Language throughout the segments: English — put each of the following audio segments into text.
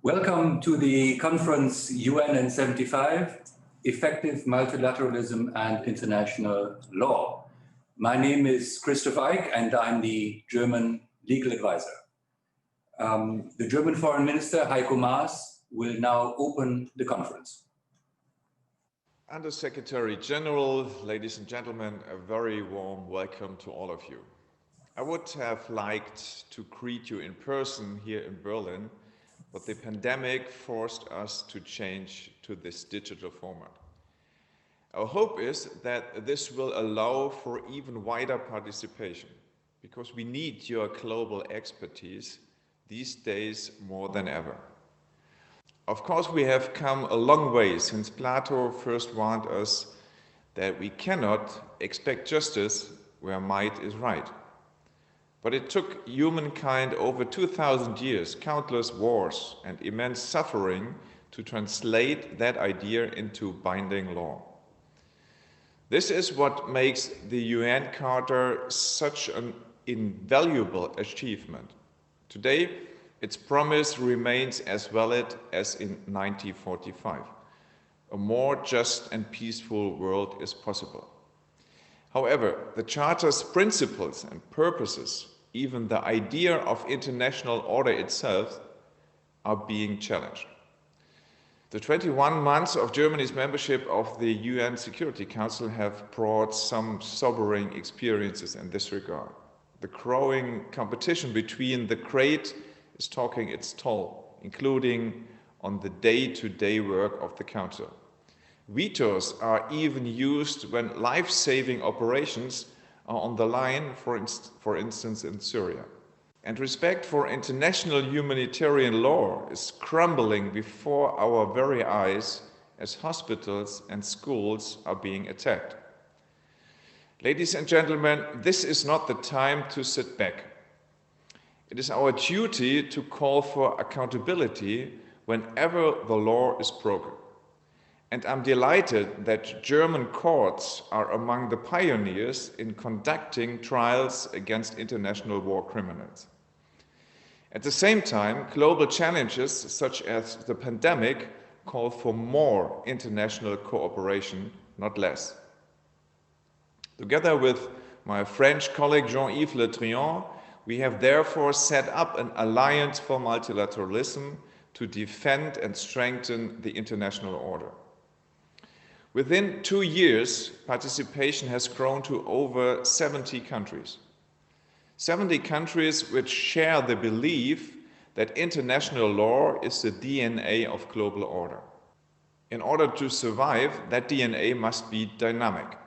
Welcome to the conference UN and 75, Effective Multilateralism and International Law. My name is Christoph Eick and I'm the German legal advisor. The German Foreign Minister, Heiko Maas, will now open the conference. Under Secretary General, ladies and gentlemen, a very warm welcome to all of you. I would have liked to greet you in person here in Berlin, but the pandemic forced us to change to this digital format. Our hope is that this will allow for even wider participation, because we need your global expertise these days more than ever. Of course, we have come a long way since Plato first warned us that we cannot expect justice where might is right. But it took humankind over 2,000 years, countless wars and immense suffering to translate that idea into binding law. This is what makes the UN Charter such an invaluable achievement. Today, its promise remains as valid as in 1945. A more just and peaceful world is possible. However, the Charter's principles and purposes, even the idea of international order itself, are being challenged. The 21 months of Germany's membership of the UN Security Council have brought some sobering experiences in this regard. The growing competition between the great is taking its toll, including on the day-to-day work of the Council. Vetoes are even used when life-saving operations are on the line, for instance in Syria. And respect for international humanitarian law is crumbling before our very eyes as hospitals and schools are being attacked. Ladies and gentlemen, this is not the time to sit back. It is our duty to call for accountability whenever the law is broken. And I'm delighted that German courts are among the pioneers in conducting trials against international war criminals. At the same time, global challenges such as the pandemic call for more international cooperation, not less. Together with my French colleague Jean-Yves Le Drian, we have therefore set up an alliance for multilateralism to defend and strengthen the international order. Within 2 years, participation has grown to over 70 countries. 70 countries which share the belief that international law is the DNA of global order. In order to survive, that DNA must be dynamic.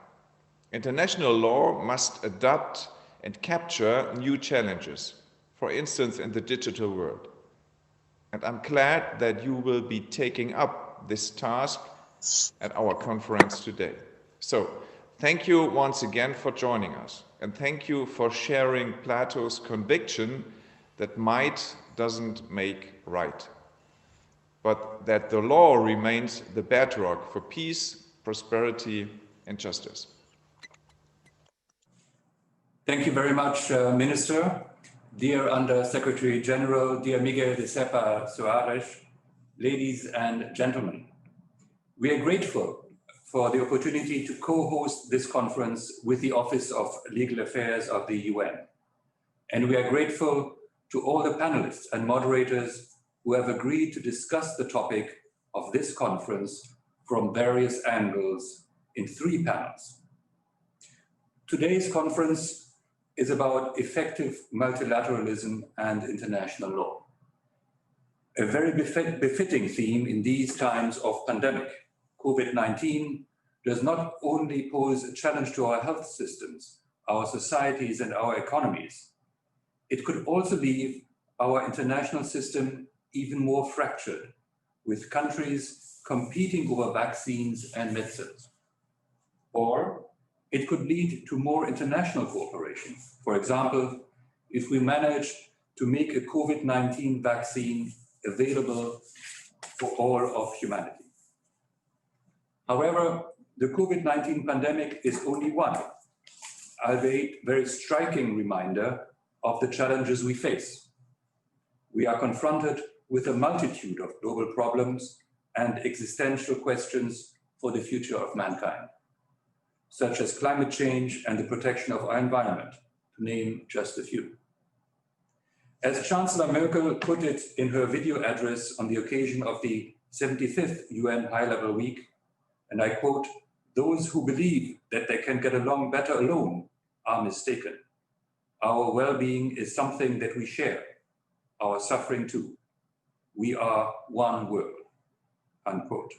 International law must adapt and capture new challenges, for instance in the digital world. And I'm glad that you will be taking up this task at our conference today. So, thank you once again for joining us, and thank you for sharing Plato's conviction that might doesn't make right, but that the law remains the bedrock for peace, prosperity, and justice. Thank you very much, Minister. Dear Under Secretary General, dear Miguel de Cepa Soares, ladies and gentlemen, we are grateful for the opportunity to co-host this conference with the Office of Legal Affairs of the UN. And we are grateful to all the panelists and moderators who have agreed to discuss the topic of this conference from various angles in 3 panels. Today's conference is about effective multilateralism and international law. A very befitting theme in these times of pandemic. COVID-19 does not only pose a challenge to our health systems, our societies and our economies, it could also leave our international system even more fractured, with countries competing over vaccines and medicines. Or it could lead to more international cooperation. For example, if we manage to make a COVID-19 vaccine available for all of humanity. However, the COVID-19 pandemic is only one, albeit very striking reminder of the challenges we face. We are confronted with a multitude of global problems and existential questions for the future of mankind, such as climate change and the protection of our environment, to name just a few. As Chancellor Merkel put it in her video address on the occasion of the 75th UN High-Level Week, and I quote, "Those who believe that they can get along better alone are mistaken. Our well-being is something that we share, our suffering too. We are one world," unquote.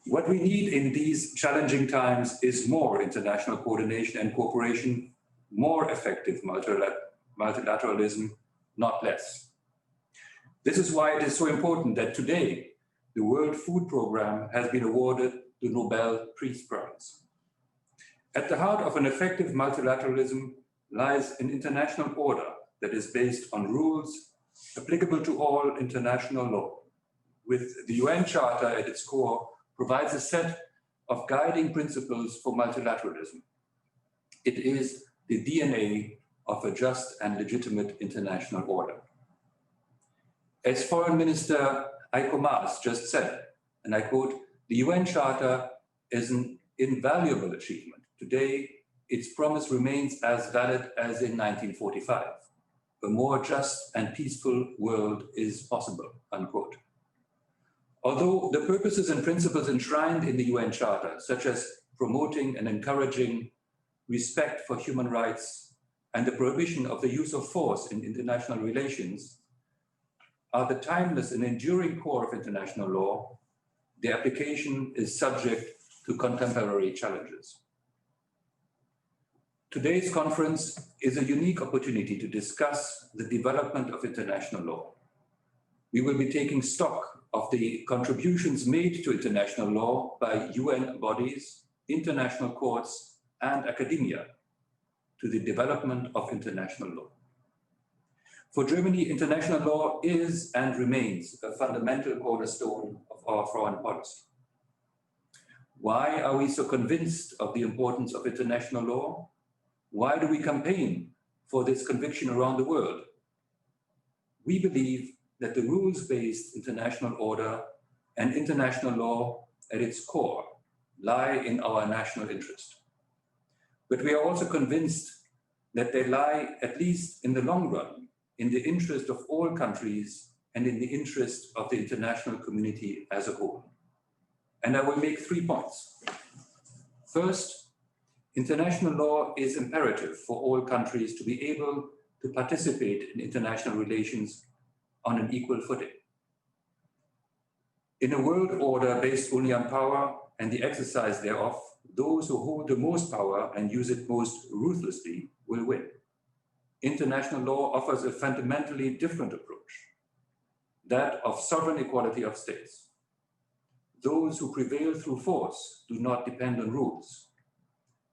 What we need in these challenging times is more international coordination and cooperation, more effective multilateralism, not less. This is why it is so important that today the World Food Programme has been awarded the Nobel Peace Prize. At the heart of an effective multilateralism lies an international order that is based on rules applicable to all international law, with the UN Charter at its core provides a set of guiding principles for multilateralism. It is the DNA of a just and legitimate international order. As Foreign Minister Heiko Maas just said, and I quote, "The UN Charter is an invaluable achievement. Today, its promise remains as valid as in 1945. A more just and peaceful world is possible," unquote. Although the purposes and principles enshrined in the UN Charter, such as promoting and encouraging respect for human rights and the prohibition of the use of force in international relations, are the timeless and enduring core of international law, the application is subject to contemporary challenges. Today's conference is a unique opportunity to discuss the development of international law. We will be taking stock of the contributions made to international law by UN bodies, international courts, and academia to the development of international law. For Germany, international law is and remains a fundamental cornerstone of our foreign policy. Why are we so convinced of the importance of international law? Why do we campaign for this conviction around the world? We believe that the rules-based international order and international law at its core lie in our national interest. But we are also convinced that they lie, at least in the long run, in the interest of all countries and in the interest of the international community as a whole. And I will make 3 points. First, international law is imperative for all countries to be able to participate in international relations on an equal footing. In a world order based only on power and the exercise thereof, those who hold the most power and use it most ruthlessly will win. International law offers a fundamentally different approach, that of sovereign equality of states. Those who prevail through force do not depend on rules,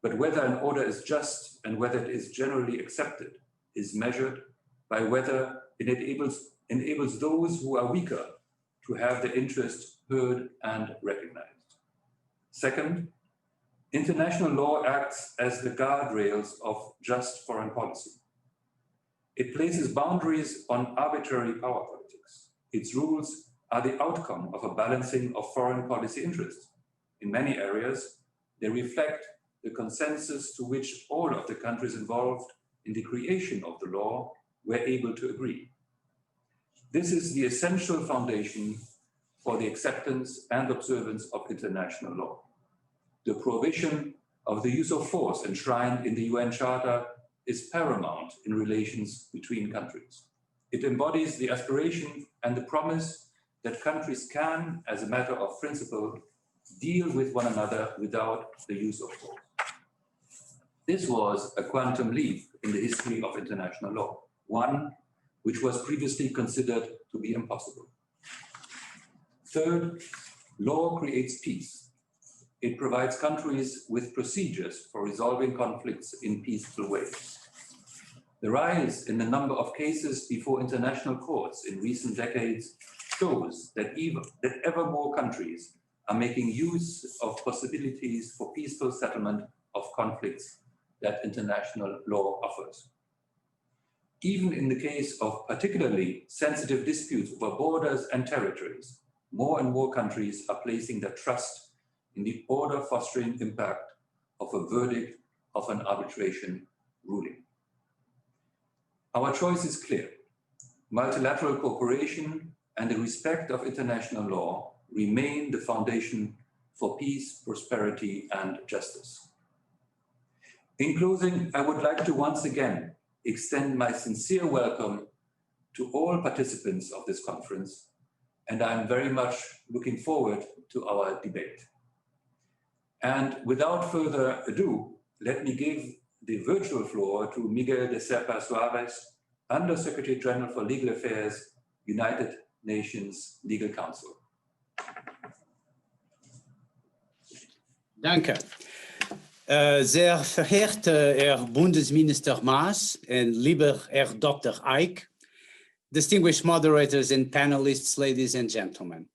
but whether an order is just and whether it is generally accepted is measured by whether it enables those who are weaker to have their interests heard and recognized. Second, international law acts as the guardrails of just foreign policy. It places boundaries on arbitrary power politics. Its rules are the outcome of a balancing of foreign policy interests. In many areas, they reflect the consensus to which all of the countries involved in the creation of the law were able to agree. This is the essential foundation for the acceptance and observance of international law. The prohibition of the use of force enshrined in the UN Charter is paramount in relations between countries. It embodies the aspiration and the promise that countries can, as a matter of principle, deal with one another without the use of force. This was a quantum leap in the history of international law, one which was previously considered to be impossible. Third, law creates peace. It provides countries with procedures for resolving conflicts in peaceful ways. The rise in the number of cases before international courts in recent decades shows that ever more countries are making use of possibilities for peaceful settlement of conflicts that international law offers. Even in the case of particularly sensitive disputes over borders and territories, more and more countries are placing their trust in the order-fostering impact of a verdict of an arbitration ruling. Our choice is clear. Multilateral cooperation and the respect of international law remain the foundation for peace, prosperity, and justice. In closing, I would like to once again extend my sincere welcome to all participants of this conference, and I'm very much looking forward to our debate. And without further ado, let me give the virtual floor to Miguel de Serpa Suarez, Under Secretary General for Legal Affairs, United Nations Legal Council. Danke. Sehr verehrter Herr Bundesminister Maas and lieber Herr Dr. Eick, distinguished moderators and panelists, ladies and gentlemen.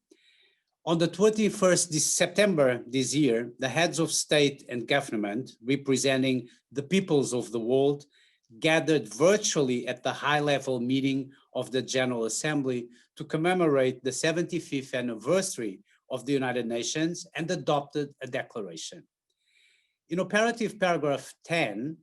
On the 21st September this year, the heads of state and government representing the peoples of the world gathered virtually at the high-level meeting of the General Assembly to commemorate the 75th anniversary of the United Nations and adopted a declaration. In operative paragraph 10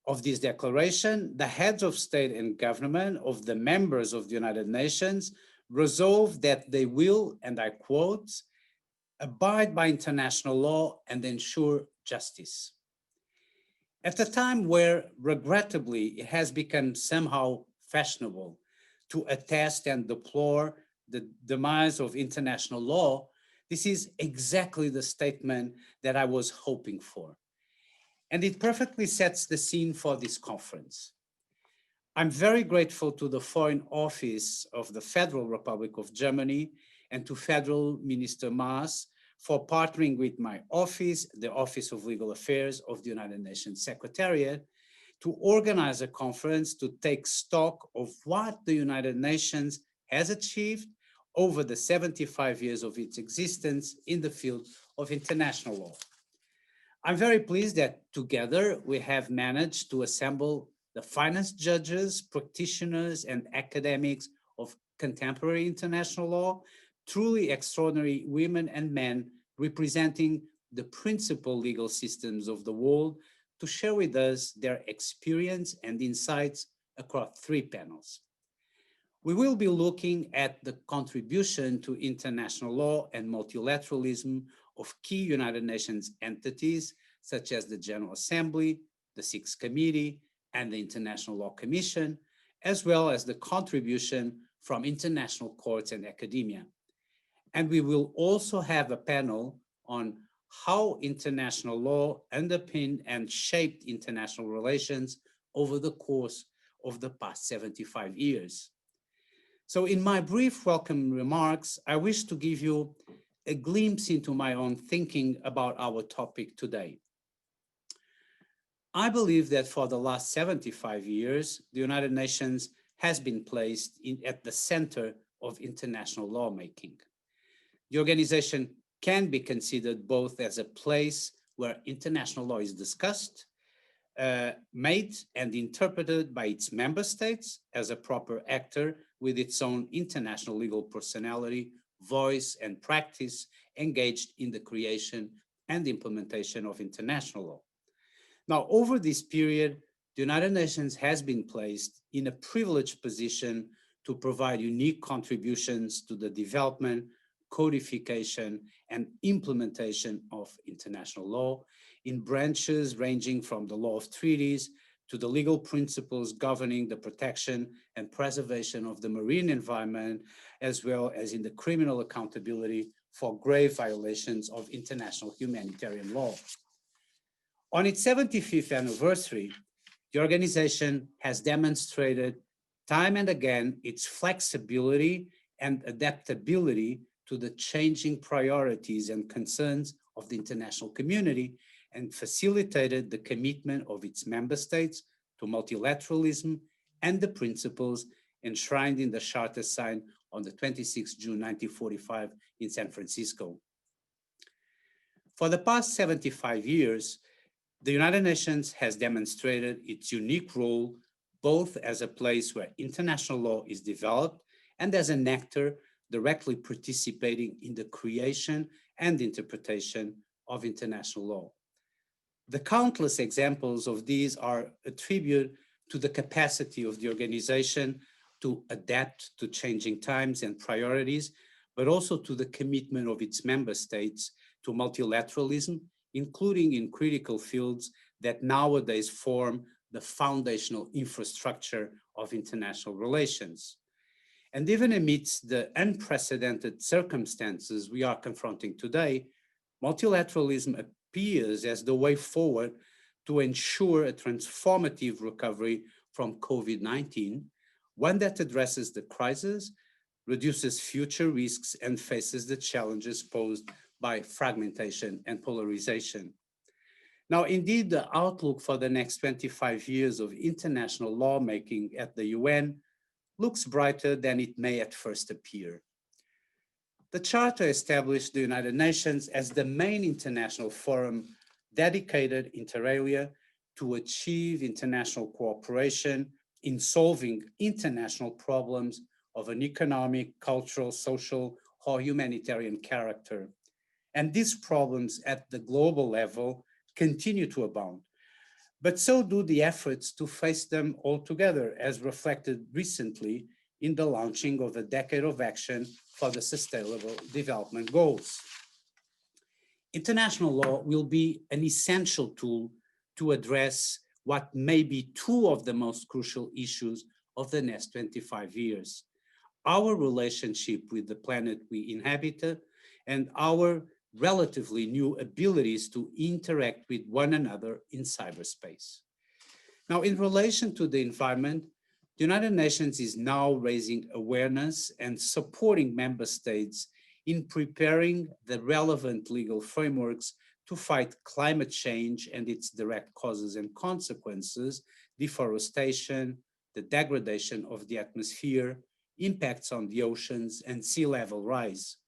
of this declaration, the heads of state and government of the members of the United Nations resolve that they will, and I quote, abide by international law and ensure justice. At a time where, regrettably, it has become somehow fashionable to attest and deplore the demise of international law, this is exactly the statement that I was hoping for. And it perfectly sets the scene for this conference. I'm very grateful to the Foreign Office of the Federal Republic of Germany and to Federal Minister Maas for partnering with my office, the Office of Legal Affairs of the United Nations Secretariat, to organize a conference to take stock of what the United Nations has achieved over the 75 years of its existence in the field of international law. I'm very pleased that together we have managed to assemble the finest judges, practitioners, and academics of contemporary international law, truly extraordinary women and men representing the principal legal systems of the world to share with us their experience and insights across 3 panels. We will be looking at the contribution to international law and multilateralism of key United Nations entities, such as the General Assembly, the Sixth Committee, and the International Law Commission, as well as the contribution from international courts and academia. And we will also have a panel on how international law underpinned and shaped international relations over the course of the past 75 years. So in my brief welcome remarks, I wish to give you a glimpse into my own thinking about our topic today. I believe that for the last 75 years, the United Nations has been placed at the center of international lawmaking. The organization can be considered both as a place where international law is discussed, made and interpreted by its member states as a proper actor with its own international legal personality, voice, and practice engaged in the creation and implementation of international law. Now, over this period, the United Nations has been placed in a privileged position to provide unique contributions to the development, codification, and implementation of international law in branches ranging from the law of treaties to the legal principles governing the protection and preservation of the marine environment, as well as in the criminal accountability for grave violations of international humanitarian law. On its 75th anniversary, the organization has demonstrated time and again its flexibility and adaptability to the changing priorities and concerns of the international community and facilitated the commitment of its member states to multilateralism and the principles enshrined in the Charter signed on the 26th June 1945 in San Francisco. For the past 75 years, the United Nations has demonstrated its unique role both as a place where international law is developed and as an actor directly participating in the creation and interpretation of international law. The countless examples of these are a tribute to the capacity of the organization to adapt to changing times and priorities, but also to the commitment of its member states to multilateralism, including in critical fields that nowadays form the foundational infrastructure of international relations. And even amidst the unprecedented circumstances we are confronting today, multilateralism appears as the way forward to ensure a transformative recovery from COVID-19, one that addresses the crisis, reduces future risks, and faces the challenges posed by fragmentation and polarization. Now, indeed, the outlook for the next 25 years of international lawmaking at the UN looks brighter than it may at first appear. The Charter established the United Nations as the main international forum dedicated inter alia to achieve international cooperation in solving international problems of an economic, cultural, social, or humanitarian character. And these problems at the global level continue to abound, but so do the efforts to face them all together, as reflected recently in the launching of a Decade of Action for the Sustainable Development Goals. International law will be an essential tool to address what may be two of the most crucial issues of the next 25 years: our relationship with the planet we inhabit and our relatively new abilities to interact with one another in cyberspace. Now, in relation to the environment, the United Nations is now raising awareness and supporting member states in preparing the relevant legal frameworks to fight climate change and its direct causes and consequences: deforestation, the degradation of the atmosphere, impacts on the oceans, and sea level rise.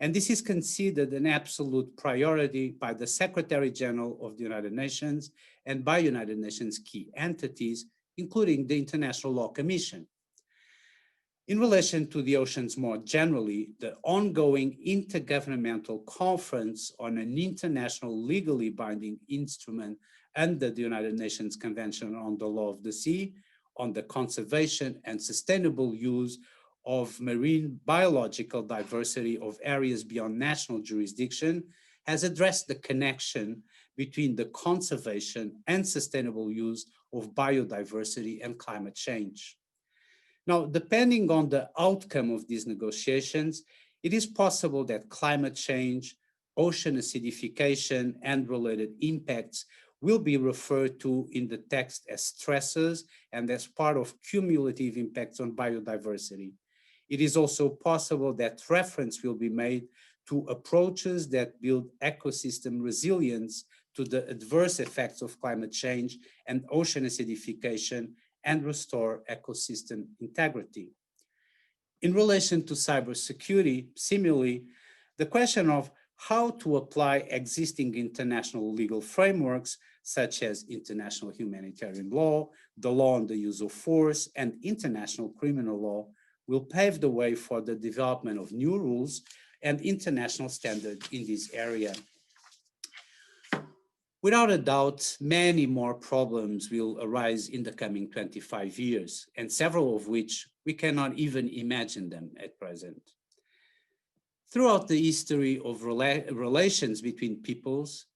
And this is considered an absolute priority by the Secretary General of the United Nations and by United Nations key entities, including the International Law Commission. In relation to the oceans more generally, the ongoing Intergovernmental Conference on an international legally binding instrument under the United Nations Convention on the Law of the Sea, on the conservation and sustainable use of marine biological diversity of areas beyond national jurisdiction, has addressed the connection between the conservation and sustainable use of biodiversity and climate change. Now, depending on the outcome of these negotiations, it is possible that climate change, ocean acidification, and related impacts will be referred to in the text as stresses and as part of cumulative impacts on biodiversity. It is also possible that reference will be made to approaches that build ecosystem resilience to the adverse effects of climate change and ocean acidification and restore ecosystem integrity. In relation to cybersecurity, similarly, the question of how to apply existing international legal frameworks, such as international humanitarian law, the law on the use of force, and international criminal law, will pave the way for the development of new rules and international standards in this area. Without a doubt, many more problems will arise in the coming 25 years, and several of which we cannot even imagine them at present. Throughout the history of relations between peoples,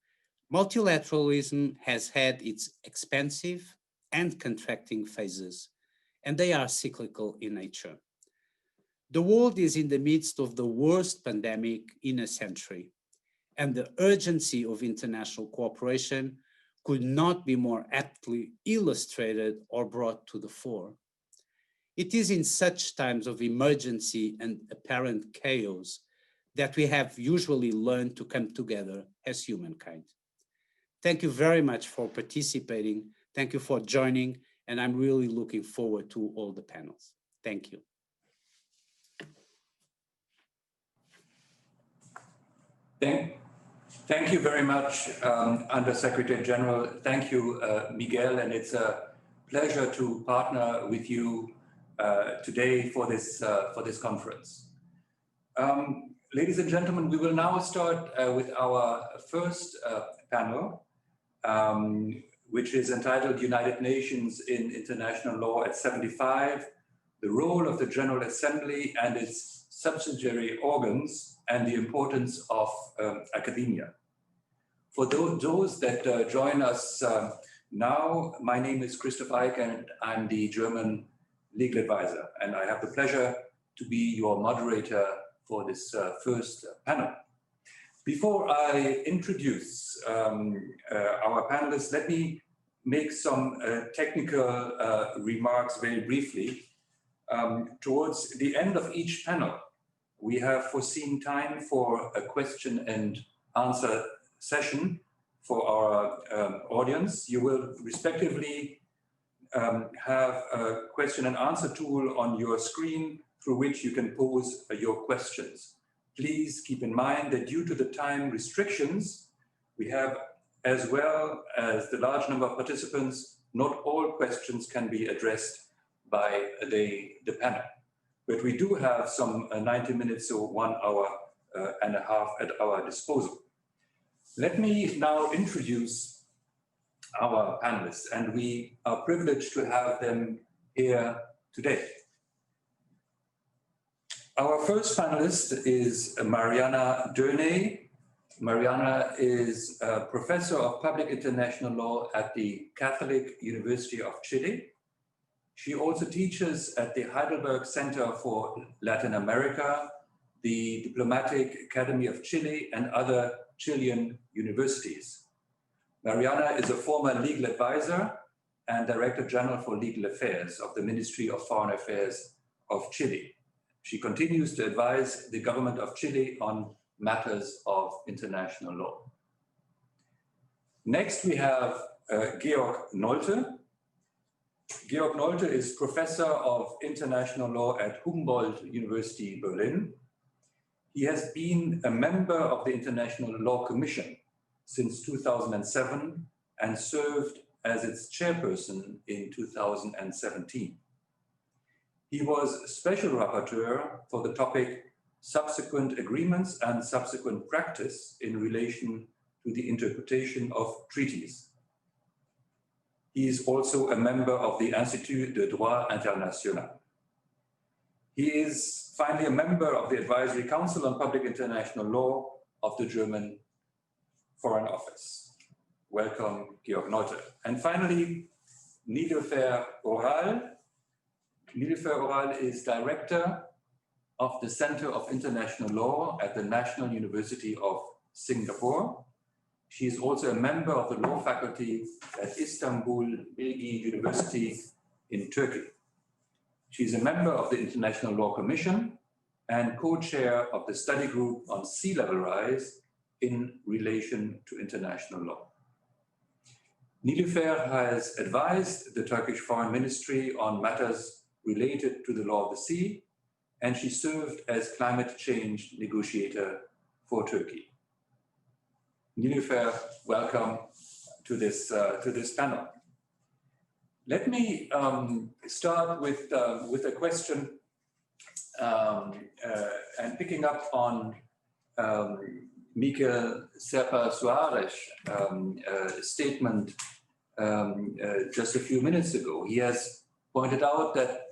multilateralism has had its expansive and contracting phases, and they are cyclical in nature. The world is in the midst of the worst pandemic in a century, and the urgency of international cooperation could not be more aptly illustrated or brought to the fore. It is in such times of emergency and apparent chaos that we have usually learned to come together as humankind. Thank you very much for participating. Thank you for joining, and I'm really looking forward to all the panels. Thank you. Thank you very much, Under Secretary General. Thank you, Miguel. And it's a pleasure to partner with you today for this conference. Ladies and gentlemen, we will now start with our first panel, which is entitled United Nations in International Law at 75, the role of the General Assembly and its subsidiary organs and the importance of academia. For those that join us now, my name is Christoph Eick and I'm the German legal advisor, and I have the pleasure to be your moderator for this first panel. Before I introduce our panelists, let me make some technical remarks very briefly. Towards the end of each panel, we have foreseen time for a question and answer session for our audience. You will respectively have a question and answer tool on your screen through which you can pose your questions. Please keep in mind that due to the time restrictions we have, as well as the large number of participants, not all questions can be addressed by the panel. But we do have some 90 minutes or 1 hour and a half at our disposal. Let me now introduce our panelists, and we are privileged to have them here today. Our first panelist is Mariana Döney. Mariana is a professor of public international law at the Catholic University of Chile. She also teaches at the Heidelberg Center for Latin America, the Diplomatic Academy of Chile, and other Chilean universities. Mariana is a former legal advisor and Director General for Legal Affairs of the Ministry of Foreign Affairs of Chile. She continues to advise the government of Chile on matters of international law. Next, we have Georg Nolte. Georg Nolte is Professor of International Law at Humboldt University, Berlin. He has been a member of the International Law Commission since 2007 and served as its chairperson in 2017. He was Special Rapporteur for the topic Subsequent Agreements and Subsequent Practice in relation to the interpretation of treaties. He is also a member of the Institut de Droit International. He is finally a member of the Advisory Council on Public International Law of the German Foreign Office. Welcome, Georg Nolte. And finally, Niloufer Oral. Niloufer Oral is Director of the Center of International Law at the National University of Singapore. She is also a member of the law faculty at Istanbul Bilgi University in Turkey. She is a member of the International Law Commission and co-chair of the study group on sea level rise in relation to international law. Niloufer has advised the Turkish Foreign Ministry on matters related to the law of the sea, and she served as climate change negotiator for Turkey. Niloufer, welcome to this panel. Let me start with a question and picking up on Mikel Serpa Soares' statement just a few minutes ago. He has pointed out that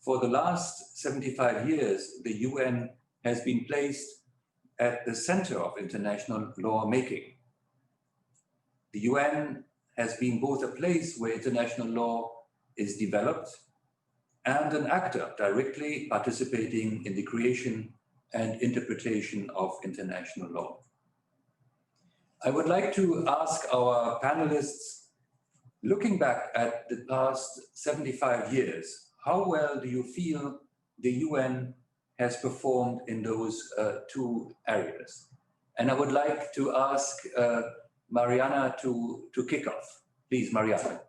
for the last 75 years, the UN has been placed at the center of international lawmaking. The UN has been both a place where international law is developed and an actor directly participating in the creation and interpretation of international law. I would like to ask our panelists, looking back at the past 75 years, how well do you feel the UN has performed in those two areas? And I would like to ask Mariana to kick off. Please, Mariana.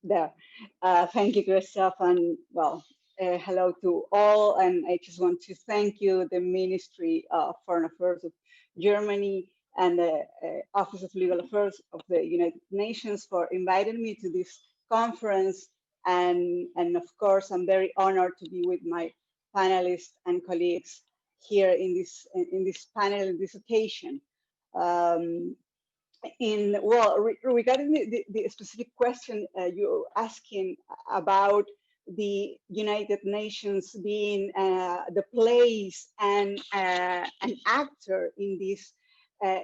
There. Thank you, Christoph. And well, hello to all, and I just want to thank you, the Ministry of Foreign Affairs of Germany and the Office of Legal Affairs of the United Nations for inviting me to this conference. And of course, I'm very honored to be with my panelists and colleagues here in this panel, in this occasion. Regarding the specific question you're asking about the United Nations being the place and an actor in this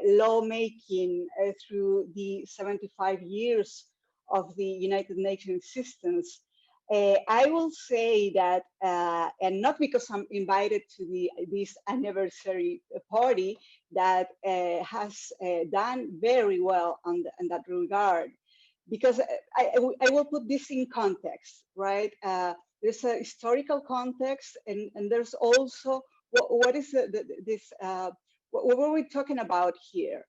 lawmaking through the 75 years of the United Nations existence, I will say that, and not because I'm invited to this anniversary party that has done very well in that regard, because I will put this in context, right? There's a historical context, and there's also what is what were we talking about here?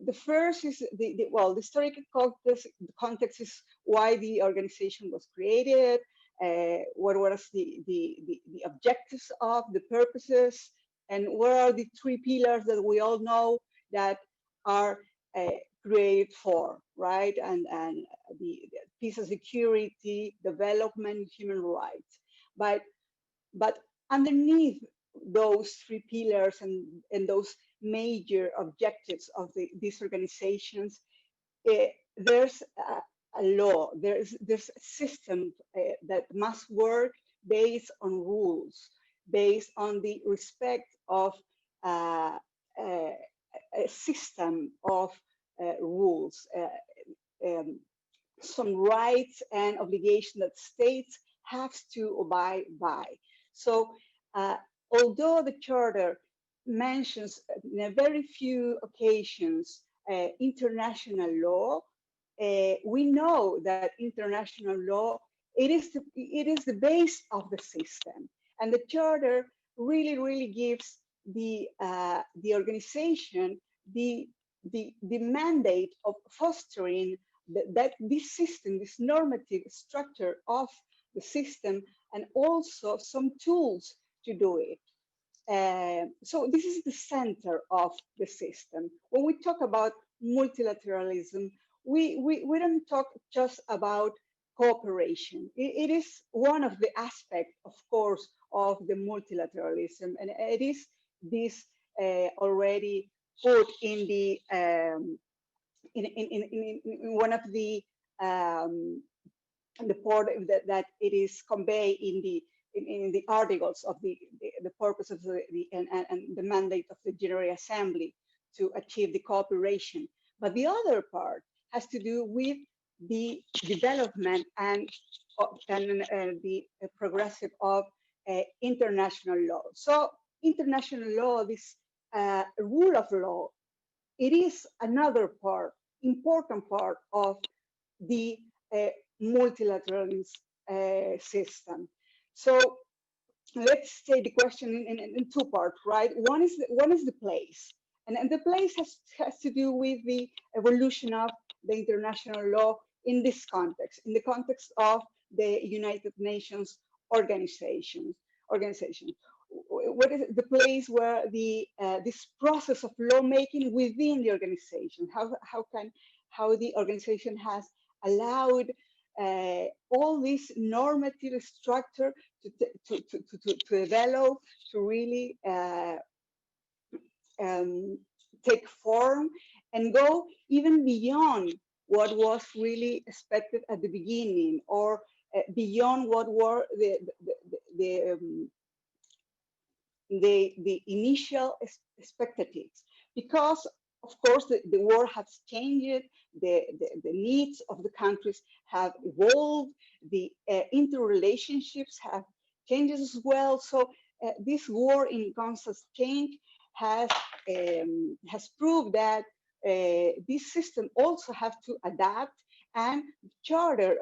The first is the historical context is why the organization was created, what was the objectives of the purposes, and what are the three pillars that we all know that are created for, right? And the peace and security, development, human rights. But underneath those three pillars and those major objectives of these organizations, there's a law, there's a system that must work based on rules, based on the respect of a system of rules, some rights and obligations that states have to abide by. So although the Charter mentions in a very few occasions international law, we know that international law, it is the base of the system. And the Charter really gives the organization the mandate of fostering that this system, this normative structure of the system, and also some tools to do it. So this is the center of the system. When we talk about multilateralism, we don't talk just about cooperation. It is one of the aspects, of course, of the multilateralism, and it is this already put in the in one of the part that it is conveyed in the articles of the purpose of and the mandate of the General Assembly to achieve the cooperation. But the other part has to do with the development and the progressive of international law. So international law, this rule of law, it is another part, important part of the multilateralism system. So let's take the question in two parts, right? One is the place, and the place has to do with the evolution of the international law in this context, in the context of the United Nations organization. What is the place where this process of lawmaking within the organization? How the organization has allowed all this normative structure to develop, to really take form and go even beyond what was really expected at the beginning, or beyond what were the initial expectations, because of course the world has changed, the needs of the countries have evolved, the interrelationships have changed as well. So this war in constant change has proved that this system also have to adapt, and Charter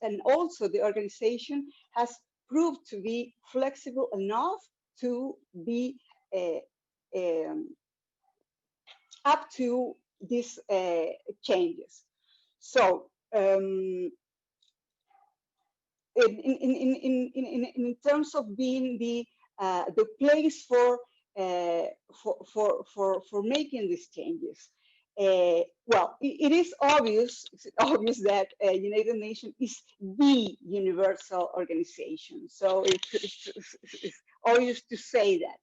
and also the organization has proved to be flexible enough to be up to these changes. So in terms of being the place for making these changes. Well, it is obvious that United Nations is the universal organization. So it's obvious to say that.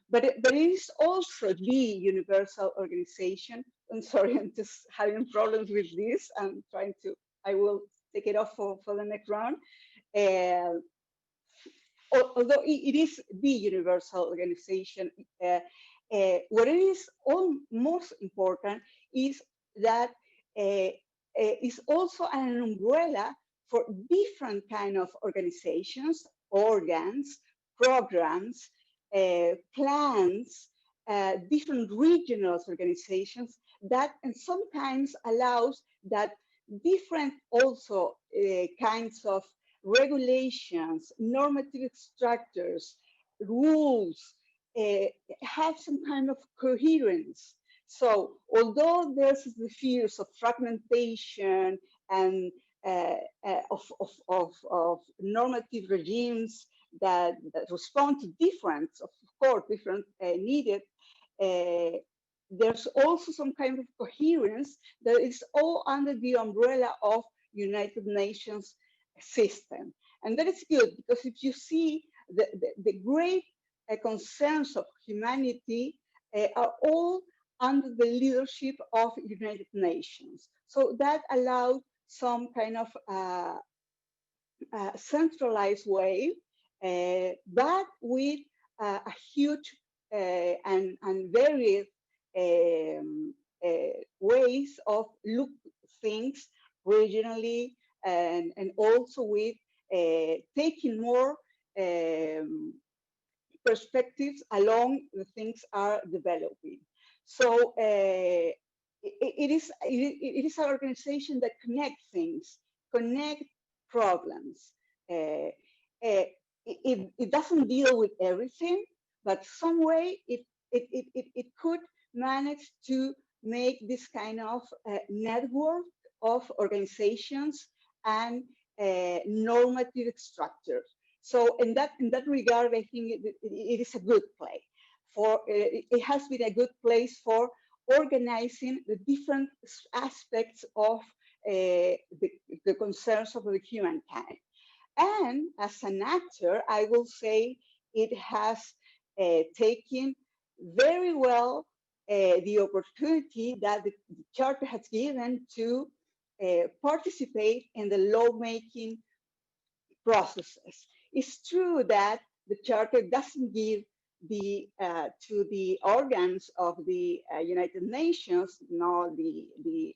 But it is also the universal organization. I'm sorry, I'm just having problems with this. I will take it off for the next round. Although it is the universal organization, what is most important is that is also an umbrella for different kind of organizations, organs, programs, plans, different regional organizations that and sometimes allows that different also kinds of regulations, normative structures, rules have some kind of coherence. So although there's the fears of fragmentation and of normative regimes that respond to different, of course, different needed, there's also some kind of coherence that is all under the umbrella of United Nations system. And that is good because if you see the great concerns of humanity are all under the leadership of United Nations. So that allowed some kind of centralized way, but with a huge and varied ways of look things regionally and also with taking more perspectives along the things are developing. So it is an organization that connects things, connect problems. It doesn't deal with everything, but some way it could manage to make this kind of network of organizations and normative structures. So in that regard, I think it is a good place. It has been a good place for organizing the different aspects of the concerns of the humankind. And as an actor, I will say it has taken very well the opportunity that the Charter has given to participate in the lawmaking processes. It's true that the Charter doesn't give to the organs of the United Nations, nor the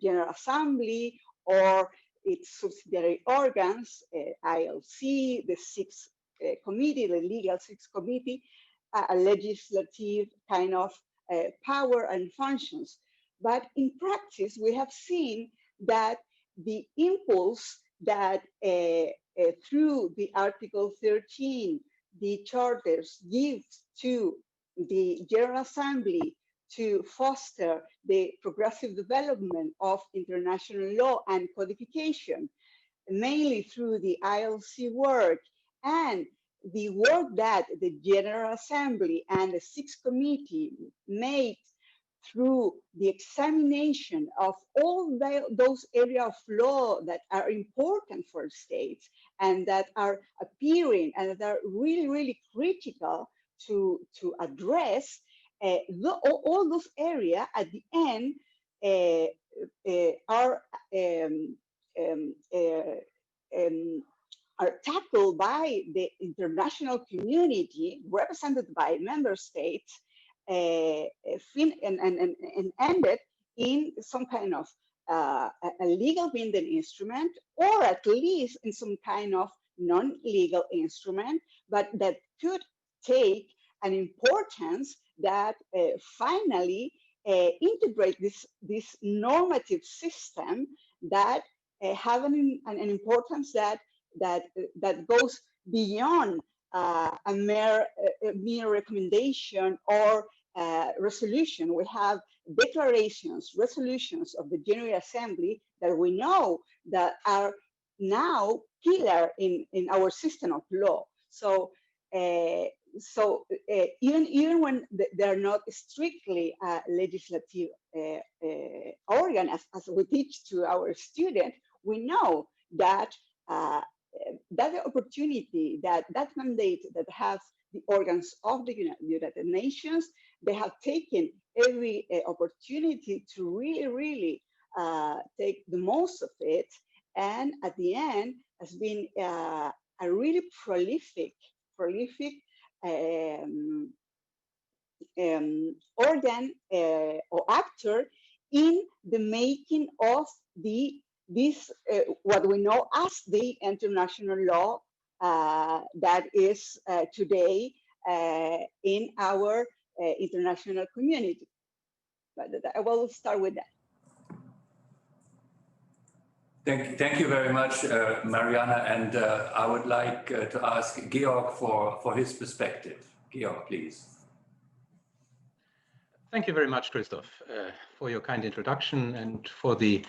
General Assembly or its subsidiary organs, ILC, the Sixth Committee, the Legal Sixth Committee, a legislative kind of power and functions. But in practice, we have seen that the impulse that through the Article 13, the charters give to the General Assembly to foster the progressive development of international law and codification, mainly through the ILC work and the work that the General Assembly and the Sixth Committee made through the examination of all those areas of law that are important for states and that are appearing and that are really, really critical to address, all those areas at the end are tackled by the international community represented by member states and ended in some kind of a legal binding instrument, or at least in some kind of non-legal instrument, but that could take an importance that finally integrate this normative system that have an importance that goes beyond a mere recommendation or resolution. We have declarations, resolutions of the General Assembly that we know that are now pillar in our system of law. So even when they're not strictly a legislative organ, as we teach to our students, we know that that opportunity, that mandate that has the organs of the United Nations, they have taken every opportunity to really take the most of it, and at the end has been a really prolific organ or actor in the making of this what we know as the international law that is today in our international community. But I will start with that. Thank you very much, Mariana. And I would like to ask Georg for his perspective. Georg, please. Thank you very much, Christoph, for your kind introduction and for the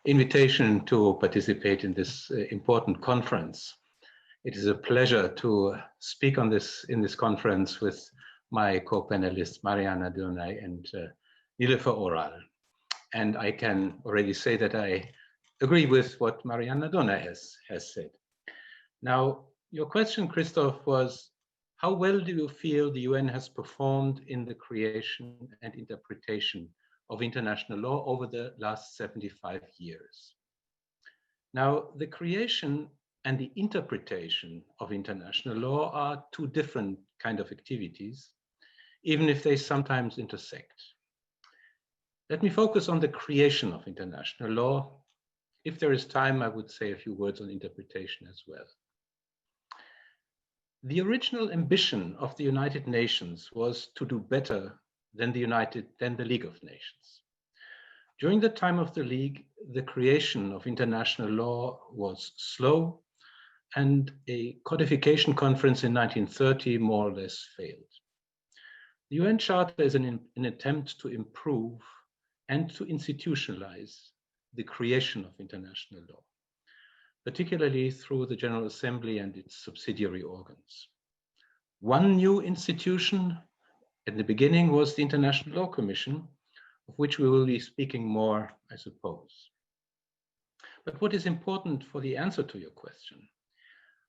invitation to participate in this important conference. It is a pleasure to speak on in this conference with my co-panelists, Mariana Donay and Nilufer Oral. And I can already say that I agree with what Mariana Donay has said. Now, your question, Christoph, was how well do you feel the UN has performed in the creation and interpretation of international law over the last 75 years? Now, the creation and the interpretation of international law are two different kind of activities, even if they sometimes intersect. Let me focus on the creation of international law. If there is time, I would say a few words on interpretation as well. The original ambition of the United Nations was to do better than the League of Nations. During the time of the League, the creation of international law was slow, and a codification conference in 1930 more or less failed. The UN Charter is an attempt to improve and to institutionalize the creation of international law, particularly through the General Assembly and its subsidiary organs. One new institution at the beginning was the International Law Commission, of which we will be speaking more, I suppose. But what is important for the answer to your question,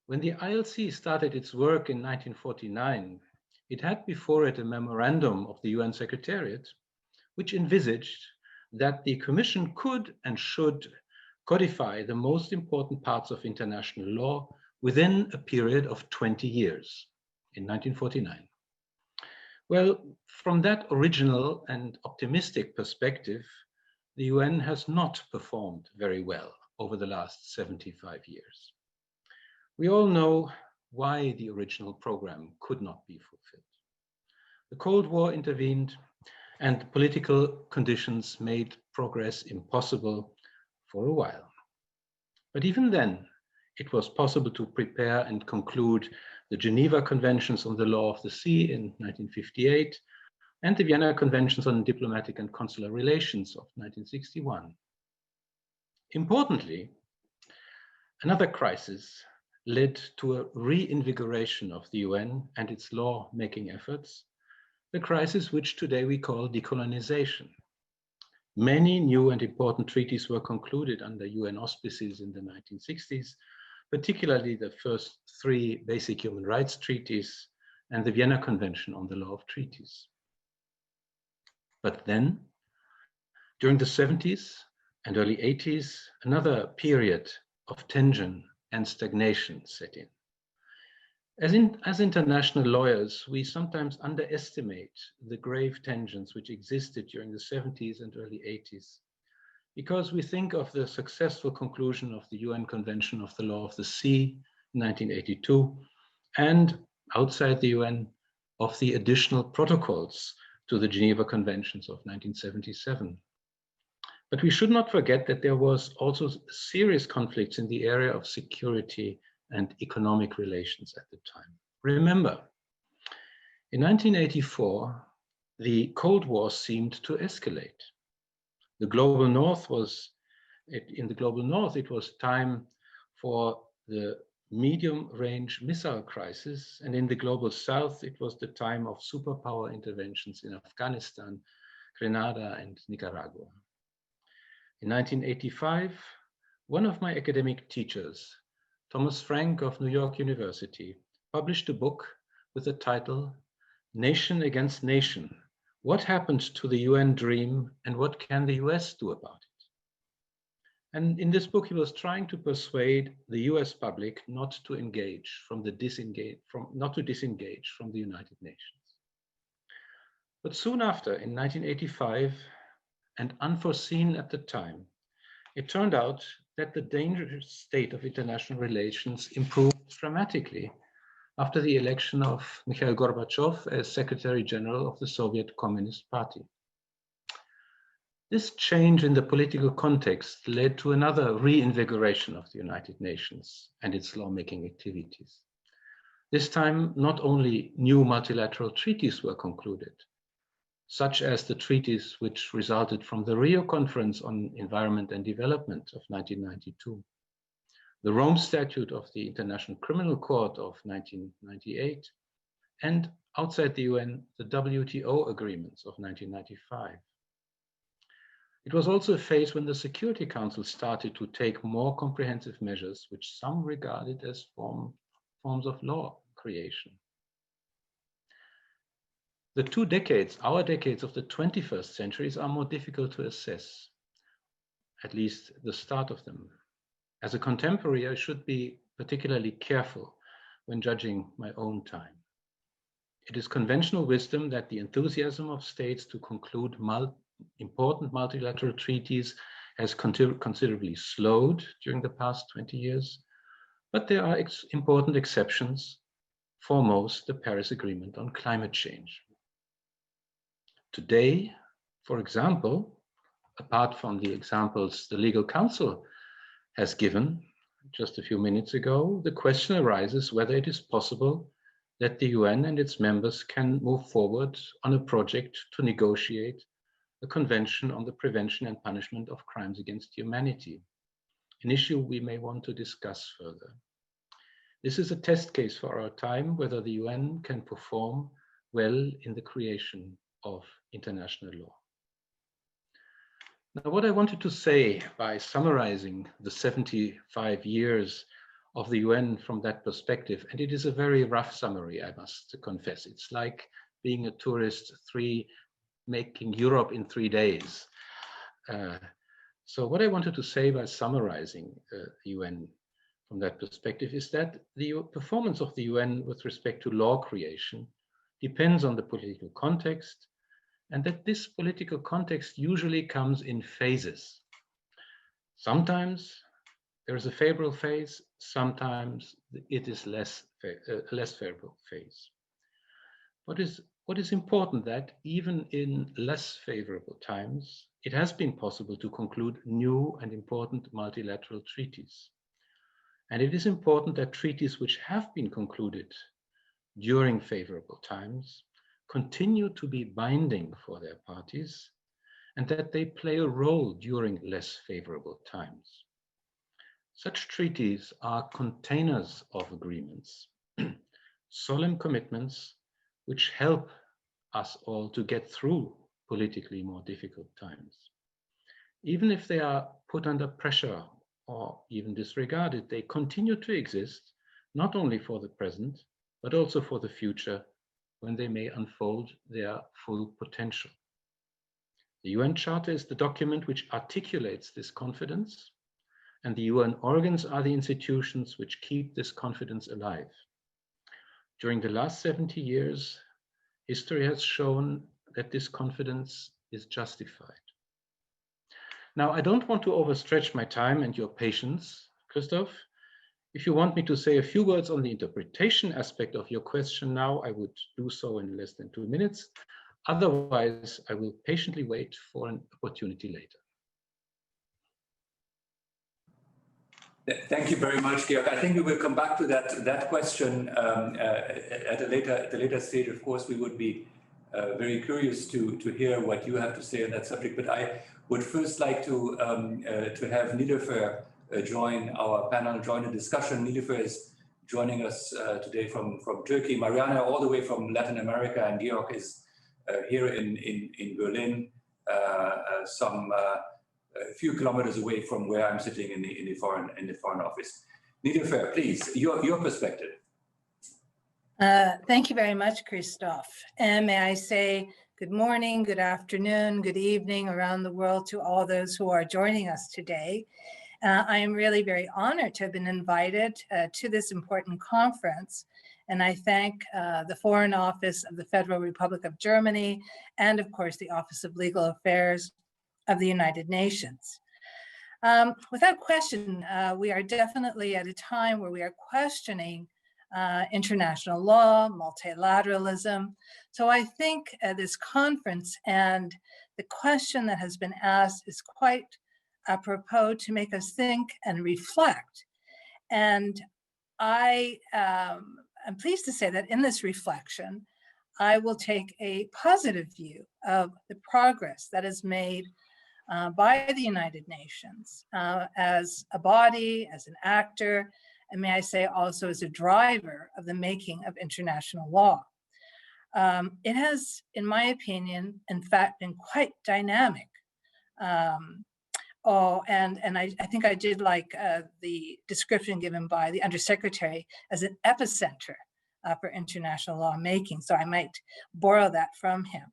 when the ILC started its work in 1949, it had before it a memorandum of the UN Secretariat, which envisaged that the Commission could and should codify the most important parts of international law within a period of 20 years in 1949. Well, from that original and optimistic perspective, the UN has not performed very well over the last 75 years. We all know why the original program could not be fulfilled. The Cold War intervened, and political conditions made progress impossible for a while. But even then, it was possible to prepare and conclude the Geneva Conventions on the Law of the Sea in 1958 and the Vienna Conventions on Diplomatic and Consular Relations of 1961. Importantly, another crisis led to a reinvigoration of the UN and its law-making efforts, the crisis which today we call decolonization. Many new and important treaties were concluded under UN auspices in the 1960s, particularly the first three basic human rights treaties and the Vienna Convention on the Law of Treaties. But then, during the 70s and early 80s, another period of tension and stagnation set in. As international lawyers, we sometimes underestimate the grave tensions which existed during the 70s and early 80s, because we think of the successful conclusion of the UN Convention of the Law of the Sea in 1982, and outside the UN, of the additional protocols to the Geneva Conventions of 1977. But we should not forget that there was also serious conflicts in the area of security and economic relations at the time. Remember, in 1984, the Cold War seemed to escalate. In the global North, it was time for the medium-range missile crisis, and in the global south, it was the time of superpower interventions in Afghanistan, Grenada, and Nicaragua. In 1985, one of my academic teachers, Thomas Frank of New York University, published a book with the title, Nation Against Nation: What Happened to the UN Dream and What Can the US Do About it? And in this book, he was trying to persuade the US public not to disengage from the United Nations. But soon after, in 1985, and unforeseen at the time, it turned out that the dangerous state of international relations improved dramatically after the election of Mikhail Gorbachev as Secretary General of the Soviet Communist Party. This change in the political context led to another reinvigoration of the United Nations and its lawmaking activities. This time, not only new multilateral treaties were concluded, such as the treaties which resulted from the Rio Conference on Environment and Development of 1992, the Rome Statute of the International Criminal Court of 1998, and outside the UN, the WTO agreements of 1995. It was also a phase when the Security Council started to take more comprehensive measures, which some regarded as forms of law creation. The 2 decades, our decades of the 21st centuries, are more difficult to assess, at least the start of them. As a contemporary, I should be particularly careful when judging my own time. It is conventional wisdom that the enthusiasm of states to conclude important multilateral treaties has considerably slowed during the past 20 years, but there are important exceptions, foremost the Paris Agreement on climate change. Today, for example, apart from the examples the Legal Counsel has given just a few minutes ago, the question arises whether it is possible that the UN and its members can move forward on a project to negotiate a convention on the prevention and punishment of crimes against humanity, an issue we may want to discuss further. This is a test case for our time, whether the UN can perform well in the creation of international law. Now, what I wanted to say by summarizing the 75 years of the UN from that perspective, and it is a very rough summary, I must confess. It's like being a tourist making Europe in 3 days. So what I wanted to say by summarizing the UN from that perspective is that the performance of the UN with respect to law creation depends on the political context, and that this political context usually comes in phases. Sometimes there is a favorable phase, sometimes it is less favorable phase. What is important that even in less favorable times, it has been possible to conclude new and important multilateral treaties. And it is important that treaties which have been concluded during favorable times continue to be binding for their parties, and that they play a role during less favorable times. Such treaties are containers of agreements, solemn commitments which help us all to get through politically more difficult times. Even if they are put under pressure or even disregarded, they continue to exist, not only for the present, but also for the future, when they may unfold their full potential. The UN Charter is the document which articulates this confidence, and the UN organs are the institutions which keep this confidence alive. During the last 70 years, history has shown that this confidence is justified. Now, I don't want to overstretch my time and your patience, Christoph. If you want me to say a few words on the interpretation aspect of your question now, I would do so in less than 2 minutes. Otherwise, I will patiently wait for an opportunity later. Thank you very much, Georg. I think we will come back to that question at a later stage. Of course, we would be very curious to hear what you have to say on that subject. But I would first like to have Nilofer join our panel, join the discussion. Nilüfer is joining us today from Turkey. Mariana all the way from Latin America, and Georg is here in Berlin, a few kilometers away from where I'm sitting in the foreign office. Nilüfer, please, your perspective. Thank you very much, Christoph. And may I say good morning, good afternoon, good evening around the world to all those who are joining us today. I am really very honored to have been invited to this important conference. And I thank the Foreign Office of the Federal Republic of Germany and, of course, the Office of Legal Affairs of the United Nations. Without question, we are definitely at a time where we are questioning international law, multilateralism. So I think this conference and the question that has been asked is quite apropos to make us think and reflect. And I am pleased to say that in this reflection, I will take a positive view of the progress that is made by the United Nations as a body, as an actor, and may I say also as a driver of the making of international law. It has, in my opinion, in fact, been quite dynamic. And I think I did like the description given by the Undersecretary as an epicenter for international law making. So I might borrow that from him.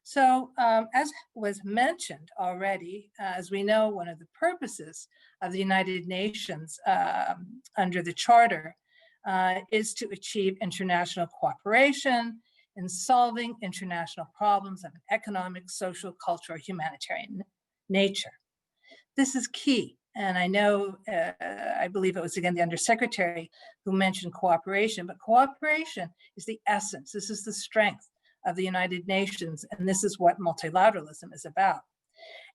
So as was mentioned already, as we know, one of the purposes of the United Nations under the Charter is to achieve international cooperation in solving international problems of an economic, social, cultural, humanitarian nature. This is key. And I know, I believe it was again the Undersecretary who mentioned cooperation, but cooperation is the essence. This is the strength of the United Nations, and this is what multilateralism is about.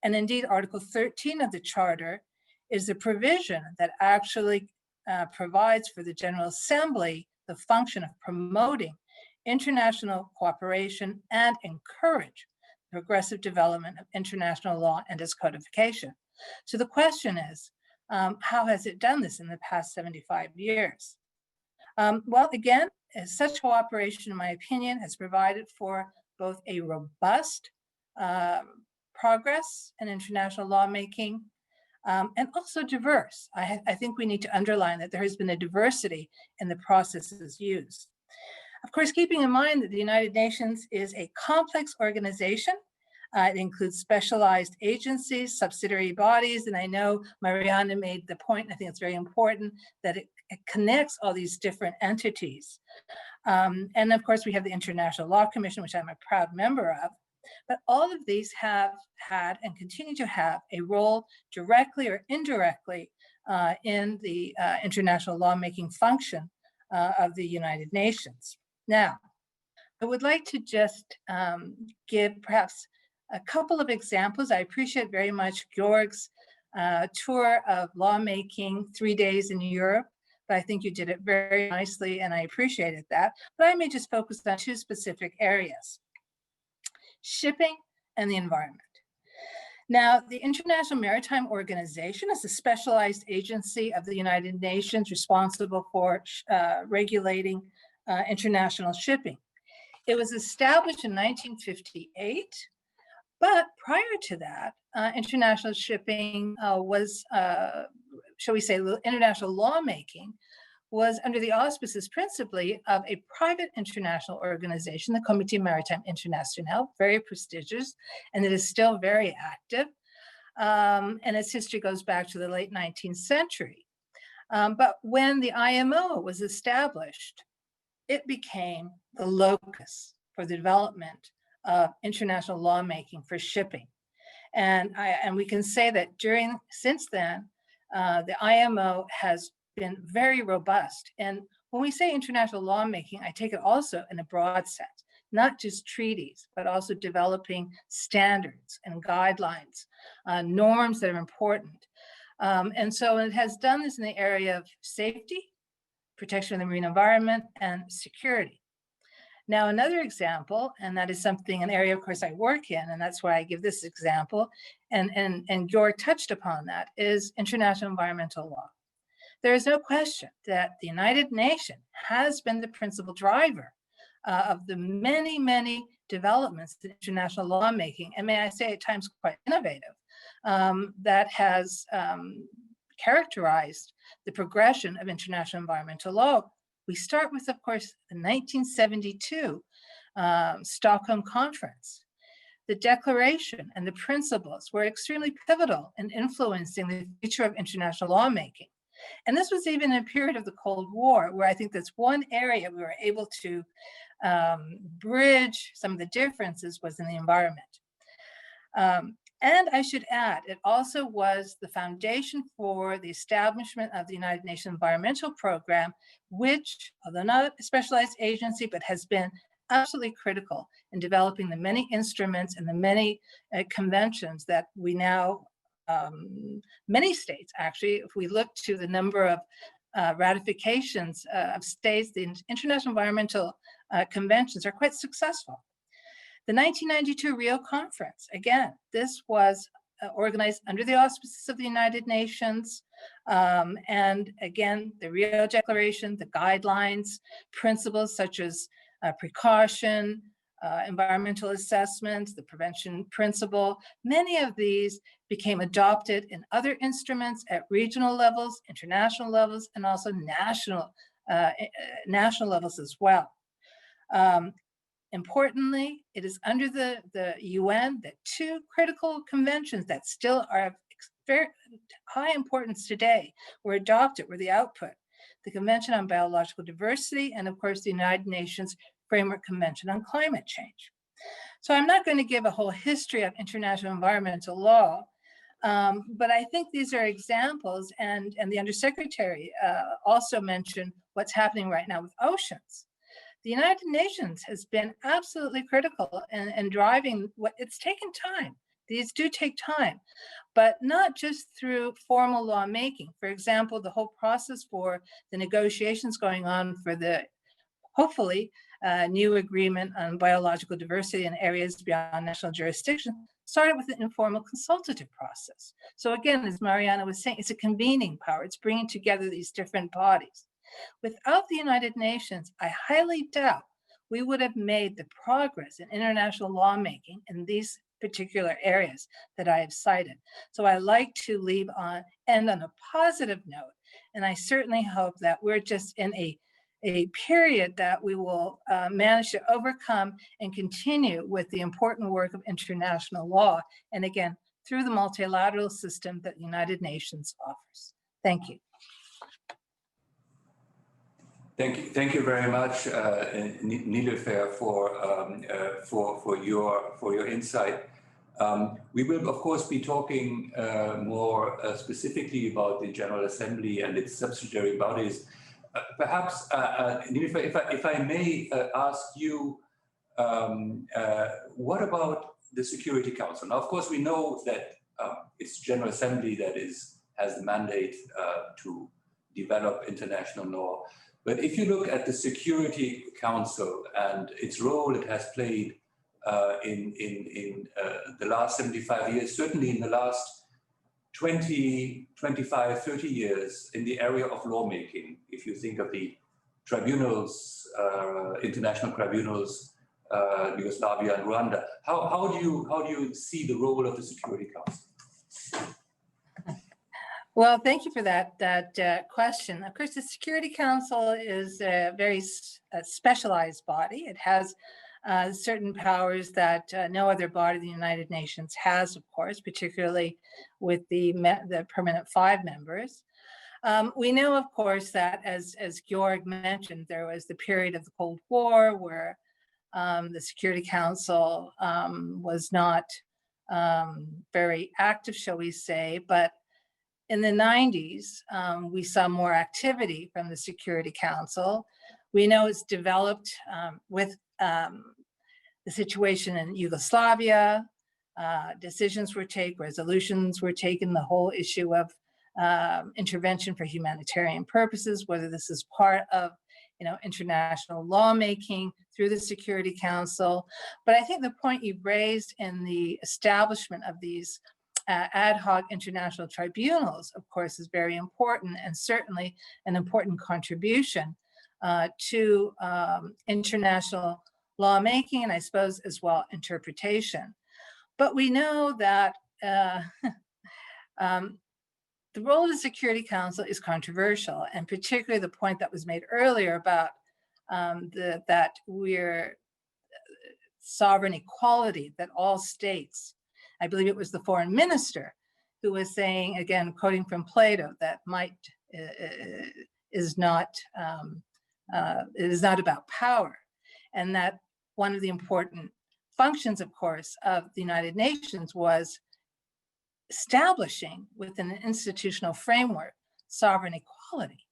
And indeed, Article 13 of the Charter is the provision that actually provides for the General Assembly the function of promoting international cooperation and encourage progressive development of international law and its codification. So the question is, how has it done this in the past 75 years? Well, again, such cooperation, in my opinion, has provided for both a robust progress in international lawmaking and also diverse. I think we need to underline that there has been a diversity in the processes used. Of course, keeping in mind that the United Nations is a complex organization. It includes specialized agencies, subsidiary bodies, and I know Mariana made the point, I think it's very important, that it connects all these different entities. And of course, we have the International Law Commission, which I'm a proud member of, but all of these have had and continue to have a role directly or indirectly in the international lawmaking function of the United Nations. Now, I would like to just give perhaps a couple of examples. I appreciate very much Georg's tour of lawmaking, 3 days in Europe, but I think you did it very nicely and I appreciated that. But I may just focus on two specific areas: shipping and the environment. Now, the International Maritime Organization is a specialized agency of the United Nations responsible for regulating international shipping. It was established in 1958. But prior to that, international shipping was, shall we say, international lawmaking was under the auspices principally of a private international organization, the Comité Maritime International, very prestigious, and it is still very active. And its history goes back to the late 19th century. But when the IMO was established, it became the locus for the development of international lawmaking for shipping. And we can say that since then, the IMO has been very robust. And when we say international lawmaking, I take it also in a broad sense, not just treaties, but also developing standards and guidelines, norms that are important. And so it has done this in the area of safety, protection of the marine environment, and security. Now, another example, and that is something, an area, of course, I work in, and that's why I give this example, and Georg touched upon that, is international environmental law. There is no question that the United Nations has been the principal driver of the many, many developments in international lawmaking, and may I say at times quite innovative, that has characterized the progression of international environmental law. We start with, of course, the 1972 Stockholm Conference. The declaration and the principles were extremely pivotal in influencing the future of international lawmaking. And this was even in a period of the Cold War, where I think that's one area we were able to bridge some of the differences was in the environment. And I should add, it also was the foundation for the establishment of the United Nations Environmental Program, which, although not a specialized agency, but has been absolutely critical in developing the many instruments and the many conventions that we now, many states actually, if we look to the number of ratifications of states, the International Environmental Conventions are quite successful. The 1992 Rio Conference, again, this was organized under the auspices of the United Nations. And again, the Rio Declaration, the guidelines, principles such as precaution, environmental assessment, the prevention principle, many of these became adopted in other instruments at regional levels, international levels, and also national levels as well. Importantly, it is under the UN that two critical conventions that still are of very high importance today were adopted, were the output. The Convention on Biological Diversity and, of course, the United Nations Framework Convention on Climate Change. So I'm not going to give a whole history of international environmental law, but I think these are examples, and the Undersecretary also mentioned what's happening right now with oceans. The United Nations has been absolutely critical in driving what it's taken time. These do take time, but not just through formal lawmaking. For example, the whole process for the negotiations going on for the, hopefully, new agreement on biological diversity in areas beyond national jurisdiction started with an informal consultative process. So again, as Mariana was saying, it's a convening power. It's bringing together these different bodies. Without the United Nations, I highly doubt we would have made the progress in international lawmaking in these particular areas that I have cited. So I like to end on a positive note, and I certainly hope that we're just in a period that we will manage to overcome and continue with the important work of international law, and again, through the multilateral system that the United Nations offers. Thank you. Thank you very much, Niloufer, for your insight. We will, of course, be talking more specifically about the General Assembly and its subsidiary bodies. Perhaps, Niloufer, if I may ask you, what about the Security Council? Now, of course, we know that it's General Assembly that has the mandate to develop international law. But if you look at the Security Council and its role it has played in the last 75 years, certainly in the last 20, 25, 30 years in the area of lawmaking, if you think of the tribunals, international tribunals, Yugoslavia and Rwanda, how do you see the role of the Security Council? Well, thank you for that question. Of course, the Security Council is a very specialized body. It has certain powers that no other body of the United Nations has, of course, particularly with the permanent 5 members. We know, of course, that as Georg mentioned, there was the period of the Cold War where the Security Council was not very active, shall we say, but in the 90s, we saw more activity from the Security Council. We know it's developed with the situation in Yugoslavia. Decisions were taken, resolutions were taken, the whole issue of intervention for humanitarian purposes, whether this is part of international lawmaking through the Security Council. But I think the point you raised in the establishment of these ad hoc international tribunals, of course, is very important, and certainly an important contribution to international lawmaking, and I suppose as well interpretation. But we know that the role of the Security Council is controversial, and particularly the point that was made earlier about that we're sovereign equality, that all states, I believe it was the foreign minister who was saying, again, quoting from Plato, that might is not about power, and that one of the important functions, of course, of the United Nations was establishing within an institutional framework sovereign equality.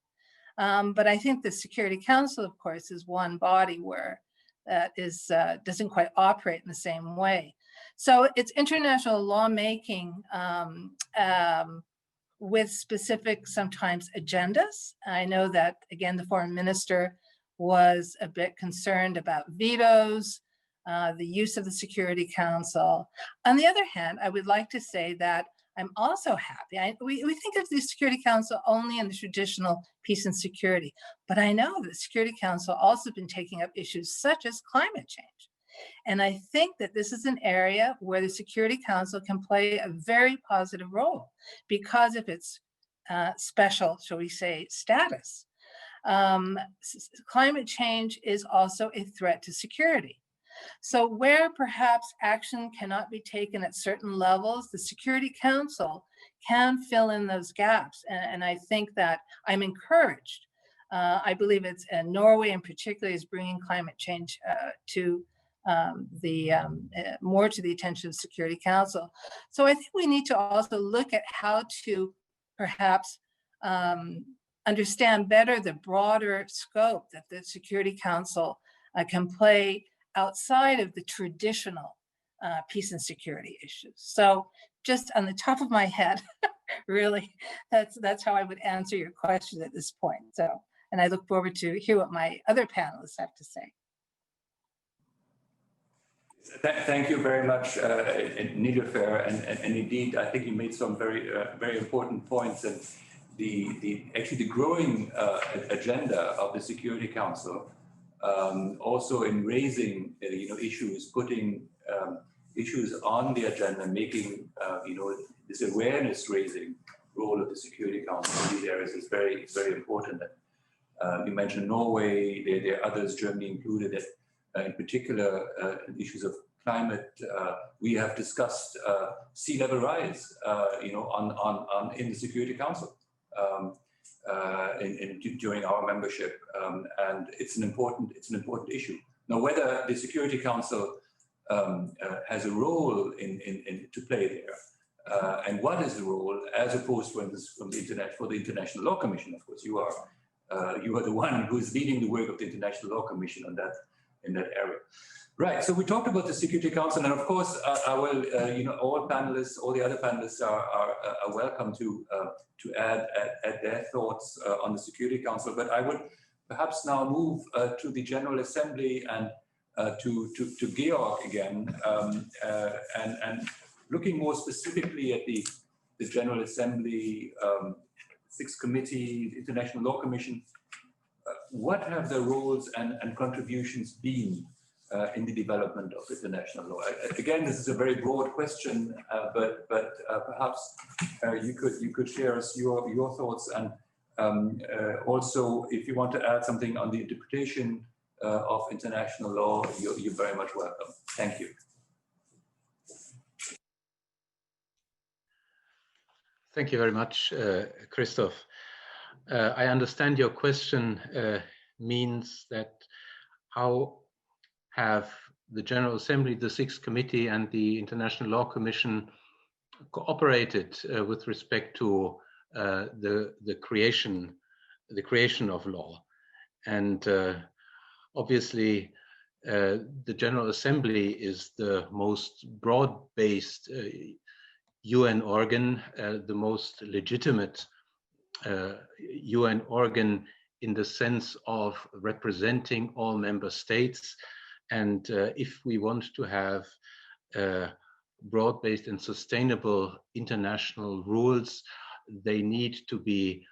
But I think the Security Council, of course, is one body where that doesn't quite operate in the same way. So it's international lawmaking with specific sometimes agendas. I know that, again, the foreign minister was a bit concerned about vetoes, the use of the Security Council. On the other hand, I would like to say that I'm also happy. We think of the Security Council only in the traditional peace and security, but I know the Security Council also been taking up issues such as climate change. And I think that this is an area where the Security Council can play a very positive role because of its special, shall we say, status. Climate change is also a threat to security. So where perhaps action cannot be taken at certain levels, the Security Council can fill in those gaps. And I think that I'm encouraged. I believe it's Norway in particular is bringing climate change more to the attention of the Security Council. So I think we need to also look at how to perhaps understand better the broader scope that the Security Council can play outside of the traditional peace and security issues. So just on the top of my head, really, that's how I would answer your question at this point. So, and I look forward to hear what my other panelists have to say. Thank you very much, Niloufer, and indeed, I think you made some very important points, and actually the growing agenda of the Security Council, also in raising issues, putting issues on the agenda, making this awareness raising role of the Security Council in these areas is very important. You mentioned Norway, there are others, Germany included, that in particular issues of climate. We have discussed sea level rise, in the Security Council during our membership, and it's an important issue. Now, whether the Security Council has a role to play there, and what is the role, as opposed, for instance, for the International Law Commission. Of course, you are the one who is leading the work of the International Law Commission on that in that area. Right. So we talked about the Security Council, and of course, I will, all panelists, all the other panelists are welcome to add their thoughts on the Security Council. But I would perhaps now move to the General Assembly and to Georg again, and looking more specifically at the General Assembly, Sixth Committee, the International Law Commission. What have their roles and contributions been in the development of international law? Again, this is a very broad question, but perhaps you could share us your thoughts, and also if you want to add something on the interpretation of international law, you're very much welcome. Thank you. Thank you very much, Christoph. I understand your question means that how have the General Assembly, the Sixth Committee, and the International Law Commission cooperated with respect to the creation of law. And obviously, the General Assembly is the most broad-based UN organ, the most legitimate UN organ in the sense of representing all member states. And if we want to have broad-based and sustainable international rules, they need to be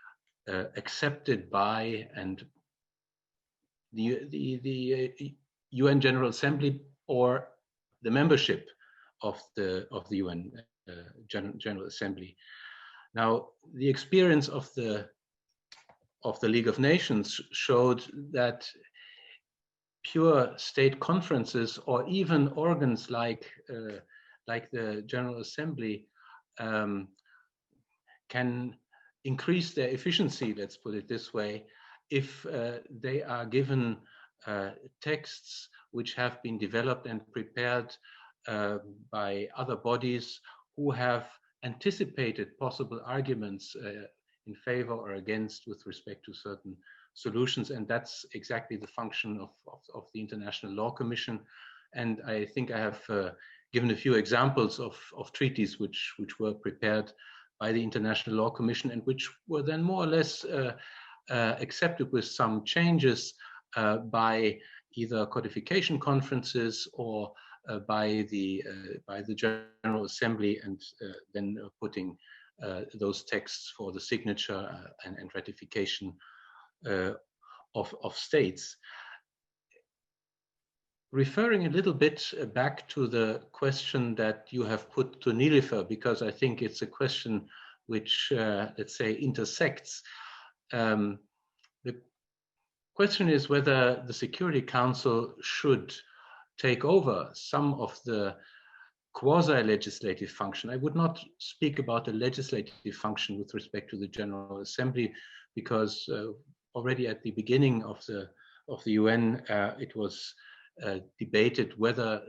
accepted by and the UN General Assembly or the membership of the UN General Assembly. Now, the experience of the League of Nations showed that pure state conferences or even organs like the General Assembly can increase their efficiency, let's put it this way, if they are given texts which have been developed and prepared by other bodies who have anticipated possible arguments in favor or against with respect to certain solutions. And that's exactly the function of the International Law Commission. And I think I have given a few examples of treaties which were prepared by the International Law Commission and which were then more or less accepted with some changes by either codification conferences or by the General Assembly, and then putting those texts for the signature and ratification of states. Referring a little bit back to the question that you have put to Niloufer, because I think it's a question which, let's say, intersects. The question is whether the Security Council should take over some of the quasi-legislative function. I would not speak about a legislative function with respect to the General Assembly, because already at the beginning of the UN, it was debated whether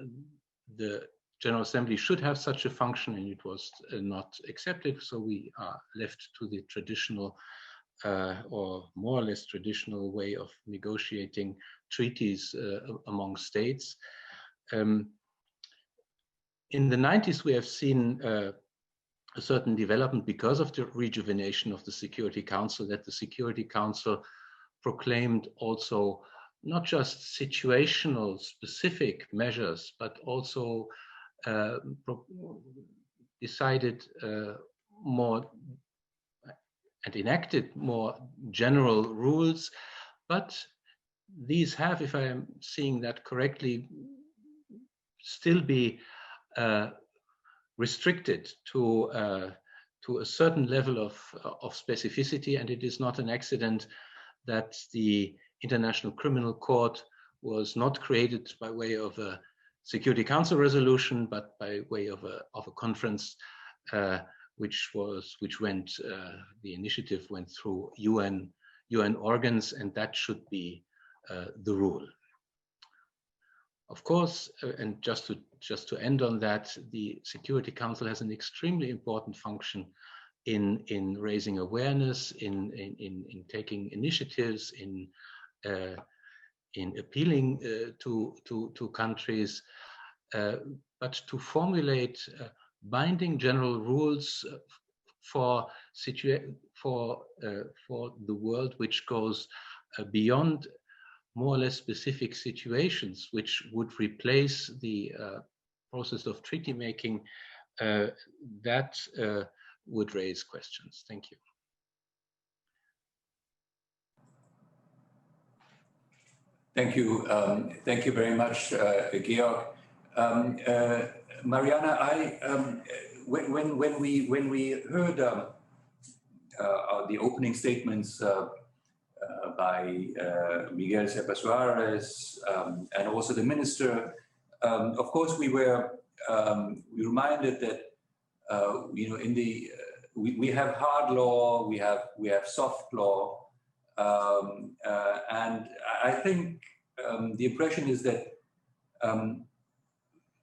the General Assembly should have such a function, and it was not accepted. So we are left to the traditional or more or less traditional way of negotiating treaties among states. In the 90s, we have seen a certain development because of the rejuvenation of the Security Council, that the Security Council proclaimed also not just situational specific measures, but also decided more and enacted more general rules. But these have, if I am seeing that correctly, still be restricted to a certain level of specificity, and it is not an accident that the International Criminal Court was not created by way of a Security Council resolution, but by way of a conference, the initiative went through UN organs, and that should be the rule. Of course, and just to end on that, the Security Council has an extremely important function in raising awareness, in taking initiatives, in appealing to countries, but to formulate binding general rules for the world, which goes beyond more or less specific situations, which would replace the process of treaty making, that would raise questions. Thank you. Thank you. Thank you very much, Georg. Mariana, when we heard the opening statements by Miguel Cepa Suarez and also the minister, of course we were reminded that we have hard law, we have soft law. And I think the impression is that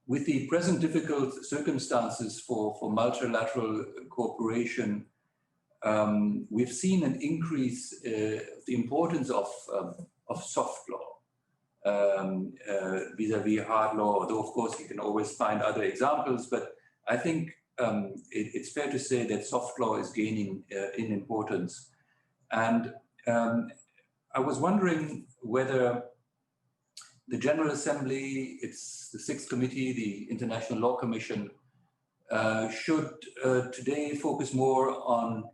with the present difficult circumstances for multilateral cooperation, we've seen an increase the importance of soft law vis-a-vis hard law, although of course you can always find other examples, but I think it's fair to say that soft law is gaining in importance. And I was wondering whether the General Assembly, it's the Sixth Committee, the International Law Commission, should today focus more on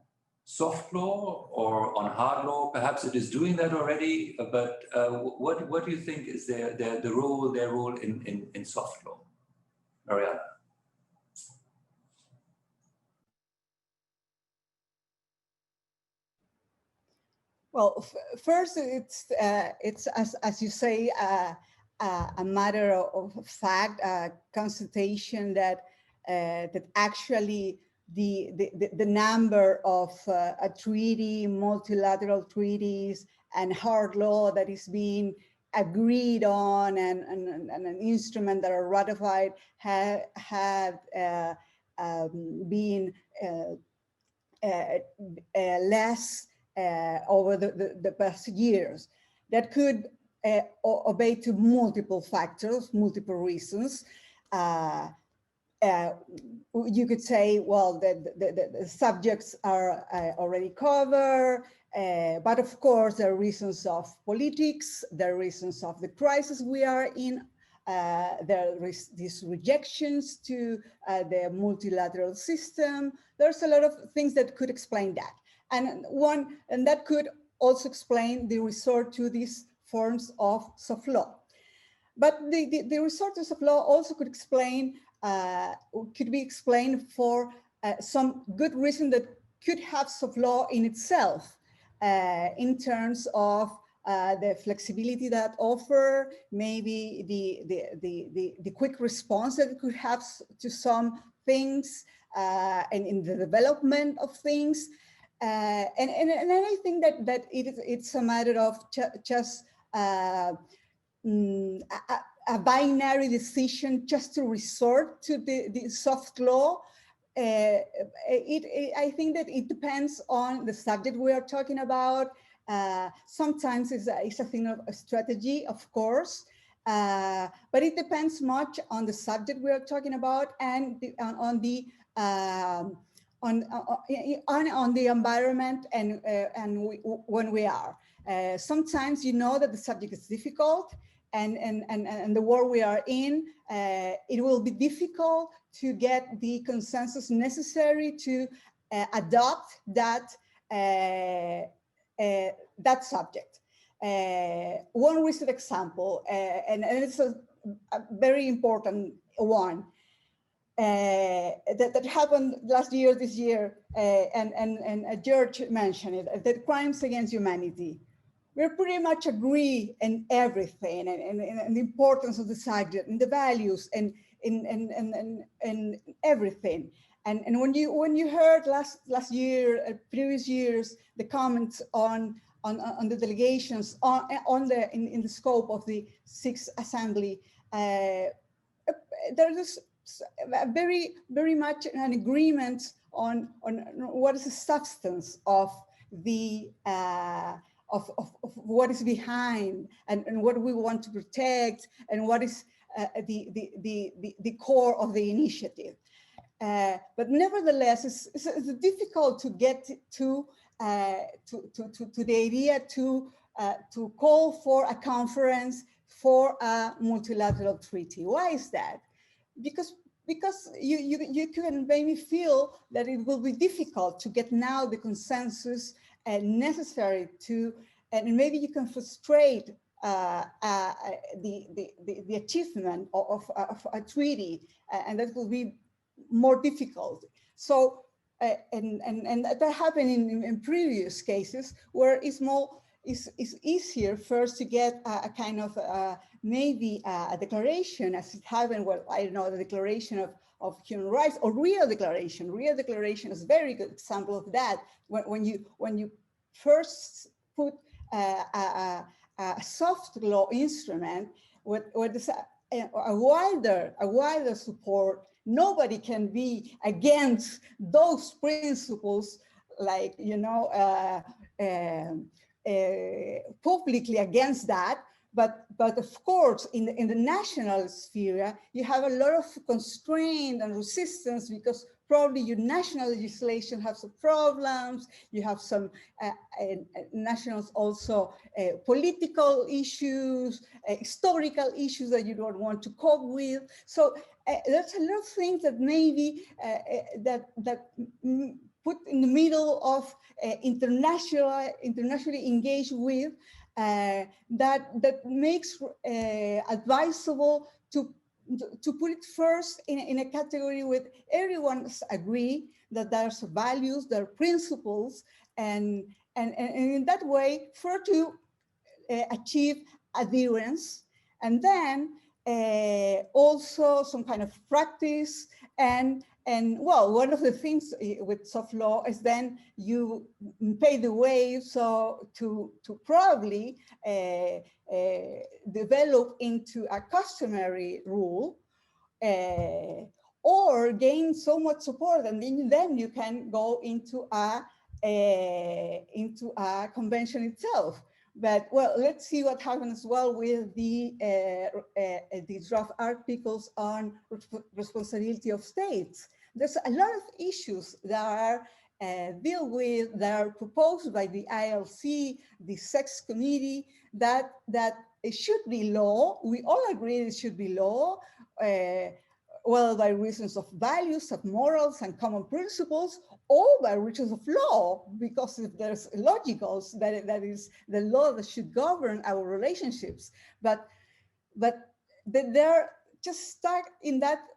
soft law or on hard law. Perhaps it is doing that already, but what do you think is their role in soft law? Mariana. Well, first, it's as you say, a matter of fact, a constatation that that actually the number of a treaty, multilateral treaties, and hard law that is being agreed on and an instrument that are ratified have been less over the past years. That could obey to multiple factors, multiple reasons. You could say, well, the subjects are already covered, but of course there are reasons of politics, there are reasons of the crisis we are in, there is these rejections to the multilateral system. There's a lot of things that could explain that. And that could also explain the resort to these forms of soft law. But the resort to soft law also could explain, could be explained for some good reason that could have soft law in itself, in terms of the flexibility that offer, maybe the quick response that it could have to some things, and in the development of things. And I think that it's a matter of just a binary decision just to resort to the soft law. I think that it depends on the subject we are talking about. Sometimes it's a thing of a strategy, of course, but it depends much on the subject we are talking about and on the environment and when we are. Sometimes you know that the subject is difficult, and the world we are in, it will be difficult to get the consensus necessary to adopt that subject. One recent example, and it's a very important one, that happened last year, this year, and George mentioned it, that crimes against humanity. We pretty much agree in everything, and the importance of the subject, and the values, and everything. And when you heard last year, previous years, the comments on the delegations in the scope of the Sixth Assembly, there is very much an agreement on what is the substance of the of what is behind, and what we want to protect, and what is the core of the initiative. But nevertheless, it's difficult to get to the idea to call for a conference for a multilateral treaty. Why is that? Because you can maybe feel that it will be difficult to get now the consensus necessary to, and maybe you can frustrate the achievement of a treaty, and that will be more difficult. So, and that happened in previous cases where it's easier first to get a kind of maybe a declaration, as it happened. Well, I don't know, the Declaration of Human Rights, or Real Declaration. Real Declaration is a very good example of that. When you first put a soft law instrument with a wider support, nobody can be against those principles, like, you know, publicly against that. But of course, in the national sphere, you have a lot of constraint and resistance, because probably your national legislation has some problems. You have some nationals also political issues, historical issues that you don't want to cope with. So there's a lot of things that maybe that put in the middle of internationally engaged with that makes advisable to put it first in a category with everyone agree that there's values, there are principles, and in that way, for to achieve adherence, and then also some kind of practice, and well, one of the things with soft law is then you pay the way so to probably develop into a customary rule, or gain so much support, and then you can go into a convention itself. But well, let's see what happens as well with the draft articles on responsibility of states. There's a lot of issues that are that are proposed by the ILC, the sex committee, that it should be law. We all agree it should be law. Well, by reasons of values, of morals and common principles, or by reasons of law, because if there's logicals, that is the law that should govern our relationships. But they're just stuck in that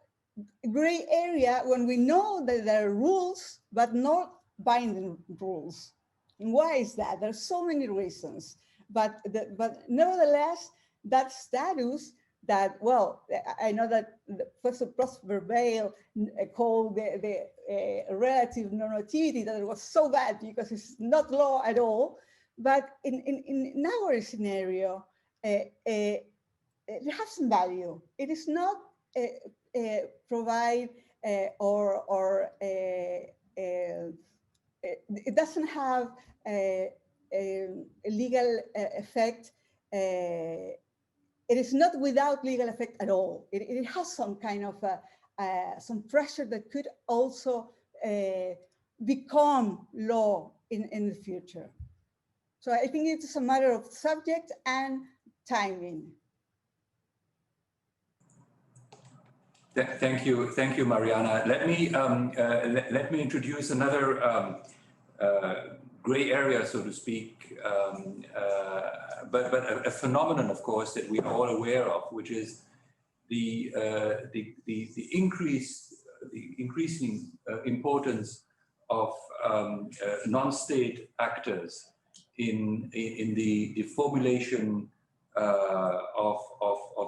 gray area when we know that there are rules, but not binding rules. And why is that? There's so many reasons. But nevertheless, that status that, well, I know that Professor Prosper Bale called the relative normativity, that it was so bad because it's not law at all. But in our scenario, it has some value. It is not provide it doesn't have a legal effect. It is not without legal effect at all. It has some kind of some pressure that could also become law in the future. So I think it's a matter of subject and timing. Thank you, Mariana. Let me introduce another gray area, so to speak, but a phenomenon, of course, that we are all aware of, which is the increasing importance of non-state actors in the formulation of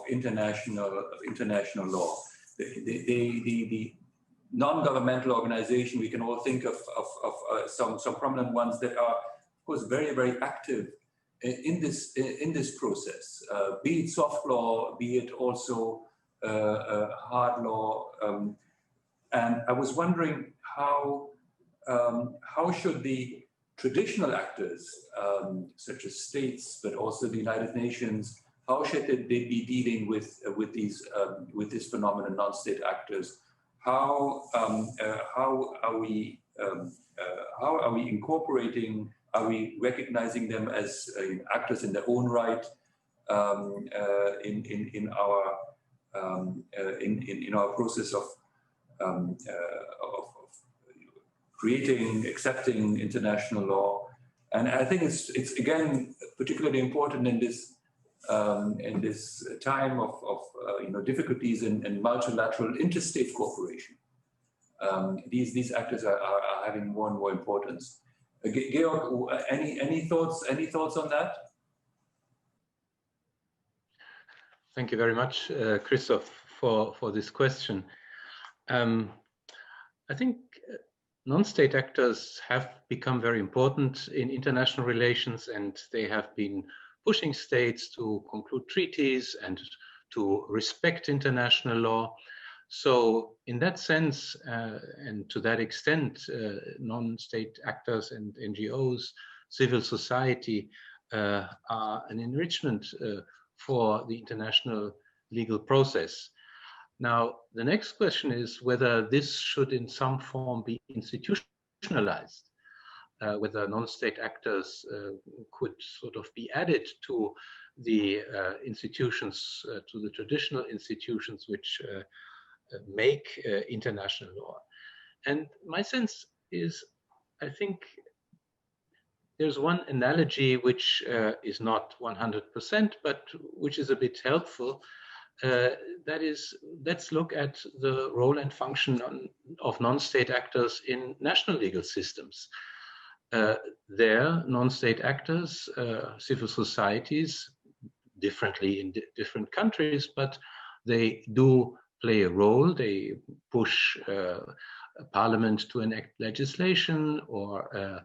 international law. The non-governmental organization, we can all think of some prominent ones that are, of course, very, very active in this process, be it soft law, be it also hard law. And I was wondering how should the traditional actors, such as states, but also the United Nations, how should they be dealing with this phenomenon, non-state actors? How are we incorporating? Are we recognizing them as actors in their own right in our process of creating, accepting international law? And I think it's again particularly important in this time of difficulties in multilateral interstate cooperation. These actors are having more and more importance. Georg, any thoughts on that? Thank you very much, Christoph, for this question. I think non-state actors have become very important in international relations, and they have been pushing states to conclude treaties and to respect international law. So in that sense, and to that extent, non-state actors and NGOs, civil society, are an enrichment for the international legal process. Now, the next question is whether this should in some form be institutionalized, whether non-state actors could sort of be added to the institutions, to the traditional institutions which make international law. And my sense is, I think there's one analogy which is not 100%, but which is a bit helpful. That is, let's look at the role and function of non-state actors in national legal systems. There, non-state actors, civil societies, differently in different countries, but they do play a role. They push parliament to enact legislation or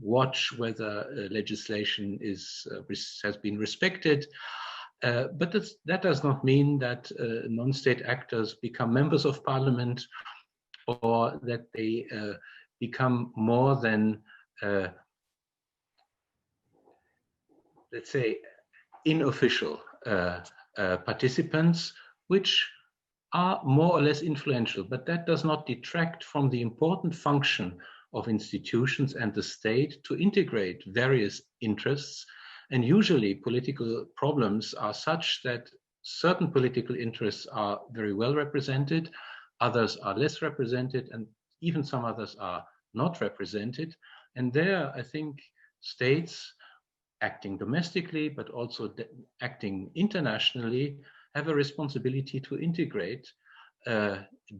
watch whether legislation has been respected. But that does not mean that non-state actors become members of parliament or that they become more than, let's say, unofficial participants, which are more or less influential, but that does not detract from the important function of institutions and the state to integrate various interests. And usually political problems are such that certain political interests are very well represented, others are less represented, and even some others are not represented. And there, I think states acting domestically, but also acting internationally, have a responsibility to integrate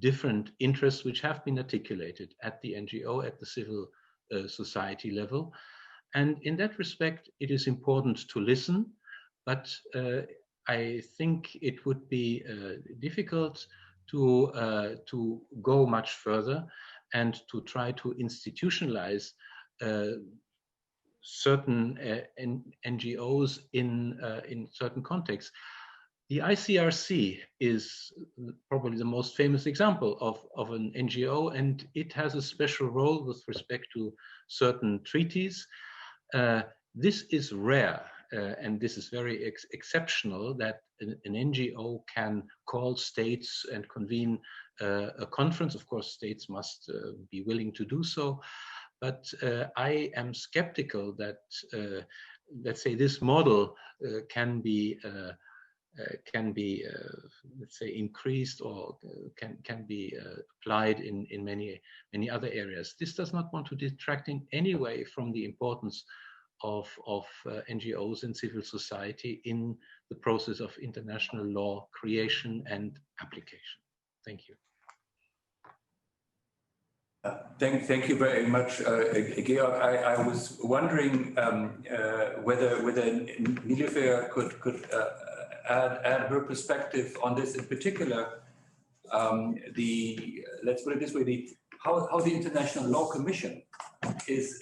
different interests which have been articulated at the NGO, at the civil society level. And in that respect, it is important to listen, but I think it would be difficult to go much further and to try to institutionalize certain NGOs in certain contexts. The ICRC is probably the most famous example of an NGO, and it has a special role with respect to certain treaties. This is rare, and this is very exceptional that an NGO can call states and convene a conference. Of course, states must be willing to do so. But I am skeptical that, let's say, this model can be, let's say, increased or can be applied in many other areas. This does not want to detract in any way from the importance of NGOs and civil society in the process of international law creation and application. Thank you. Thank you very much, Georg. I was wondering whether Niloufer could add her perspective on this, in particular. Let's put it this way: how the International Law Commission is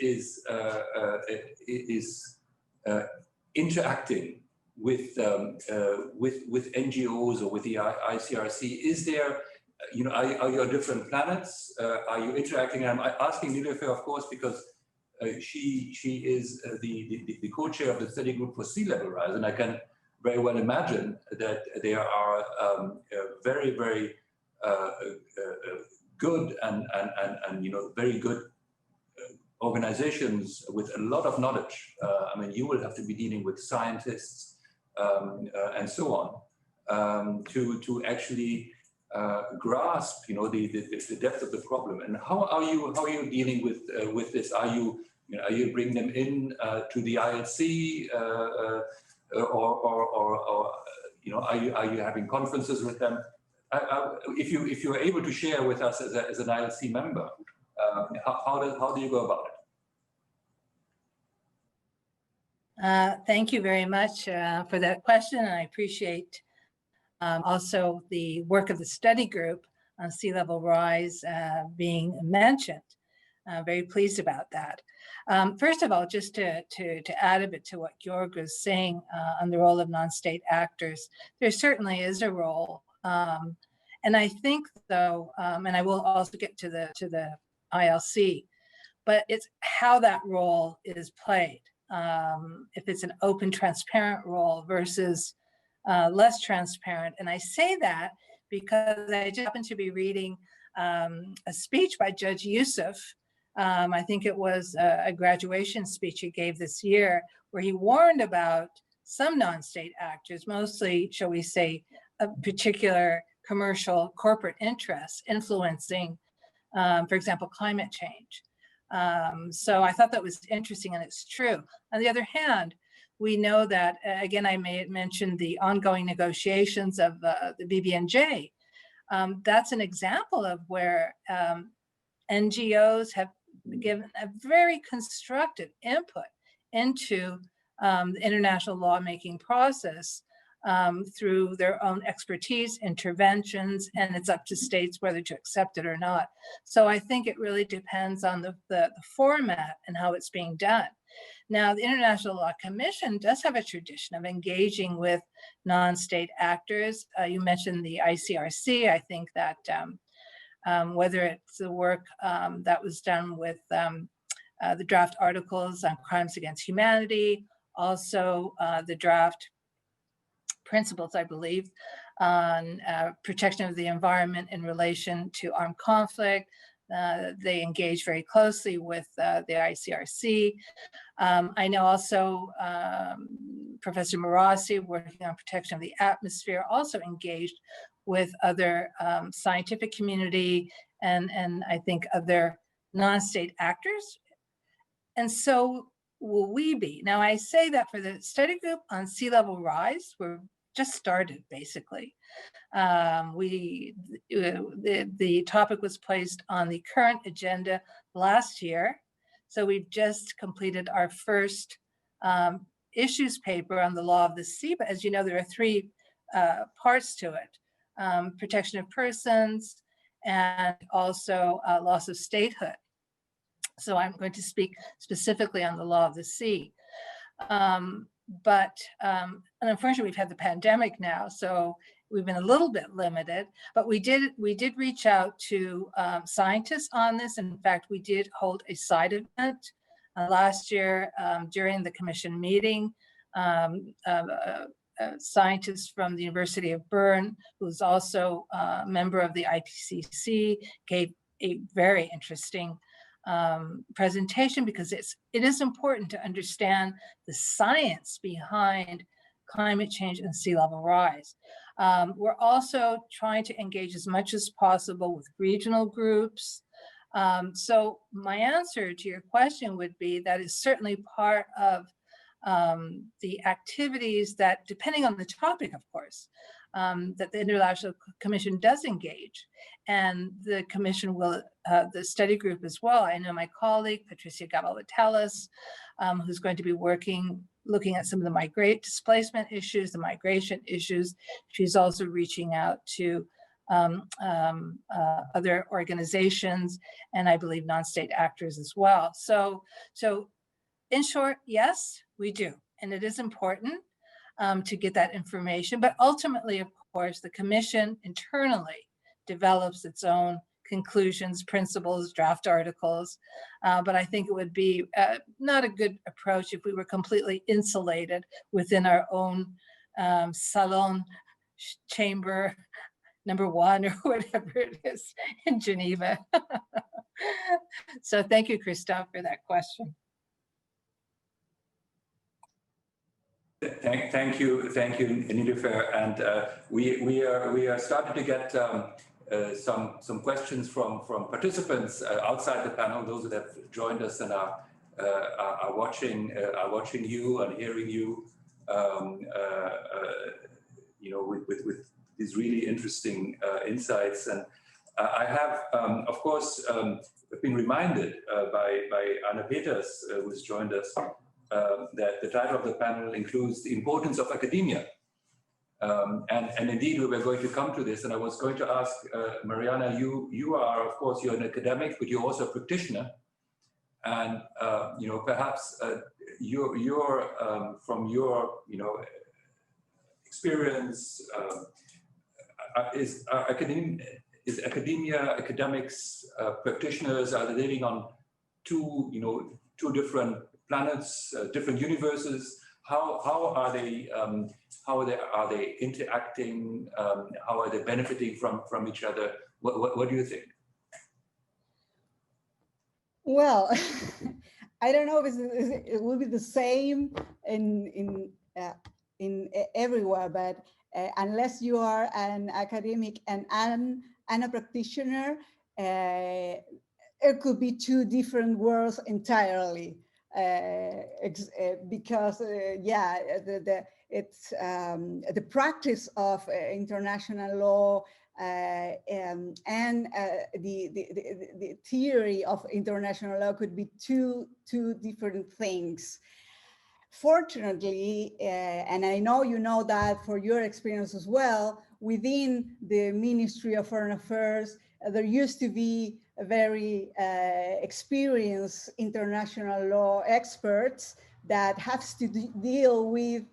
interacting with NGOs or with the ICRC. Is there, you know, are you on different planets? Are you interacting? And I'm asking Niloufer, of course, because she is the co-chair of the study group for sea level rise, and I can very well imagine that there are very good and you know, very good organizations with a lot of knowledge. I mean, you will have to be dealing with scientists and so on to actually grasp, you know, the depth of the problem. And how are you dealing with this? Are you bringing them in to the ILC or you know, are you having conferences with them? If you're able to share with us as an ILC member, how do you go about it? Thank you very much for that question, and I appreciate also the work of the study group on sea level rise being mentioned. Very pleased about that. First of all, just to add a bit to what Georg was saying on the role of non-state actors, there certainly is a role. And I think, though, and I will also get to the ILC, but it's how that role is played. If it's an open, transparent role versus less transparent. And I say that because I just happened to be reading a speech by Judge Yusuf. I think it was a graduation speech he gave this year, where he warned about some non-state actors, mostly, shall we say, a particular commercial corporate interests influencing, for example, climate change. So I thought that was interesting, and it's true. On the other hand, we know that, again, I may have mentioned the ongoing negotiations of the BBNJ. That's an example of where NGOs have given a very constructive input into the international lawmaking process through their own expertise, interventions, and it's up to states whether to accept it or not. So I think it really depends on the format and how it's being done. Now, the International Law Commission does have a tradition of engaging with non-state actors. You mentioned the ICRC. I think that whether it's the work that was done with the draft articles on crimes against humanity, also the draft principles, I believe, on protection of the environment in relation to armed conflict. They engage very closely with the ICRC. I know also Professor Marassi, working on protection of the atmosphere, also engaged with other scientific community and I think other non-state actors. And so will we be. Now, I say that for the study group on sea level rise, we're just started, basically. The topic was placed on the current agenda last year. So we've just completed our first issues paper on the law of the sea. But as you know, there are three parts to it: protection of persons and also loss of statehood. So I'm going to speak specifically on the law of the sea. But unfortunately, we've had the pandemic now, so we've been a little bit limited. But we did reach out to scientists on this. In fact, we did hold a side event last year during the commission meeting. A scientist from the University of Bern, who's also a member of the IPCC, gave a very interesting presentation, because it is important to understand the science behind climate change and sea level rise. We're also trying to engage as much as possible with regional groups. So my answer to your question would be that is certainly part of the activities that, depending on the topic, of course, that the International Commission does engage. And the commission will, the study group as well. I know my colleague, Patricia Gabalotelis, who's going to be looking at some of the displacement issues, the migration issues. She's also reaching out to other organizations, and I believe non-state actors as well. So in short, yes, we do. And it is important to get that information. But ultimately, of course, the commission internally develops its own conclusions, principles, draft articles. But I think it would be not a good approach if we were completely insulated within our own salon chamber number 1 or whatever it is in Geneva. So thank you, Christophe, for that question. Thank you, Niloufer. And we are starting to get some questions from participants outside the panel, those that have joined us and are watching you and hearing you, with these really interesting insights. And I have, of course, been reminded by Anna Peters, who's joined us, that the title of the panel includes the importance of academia. And indeed, we were going to come to this, and I was going to ask Mariana, you are, of course, you're an academic, but you're also a practitioner. And, perhaps you're from your, experience, is academics, practitioners, are they living on two different planets, different universes? How are they? Are they interacting? How are they benefiting from each other? What do you think? Well, I don't know if it will be the same in everywhere, but unless you are an academic and a practitioner, it could be two different worlds entirely. Because yeah, it's the practice of international law and the theory of international law could be two different things. Fortunately, and I know you know that for your experience as well, within the Ministry of Foreign Affairs, there used to be a very experienced international law experts that has to deal with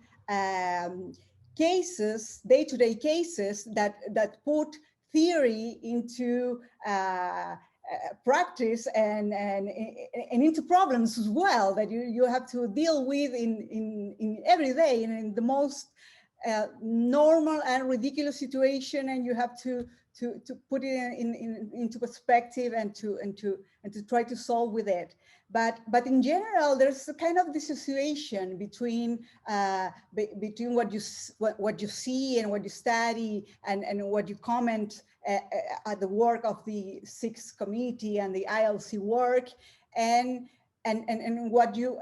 cases, day-to-day cases that put theory into practice and into problems as well that you have to deal with in every day and in the most normal and ridiculous situation, and you have to put it into perspective and to try to solve with it. But in general, there's a kind of dissociation between what you see and what you study and what you comment at the work of the Sixth Committee and the ILC work, and what you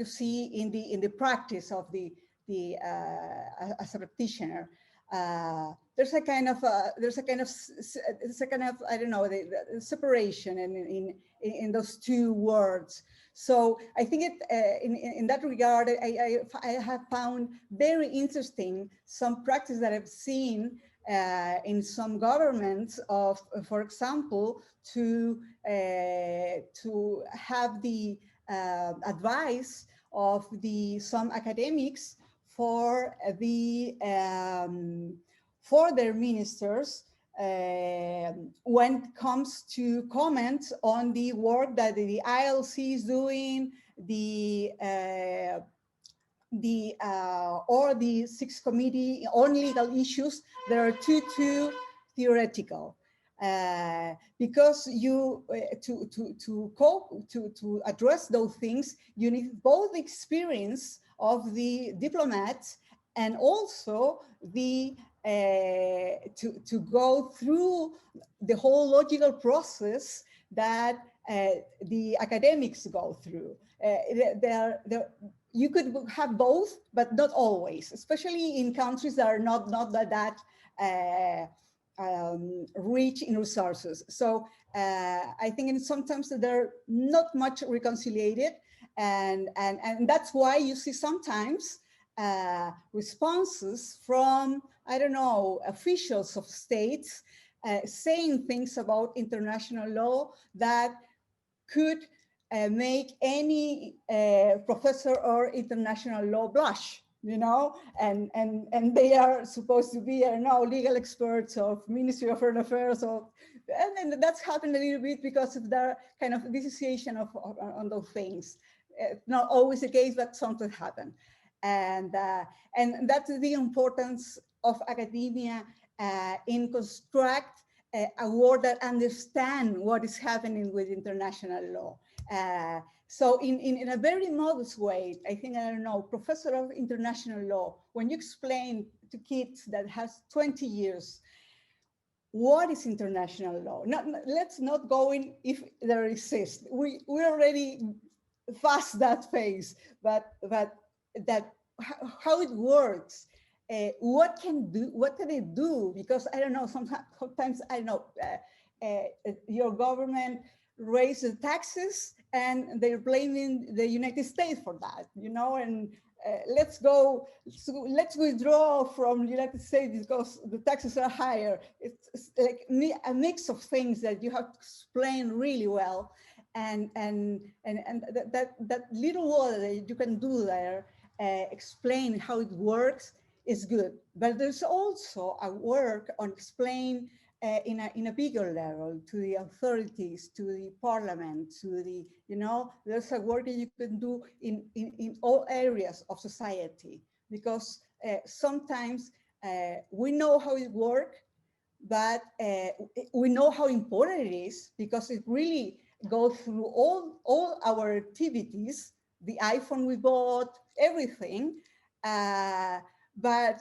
see in the practice of the as a practitioner. There's a kind of I don't know, the separation in those two words. So I think in that regard, I have found very interesting some practice that I've seen in some governments of, for example, to have the advice of some academics for their ministers when it comes to comment on the work that the ILC is doing, or the Sixth Committee on legal issues that are too theoretical. Because you to address those things, you need both the experience of the diplomats and also the to go through the whole logical process that the academics go through. You could have both, but not always, especially in countries that are not that rich in resources. So I think sometimes they're not much reconciliated, and that's why you see sometimes responses from, I don't know, officials of states saying things about international law that could make any professor or international law blush, you know, and they are supposed to be, I don't know, legal experts of Ministry of Foreign Affairs, and that's happened a little bit because of the kind of dissociation on those things. Not always the case, but sometimes happen. And that's the importance of academia in construct a world that understand what is happening with international law. So in a very modest way, I think, I don't know, professor of international law, when you explain to kids that has 20 years, what is international law? Let's not go in if there exists. We already past that phase, but that how it works, what can it do? Because I don't know, sometimes I don't know, your government raises taxes and they're blaming the United States for that, you know, and let's withdraw from the United States because the taxes are higher. It's like a mix of things that you have to explain really well. And that little word that you can do there, explain how it works, is good. But there's also a work on explain in a bigger level, to the authorities, to the parliament, to the, there's a work that you can do in all areas of society, because sometimes we know how it works, but we know how important it is, because it really goes through all our activities, the iPhone we bought, everything. But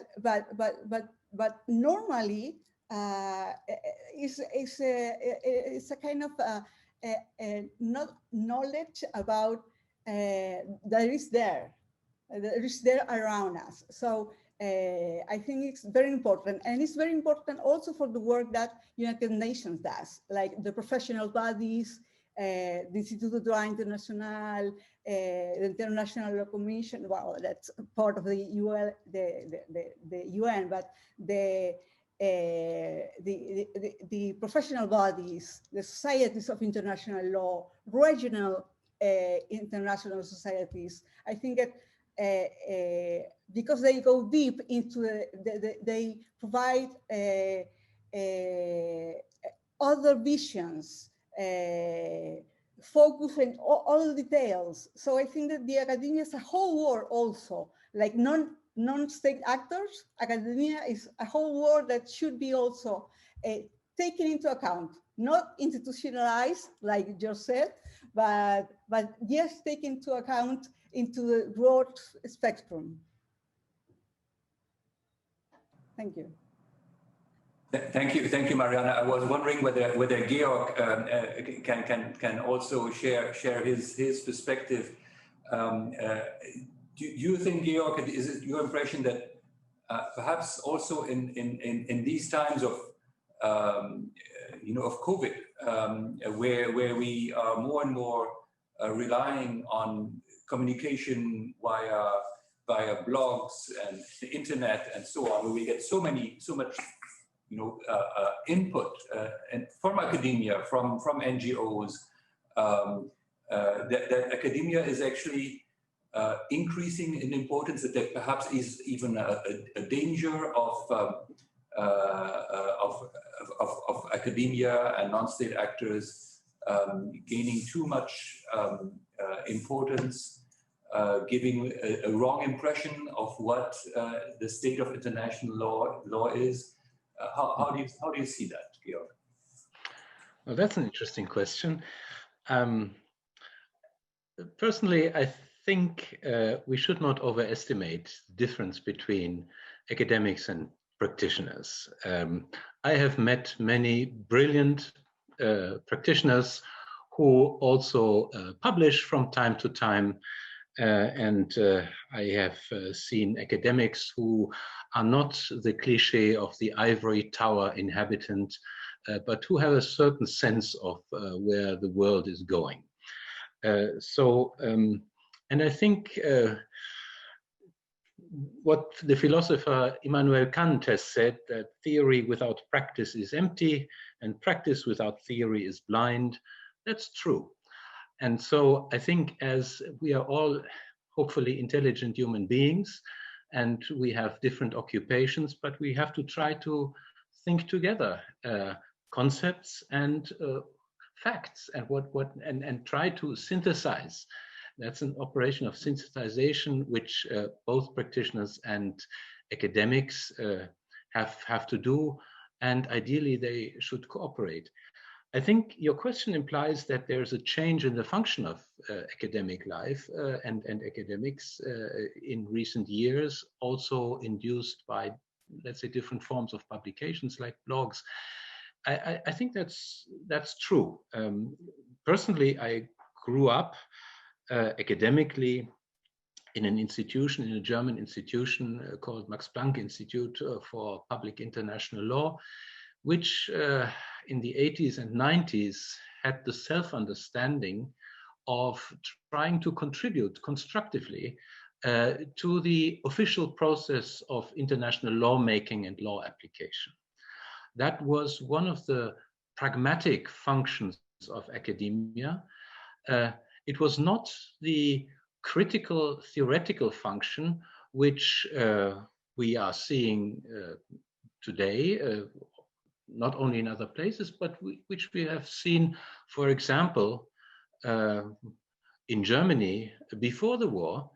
normally it's a kind of not knowledge about that is there around us. So I think it's very important, and it's very important also for the work that United Nations does, like the professional bodies, the Instituto de Droit International, the International Law Commission. Well, that's part of the UN, the UN, but the professional bodies, the societies of international law, regional international societies. I think that because they go deep into they provide other visions, focus on all the details. So I think that the academia is a whole world also, like non-state actors. Academia is a whole world that should be also taken into account, not institutionalized, like George said, but yes, taken into account into the broad spectrum. Thank you. Thank you, Mariana. I was wondering whether Georg can also share his perspective. Do you think, Georg, is it your impression that perhaps also in these times of of COVID, where we are more and more relying on communication via blogs and the internet and so on, where we get so much input and from academia, from NGOs, that academia is actually increasing in importance, that there perhaps is even a danger of academia and non-state actors gaining too much importance, giving a wrong impression of what the state of international law is. How do you see that, Georg? Well, that's an interesting question. Personally, I think we should not overestimate the difference between academics and practitioners. I have met many brilliant practitioners who also publish from time to time, and I have seen academics who are not the cliche of the ivory tower inhabitant, but who have a certain sense of where the world is going. And I think what the philosopher Immanuel Kant has said, that theory without practice is empty and practice without theory is blind, that's true. And so I think, as we are all hopefully intelligent human beings and we have different occupations, but we have to try to think together concepts and facts and try to synthesize. That's an operation of synthesization, which both practitioners and academics have to do, and ideally they should cooperate. I think your question implies that there's a change in the function of academic life and academics in recent years, also induced by, let's say, different forms of publications like blogs. I think that's true. Personally, I grew up academically in an institution, in a German institution called Max Planck Institute for Public International Law, which in the 80s and 90s had the self-understanding of trying to contribute constructively to the official process of international lawmaking and law application. That was one of the pragmatic functions of academia. It was not the critical theoretical function which we are seeing today, not only in other places, but which we have seen, for example, in Germany before the war,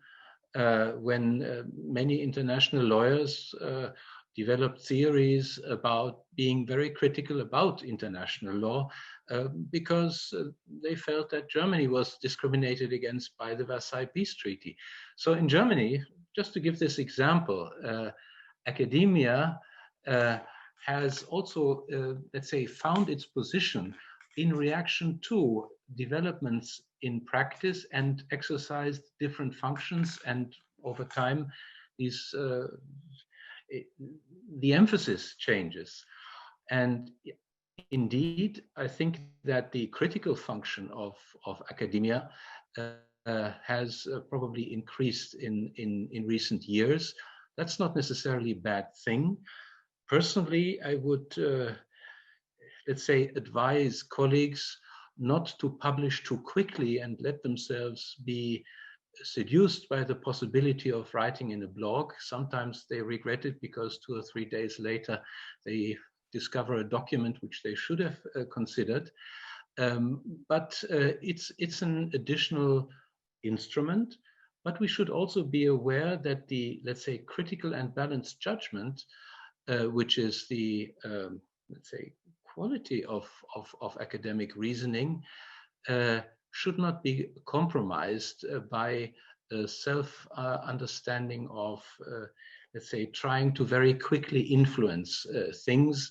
when many international lawyers developed theories about being very critical about international law because they felt that Germany was discriminated against by the Versailles Peace Treaty. So in Germany, just to give this example, academia has also, let's say, found its position in reaction to developments in practice and exercised different functions, and over time these the emphasis changes. And indeed, I think that the critical function of academia has probably increased in recent years. That's not necessarily a bad thing. Personally, I would, let's say, advise colleagues not to publish too quickly and let themselves be seduced by the possibility of writing in a blog. Sometimes they regret it because 2 or 3 days later they discover a document which they should have considered. But it's an additional instrument. But we should also be aware that the, let's say, critical and balanced judgment, which is the, let's say, quality of academic reasoning, should not be compromised by self-understanding of, let's say, trying to very quickly influence things,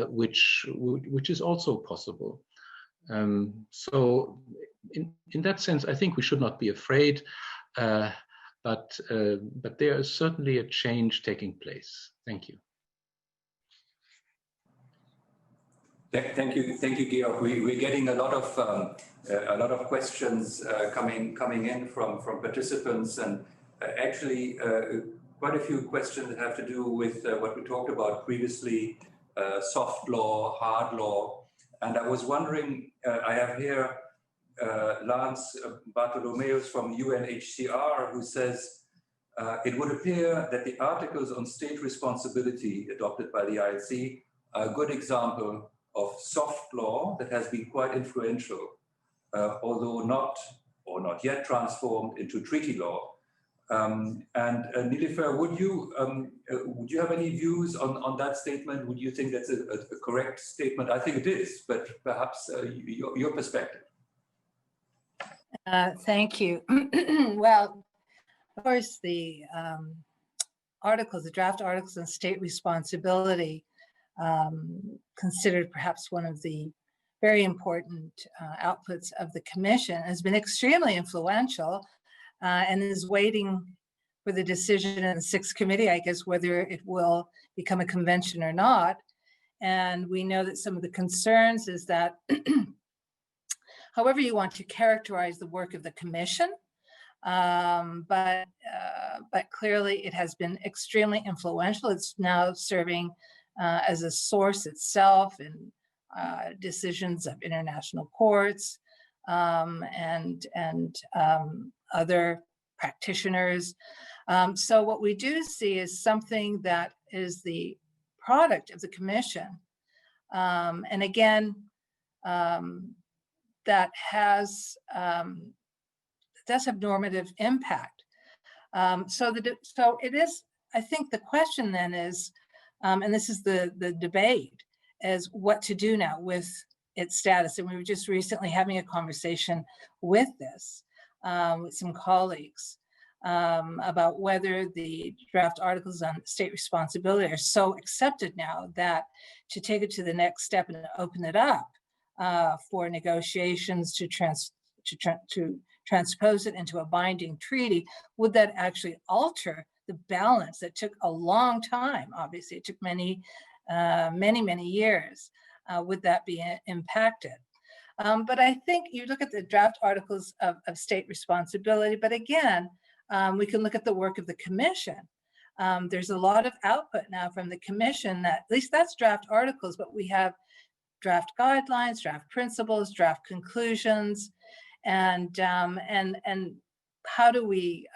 which is also possible. So in that sense, I think we should not be afraid, but there is certainly a change taking place. Thank you. Thank you, Georg. We're getting a lot of questions coming in from participants, and actually quite a few questions have to do with what we talked about previously, soft law, hard law, and I was wondering. I have here Lance Bartholomeus from UNHCR, who says it would appear that the articles on state responsibility adopted by the ILC are a good example of soft law that has been quite influential, although not yet transformed into treaty law. And Nilüfer, would you have any views on that statement? Would you think that's a correct statement? I think it is, but perhaps your perspective. Thank you. Well, of course, the articles, the draft articles on state responsibility, considered perhaps one of the very important outputs of the Commission, has been extremely influential and is waiting for the decision in the 6th Committee, I guess, whether it will become a convention or not. And we know that some of the concerns is that however you want to characterize the work of the Commission, but clearly it has been extremely influential. It's now serving as a source itself in decisions of international courts and other practitioners. So what we do see is something that is the product of the Commission. And again, that has does have normative impact. So it is, I think the question then is, and this is the debate, is what to do now with its status. And we were just recently having a conversation with this, with some colleagues, about whether the draft articles on state responsibility are so accepted now that to take it to the next step and open it up for negotiations to transpose it into a binding treaty, would that actually alter the balance that took a long time? Obviously, it took many years. Would that be impacted? But I think you look at the draft articles of state responsibility, but again, we can look at the work of the Commission. There's a lot of output now from the Commission that, at least that's draft articles, but we have draft guidelines, draft principles, draft conclusions, and how do we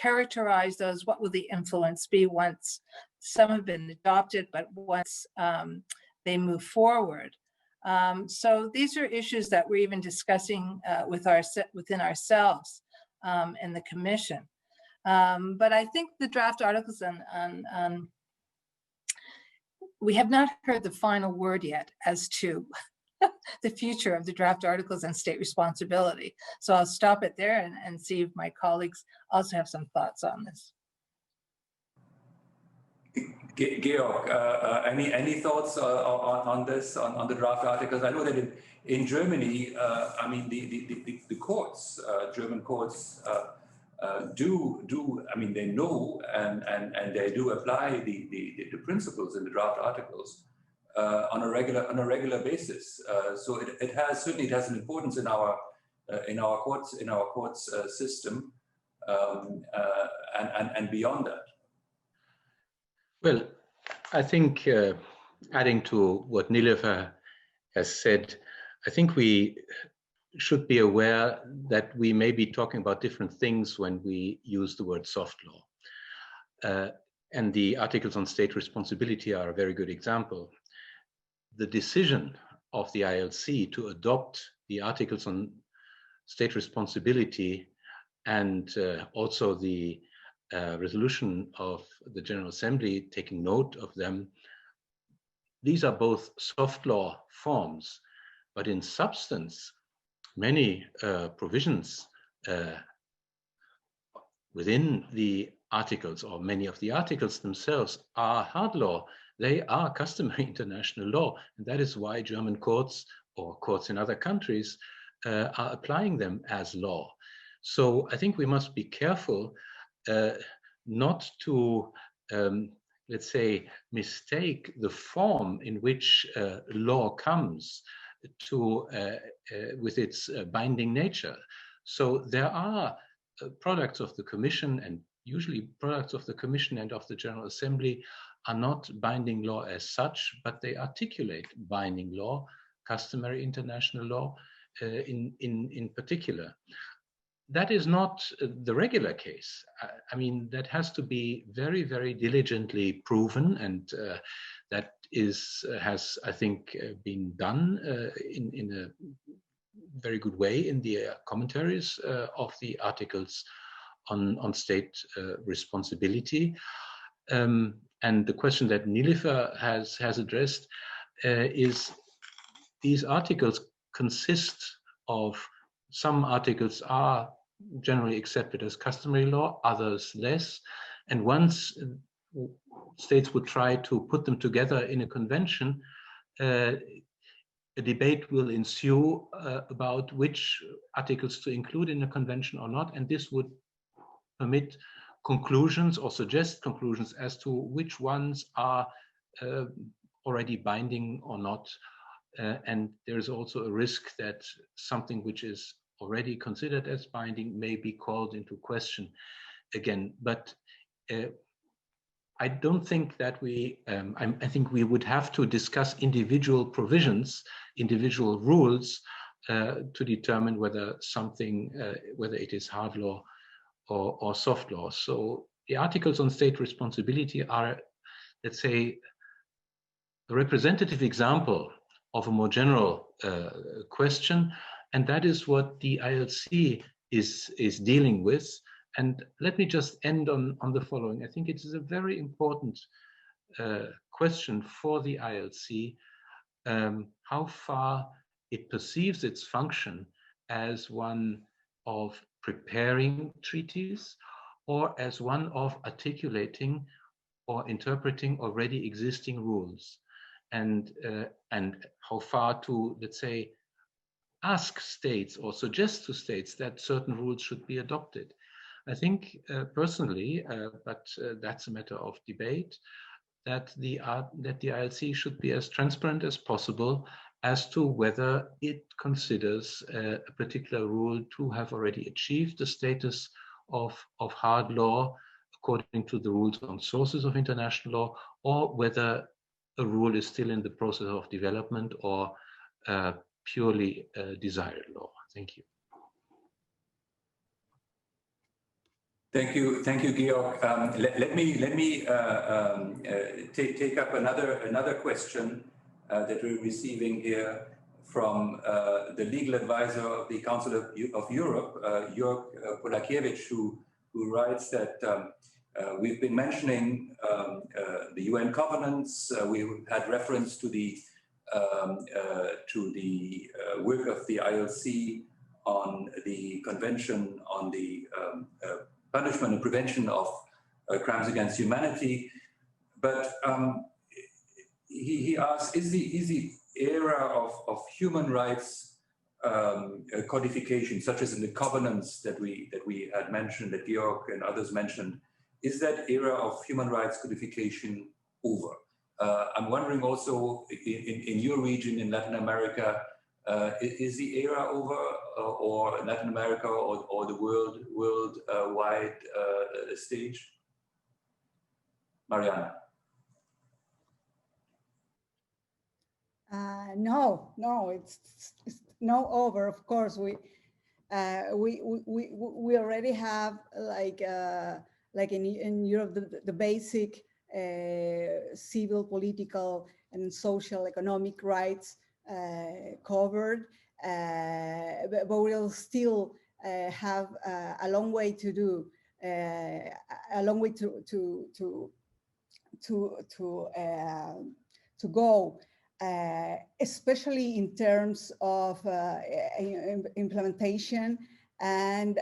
characterize those? What will the influence be once some have been adopted, but once they move forward. So these are issues that we're even discussing within ourselves in the Commission. But I think the draft articles on we have not heard the final word yet as to the future of the draft articles on state responsibility. So I'll stop it there and see if my colleagues also have some thoughts on this. Georg, any thoughts on this, on the draft articles? I know that in Germany, I mean, the courts, German courts I mean, they know and they do apply the principles in the draft articles on a regular basis. So it certainly has an importance in our courts system and beyond that. Well, I think adding to what Nilofer has said, I think we should be aware that we may be talking about different things when we use the word soft law. And the articles on state responsibility are a very good example. The decision of the ILC to adopt the articles on state responsibility and also the resolution of the General Assembly taking note of them, these are both soft law forms, but in substance, many provisions within the articles, or many of the articles themselves, are hard law. They are customary international law, and that is why German courts or courts in other countries are applying them as law. So I think we must be careful not to, let's say, mistake the form in which law comes to with its binding nature. So there are products of the Commission, and usually products of the Commission and of the General Assembly are not binding law as such, but they articulate binding law, customary international law in particular. That is not the regular case. I mean, that has to be very, very diligently proven, and that has, I think, been done in a very good way in the commentaries of the articles on state responsibility. And the question that Nilofer has addressed is these articles consist of, some articles are generally accepted as customary law, others less. And once states would try to put them together in a convention, a debate will ensue about which articles to include in a convention or not. And this would permit conclusions or suggest conclusions as to which ones are already binding or not. And there is also a risk that something which is already considered as binding may be called into question again. But I don't think that I think we would have to discuss individual provisions, individual rules to determine whether something, whether it is hard law or soft law. So the articles on state responsibility are, let's say, a representative example of a more general question, and that is what the ILC is dealing with. And let me just end on the following. I think it is a very important question for the ILC, how far it perceives its function as one of preparing treaties or as one of articulating or interpreting already existing rules, and how far to, let's say, ask states or suggest to states that certain rules should be adopted. I think personally, but that's a matter of debate, that the ILC should be as transparent as possible as to whether it considers a particular rule to have already achieved the status of hard law according to the rules on sources of international law, or whether a rule is still in the process of development or purely desired law. Thank you. Thank you, Georg. Let me take up another question that we're receiving here from the legal advisor of the Council of Europe, Jörg Polakiewicz, who writes that we've been mentioning the UN covenants. We had reference to the work of the ILC on the Convention on the Punishment and Prevention of Crimes Against Humanity. But he asks, is the era of human rights codification, such as in the covenants that we had mentioned, that Georg and others mentioned, is that era of human rights codification over? I'm wondering also in your region in Latin America, is the era over, or Latin America or the worldwide stage? Mariana. No, it's no over. Of course, we already have like in Europe the basic civil, political, and social economic rights covered, but we'll still have a long way to do, a long way to go. Especially in terms of implementation and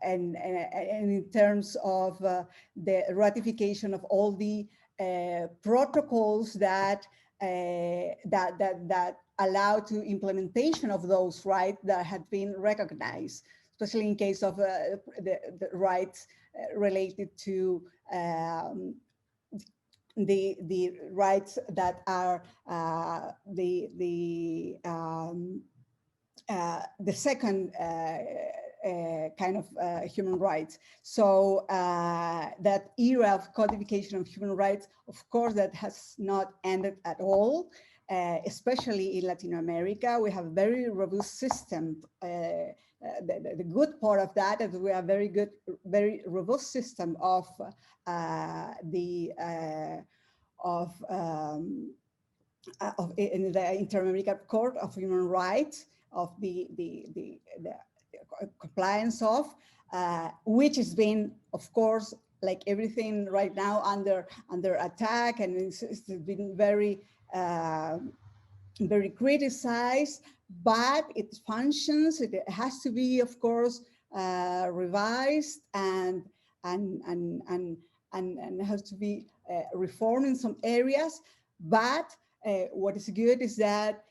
in terms of the ratification of all the protocols that allow to implementation of those rights that had been recognized, especially in case of the rights related to the rights that are the second kind of human rights. So that era of codification of human rights, of course, that has not ended at all. Especially in Latin America, we have a very robust system. The good part of that is we have very robust system of in the Inter-American Court of Human Rights, of the compliance of, which has been, of course, like everything right now under attack, and it's been very criticized, but it functions. It has to be, of course, revised and has to be reformed in some areas. But what is good is that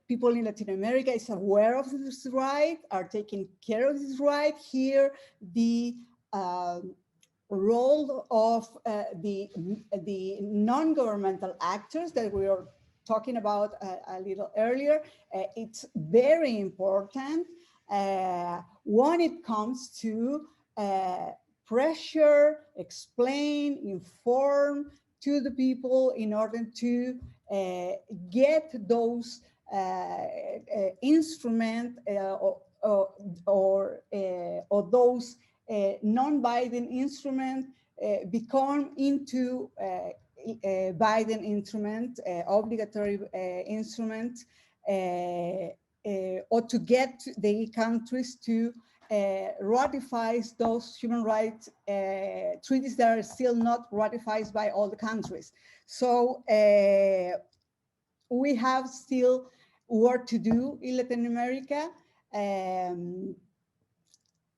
people in Latin America is aware of this right, are taking care of this right. Here, the role of the non-governmental actors that we were talking about a little earlier, it's very important when it comes to pressure, explain, inform to the people in order to get those instruments or those non-binding instruments become into binding instrument, obligatory instrument, or to get the countries to ratify those human rights treaties that are still not ratified by all the countries. So we have still work to do in Latin America,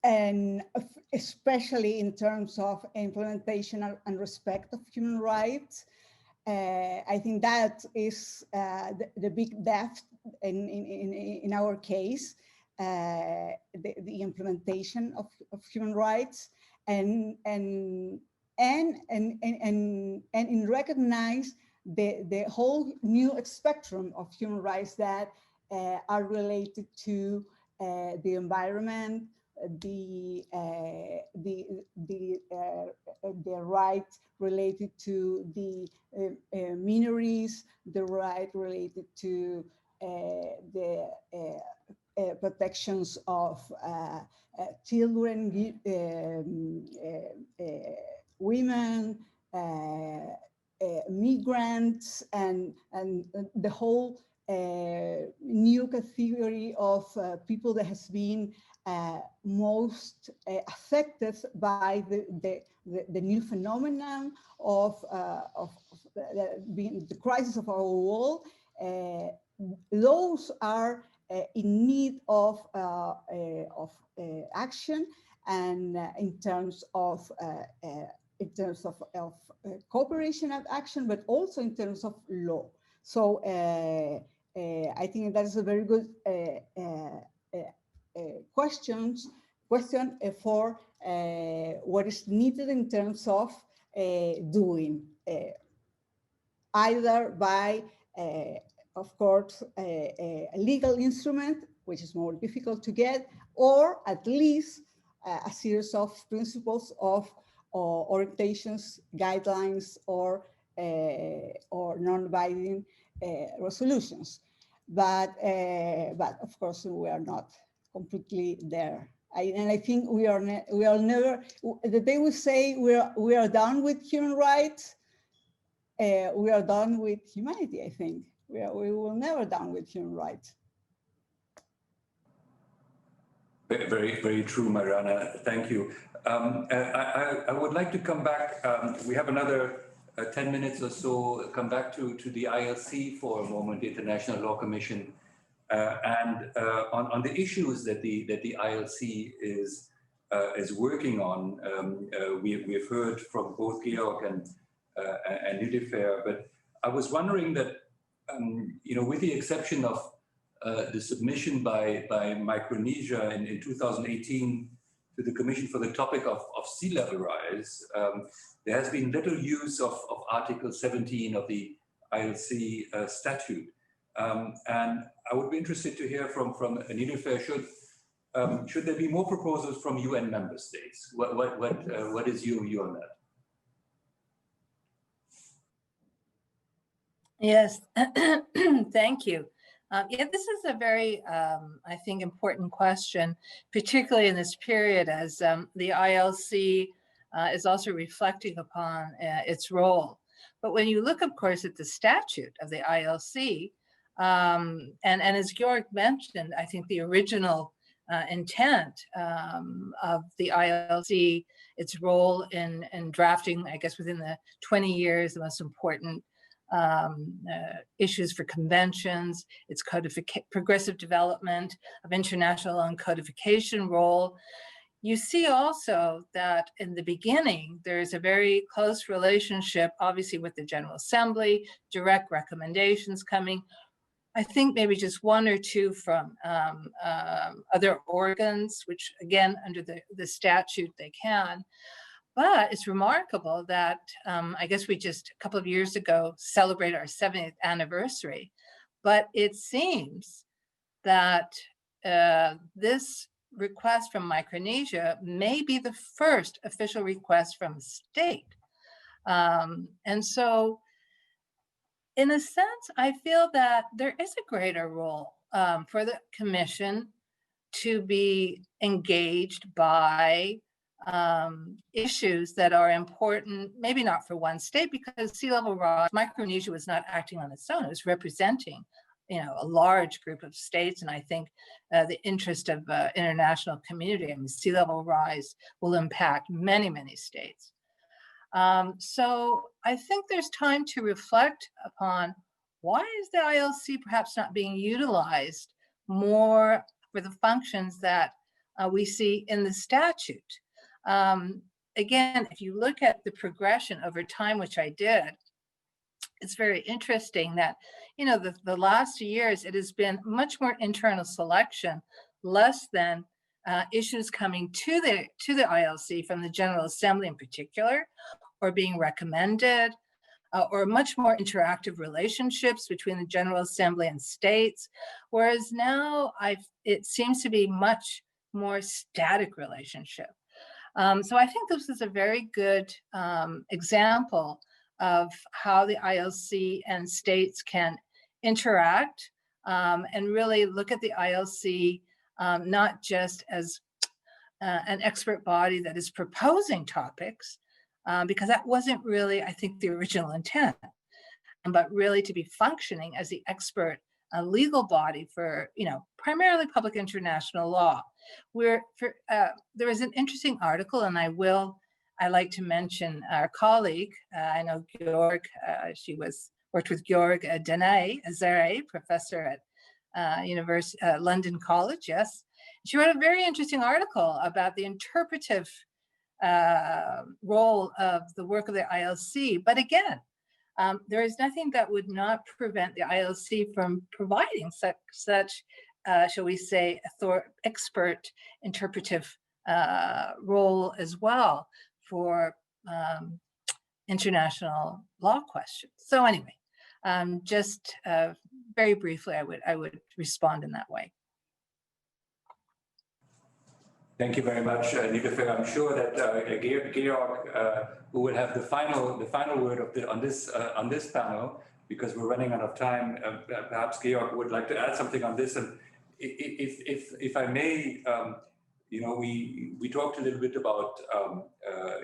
and especially in terms of implementation and respect of human rights. I think that is the big depth in our case, the implementation of human rights, and recognize the whole new spectrum of human rights that are related to the environment, the right related to the minorities, the right related to the protections of children, women, migrants and the whole new category of people that has been most affected by the new phenomenon of the crisis of our world. Those are in need of action, and in terms of cooperation and action, but also in terms of law. So I think that is a very good question for what is needed in terms of doing, either by, of course, a legal instrument, which is more difficult to get, or at least a series of principles of orientations, guidelines, or non-binding resolutions. But of course, we are not completely there. And I think we are never. The day we say we are done with human rights, we are done with humanity. I think we will never done with human rights. Very, very true, Mariana. Thank you. I would like to come back. We have another 10 minutes or so. Come back to the ILC for a moment, the International Law Commission, and on the issues that the ILC is working on. We've heard from both Georg and Niloufer, but I was wondering that with the exception of the submission by Micronesia in 2018 to the Commission for the topic of sea level rise, there has been little use of Article 17 of the ILC statute. And I would be interested to hear from Niloufer, should there be more proposals from UN member states? What is your view on that? Yes, thank you. Yeah, this is a very, I think, important question, particularly in this period as the ILC is also reflecting upon its role. But when you look, of course, at the statute of the ILC, and as Georg mentioned, I think the original intent of the ILC, its role in drafting, I guess, within the 20 years, the most important issues for conventions, its progressive development of international law and codification role. You see also that in the beginning, there's a very close relationship, obviously, with the General Assembly, direct recommendations coming. I think maybe just one or two from other organs, which again, under the statute, they can. But it's remarkable that I guess we just a couple of years ago celebrated our 70th anniversary, but it seems that this request from Micronesia may be the first official request from a state. And so in a sense, I feel that there is a greater role for the Commission to be engaged by issues that are important, maybe not for one state, because sea level rise, Micronesia was not acting on its own. It was representing, a large group of states, and I think the interest of international community. I mean, sea level rise will impact many, many states. So I think there's time to reflect upon why is the ILC perhaps not being utilized more for the functions that we see in the statute. Again, if you look at the progression over time, which I did, it's very interesting that, the last years, it has been much more internal selection, less than issues coming to the ILC from the General Assembly in particular, or being recommended, or much more interactive relationships between the General Assembly and states, whereas now it seems to be much more static relationship. So I think this is a very good example of how the ILC and states can interact and really look at the ILC not just as an expert body that is proposing topics, because that wasn't really, I think, the original intent, but really to be functioning as the expert legal body for, primarily public international law. There is an interesting article, and I like to mention our colleague. I know Georg, she worked with Georg Denay, professor at London College, yes. She wrote a very interesting article about the interpretive role of the work of the ILC. But again, there is nothing that would not prevent the ILC from providing such shall we say, expert interpretive role as well for international law questions. So anyway, just very briefly, I would respond in that way. Thank you very much, Niederfer. I'm sure that Georg, who will have the final word on this panel, because we're running out of time. Perhaps Georg would like to add something on this. And if I may, we talked a little bit about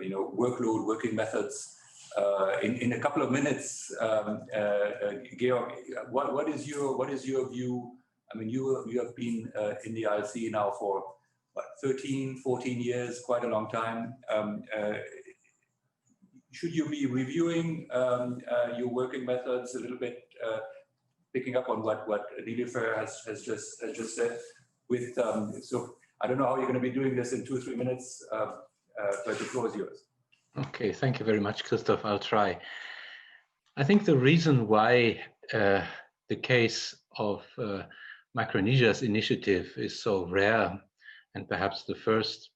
workload, working methods. In a couple of minutes, Georg, what is your view? I mean, you have been in the ILC now for what, 13, 14 years, quite a long time. Should you be reviewing your working methods a little bit, picking up on what Niederfer has just said? So I don't know how you're going to be doing this in 2 or 3 minutes, but the floor is yours. Okay, thank you very much, Christoph. I'll try. I think the reason why the case of Micronesia's initiative is so rare, and perhaps the first,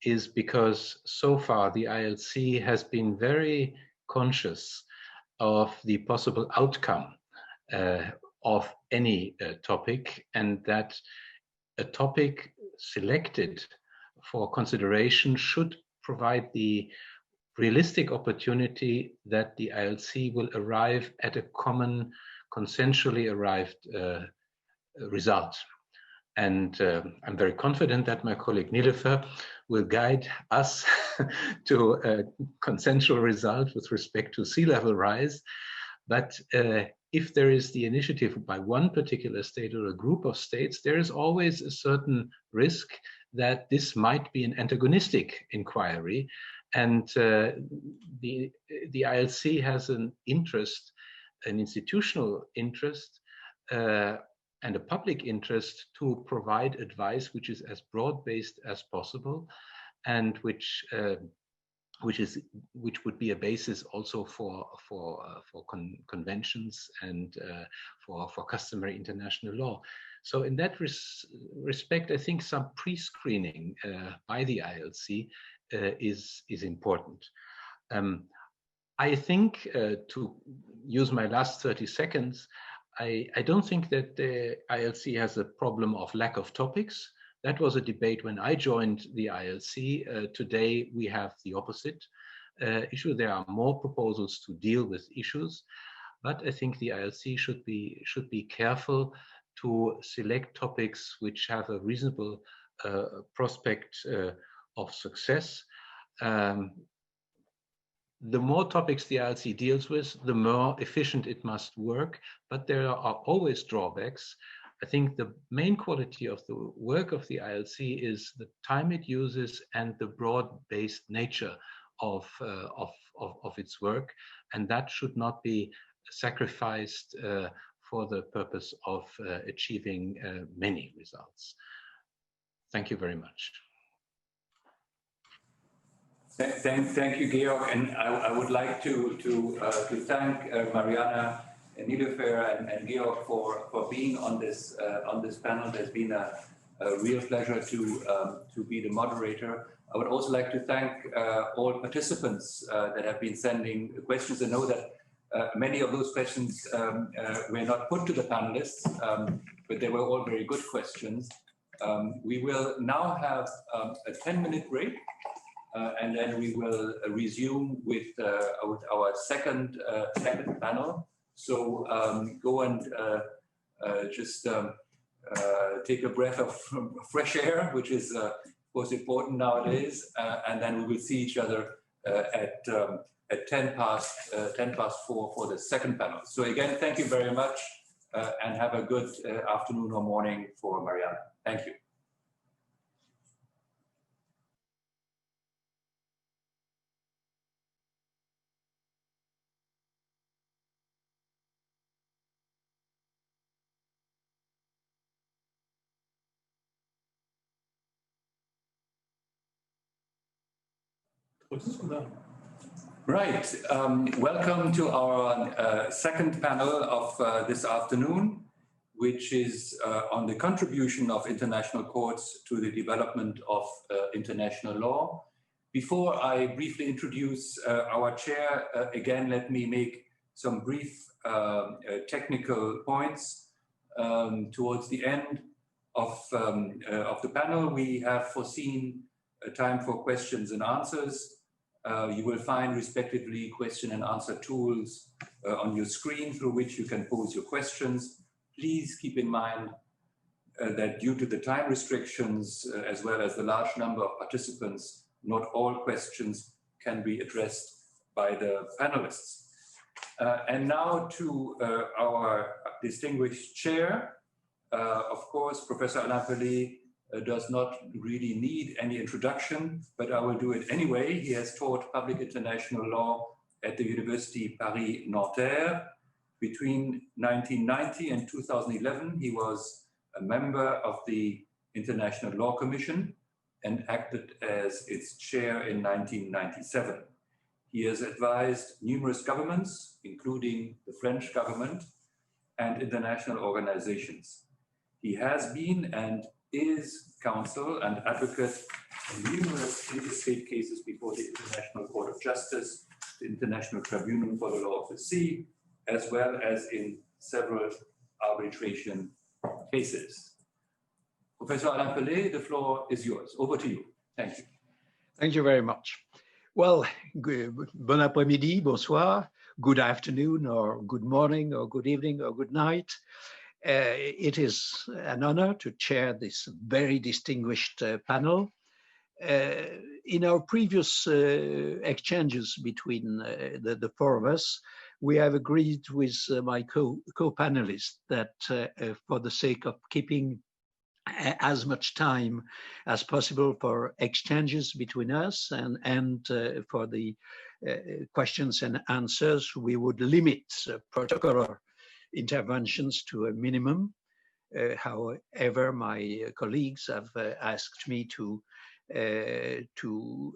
is because so far the ILC has been very conscious of the possible outcome of any topic, and that a topic selected for consideration should provide the realistic opportunity that the ILC will arrive at a common, consensually arrived result. And I'm very confident that my colleague Niederfer will guide us to a consensual result with respect to sea level rise. But if there is the initiative by one particular state or a group of states, there is always a certain risk that this might be an antagonistic inquiry. And the ILC has an interest, an institutional interest, and a public interest to provide advice which is as broad-based as possible, and which would be a basis also for conventions and for customary international law. So in that respect, I think some pre-screening by the ILC is important. I think, to use my last 30 seconds, I don't think that the ILC has a problem of lack of topics. That was a debate when I joined the ILC. Today we have the opposite issue. There are more proposals to deal with issues, but I think the ILC should be careful to select topics which have a reasonable prospect of success. The more topics the ILC deals with, the more efficient it must work, but there are always drawbacks. I think the main quality of the work of the ILC is the time it uses and the broad-based nature of its work, and that should not be sacrificed for the purpose of achieving many results. Thank you very much. Thank you, Georg, and I would like to thank Mariana Niederfer and Georg for being on this panel. There's been a real pleasure to be the moderator. I would also like to thank all participants that have been sending questions. I know that many of those questions were not put to the panelists, but they were all very good questions. We will now have a 10-minute break. And then we will resume with our second panel. So go and just take a breath of fresh air, which is of course important nowadays. And then we will see each other at 10 past 4 for the second panel. So again, thank you very much and have a good afternoon or morning for Marianne. Thank you. Right, welcome to our second panel of this afternoon, which is on the contribution of international courts to the development of international law. Before I briefly introduce our chair, again, let me make some brief technical points. Towards the end of the panel, we have foreseen a time for questions and answers. You will find respectively question and answer tools on your screen through which you can pose your questions. Please keep in mind that due to the time restrictions as well as the large number of participants, not all questions can be addressed by the panelists. And now to our distinguished chair. Of course, Professor Alain Pelé does not really need any introduction, but I will do it anyway. He has taught public international law at the University Paris-Nanterre. Between 1990 and 2011, he was a member of the International Law Commission and acted as its chair in 1997. He has advised numerous governments, including the French government and international organizations. He has been and is counsel and advocate in numerous interstate cases before the International Court of Justice, the International Tribunal for the Law of the Sea, as well as in several arbitration cases. Professor Alain Pelé, the floor is yours. Over to you. Thank you. Thank you very much. Well, bon après-midi, bonsoir, good afternoon, or good morning, or good evening, or good night. It is an honor to chair this very distinguished panel. In our previous exchanges between the four of us, we have agreed with my co-panelists that for the sake of keeping as much time as possible for exchanges between us and for the questions and answers, we would limit protocolar interventions to a minimum. However, my colleagues have asked me to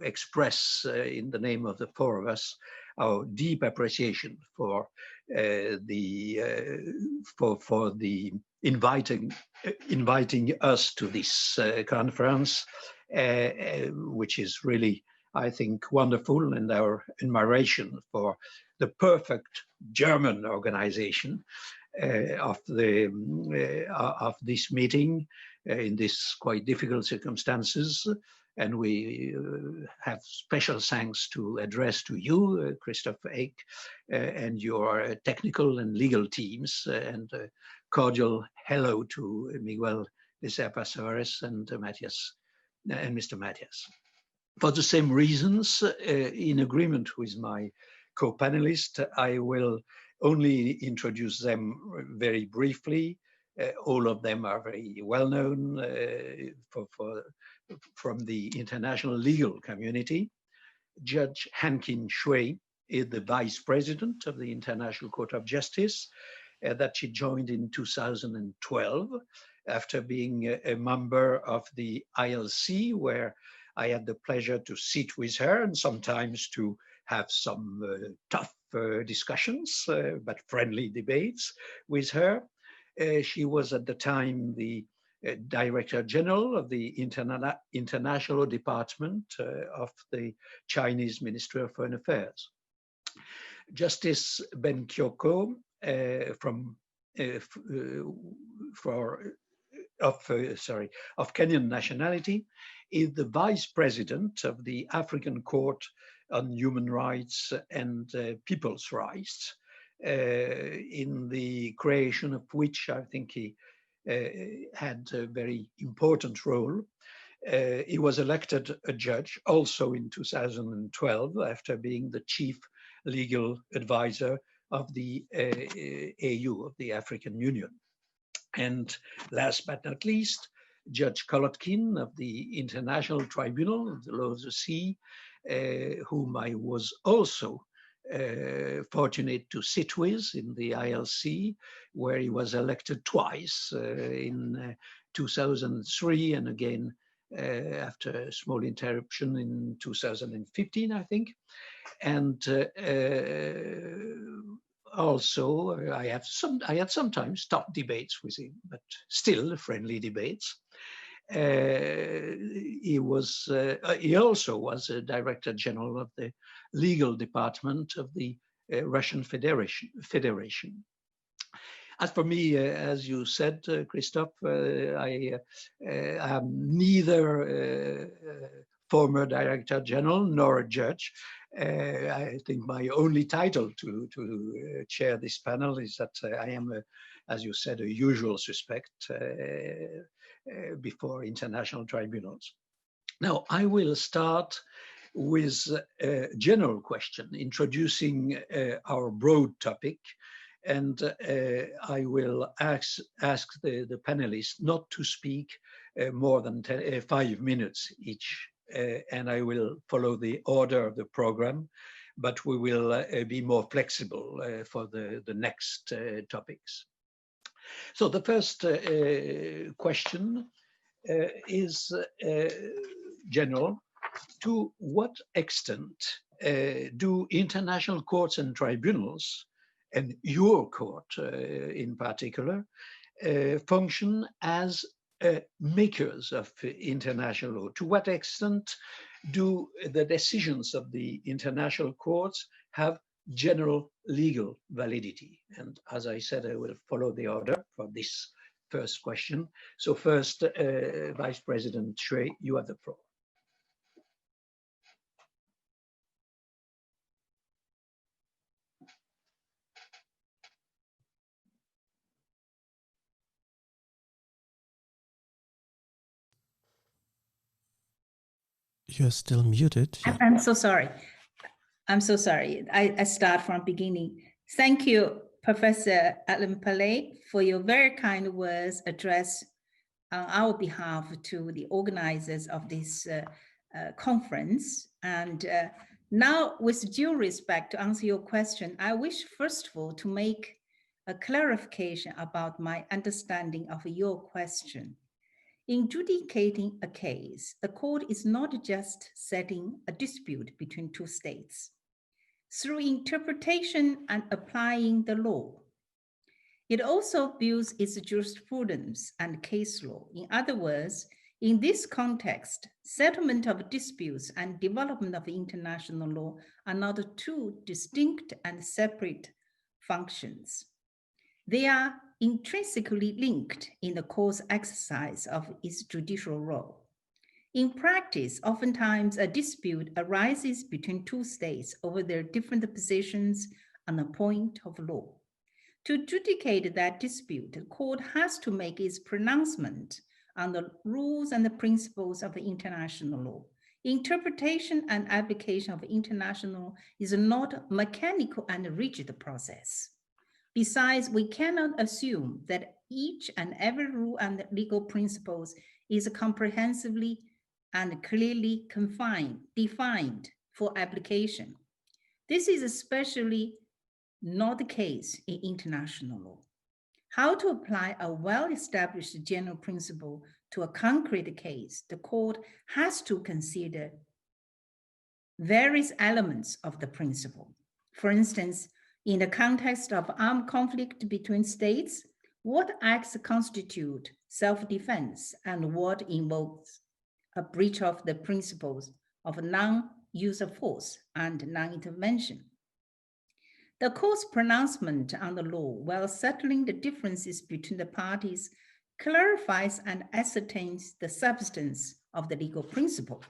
express in the name of the four of us our deep appreciation for inviting us to this conference, which is really, I think, wonderful, and our admiration for the perfect German organization of this meeting in these quite difficult circumstances. And we have special thanks to address to you, Christoph Eck, and your technical and legal teams, and a cordial hello to Miguel de Serpa-Soares and Matthias and Mr. Matthias. For the same reasons, in agreement with my co-panelists, I will only introduce them very briefly. All of them are very well known from the international legal community. Judge Han-Kin Shui is the Vice President of the International Court of Justice that she joined in 2012 after being a member of the ILC, where I had the pleasure to sit with her and sometimes to have some tough discussions, but friendly debates with her. She was at the time the Director General of the International Department of the Chinese Ministry of Foreign Affairs. Justice Ben Kyoko of Kenyan nationality is the Vice President of the African Court on Human Rights and People's Rights, in the creation of which I think he had a very important role. He was elected a judge also in 2012 after being the chief legal advisor of the AU, of the African Union. And last but not least, Judge Kolotkin of the International Tribunal of the Law of the Sea, whom I was also fortunate to sit with in the ILC, where he was elected twice in 2003 and again after a small interruption in 2015, I think. And also, I had sometimes tough debates with him, but still friendly debates. He also was a Director General of the Legal Department of the Russian Federation. As for me, as you said, Christophe, I am neither former Director General nor a judge. I think my only title to chair this panel is that I am, as you said, a usual suspect before international tribunals. Now, I will start with a general question introducing our broad topic. And I will ask the panelists not to speak more than 5 minutes each. And I will follow the order of the program, but we will be more flexible for the next topics. So the first question is general. To what extent do international courts and tribunals, and your court in particular, function as makers of international law? To what extent do the decisions of the international courts have general legal validity? And as I said, I will follow the order for this first question. So first, Vice President Shui, you have the floor. You're still muted. Yeah. I'm so sorry. I'm so sorry. I start from beginning. Thank you, Professor Alan Pillay, for your very kind words addressed on our behalf to the organizers of this conference. And now, with due respect, to answer your question, I wish, first of all, to make a clarification about my understanding of your question. In adjudicating a case, the court is not just settling a dispute between two states. Through interpretation and applying the law, it also builds its jurisprudence and case law. In other words, in this context, settlement of disputes and development of international law are not two distinct and separate functions. They are intrinsically linked in the court's exercise of its judicial role. In practice, oftentimes a dispute arises between two states over their different positions on a point of law. To adjudicate that dispute, the court has to make its pronouncement on the rules and the principles of international law. Interpretation and application of international law is not a mechanical and rigid process. Besides, we cannot assume that each and every rule and legal principles is comprehensively and clearly defined for application. This is especially not the case in international law. How to apply a well-established general principle to a concrete case, the court has to consider various elements of the principle. For instance, in the context of armed conflict between states, what acts constitute self-defense and what involves a breach of the principles of non-use of force and non-intervention? The court's pronouncement on the law, while settling the differences between the parties, clarifies and ascertains the substance of the legal principle.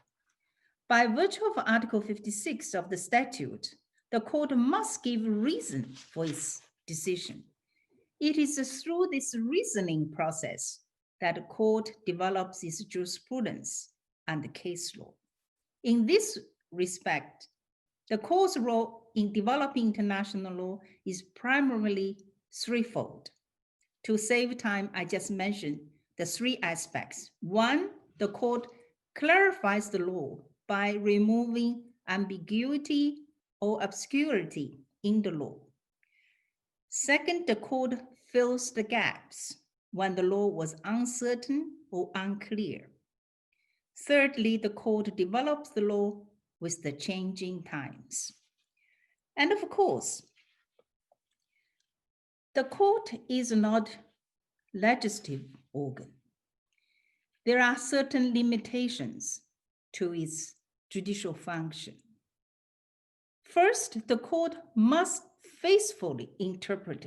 By virtue of Article 56 of the statute, the court must give reason for its decision. It is through this reasoning process that the court develops its jurisprudence and case law. In this respect, the court's role in developing international law is primarily threefold. To save time, I just mentioned the three aspects. One, the court clarifies the law by removing ambiguity or obscurity in the law. Second, the court fills the gaps when the law was uncertain or unclear. Thirdly, the court develops the law with the changing times. And of course, the court is not legislative organ. There are certain limitations to its judicial function. First, the court must faithfully interpret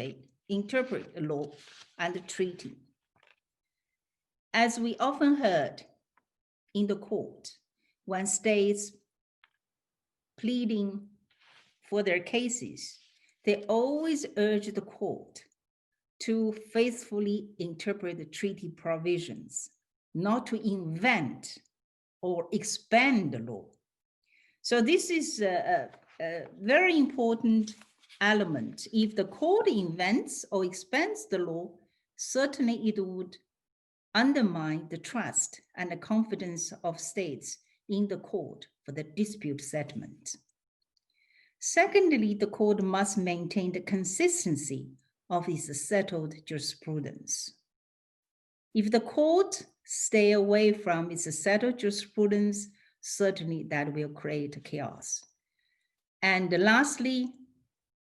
the law and the treaty. As we often heard in the court, when states pleading for their cases, they always urge the court to faithfully interpret the treaty provisions, not to invent or expand the law. So this is a very important element. If the court invents or expands the law, certainly it would undermine the trust and the confidence of states in the court for the dispute settlement. Secondly, the court must maintain the consistency of its settled jurisprudence. If the court stay away from its settled jurisprudence, certainly that will create chaos. And lastly,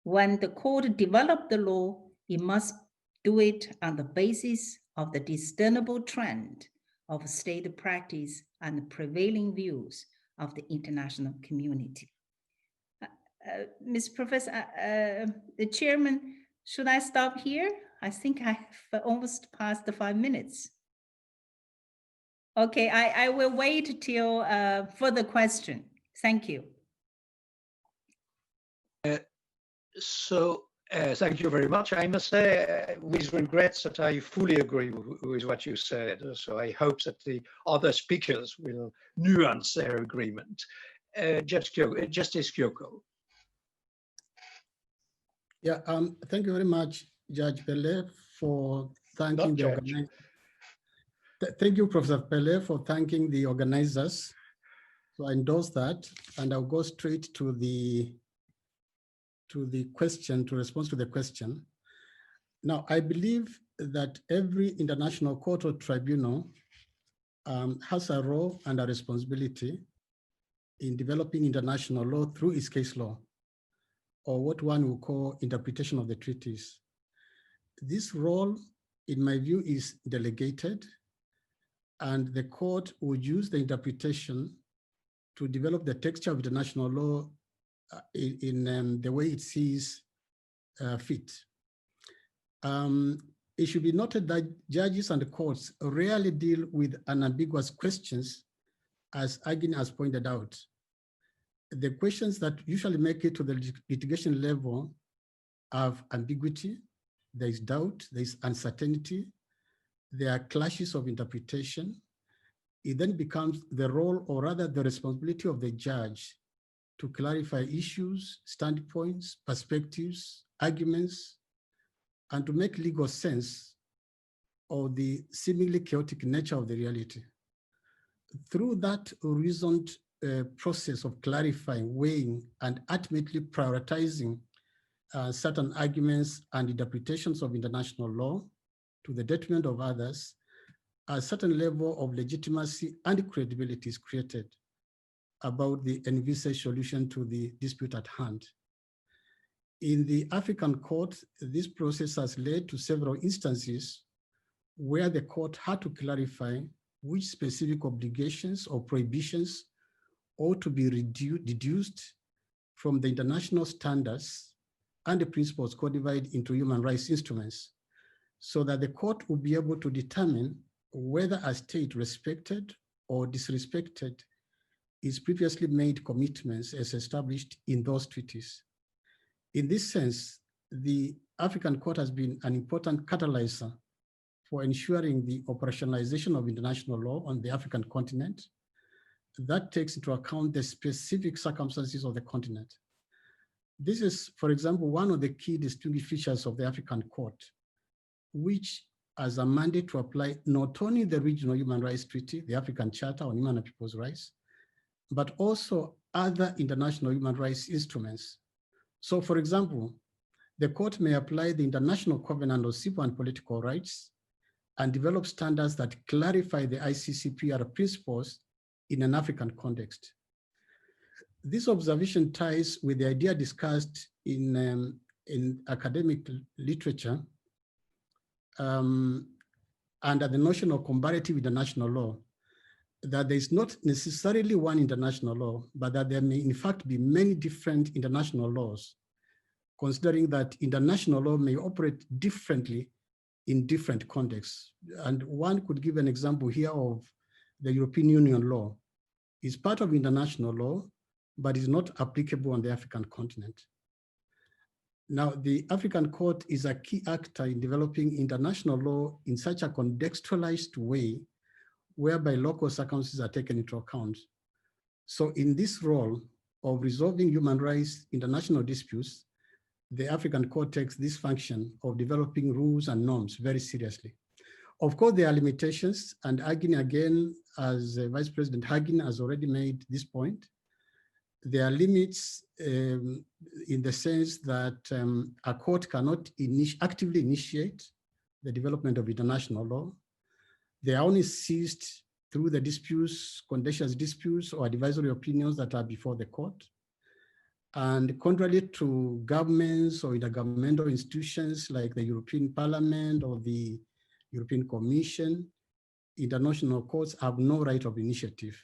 when the court develops the law, it must do it on the basis of the discernible trend of state practice and prevailing views of the international community. Ms. Professor, the chairman, should I stop here? I think I've almost passed the 5 minutes. Okay, I will wait till further question. Thank you. Thank you very much. I must say, with regrets, that I fully agree with what you said. So I hope that the other speakers will nuance their agreement. Justice Kyoko. Yeah, thank you very much, Judge Pele, for thanking the organizers. Thank you, Professor Pele, for thanking the organizers. So I endorse that, and I'll go straight to the question, to respond to the question. Now, I believe that every international court or tribunal has a role and a responsibility in developing international law through its case law, or what one will call interpretation of the treaties. This role, in my view, is delegated, and the court would use the interpretation to develop the texture of international law in the way it sees fit. It should be noted that judges and the courts rarely deal with unambiguous questions, as Agin has pointed out. The questions that usually make it to the litigation level have ambiguity, there is doubt, there is uncertainty, there are clashes of interpretation. It then becomes the role, or rather the responsibility of the judge, to clarify issues, standpoints, perspectives, arguments, and to make legal sense of the seemingly chaotic nature of the reality. Through that reasoned process of clarifying, weighing, and ultimately prioritizing certain arguments and interpretations of international law to the detriment of others, a certain level of legitimacy and credibility is created about the envisaged solution to the dispute at hand. In the African court, this process has led to several instances where the court had to clarify which specific obligations or prohibitions ought to be deduced from the international standards and the principles codified into human rights instruments, so that the court will be able to determine whether a state respected or disrespected its previously made commitments as established in those treaties. In this sense, the African court has been an important catalyzer for ensuring the operationalization of international law on the African continent, that takes into account the specific circumstances of the continent. This is, for example, one of the key distinguishing features of the African Court, which has a mandate to apply not only the Regional Human Rights Treaty, the African Charter on Human and People's Rights, but also other international human rights instruments. So, for example, the court may apply the International Covenant on Civil and Political Rights and develop standards that clarify the ICCPR principles in an African context. This observation ties with the idea discussed in academic literature under the notion of comparative international law, that there is not necessarily one international law, but that there may in fact be many different international laws, considering that international law may operate differently in different contexts. And one could give an example here of the European Union law. It's part of international law, but is not applicable on the African continent. Now, the African Court is a key actor in developing international law in such a contextualized way whereby local circumstances are taken into account. So in this role of resolving human rights international disputes, the African Court takes this function of developing rules and norms very seriously. Of course, there are limitations, and Agin, again, as Vice President Hagin has already made this point, there are limits in the sense that a court cannot actively initiate the development of international law. They are only seized through the disputes, contentious disputes, or advisory opinions that are before the court. And contrary to governments or intergovernmental institutions like the European Parliament or the European Commission, international courts have no right of initiative.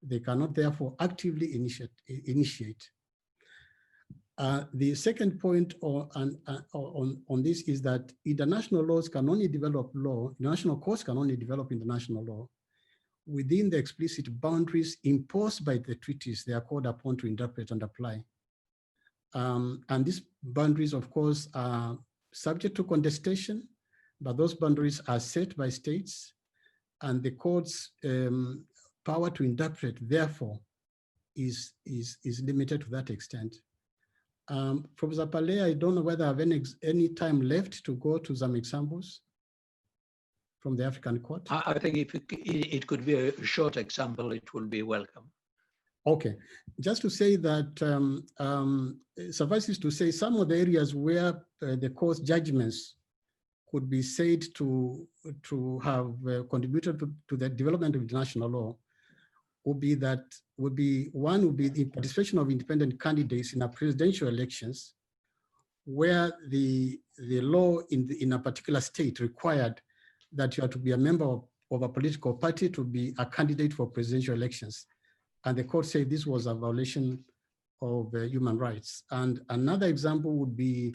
They cannot therefore actively initiate. The second point on this is that international laws can only develop law, international courts can only develop international law within the explicit boundaries imposed by the treaties they are called upon to interpret and apply. And these boundaries, of course, are subject to contestation, but those boundaries are set by states, and the court's power to interpret, therefore, is limited to that extent. Professor Pale, I don't know whether I have any time left to go to some examples from the African Court. I think if it could be a short example, it will be welcome. Okay, just to say that suffices to say some of the areas where the court's judgments could be said to have contributed to the development of international law would be one the participation of independent candidates in a presidential elections, where the law in a particular state required that you are to be a member of a political party to be a candidate for presidential elections. And the court said this was a violation of human rights. And another example would be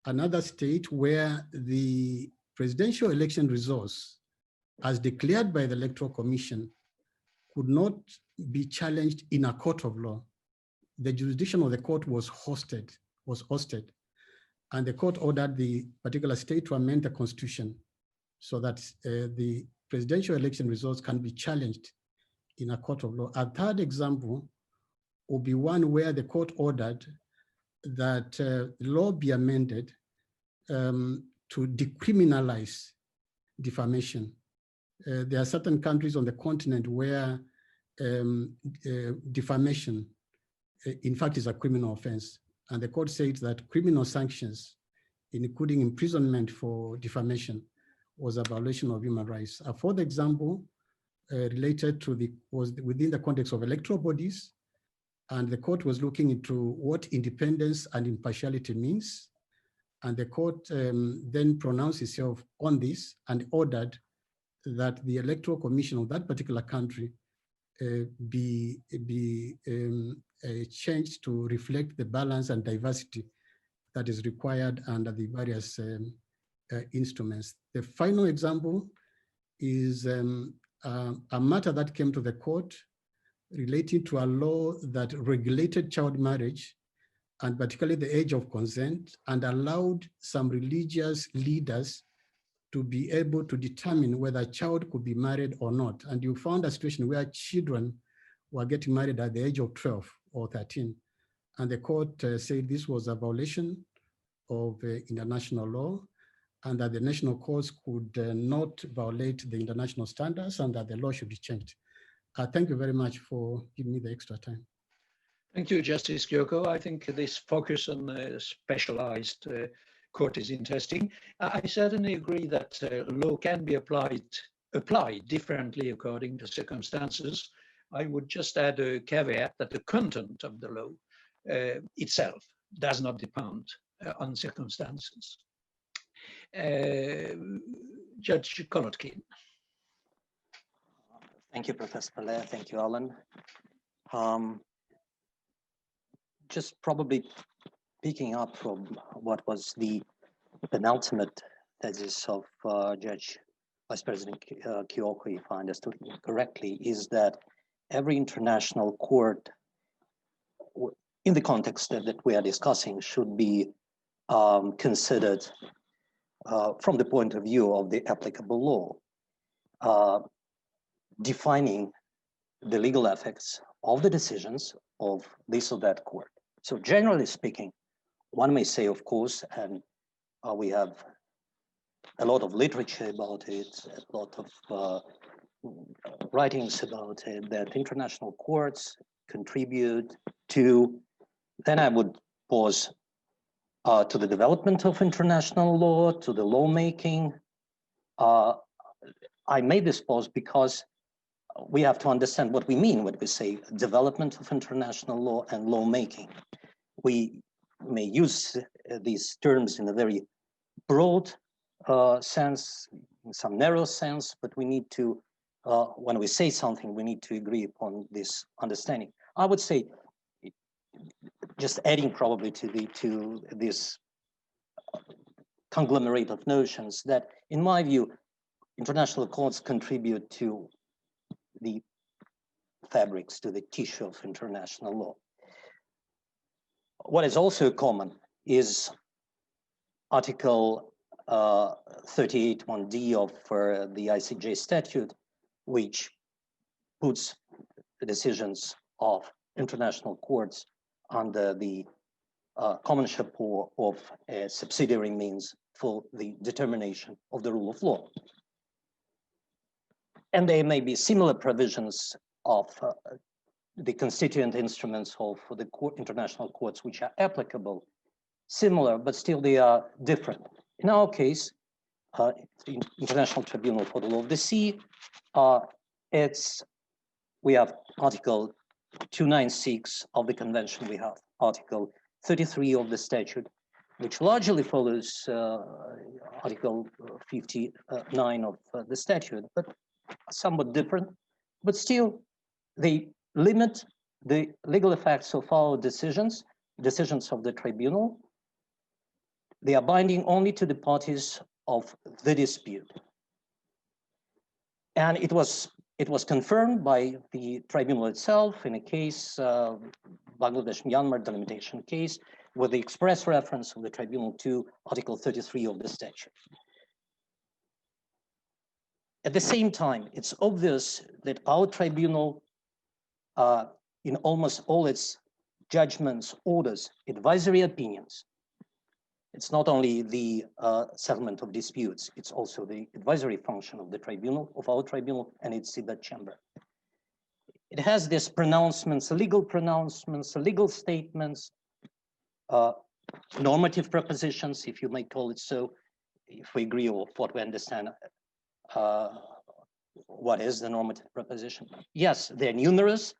another state where the presidential election results, as declared by the Electoral Commission, could not be challenged in a court of law. The jurisdiction of the court was hosted, and the court ordered the particular state to amend the constitution so that the presidential election results can be challenged in a court of law. A third example would be one where the court ordered that the law be amended to decriminalize defamation. There are certain countries on the continent where defamation, in fact, is a criminal offense. And the court said that criminal sanctions, including imprisonment for defamation, was a violation of human rights. A fourth example related to was within the context of electoral bodies, and the court was looking into what independence and impartiality means. And the court then pronounced itself on this and ordered that the Electoral Commission of that particular country be changed to reflect the balance and diversity that is required under the various instruments. The final example is a matter that came to the court relating to a law that regulated child marriage, and particularly the age of consent, and allowed some religious leaders to be able to determine whether a child could be married or not. And you found a situation where children were getting married at the age of 12 or 13. And the court said this was a violation of international law, and that the national courts could not violate the international standards, and that the law should be changed. Thank you very much for giving me the extra time. Thank you, Justice Kyoko. I think this focus on specialized court is interesting. I certainly agree that law can be applied differently according to circumstances. I would just add a caveat that the content of the law itself does not depend on circumstances. Judge Kolotkin. Thank you, Professor Pillay. Thank you, Alan. Just probably picking up from what was the penultimate thesis of Judge Vice President Kyoko, if I understood correctly, is that every international court, in the context that we are discussing, should be considered from the point of view of the applicable law, defining the legal effects of the decisions of this or that court. So generally speaking, one may say, of course, and we have a lot of literature about it, a lot of writings about it, that international courts contribute to, then I would pause, to the development of international law, to the lawmaking. I made this pause because we have to understand what we mean when we say development of international law and lawmaking. We may use these terms in a very broad sense, in some narrow sense, but we need to, when we say something, we need to agree upon this understanding. I would say, just adding probably to this conglomerate of notions, that in my view, international courts contribute to the fabrics, to the tissue of international law. What is also common is Article 38(1)(d) of the ICJ statute, which puts the decisions of international courts under the commonship of a subsidiary means for the determination of the rule of law. And there may be similar provisions of the constituent instruments of the international courts which are applicable, similar, but still they are different. In our case, the International Tribunal for the Law of the Sea, we have Article 296 of the Convention, we have Article 33 of the statute, which largely follows Article 59 of the statute, but somewhat different, but still they limit the legal effects of our decisions of the tribunal. They are binding only to the parties of the dispute. And it was confirmed by the tribunal itself in a case, Bangladesh-Myanmar delimitation case, with the express reference of the tribunal to Article 33 of the statute. At the same time, it's obvious that our tribunal, in almost all its judgments, orders, advisory opinions, it's not only the settlement of disputes, it's also the advisory function of the tribunal, of our tribunal, and its Seabed chamber. It has these pronouncements, legal statements, normative propositions, if you may call it so, if we agree with what we understand. What is the normative proposition? Yes, they're numerous.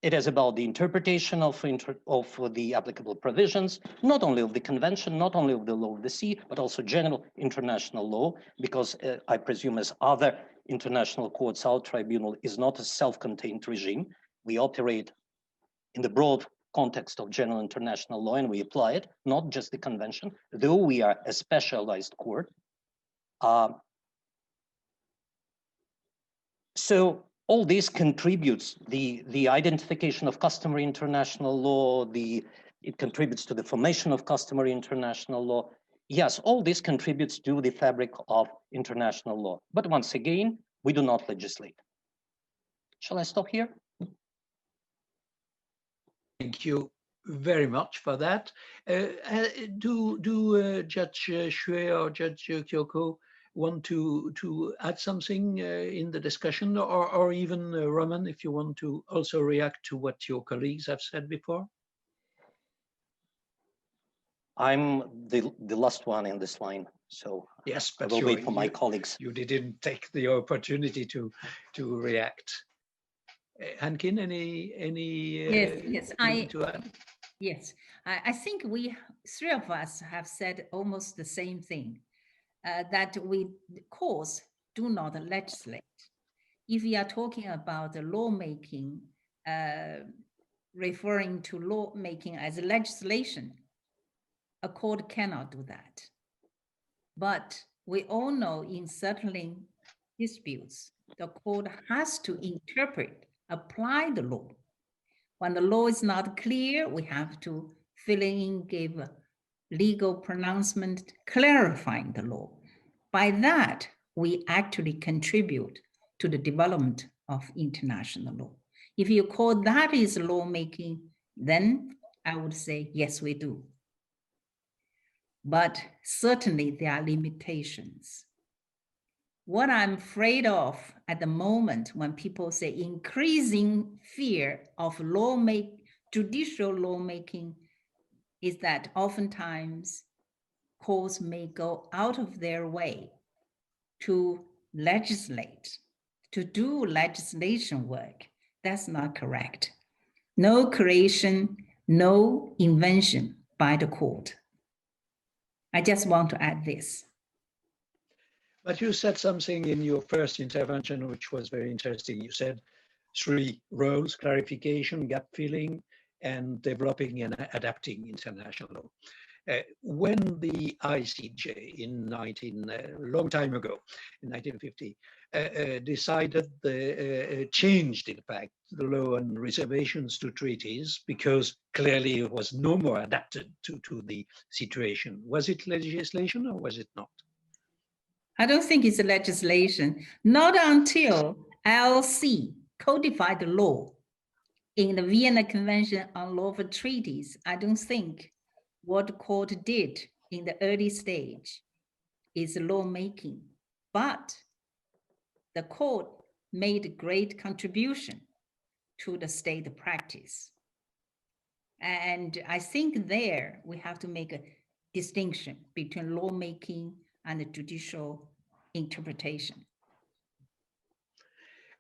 It is about the interpretation of the applicable provisions, not only of the convention, not only of the law of the sea, but also general international law, because I presume as other international courts, our tribunal is not a self-contained regime. We operate in the broad context of general international law, and we apply it, not just the convention, though we are a specialized court. So all this contributes, the identification of customary international law, it contributes to the formation of customary international law. Yes, all this contributes to the fabric of international law. But once again, We do not legislate. Shall I stop here? Thank you very much for that. Do Judge Xue or Judge Kyoko want to add something in the discussion, or even Roman, if you want to also react to what your colleagues have said before? I'm the last one in this line, so yes, I but will wait for my colleagues. You didn't take the opportunity to react. Hankin, any yes, to add? Yes, I think we three of us have said almost the same thing, that we, courts do not legislate. If we are talking about the lawmaking, referring to lawmaking as legislation, a court cannot do that. But we all know in settling disputes, the court has to interpret, apply the law. When the law is not clear, we have to fill in, give a legal pronouncement clarifying the law. By that, we actually contribute to the development of international law. If you call that is lawmaking, then I would say, yes, we do. But certainly there are limitations. What I'm afraid of at the moment when people say increasing fear of judicial lawmaking is that oftentimes courts may go out of their way to legislate, to do legislation work. That's not correct. No creation, no invention by the court. I just want to add this. But you said something in your first intervention, which was very interesting. You said 3 roles: clarification, gap filling, and developing and adapting international law. When the ICJ in a long time ago, in 1950, decided changed, in fact, the law on reservations to treaties because clearly it was no more adapted to the situation. Was it legislation or was it not? I don't think it's a legislation. Not until LC codified the law in the Vienna Convention on Lawful Treaties, I don't think what the court did in the early stage is lawmaking. But the court made a great contribution to the state practice. And I think there we have to make a distinction between lawmaking and the judicial interpretation.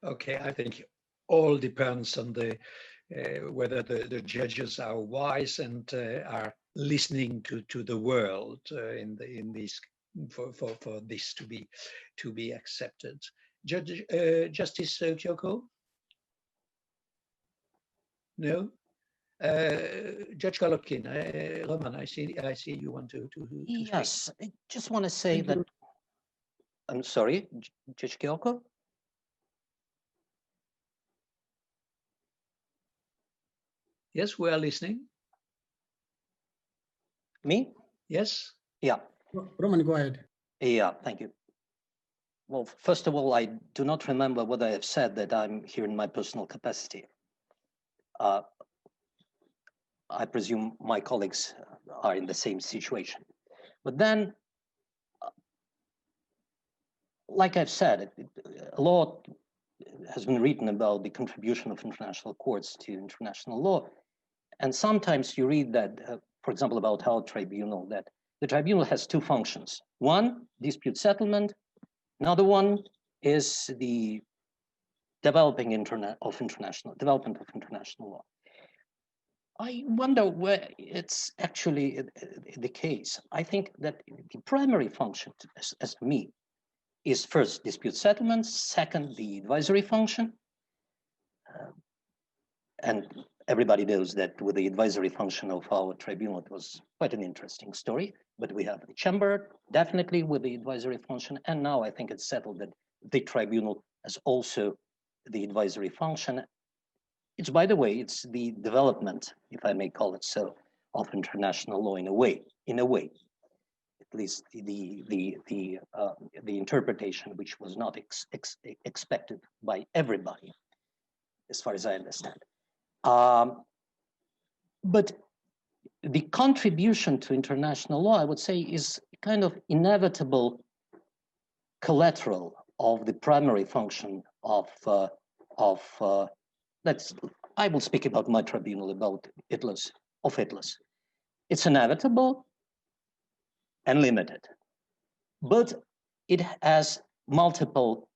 Okay, I think all depends on whether the judges are wise and are listening to the world in this for this to be accepted. Justice Kyoko? No. Judge Golubkin, Roman, I see you want to Yes, speak. I just want to say that. I'm sorry, Judge Kyoko. Yes, we are listening. Me? Yes. Yeah. Roman, go ahead. Yeah, thank you. Well, first of all, I do not remember what I have said that I'm here in my personal capacity. I presume my colleagues are in the same situation. But then, like I've said, a lot has been written about the contribution of international courts to international law. And sometimes you read that, for example, about our tribunal, that the tribunal has 2 functions. One, dispute settlement. Another one is the development of international law. I wonder where it's actually the case. I think that the primary function, as me, is first dispute settlement, second the advisory function. And everybody knows that with the advisory function of our tribunal, it was quite an interesting story. But we have the chamber, definitely with the advisory function. And now I think it's settled that the tribunal has also the advisory function. It's, by the way, it's the development, if I may call it so, of international law in a way. least the interpretation which was not expected by everybody, as far as I understand. But the contribution to international law, I would say, is kind of inevitable collateral of the primary function of I will speak about my tribunal, about Hitler's. It's inevitable and limited, but it has multiple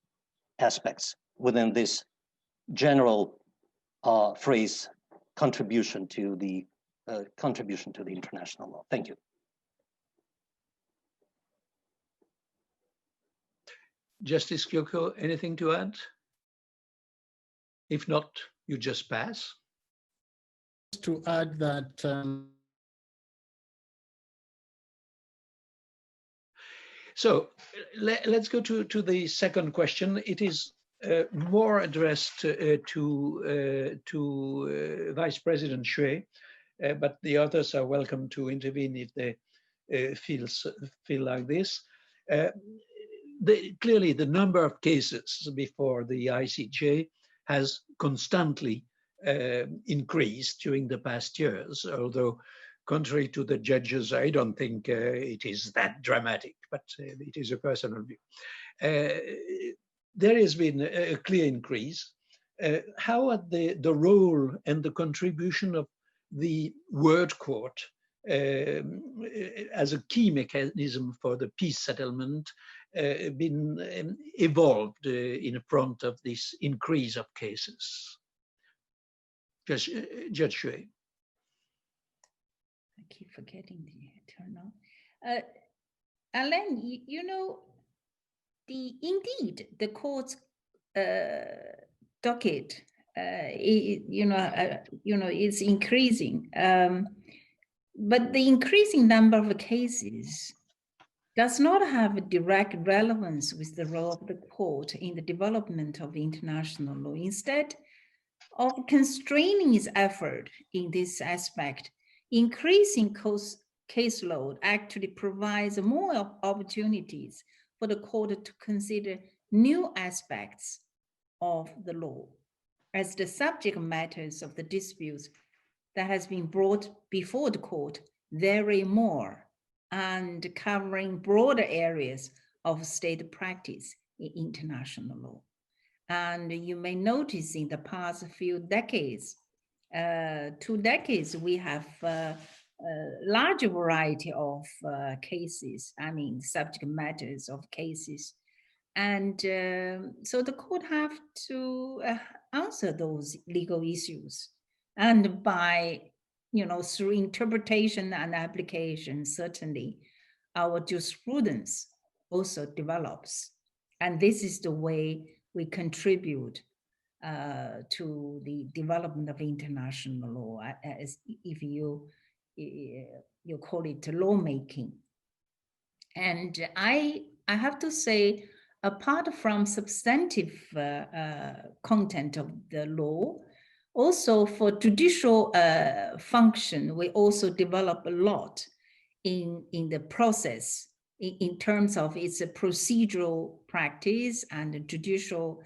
aspects within this general phrase, contribution to the international law. Thank you. Justice Kyoko, anything to add? If not, you just pass. To add that so let's go to the second question. It is more addressed to Vice President Xue, but the others are welcome to intervene if they feel like this. Clearly, the number of cases before the ICJ has constantly increased during the past years, although contrary to the judges, I don't think it is that dramatic, but it is a personal view. There has been a clear increase. How are the role and the contribution of the word court as a key mechanism for the peace settlement been evolved in front of this increase of cases? Judge Xue. I keep forgetting the turn on. Alain, you know, indeed the court's docket, it's increasing, but the increasing number of cases does not have a direct relevance with the role of the court in the development of international law. Instead of constraining its effort in this aspect, increasing caseload actually provides more opportunities for the court to consider new aspects of the law as the subject matters of the disputes that has been brought before the court vary more and covering broader areas of state practice in international law. And you may notice in the past few decades, 2 decades, we have a large variety of cases, subject matters of cases. And so the court have to answer those legal issues. And by, through interpretation and application, certainly our jurisprudence also develops. And this is the way we contribute to the development of international law, as if you call it lawmaking. And I have to say, apart from substantive content of the law, also for judicial function, we also develop a lot in the process in terms of its procedural practice and judicial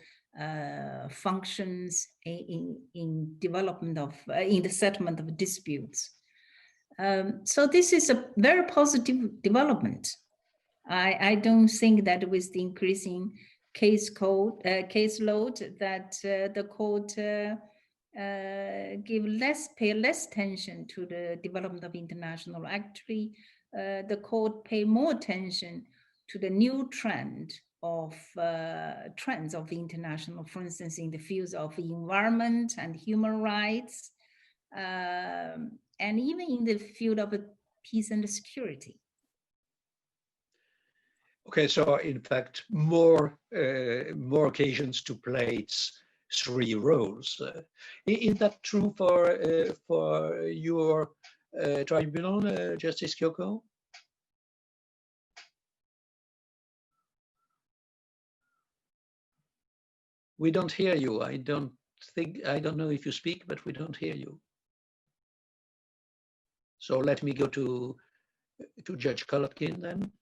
functions in development of, in the settlement of disputes. So this is a very positive development. I don't think that with the increasing caseload that the court pay less attention to the development of international. Actually, the court pay more attention to the new trends of international, for instance, in the fields of environment and human rights, and even in the field of peace and security. Okay, so in fact, more occasions to play its 3 roles. Is that true for your tribunal, Justice Kyoko? We don't hear you. I don't know if you speak, but we don't hear you. So let me go to to Judge Kolotkin then.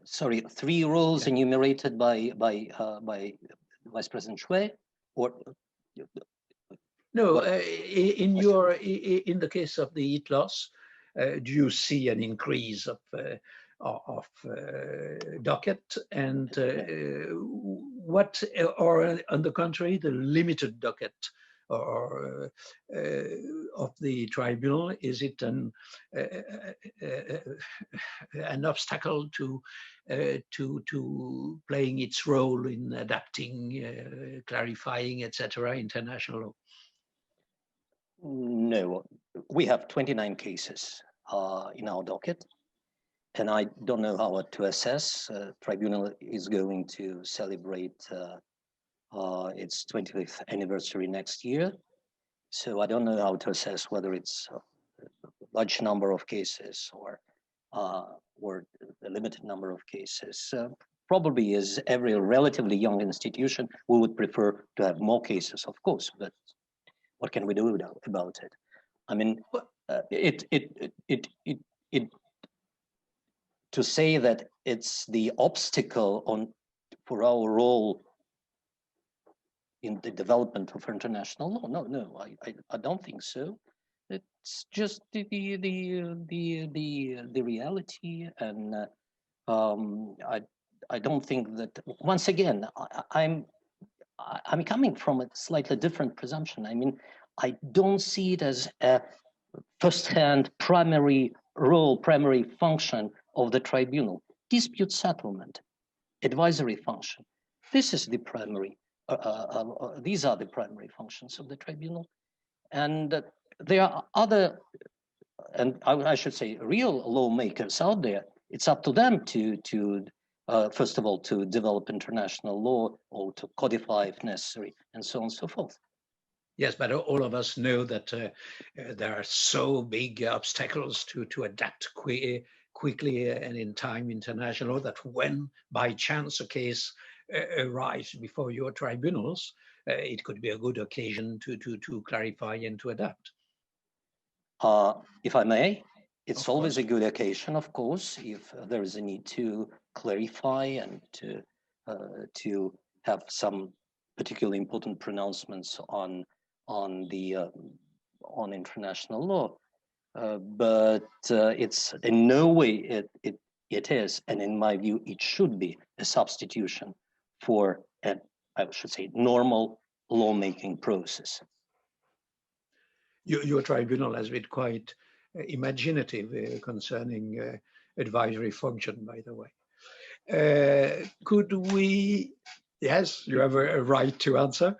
Sorry, 3 roles enumerated by Vice President Xue, or no, in the case of the heat loss, do you see an increase of docket, and what, or on the contrary, the limited docket or of the tribunal? Is it an obstacle to playing its role in adapting, clarifying, etc., international law? No, we have 29 cases in our docket, and I don't know how to assess. Tribunal is going to celebrate its 25th anniversary next year, so I don't know how to assess whether it's a large number of cases or a limited number of cases. Probably, as every relatively young institution, we would prefer to have more cases, of course, but what can we do about it? I mean, to say that it's the obstacle for our role in the development of international law, no, I don't think so. It's just the reality, and I don't think that. Once again, I'm coming from a slightly different presumption. I mean, I don't see it as a first-hand primary role, primary function of the tribunal. Dispute settlement, advisory function. This is the primary. These are the primary functions of the tribunal, and there are other, and I should say, real lawmakers out there. It's up to them to first of all, to develop international law or to codify if necessary, and so on and so forth. Yes, but all of us know that there are so big obstacles to adapt quickly and in time international law, that when by chance a case arrives before your tribunals, it could be a good occasion to clarify and to adapt. If I may, it's always a good occasion, of course, if there is a need to clarify and to have some particularly important pronouncements on international law. But it's in no way it is, and in my view, it should be a substitution for I should say, normal lawmaking process. Your tribunal has been quite imaginative concerning advisory function, by the way. Could we? Yes, you have a right to answer.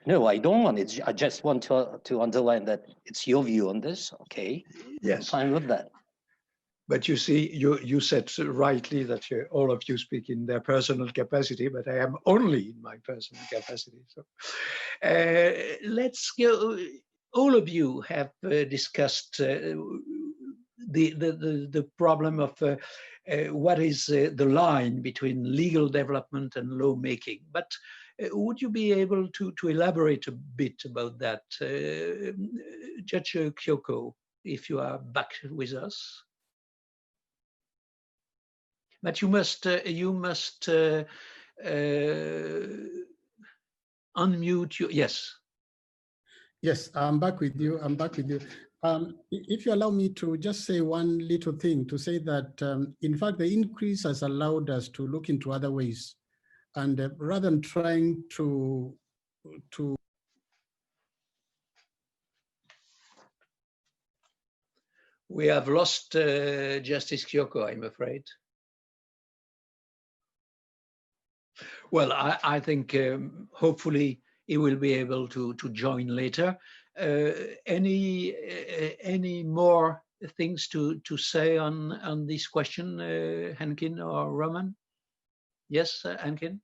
No, I don't want it. I just want to underline that it's your view on this. Okay. Yes. I'm fine with that. But you see, you said rightly that all of you speak in their personal capacity, but I am only in my personal capacity. So let's go. All of you have discussed the problem of what is the line between legal development and lawmaking. But would you be able to elaborate a bit about that? Judge Kyoko, if you are back with us. But you must unmute you. Yes. Yes, I'm back with you. I'm back with you. If you allow me to just say one little thing, to say that, in fact, the increase has allowed us to look into other ways. And rather than trying to We have lost Justice Kyoko, I'm afraid. Well, I think hopefully he will be able to join later. Any more things to say on this question, Henkin or Roman? Yes, Henkin?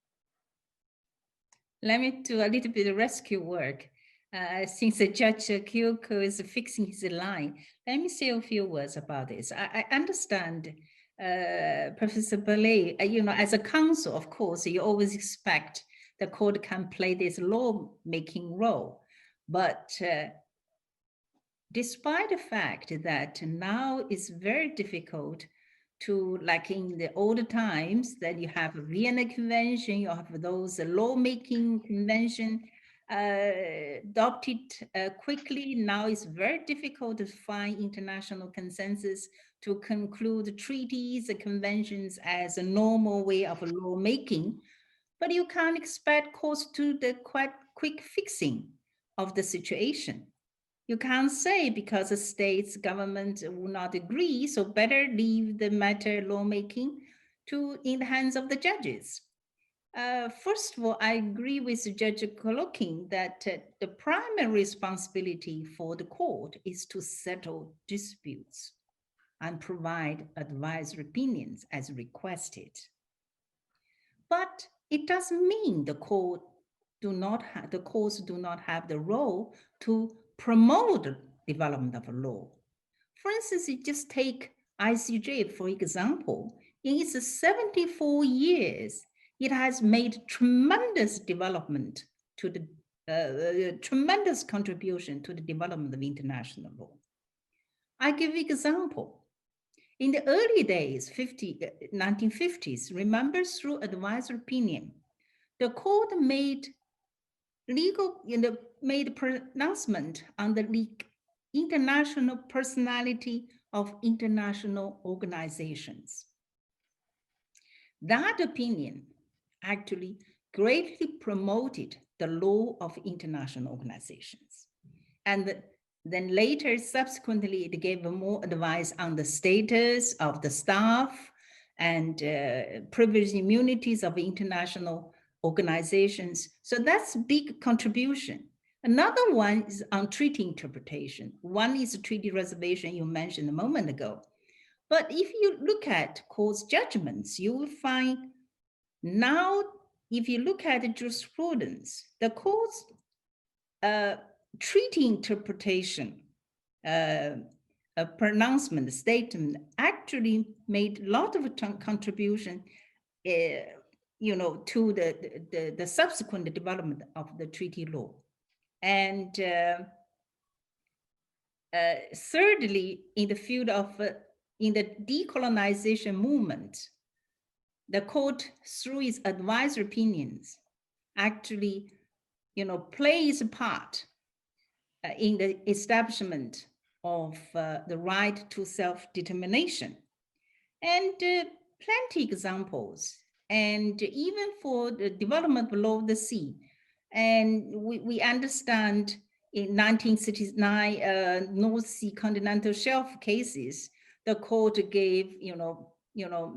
Let me do a little bit of rescue work. Since Judge Kyoko is fixing his line, let me say a few words about this. I understand, Professor Belay, as a counsel, of course, you always expect the court can play this law-making role. But despite the fact that now it's very difficult to, like in the old times, that you have a Vienna Convention, you have those lawmaking convention adopted quickly. Now it's very difficult to find international consensus to conclude treaties and conventions as a normal way of lawmaking. But you can't expect courts to do the quite quick fixing of the situation. You can't say because the state's government will not agree, so better leave the matter lawmaking in the hands of the judges. First of all, I agree with Judge Kolokin that the primary responsibility for the court is to settle disputes and provide advisory opinions as requested. But it doesn't mean the courts do not have the role to promote development of law. For instance, you just take ICJ, for example. In its 74 years, it has made tremendous development to the tremendous contribution to the development of international law. I give you example. In the early days, 1950s, remember, through advisory opinion, the court made made pronouncement on the international personality of international organizations. That opinion actually greatly promoted the law of international organizations. And then later, subsequently, it gave more advice on the status of the staff and privileged immunities of international organizations. So that's a big contribution. Another one is on treaty interpretation. One is a treaty reservation you mentioned a moment ago. But if you look at court's judgments, you will find now, if you look at the jurisprudence, the court's treaty interpretation a pronouncement, statement actually made a lot of contribution to the subsequent development of the treaty law. And thirdly, in the field of, in the decolonization movement, the court, through its advisory opinions, actually, plays a part in the establishment of the right to self-determination. And plenty examples, and even for the development below the sea. And we understand in 1969 North Sea continental shelf cases, the court gave,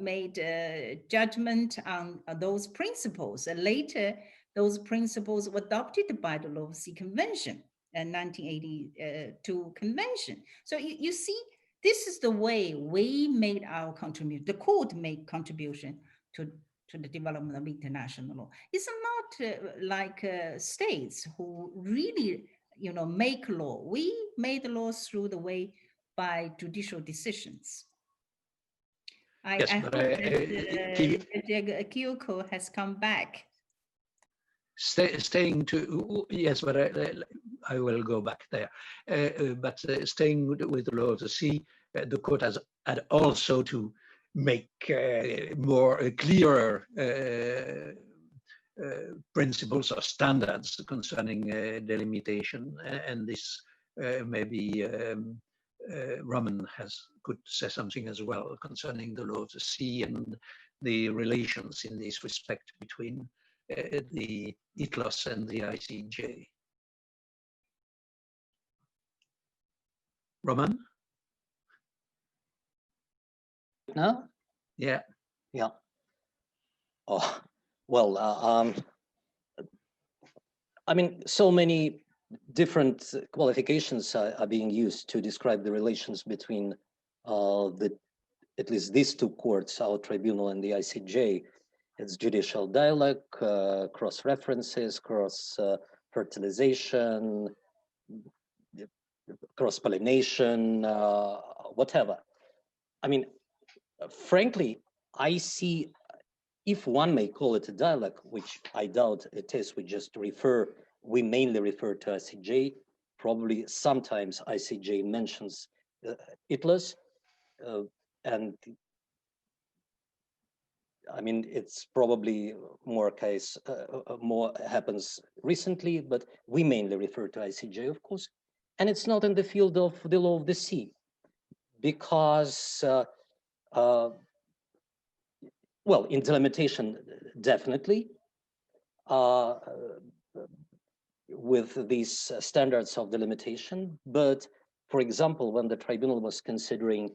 made a judgment on those principles. And later, those principles were adopted by the North Sea Convention, and 1982 convention. So you see, this is the way we made our contribution. The court made contribution to the development of international law. It's not like states who really, make law. We made the laws through the way by judicial decisions. I hope that Kyoko has come back. Staying to, yes, but I will go back there. But staying with the law of the sea, the court has had also to make more clearer principles or standards concerning delimitation, and this maybe Roman could say something as well concerning the law of the sea and the relations in this respect between the ITLOS and the ICJ. Roman? No? Yeah. Yeah. Oh, well, I mean, so many different qualifications are being used to describe the relations between at least these two courts, our tribunal and the ICJ. It's judicial dialogue, cross-references, cross-fertilization, cross-pollination, whatever. I mean, frankly, I see, if one may call it a dialogue, which I doubt it is, we mainly refer to ICJ, probably sometimes ICJ mentions ITLAS, and I mean, it's probably more happens recently, but we mainly refer to ICJ, of course. And it's not in the field of the law of the sea, because, well, in delimitation, definitely, with these standards of delimitation. But for example, when the tribunal was considering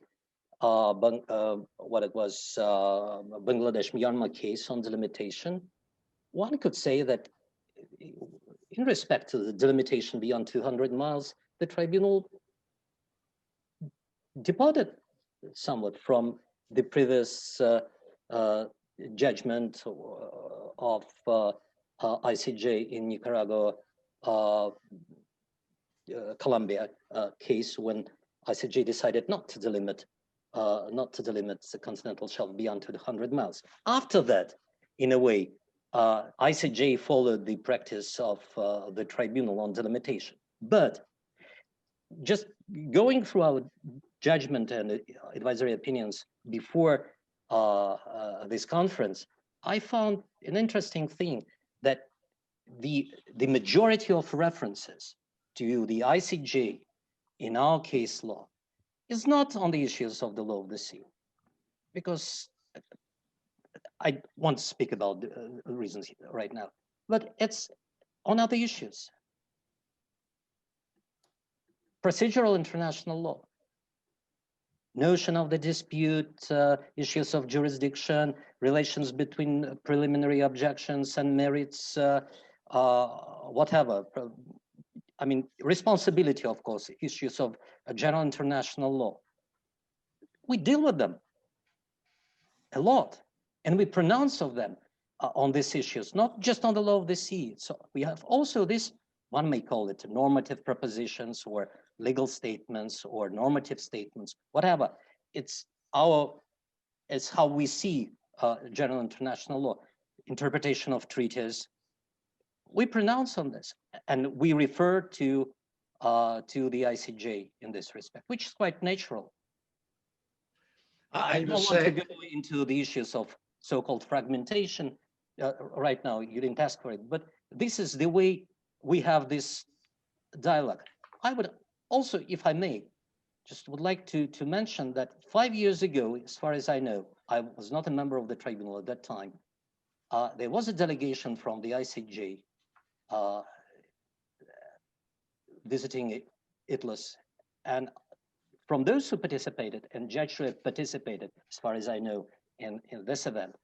what it was, Bangladesh-Myanmar case on delimitation, one could say that in respect to the delimitation beyond 200 miles, the tribunal departed somewhat from the previous judgment of ICJ in Nicaragua, Colombia case, when ICJ decided not to delimit the continental shelf beyond 200 miles. After that, in a way, ICJ followed the practice of the tribunal on delimitation. But just going through our judgment and advisory opinions before this conference, I found an interesting thing, that the majority of references to the ICJ in our case law is not on the issues of the law of the sea, because I want to speak about the reasons right now, but it's on other issues. Procedural international law, notion of the dispute, issues of jurisdiction, relations between preliminary objections and merits, whatever. I mean, responsibility, of course, issues of general international law. We deal with them a lot, and we pronounce of them on these issues, not just on the law of the sea. So we have also this, one may call it normative propositions or legal statements or normative statements, whatever. It's how we see general international law, interpretation of treaties. We pronounce on this, and we refer to the ICJ in this respect, which is quite natural. I don't want to go into the issues of so-called fragmentation right now. You didn't ask for it, but this is the way we have this dialogue. I would also, if I may, just would like to mention that 5 years ago, as far as I know, I was not a member of the tribunal at that time. There was a delegation from the ICJ visiting ITLAS, and from those who participated, and Judge participated, as far as I know, in this event,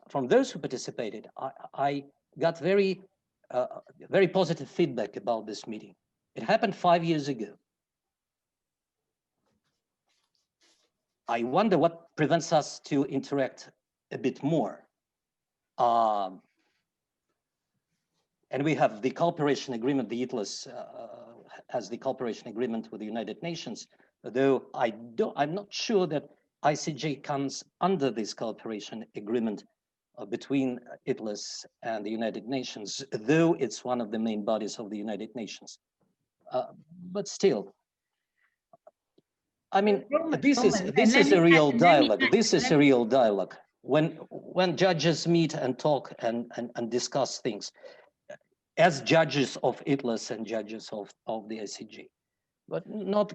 from those who participated, I got very positive feedback about this meeting. It happened 5 years ago. I wonder what prevents us to interact a bit more. And we have the cooperation agreement, the ITLAS has the cooperation agreement with the United Nations, though I'm not sure that ICJ comes under this cooperation agreement between ITLAS and the United Nations, though it's one of the main bodies of the United Nations. But still, I mean, this is a real dialogue. This is a real dialogue. When judges meet and talk and discuss things, as judges of ITLAS and judges of the ICJ, but not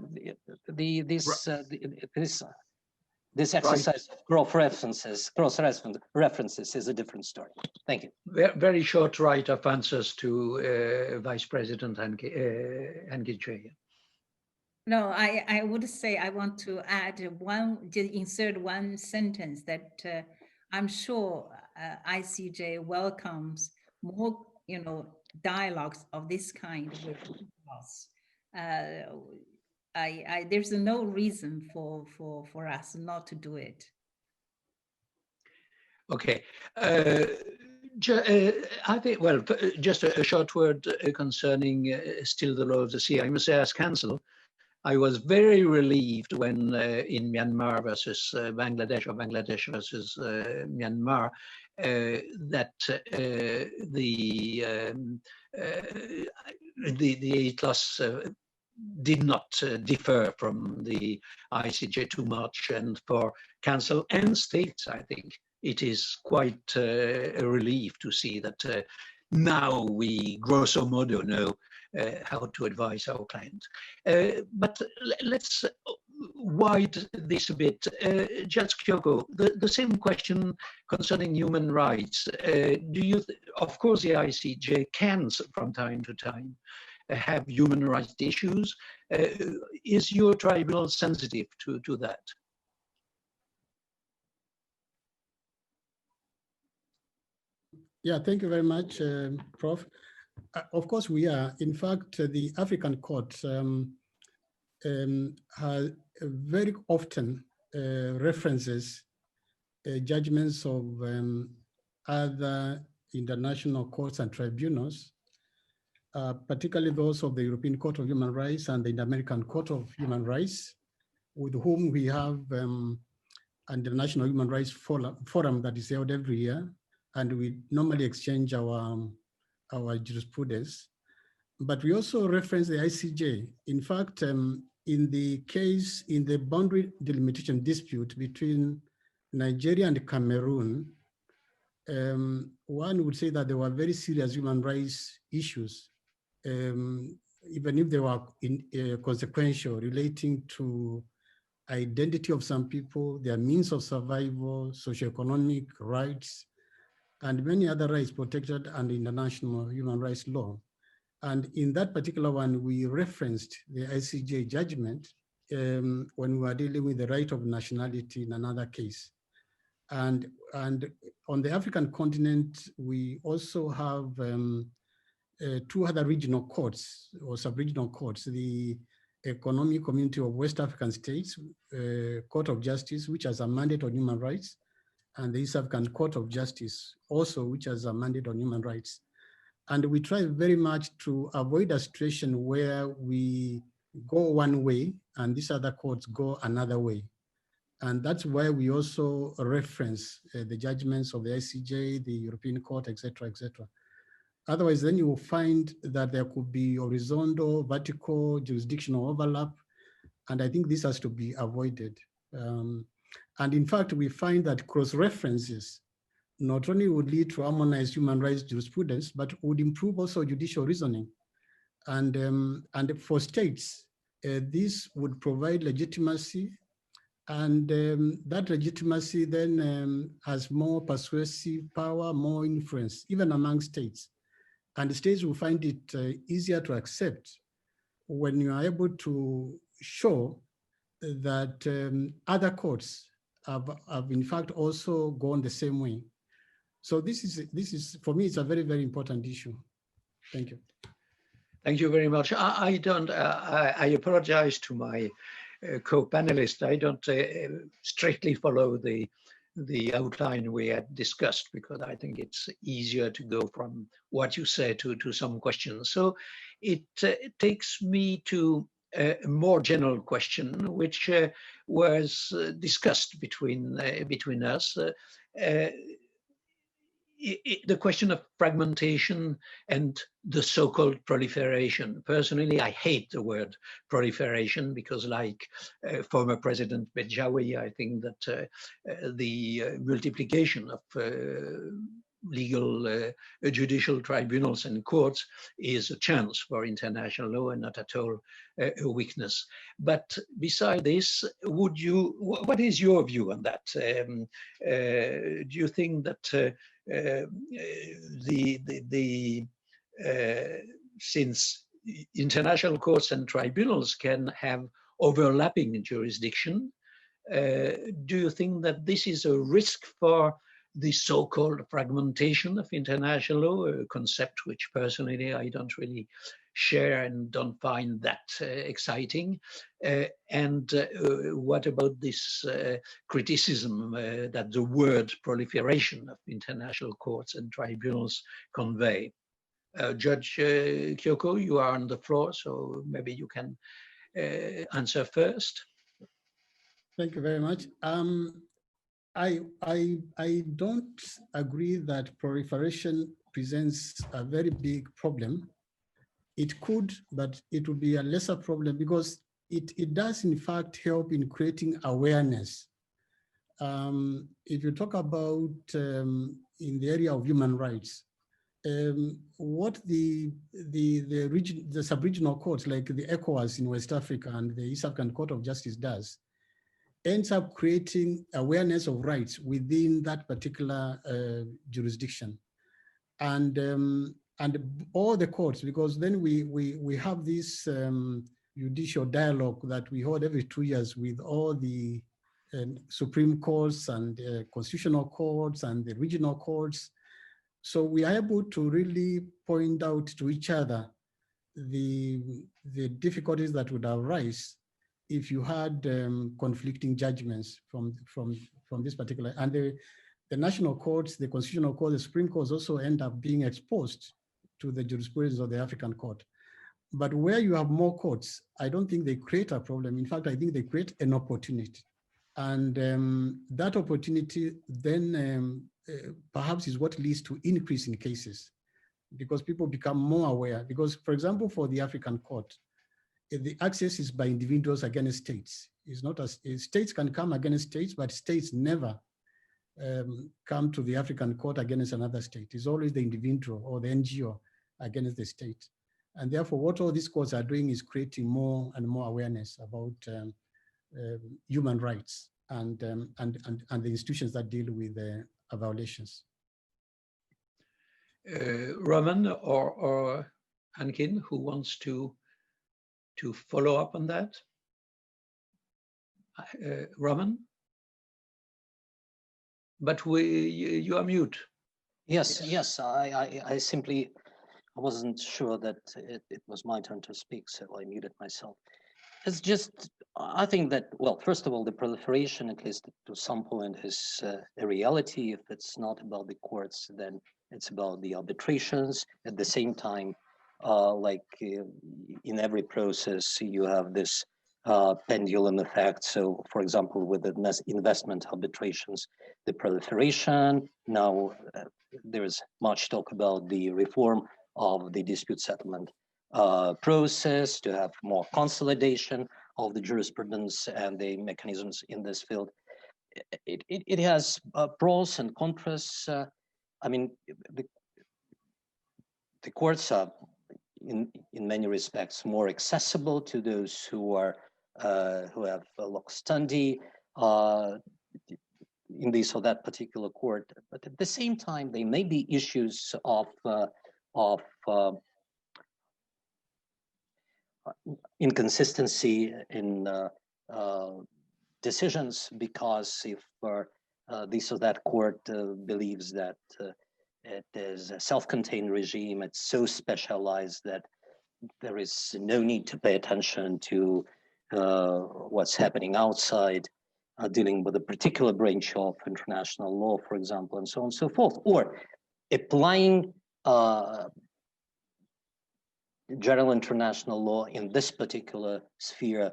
this exercise of cross references is a different story. Thank you. Very short right of answers to Vice President Nguyen. No, I would say I want to add insert one sentence that I'm sure ICJ welcomes more, dialogues of this kind with us. There's no reason for us not to do it. Okay. I think, well, just a short word concerning still the law of the sea. I must say, as counsel, I was very relieved when in Myanmar versus Bangladesh, or Bangladesh versus Myanmar, that the ATLAS did not differ from the ICJ too much, and for Council and states, I think it is quite a relief to see that now we grosso modo know how to advise our client. But let's widen this a bit. Judge Kyoko, the same question concerning human rights. Of course, the ICJ can from time to time have human rights issues. Is your tribunal sensitive to that? Yeah, thank you very much, Prof. Of course, we are. In fact, the African Court has very often references judgments of other international courts and tribunals, particularly those of the European Court of Human Rights and the Inter-American Court of Human Rights, with whom we have an international human rights forum that is held every year, and we normally exchange our jurisprudence. But we also reference the ICJ. In fact, in the boundary delimitation dispute between Nigeria and Cameroon, one would say that there were very serious human rights issues, even if they were consequential, relating to identity of some people, their means of survival, socioeconomic rights, and many other rights protected under international human rights law. And in that particular one, we referenced the ICJ judgment when we were dealing with the right of nationality in another case. And on the African continent, we also have two other regional courts or sub-regional courts, the Economic Community of West African States, Court of Justice, which has a mandate on human rights, and the East African Court of Justice, also, which has a mandate on human rights. And we try very much to avoid a situation where we go one way and these other courts go another way. And that's why we also reference the judgments of the ICJ, the European Court, et cetera, et cetera. Otherwise, then you will find that there could be horizontal, vertical, jurisdictional overlap. And I think this has to be avoided. And in fact, we find that cross-references not only would lead to harmonized human rights jurisprudence, but would improve also judicial reasoning. And for states, this would provide legitimacy, and that legitimacy then has more persuasive power, more influence, even among states. And the states will find it easier to accept when you are able to show that other courts have in fact also gone the same way. So this is for me, it's a very, very important issue. Thank you. Thank you very much. I apologize to my co-panelists. I don't strictly follow the outline we had discussed, because I think it's easier to go from what you said to some questions. So it takes me to a more general question, which was discussed between us. The question of fragmentation and the so-called proliferation. Personally, I hate the word proliferation because, like former President Bejawi, I think that the multiplication of legal judicial tribunals and courts is a chance for international law and not at all a weakness. But beside this, what is your view on that? Do you think that since international courts and tribunals can have overlapping jurisdiction, do you think that this is a risk for the so-called fragmentation of international law, a concept which personally I don't really share and don't find that exciting? And what about this criticism that the word proliferation of international courts and tribunals convey? Judge Kyoko, you are on the floor, so maybe you can answer first. Thank you very much. I don't agree that proliferation presents a very big problem, It could, but it would be a lesser problem because it does in fact help in creating awareness. If you talk about in the area of human rights, what the sub-regional courts like the ECOWAS in West Africa and the East African Court of Justice does ends up creating awareness of rights within that particular jurisdiction. And all the courts, because then we have this judicial dialogue that we hold every 2 years with all the Supreme Courts and constitutional courts and the regional courts. So we are able to really point out to each other the difficulties that would arise if you had conflicting judgments from this particular, and the national courts, the constitutional court, the Supreme Courts also end up being exposed to the jurisprudence of the African court. But where you have more courts, I don't think they create a problem. In fact, I think they create an opportunity. And that opportunity then perhaps is what leads to increase in cases because people become more aware. Because, for example, for the African court, the access is by individuals against states. It's not as states can come against states, but states never come to the African court against another state. It's always the individual or the NGO against the state. And therefore, what all these courts are doing is creating more and more awareness about human rights and the institutions that deal with violations. Roman or Ankin, who wants to follow up on that? Roman? But you are mute. Yes, I simply, I wasn't sure that it was my turn to speak, so I muted myself. It's just, I think that, well, first of all, the proliferation, at least to some point, is a reality. If it's not about the courts, then it's about the arbitrations. At the same time, like in every process, you have this pendulum effect. So, for example, with the investment arbitrations, the proliferation, now there's much talk about the reform of the dispute settlement process to have more consolidation of the jurisprudence and the mechanisms in this field. It has pros and contras. I mean, the courts are in many respects more accessible to those who are who have loc standi in this or that particular court. But at the same time, there may be issues of inconsistency in decisions, because if this or that court believes that it is a self-contained regime, it's so specialized that there is no need to pay attention to what's happening outside, dealing with a particular branch of international law, for example, and so on and so forth, or applying general international law in this particular sphere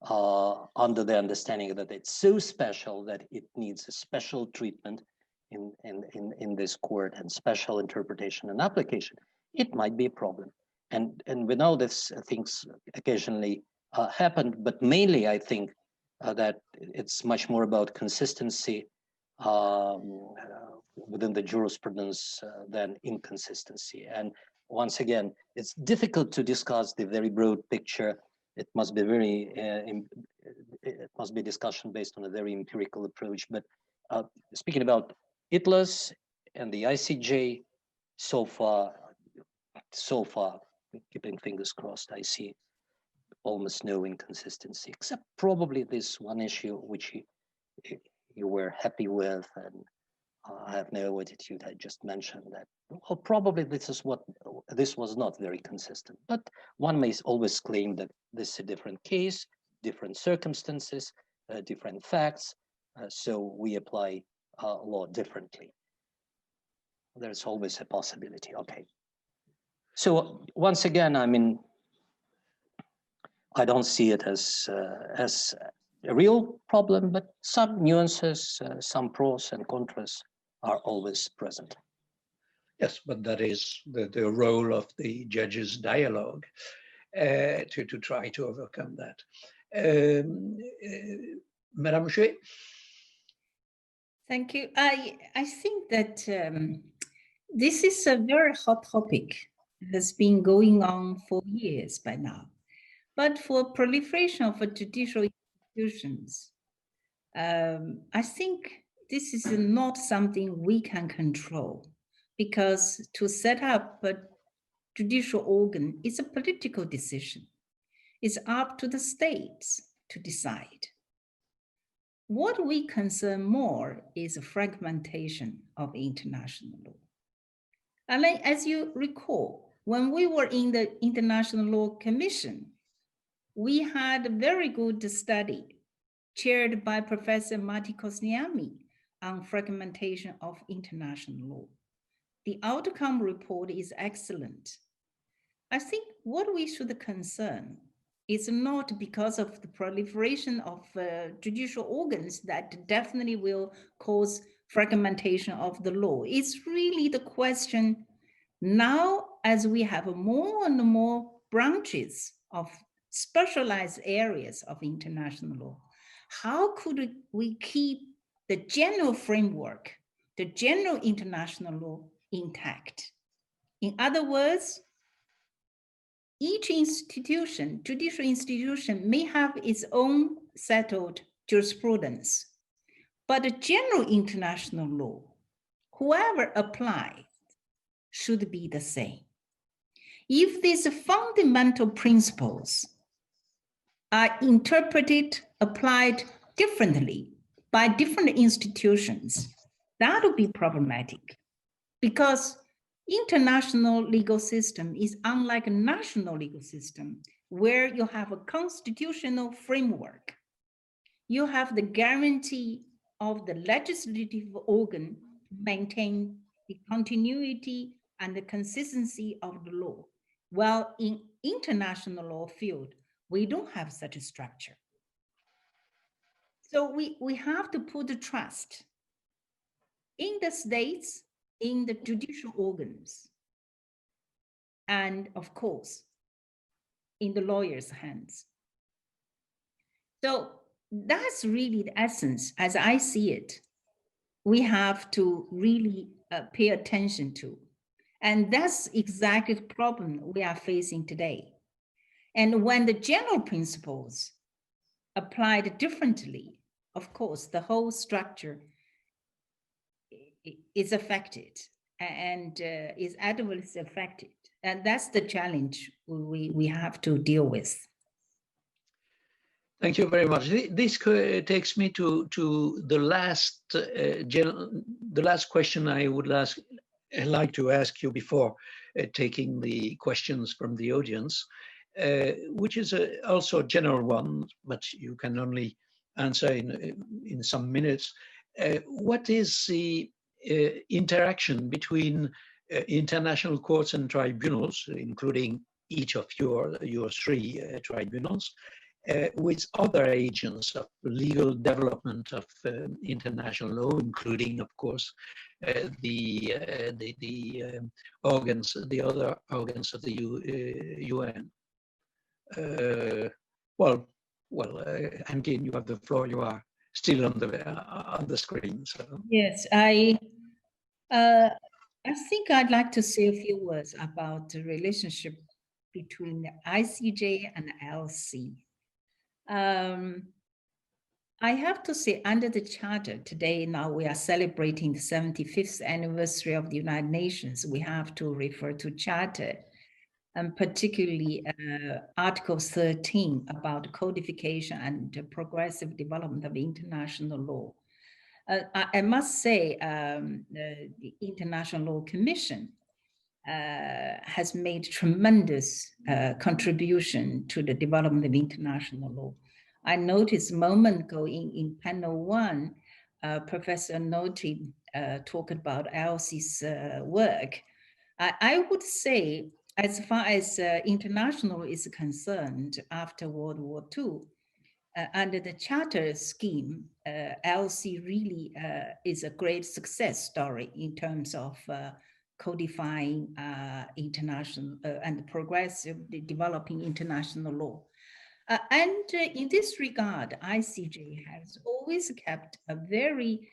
under the understanding that it's so special that it needs a special treatment in this court and special interpretation and application, it might be a problem. And we know this things occasionally happen, but mainly I think that it's much more about consistency within the jurisprudence than inconsistency. And once again, it's difficult to discuss the very broad picture. It must be very, it must be a discussion based on a very empirical approach. But speaking about ITLAS and the ICJ, so far, keeping fingers crossed, I see almost no inconsistency, except probably this one issue which you were happy with, and I have no attitude. I just mentioned that, well, probably this was not very consistent, but one may always claim that this is a different case, different circumstances, different facts, so we apply law differently. There's always a possibility. Okay. So once again, I mean, I don't see it as a real problem, but some nuances, some pros and contras are always present. Yes, but that is the role of the judges' dialogue to try to overcome that. Madame Houchet? Thank you. I think that this is a very hot topic. It has been going on for years by now. But for proliferation of judicial institutions, I think this is not something we can control, because to set up a judicial organ is a political decision. It's up to the states to decide. What we concern more is a fragmentation of international law. And as you recall, when we were in the International Law Commission, we had a very good study chaired by Professor Marty Kosniami on fragmentation of international law. The outcome report is excellent. I think what we should concern is not because of the proliferation of judicial organs that definitely will cause fragmentation of the law. It's really the question now, as we have more and more branches of specialized areas of international law, how could we keep the general framework, the general international law intact? In other words, each institution, judicial institution, may have its own settled jurisprudence, but the general international law, whoever applies, should be the same. If these fundamental principles are interpreted, applied differently by different institutions, that would be problematic, because international legal system is unlike a national legal system where you have a constitutional framework. You have the guarantee of the legislative organ to maintain the continuity and the consistency of the law. While in international law field, we don't have such a structure. So we have to put the trust in the states, in the judicial organs, and of course, in the lawyers' hands. So that's really the essence, as I see it, we have to really pay attention to. And that's exactly the problem we are facing today. And when the general principles applied differently, of course, the whole structure is affected and is adversely affected. And that's the challenge we have to deal with. Thank you very much. This takes me to the last question I would like to ask you before taking the questions from the audience, which is also a general one, but you can only answer in some minutes. What is the interaction between international courts and tribunals, including each of your three tribunals, with other agents of legal development of international law, including, of course, the other organs of the UN? Ankin, you have the floor. You are still on the screen. So. Yes, I think I'd like to say a few words about the relationship between the ICJ and LC. I have to say, under the Charter, today now we are celebrating the 75th anniversary of the United Nations. We have to refer to Charter, and particularly Article 13 about codification and progressive development of international law. I must say the International Law Commission has made tremendous contribution to the development of international law. I noticed a moment ago in panel one, Professor Noti talked about LC's work. I would say, as far as international is concerned, after World War II, under the Charter scheme, LC really is a great success story in terms of codifying international and progressive developing international law. And in this regard, ICJ has always kept a very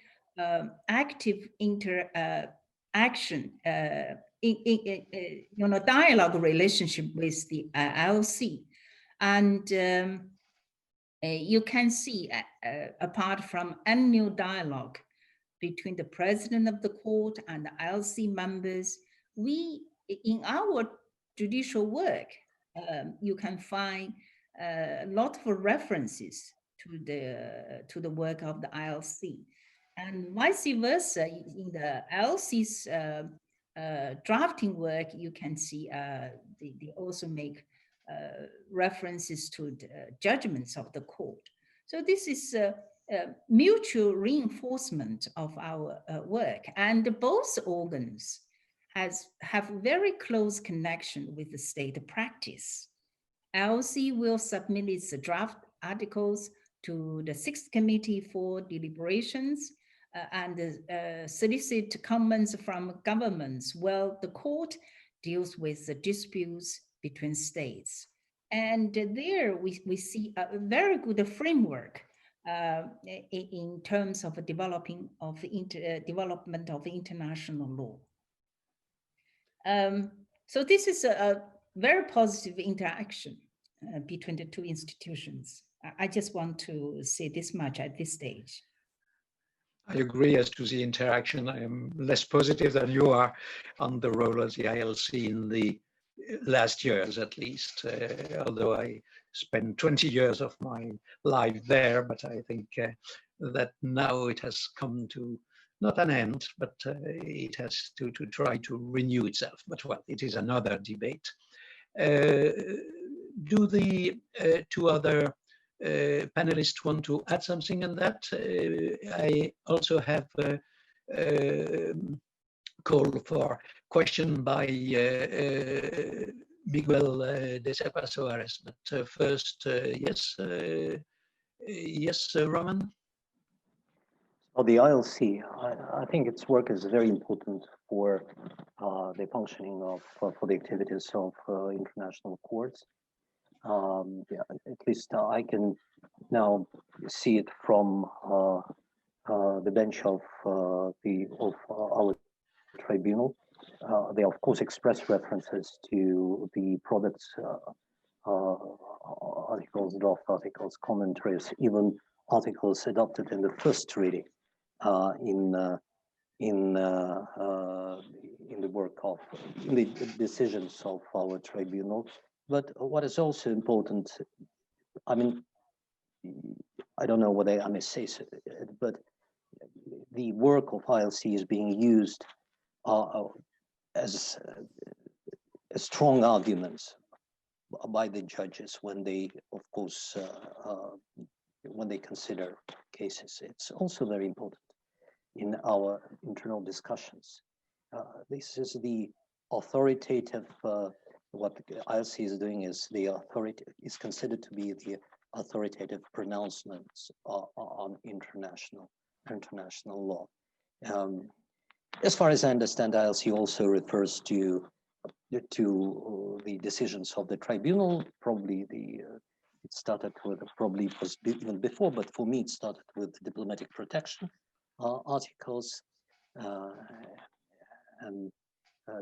active interaction, dialogue relationship with the ILC. And you can see, apart from annual dialogue between the president of the court and the ILC members, we, in our judicial work, you can find a lot of references to the work of the ILC. And vice versa, in the ILC's drafting work, you can see they also make references to the judgments of the court. So this is a mutual reinforcement of our work, and both organs have very close connection with the state practice. ILC will submit its draft articles to the 6th Committee for deliberations and solicit comments from governments. Well, the court deals with the disputes between states. And there we see a very good framework in terms of development of international law. So this is a very positive interaction between the two institutions. I just want to say this much at this stage. I agree as to the interaction. I am less positive than you are on the role of the ILC in the last years, at least, although I spent 20 years of my life there, but I think that now it has come to not an end, but it has to try to renew itself. But well, it is another debate. Do the two other panelists want to add something on that? I also have a call for question by Miguel de Cepa Soares. But first, yes, Roman? Well, the ILC, I think its work is very important for the functioning of, for the activities of international courts. Yeah, at least I can now see it from the bench of our tribunal. They of course express references to the products, articles, draft articles, commentaries, even articles adopted in the first reading in the work of, in the decisions of our tribunal. But what is also important, I mean, I don't know whether I may say so, but the work of ILC is being used as strong arguments by the judges when they, of course, when they consider cases. It's also very important in our internal discussions. This is the authoritative, what the ILC is doing is is considered to be the authoritative pronouncements on international law. As far as I understand, ILC also refers to the decisions of the tribunal. Probably it started with, probably it was even before, but for me it started with diplomatic protection articles and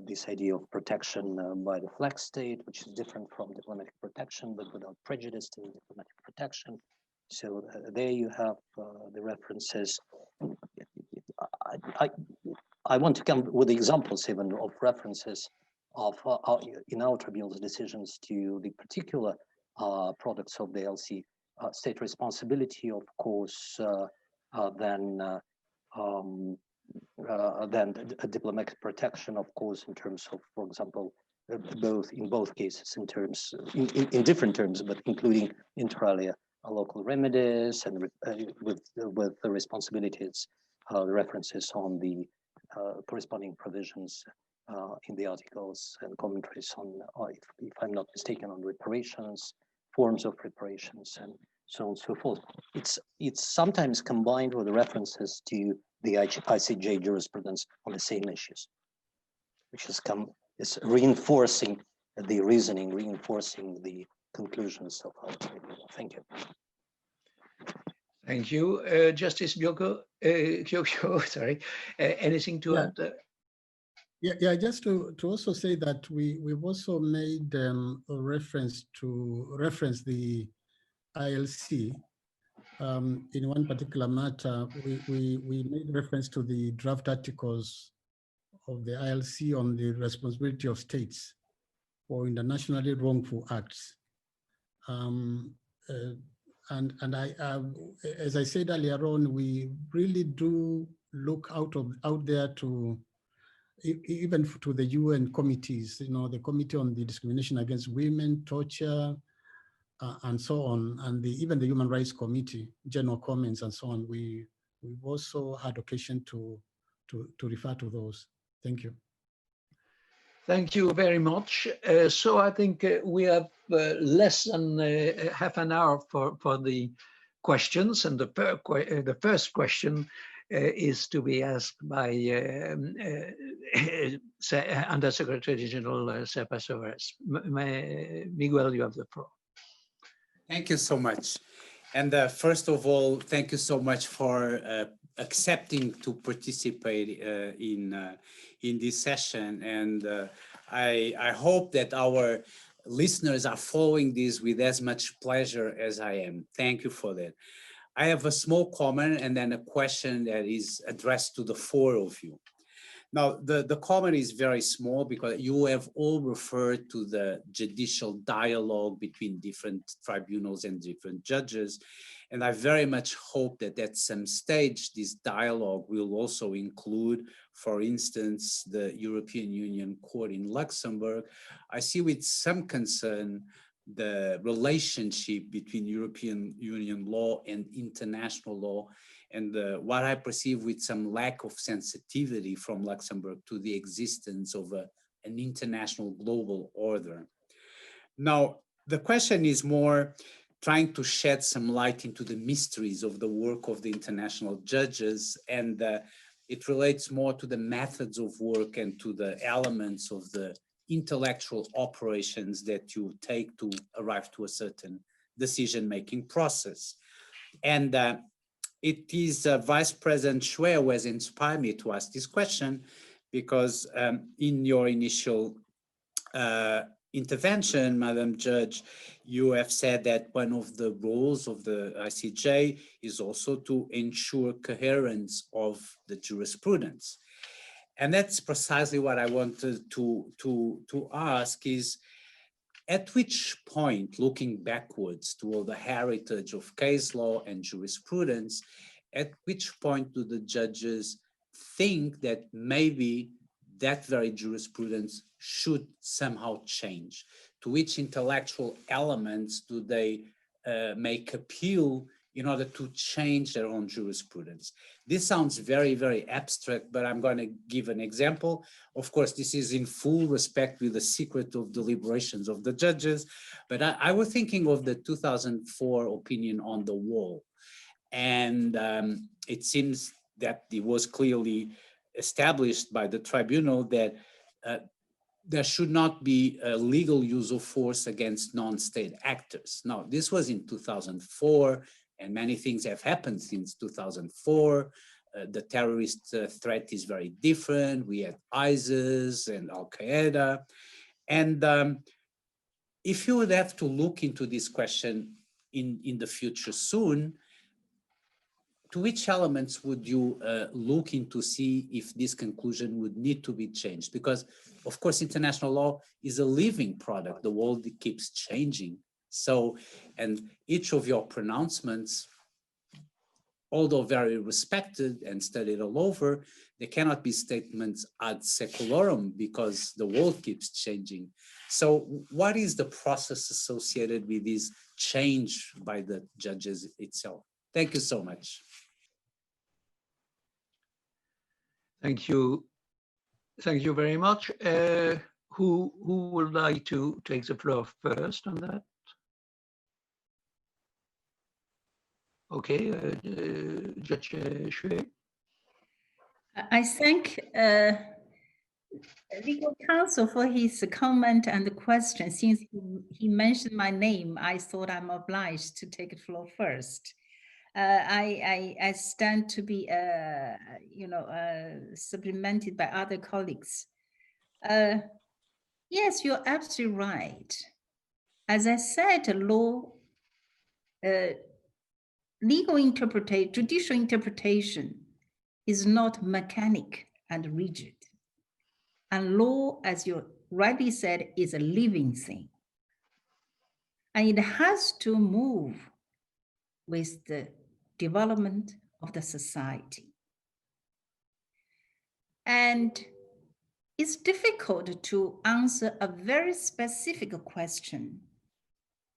this idea of protection by the flag state, which is different from diplomatic protection, but without prejudice to diplomatic protection. So there you have the references. I want to come with examples even of references of in our tribunal's decisions to the particular products of the ILC, state responsibility, of course, then diplomatic protection, of course, in terms of, for example, in both cases, in terms in different terms, but including inter alia local remedies and with the responsibilities, the references on the corresponding provisions in the articles and commentaries on, if I'm not mistaken, on reparations, forms of reparations, and so on and so forth. It's sometimes combined with the references to the ICJ jurisprudence on the same issues. which is reinforcing the reasoning, reinforcing the conclusions of our tribunal. Thank you. Thank you, Justice Kyokyo. Sorry, anything to add? Yeah, just to also say that we've also made a reference the ILC in one particular matter. We made reference to the draft articles of the ILC on the responsibility of states for internationally wrongful acts. And I, as I said earlier on, we really do look out there to even to the UN committees, the Committee on the Discrimination Against Women, Torture, and so on, and even the Human Rights Committee, general comments and so on. We've also had occasion to refer to those. Thank you. Thank you very much. So I think we have less than half an hour for the questions, and the first question is to be asked by Undersecretary General Cepa Soares. Miguel, you have the floor. Thank you so much. And first of all, thank you so much for accepting to participate in this session. And I hope that our listeners are following this with as much pleasure as I am. Thank you for that. I have a small comment and then a question that is addressed to the four of you. Now, the comment is very small because you have all referred to the judicial dialogue between different tribunals and different judges. And I very much hope that at some stage, this dialogue will also include, for instance, the European Union Court in Luxembourg. I see with some concern the relationship between European Union law and international law, and what I perceive with some lack of sensitivity from Luxembourg to the existence of an international global order. Now, the question is more trying to shed some light into the mysteries of the work of the international judges, and it relates more to the methods of work and to the elements of the intellectual operations that you take to arrive to a certain decision-making process. And it is Vice President Xue who has inspired me to ask this question, because in your initial intervention, Madam Judge, you have said that one of the roles of the ICJ is also to ensure coherence of the jurisprudence. And that's precisely what I wanted to ask is, at which point, looking backwards to all the heritage of case law and jurisprudence, at which point do the judges think that maybe that very jurisprudence should somehow change? To which intellectual elements do they make appeal in order to change their own jurisprudence? This sounds very, very abstract, but I'm going to give an example. Of course, this is in full respect with the secret of deliberations of the judges, but I was thinking of the 2004 opinion on the wall. And it seems that it was clearly established by the tribunal that there should not be a legal use of force against non-state actors. Now, this was in 2004, and many things have happened since 2004. The terrorist threat is very different. We had ISIS and Al-Qaeda. And if you would have to look into this question in the future soon, to which elements would you look into see if this conclusion would need to be changed? Because, of course, international law is a living product. The world keeps changing. So, and each of your pronouncements, although very respected and studied all over, they cannot be statements ad secularum because the world keeps changing. So what is the process associated with this change by the judges itself? Thank you so much. Thank you. Thank you very much. Who would like to take the floor first on that? Okay, Judge Xue. I think legal counsel for his comment and the question. Since he mentioned my name, I thought I'm obliged to take the floor first. I stand to be, supplemented by other colleagues. Yes, you're absolutely right. As I said, law, judicial interpretation is not mechanic and rigid. And law, as you rightly said, is a living thing. And it has to move with the development of the society. And it's difficult to answer a very specific question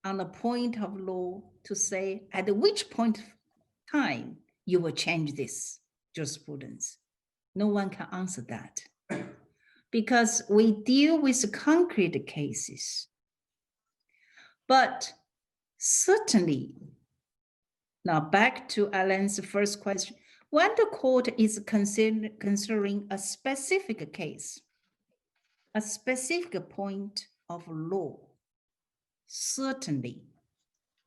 on a point of law to say at which point of time you will change this jurisprudence. No one can answer that because we deal with concrete cases. But certainly, now back to Alan's first question, when the court is considering a specific case, a specific point of law, certainly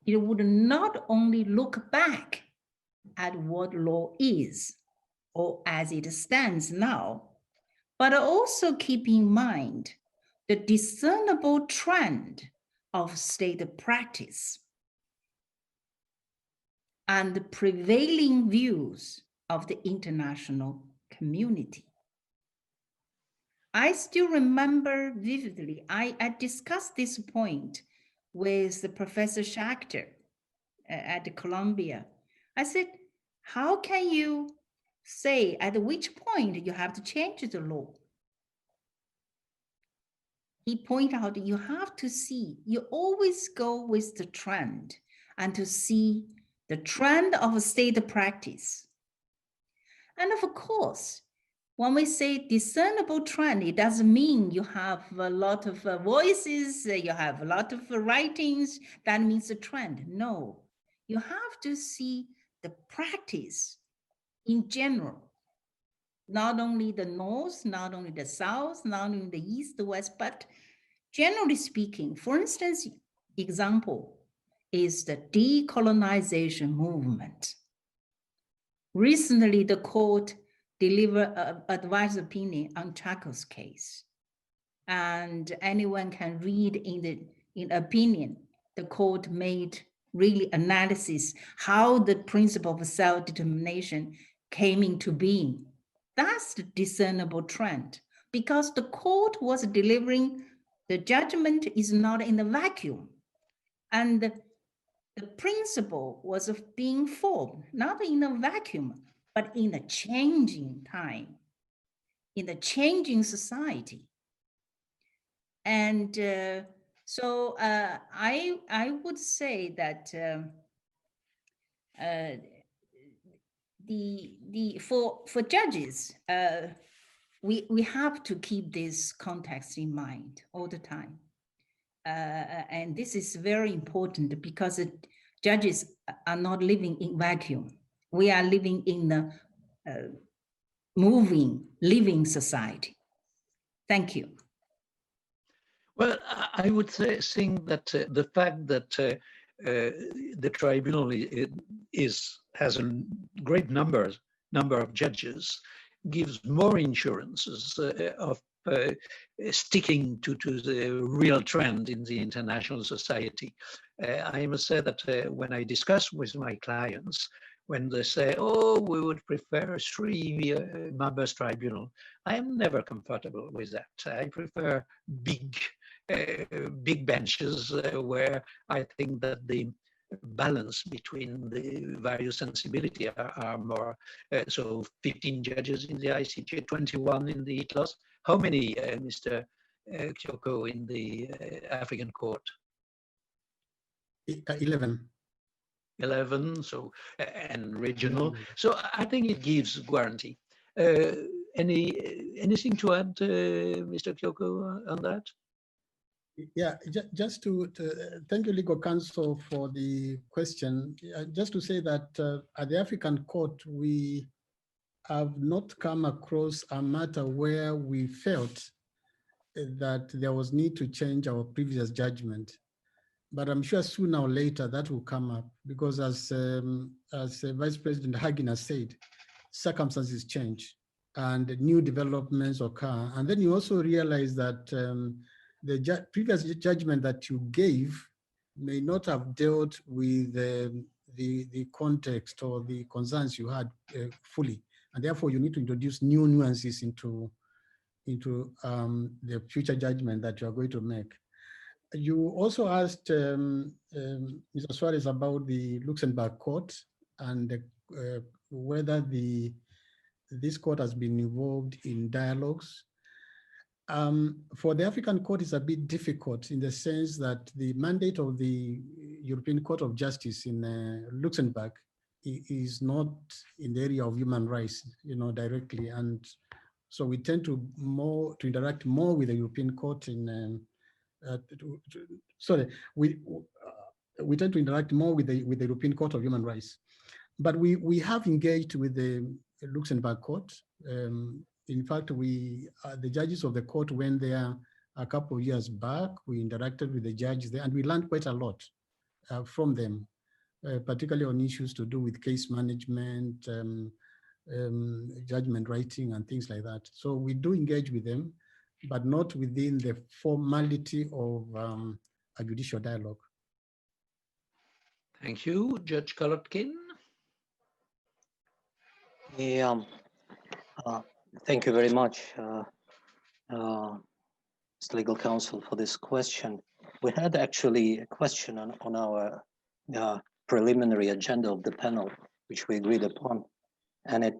it would not only look back at what law is or as it stands now, but also keep in mind the discernible trend of state practice and the prevailing views of the international community. I still remember vividly, I discussed this point with Professor Schachter at Columbia. I said, how can you say at which point you have to change the law? He pointed out you have to see, you always go with the trend and to see the trend of state practice. And of course, when we say discernible trend, it doesn't mean you have a lot of voices, you have a lot of writings, that means a trend. No, you have to see the practice in general, not only the North, not only the South, not only the East, the West, but generally speaking. For instance, example is the decolonization movement. Recently, the court delivered an advice opinion on Chaco's case. And anyone can read in opinion, the court made really analysis how the principle of self-determination came into being. That's the discernible trend because the court was delivering, the judgment is not in a vacuum. And the principle was being formed, not in a vacuum, but in a changing time, in a changing society. And so I would say that for judges, we have to keep this context in mind all the time. And this is very important because judges are not living in vacuum. We are living in a moving, living society. Thank you. Well, I would think that the fact that the tribunal has a great number of judges gives more insurances of sticking to the real trend in the international society. I must say that when I discuss with my clients, when they say, oh, we would prefer 3 members tribunal, I am never comfortable with that. I prefer big benches where I think that the balance between the various sensibility are more. So 15 judges in the ICJ, 21 in the ITLOS. How many, Mr. Kyoko, in the African court? 11. 11, so, and regional. So I think it gives guarantee. Anything to add, Mr. Kyoko, on that? Yeah, just to thank you, legal counsel, for the question. Just to say that at the African court, we have not come across a matter where we felt that there was need to change our previous judgment. But I'm sure sooner or later that will come up, because as Vice President Hagin has said, circumstances change and new developments occur. And then you also realize that the previous judgment that you gave may not have dealt with the context or the concerns you had fully. And therefore you need to introduce new nuances into the future judgment that you are going to make. You also asked Mr. Suarez about the Luxembourg court and whether this court has been involved in dialogues. For the African court, it's a bit difficult in the sense that the mandate of the European Court of Justice in Luxembourg is not in the area of human rights, directly, and so we tend to interact more with the European Court in. We tend to interact more with the European Court of Human Rights, but we have engaged with the Luxembourg Court. In fact, the judges of the court went there a couple of years back. We interacted with the judges there, and we learned quite a lot from them, particularly on issues to do with case management, judgment writing, and things like that. So we do engage with them, but not within the formality of a judicial dialogue. Thank you. Judge Kalotkin. Yeah, thank you very much, Legal Counsel, for this question. We had actually a question on our preliminary agenda of the panel, which we agreed upon. And it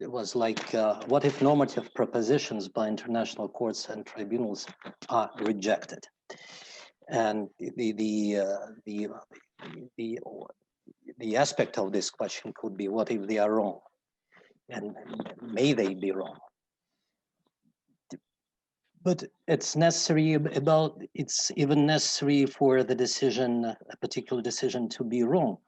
was like, what if normative propositions by international courts and tribunals are rejected? And the aspect of this question could be, what if they are wrong? And may they be wrong? But it's necessary it's even necessary for the decision, a particular decision, to be wrong,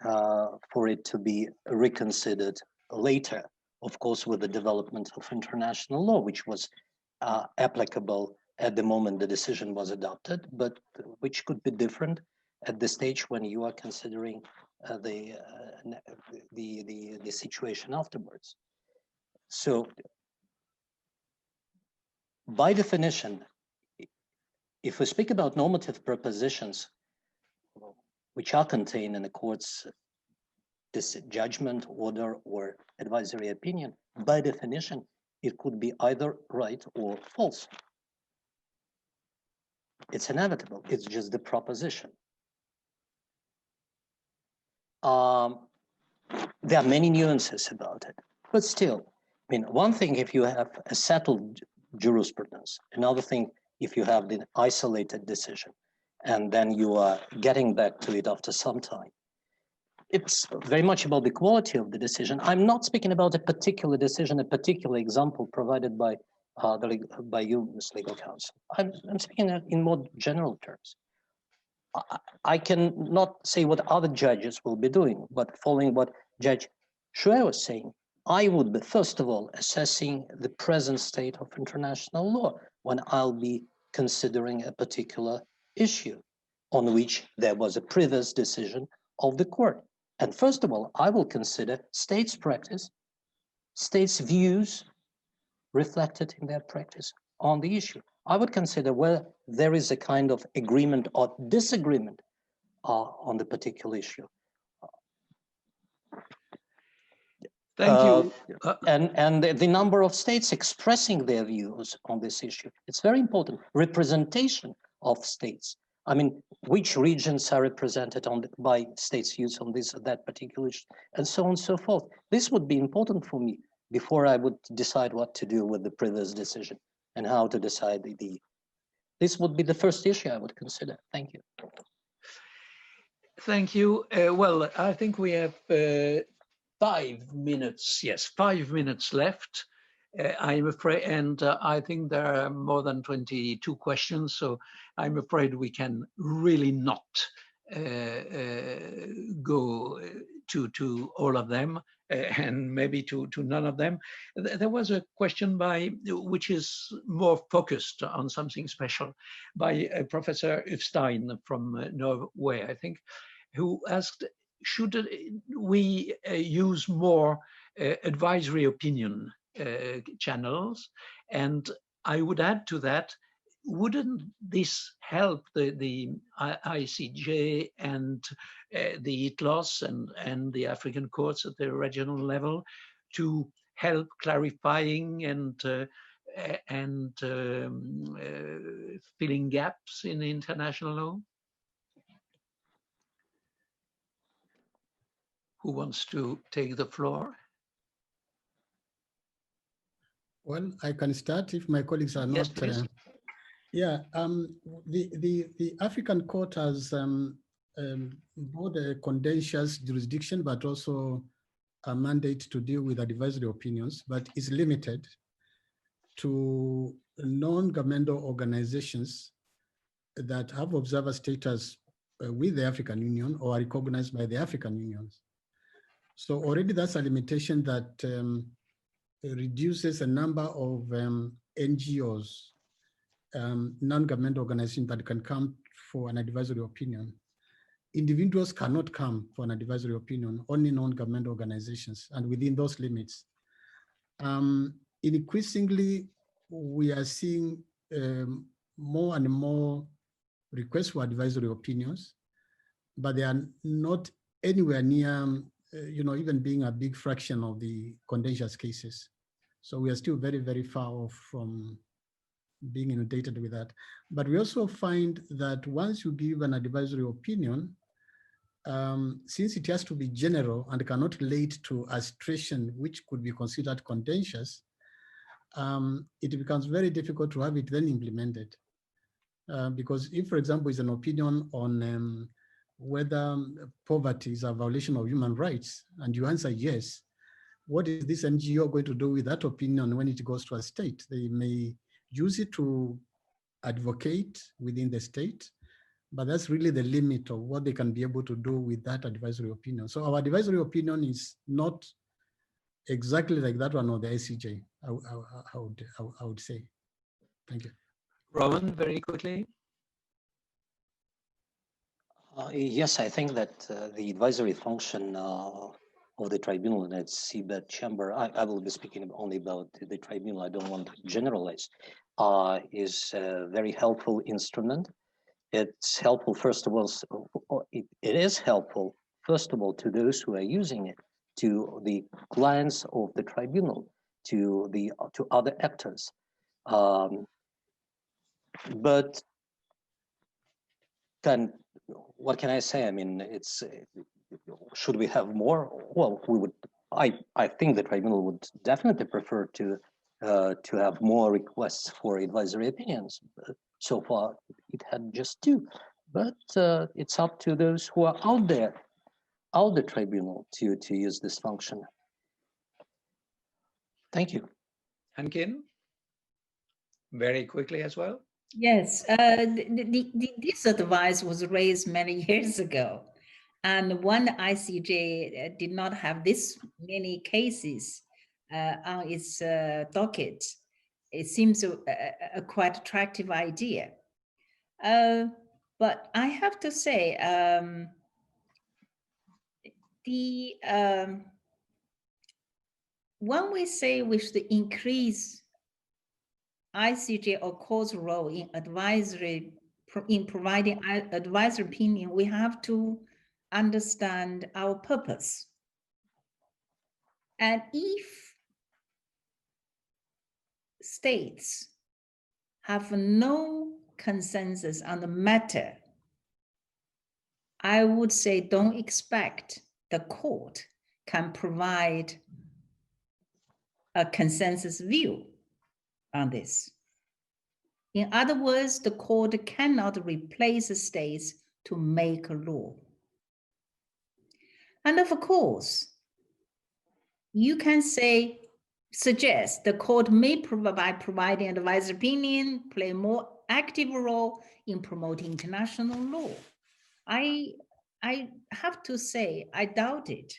for it to be reconsidered later, of course, with the development of international law, which was applicable at the moment the decision was adopted, but which could be different at the stage when you are considering the situation afterwards. So, by definition, if we speak about normative propositions, which are contained in the court's judgment, order, or advisory opinion, by definition, it could be either right or false. It's inevitable. It's just the proposition. There are many nuances about it, but still, I mean, one thing if you have a settled jurisprudence, another thing if you have the isolated decision, and then you are getting back to it after some time. It's very much about the quality of the decision. I'm not speaking about a particular decision, a particular example provided by you, Ms. Legal Counsel. I'm speaking in more general terms. I can not say what other judges will be doing, but following what Judge Schuer was saying, I would be, first of all, assessing the present state of international law when I'll be considering a particular issue on which there was a previous decision of the court. And first of all, I will consider states' practice, states' views reflected in their practice on the issue. I would consider whether there is a kind of agreement or disagreement on the particular issue. Thank you. And the number of states expressing their views on this issue. It's very important. Representation of states. I mean, which regions are represented by states' views on this or that particular issue, and so on and so forth. This would be important for me before I would decide what to do with the previous decision and how to decide this would be the first issue I would consider. Thank you. Thank you. Well, I think we have 5 minutes. Yes, 5 minutes left. I'm afraid, and I think there are more than 22 questions, so I'm afraid we can really not go to all of them. and maybe to none of them. There was a question which is more focused on something special, by Professor Ufstein from Norway, I think, who asked, should we use more advisory opinion channels? And I would add to that, wouldn't this help the ICJ and the ITLOS and the African courts at the regional level to help clarifying and filling gaps in international law? Who wants to take the floor? Well, I can start if my colleagues are Yes, not. please. Yeah, the African Court has both a contentious jurisdiction, but also a mandate to deal with advisory opinions, but is limited to non-governmental organizations that have observer status with the African Union or are recognized by the African Union. So already that's a limitation that reduces a number of NGOs, non-governmental organizations that can come for an advisory opinion. Individuals cannot come for an advisory opinion, only non-governmental organizations, and within those limits. Increasingly, we are seeing more and more requests for advisory opinions, but they are not anywhere near, even being a big fraction of the contentious cases. So we are still very, very far off from being inundated with that. But we also find that once you give an advisory opinion, since it has to be general and cannot relate to a situation which could be considered contentious, it becomes very difficult to have it then implemented. Because if, for example, is an opinion on whether poverty is a violation of human rights, and you answer yes, what is this NGO going to do with that opinion when it goes to a state? They may use it to advocate within the state, but that's really the limit of what they can be able to do with that advisory opinion. So our advisory opinion is not exactly like that one of the ICJ, I would say. Thank you. Rowan, very quickly. Yes, I think that the advisory function of the tribunal in its seabed chamber, I will be speaking only about the tribunal, I don't want to generalize, is a very helpful instrument. It's helpful, first of all, it is helpful, first of all, to those who are using it, to the clients of the tribunal, to other actors. But what can I say? I mean, it's, should we have more? Well, we would. I think the tribunal would definitely prefer to have more requests for advisory opinions. So far, it had just 2, but it's up to those who are out the tribunal to use this function. Thank you. Hankin, very quickly as well. Yes, this advice was raised many years ago. And when the ICJ did not have this many cases on its docket, it seems a quite attractive idea. But I have to say, when we say we should increase ICJ or court's role in providing advisory opinion, we have to understand our purpose. And if states have no consensus on the matter, I would say don't expect the court can provide a consensus view on this. In other words, the court cannot replace the states to make a law. And of course, you can suggest the court may providing advice opinion, play a more active role in promoting international law. I have to say, I doubt it.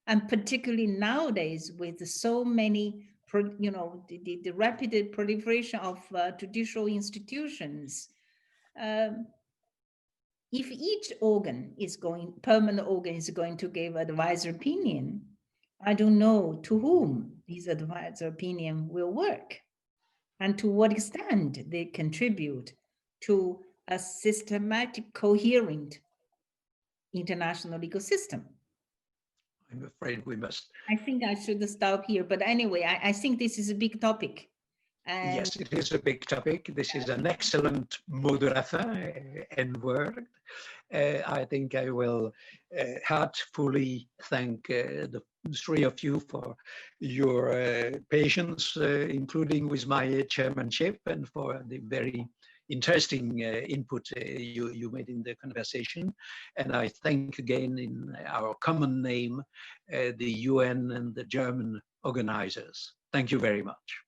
And particularly nowadays with so many, the rapid proliferation of judicial institutions, if each permanent organ is going to give advisor opinion, I don't know to whom these advisor opinion will work and to what extent they contribute to a systematic, coherent international legal system. I'm afraid we must. I think I should stop here, but anyway, I think this is a big topic. And yes, it is a big topic. This is an excellent mot de la fin, N-word. I think I will heartfully thank the three of you for your patience, including with my chairmanship, and for the very interesting input you made in the conversation. And I thank again in our common name, the UN and the German organizers. Thank you very much.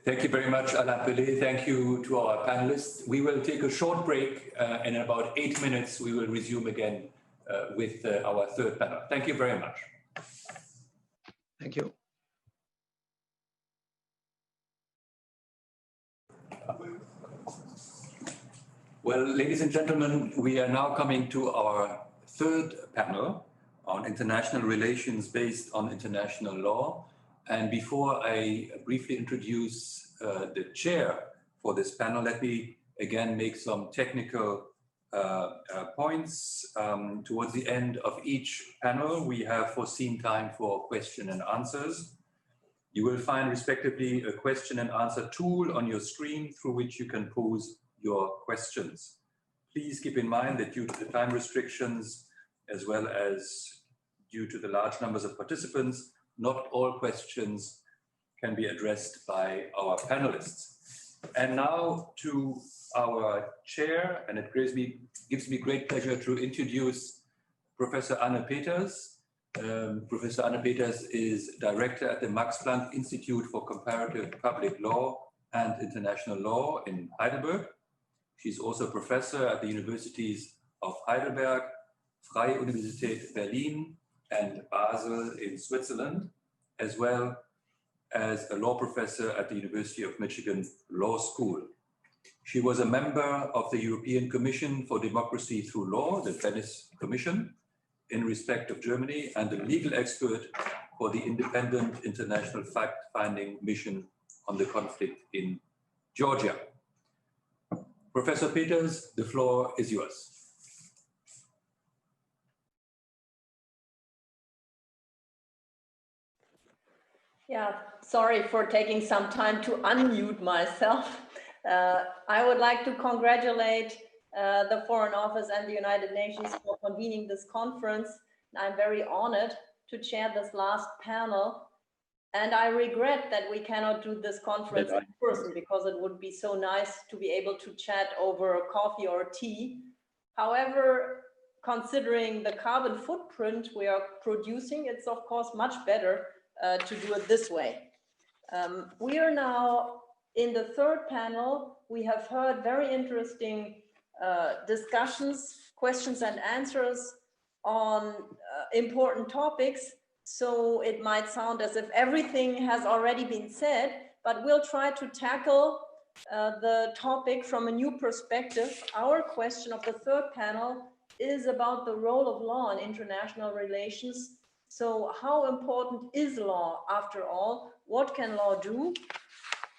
Thank you very much, Alain Pelé. Thank you to our panelists. We will take a short break. In about 8 minutes, we will resume again with our third panel. Thank you very much. Thank you. Well, ladies and gentlemen, we are now coming to our third panel on international relations based on international law. And before I briefly introduce the chair for this panel, let me again make some technical points. Towards the end of each panel, we have foreseen time for question and answers. You will find respectively a question and answer tool on your screen through which you can pose your questions. Please keep in mind that due to the time restrictions, as well as due to the large numbers of participants, not all questions can be addressed by our panelists. And now to our chair, and it gives me great pleasure to introduce Professor Anne Peters. Professor Anne Peters is director at the Max Planck Institute for Comparative Public Law and International Law in Heidelberg. She's also a professor at the universities of Heidelberg, Freie Universität Berlin, and Basel in Switzerland, as well as a law professor at the University of Michigan Law School. She was a member of the European Commission for Democracy Through Law, the Venice Commission, in respect of Germany, and a legal expert for the Independent International Fact-Finding Mission on the conflict in Georgia. Professor Peters, the floor is yours. Yeah, sorry for taking some time to unmute myself. I would like to congratulate the Foreign Office and the United Nations for convening this conference. I'm very honored to chair this last panel. And I regret that we cannot do this conference in person because it would be so nice to be able to chat over a coffee or tea. However, considering the carbon footprint we are producing, it's of course much better to do it this way. We are now in the third panel. We have heard very interesting discussions, questions and answers on important topics. So it might sound as if everything has already been said, but we'll try to tackle the topic from a new perspective. Our question of the third panel is about the role of law in international relations. So how important is law after all? What can law do?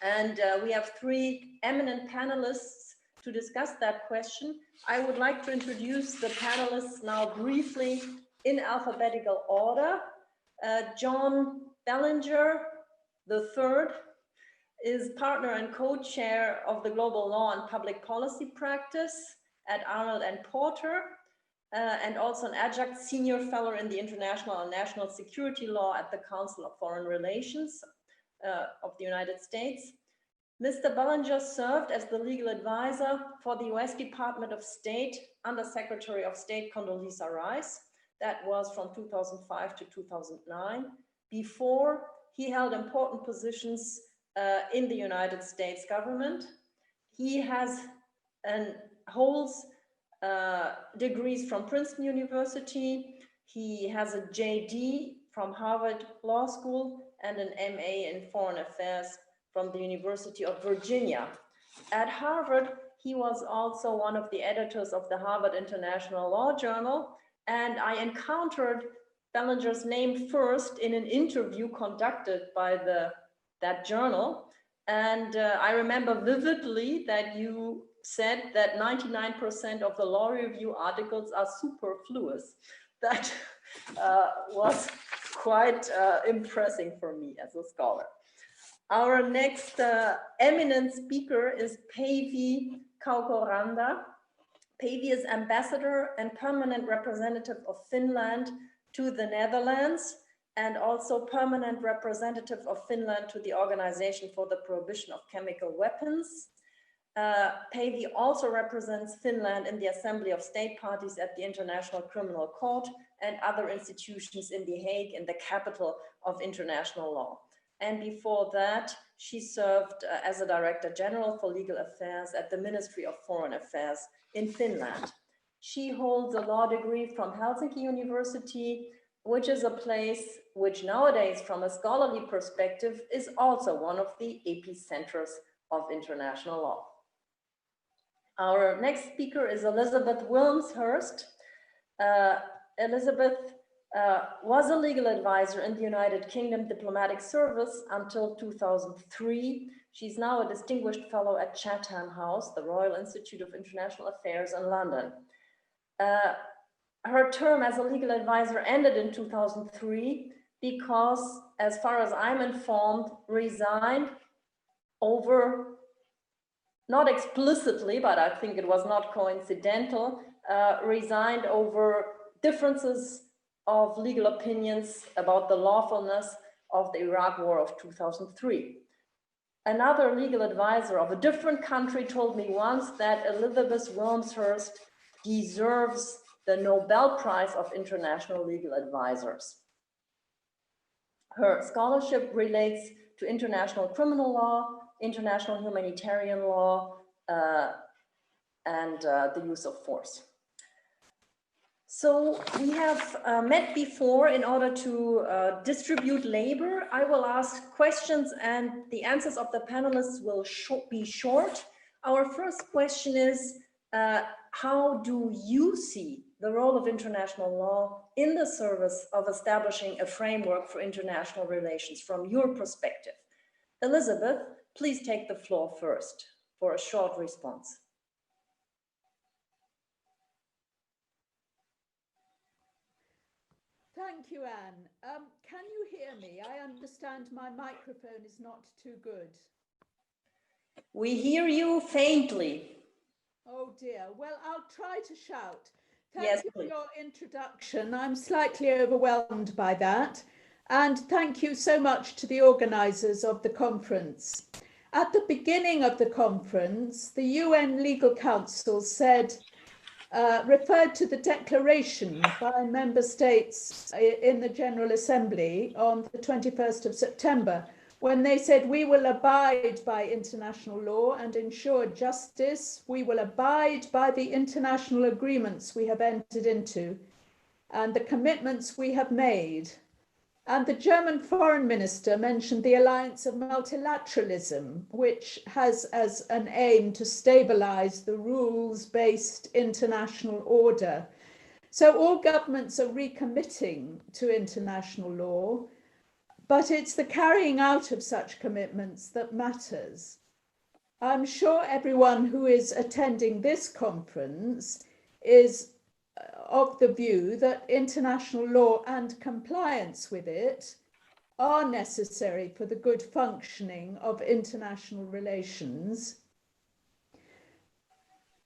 And we have three eminent panelists to discuss that question. I would like to introduce the panelists now briefly in alphabetical order. John Bellinger III is partner and co-chair of the Global Law and Public Policy Practice at Arnold and Porter, and also an adjunct senior fellow in the International and National Security Law at the Council of Foreign Relations of the United States. Mr. Bellinger served as the legal advisor for the US Department of State Under Secretary of State Condoleezza Rice. That was from 2005 to 2009. Before, he held important positions in the United States government. He has and holds degrees from Princeton University. He has a JD from Harvard Law School and an MA in Foreign Affairs from the University of Virginia. At Harvard, he was also one of the editors of the Harvard International Law Journal, and I encountered Bellinger's name first in an interview conducted by that journal. And I remember vividly that you said that 99% of the law review articles are superfluous. That was quite impressive for me as a scholar. Our next eminent speaker is Päivi Kaukoranta. Päivi is ambassador and permanent representative of Finland to the Netherlands, and also permanent representative of Finland to the Organization for the Prohibition of Chemical Weapons. Päivi also represents Finland in the Assembly of State Parties at the International Criminal Court and other institutions in The Hague, in the capital of international law. And before that, she served as a Director General for Legal Affairs at the Ministry of Foreign Affairs in Finland. She holds a law degree from Helsinki University, which is a place which nowadays, from a scholarly perspective, is also one of the epicenters of international law. Our next speaker is Elizabeth Wilmshurst. Elizabeth was a legal advisor in the United Kingdom Diplomatic Service until 2003. She's now a distinguished fellow at Chatham House, the Royal Institute of International Affairs in London. Her term as a legal advisor ended in 2003 because, as far as I'm informed, resigned over, not explicitly, but I think it was not coincidental, resigned over differences of legal opinions about the lawfulness of the Iraq War of 2003. Another legal advisor of a different country told me once that Elizabeth Wilmshurst deserves the Nobel Prize of International Legal Advisors. Her scholarship relates to international criminal law, international humanitarian law, and the use of force. So we have met before in order to distribute labor. I will ask questions and the answers of the panelists will be short. Our first question is, how do you see the role of international law in the service of establishing a framework for international relations from your perspective? Elizabeth, please take the floor first for a short response. Thank you, Anne. Can you hear me? I understand my microphone is not too good. We hear you faintly. Oh dear. Well, I'll try to shout. Yes, Thank you please. for your introduction. I'm slightly overwhelmed by that. And thank you so much to the organisers of the conference. At the beginning of the conference, the UN Legal Council said, referred to the declaration by member states in the General Assembly on the 21st of September, when they said, we will abide by international law and ensure justice. We will abide by the international agreements we have entered into and the commitments we have made. And the German foreign minister mentioned the alliance of multilateralism, which has as an aim to stabilize the rules-based international order. So all governments are recommitting to international law, but it's the carrying out of such commitments that matters. I'm sure everyone who is attending this conference is of the view that international law and compliance with it are necessary for the good functioning of international relations.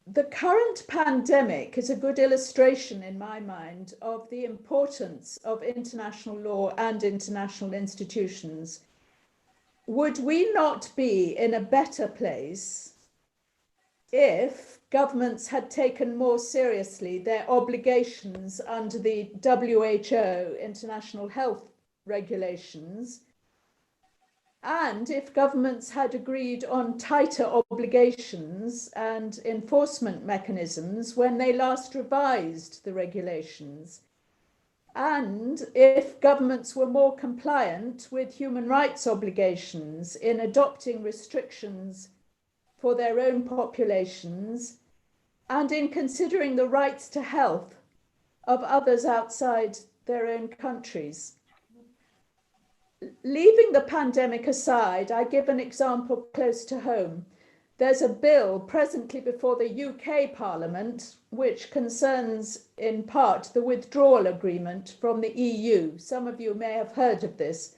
The current pandemic is a good illustration, in my mind, of the importance of international law and international institutions. Would we not be in a better place if governments had taken more seriously their obligations under the WHO International Health Regulations And if governments had agreed on tighter obligations and enforcement mechanisms when they last revised the regulations, and if governments were more compliant with human rights obligations in adopting restrictions for their own populations and in considering the rights to health of others outside their own countries. Leaving the pandemic aside, I give an example close to home. There's a bill presently before the UK Parliament, which concerns in part the withdrawal agreement from the EU. Some of you may have heard of this.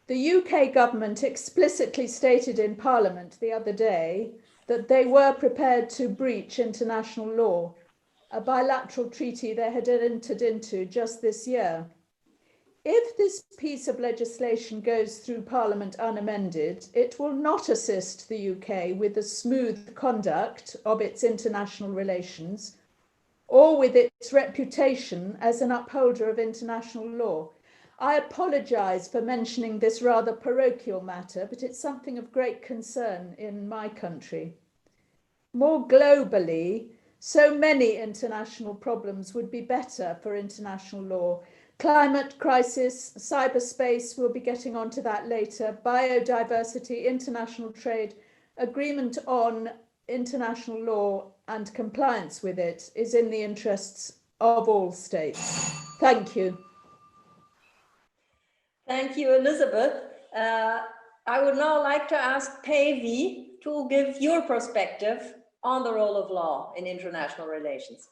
The UK government explicitly stated in Parliament the other day that they were prepared to breach international law, a bilateral treaty they had entered into just this year. If this piece of legislation goes through Parliament unamended, it will not assist the UK with the smooth conduct of its international relations or with its reputation as an upholder of international law. I apologise for mentioning this rather parochial matter, but it's something of great concern in my country. More globally, so many international problems would be better for international law. Climate crisis, cyberspace, we'll be getting onto that later, biodiversity, international trade, agreement on international law and compliance with it is in the interests of all states. Thank you. Thank you, Elizabeth. I would now like to ask Päivi to give your perspective on the role of law in international relations.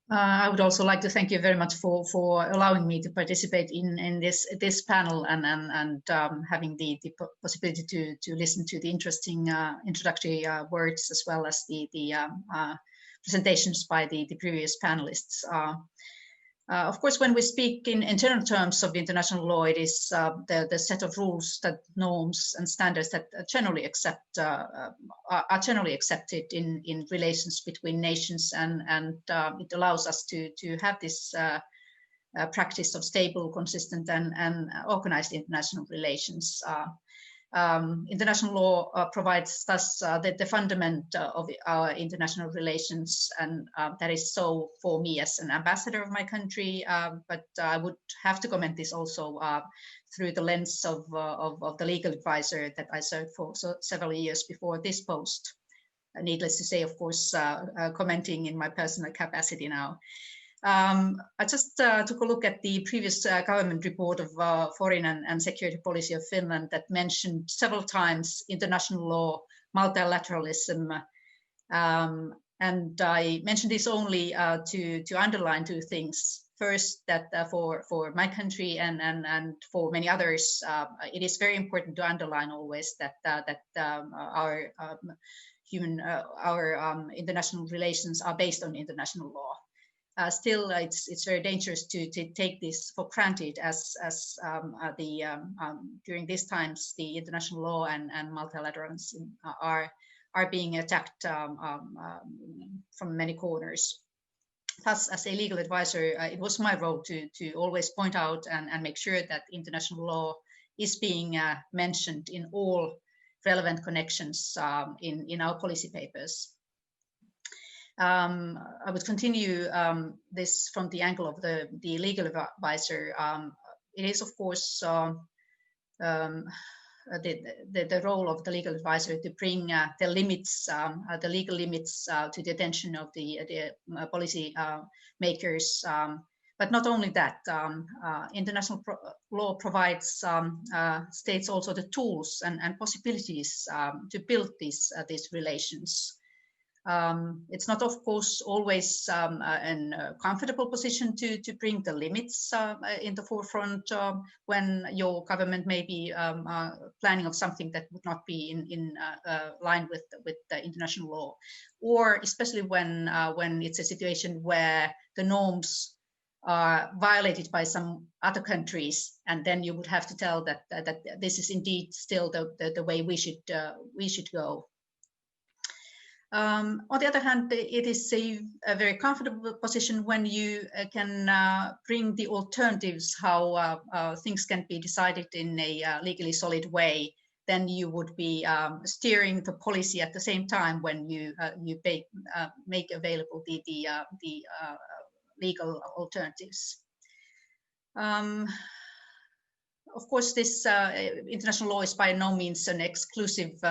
I would also like to thank you very much for allowing me to participate in this panel and having the possibility to listen to the interesting introductory words as well as the presentations by the previous panelists. Of course, when we speak in general terms of international law, it is the set of rules, that norms and standards that are generally accepted in relations between nations, and it allows us to have this practice of stable, consistent, and organized international relations. International law provides thus the fundament of our international relations, and that is so for me as an ambassador of my country, but I would have to comment this also through the lens of the legal advisor that I served for several years before this post. Needless to say, of course, commenting in my personal capacity now. I just took a look at the previous government report of foreign and security policy of Finland that mentioned several times international law, multilateralism, and I mentioned this only to underline two things. First, that for my country and for many others, it is very important to underline always that our international relations are based on international law. Still, it's very dangerous to take this for granted, as during these times the international law and multilateralism are being attacked from many corners. Thus, as a legal advisor, it was my role to always point out and make sure that international law is being mentioned in all relevant connections in our policy papers. I would continue this from the angle of the legal advisor. It is, of course, the role of the legal advisor to bring the limits, the legal limits, to the attention of the policy makers. But not only that, international law provides states also the tools and possibilities to build these relations. It's not, of course, always a comfortable position to bring the limits in the forefront when your government may be planning of something that would not be in line with the international law, or especially when it's a situation where the norms are violated by some other countries, and then you would have to tell that this is indeed still the way we should go. On the other hand, it is a very comfortable position when you can bring the alternatives, how things can be decided in a legally solid way. Then you would be steering the policy at the same time when you make available the legal alternatives. Of course, this international law is by no means an exclusive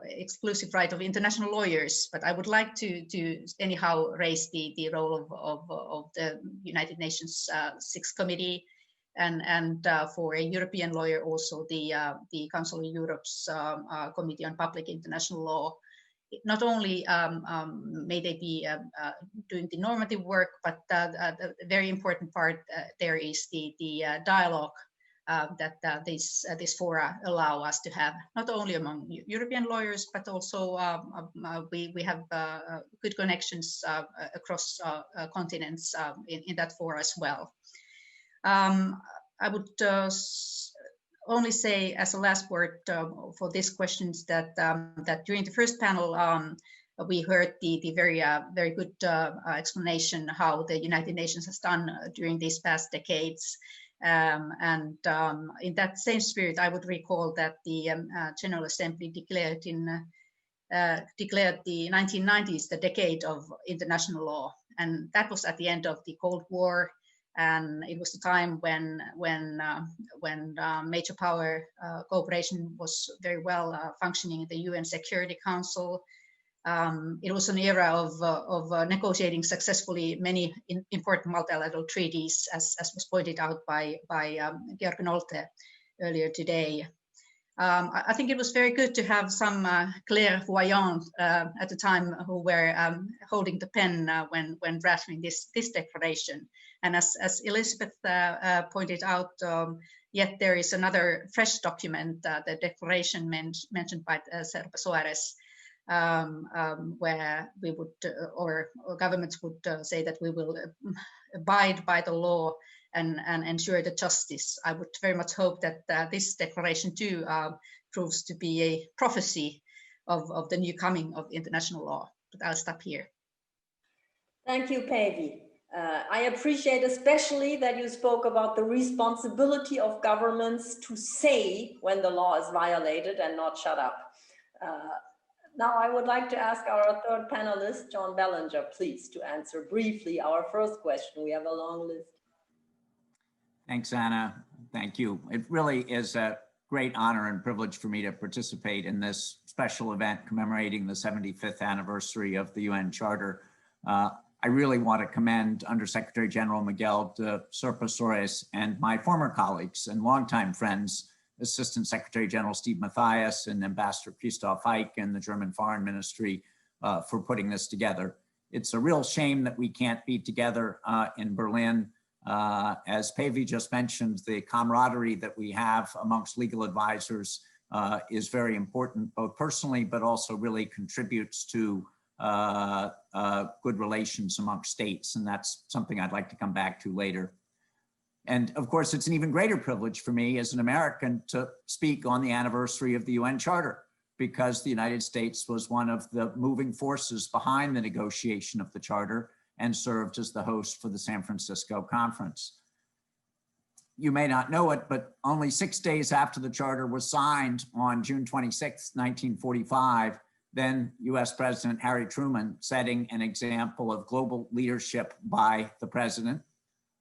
exclusive right of international lawyers, but I would like to anyhow raise the role of the United Nations Sixth Committee, and for a European lawyer also the Council of Europe's Committee on Public International Law. Not only may they be doing the normative work, but the very important part there is the dialogue that these fora allow us to have, not only among European lawyers, but also we have good connections across continents in that fora as well. I would only say as a last word for these questions that that during the first panel we heard the very good explanation how the United Nations has done during these past decades. In that same spirit, I would recall that the General Assembly declared the 1990s the decade of international law, and that was at the end of the Cold War, and it was the time when major power cooperation was very well functioning in the UN Security Council. It was an era of negotiating successfully many important multilateral treaties, as was pointed out by Georg Nolte earlier today. I think it was very good to have some clairvoyants at the time who were holding the pen when drafting this declaration. And as Elizabeth pointed out, yet there is another fresh document, the declaration mentioned by Serpa Soares, where we would, or governments would say that we will abide by the law and ensure the justice. I would very much hope that this declaration too proves to be a prophecy of the new coming of international law. But I'll stop here. Thank you, Päivi. I appreciate especially that you spoke about the responsibility of governments to say when the law is violated and not shut up. Now I would like to ask our third panelist, John Bellinger, please, to answer briefly our first question. We have a long list. Thanks, Anna. Thank you. It really is a great honor and privilege for me to participate in this special event commemorating the 75th anniversary of the UN Charter. I really want to commend Undersecretary General Miguel de Serpa Soares and my former colleagues and longtime friends, Assistant Secretary General Steve Mathias and Ambassador Christoph Eick and the German Foreign Ministry for putting this together. It's a real shame that we can't be together in Berlin. As Päivi just mentioned, the camaraderie that we have amongst legal advisors is very important, both personally, but also really contributes to good relations amongst states. And that's something I'd like to come back to later. And of course, it's an even greater privilege for me as an American to speak on the anniversary of the UN Charter, because the United States was one of the moving forces behind the negotiation of the Charter and served as the host for the San Francisco conference. You may not know it, but only 6 days after the Charter was signed on June 26, 1945, then US President Harry Truman, setting an example of global leadership by the president,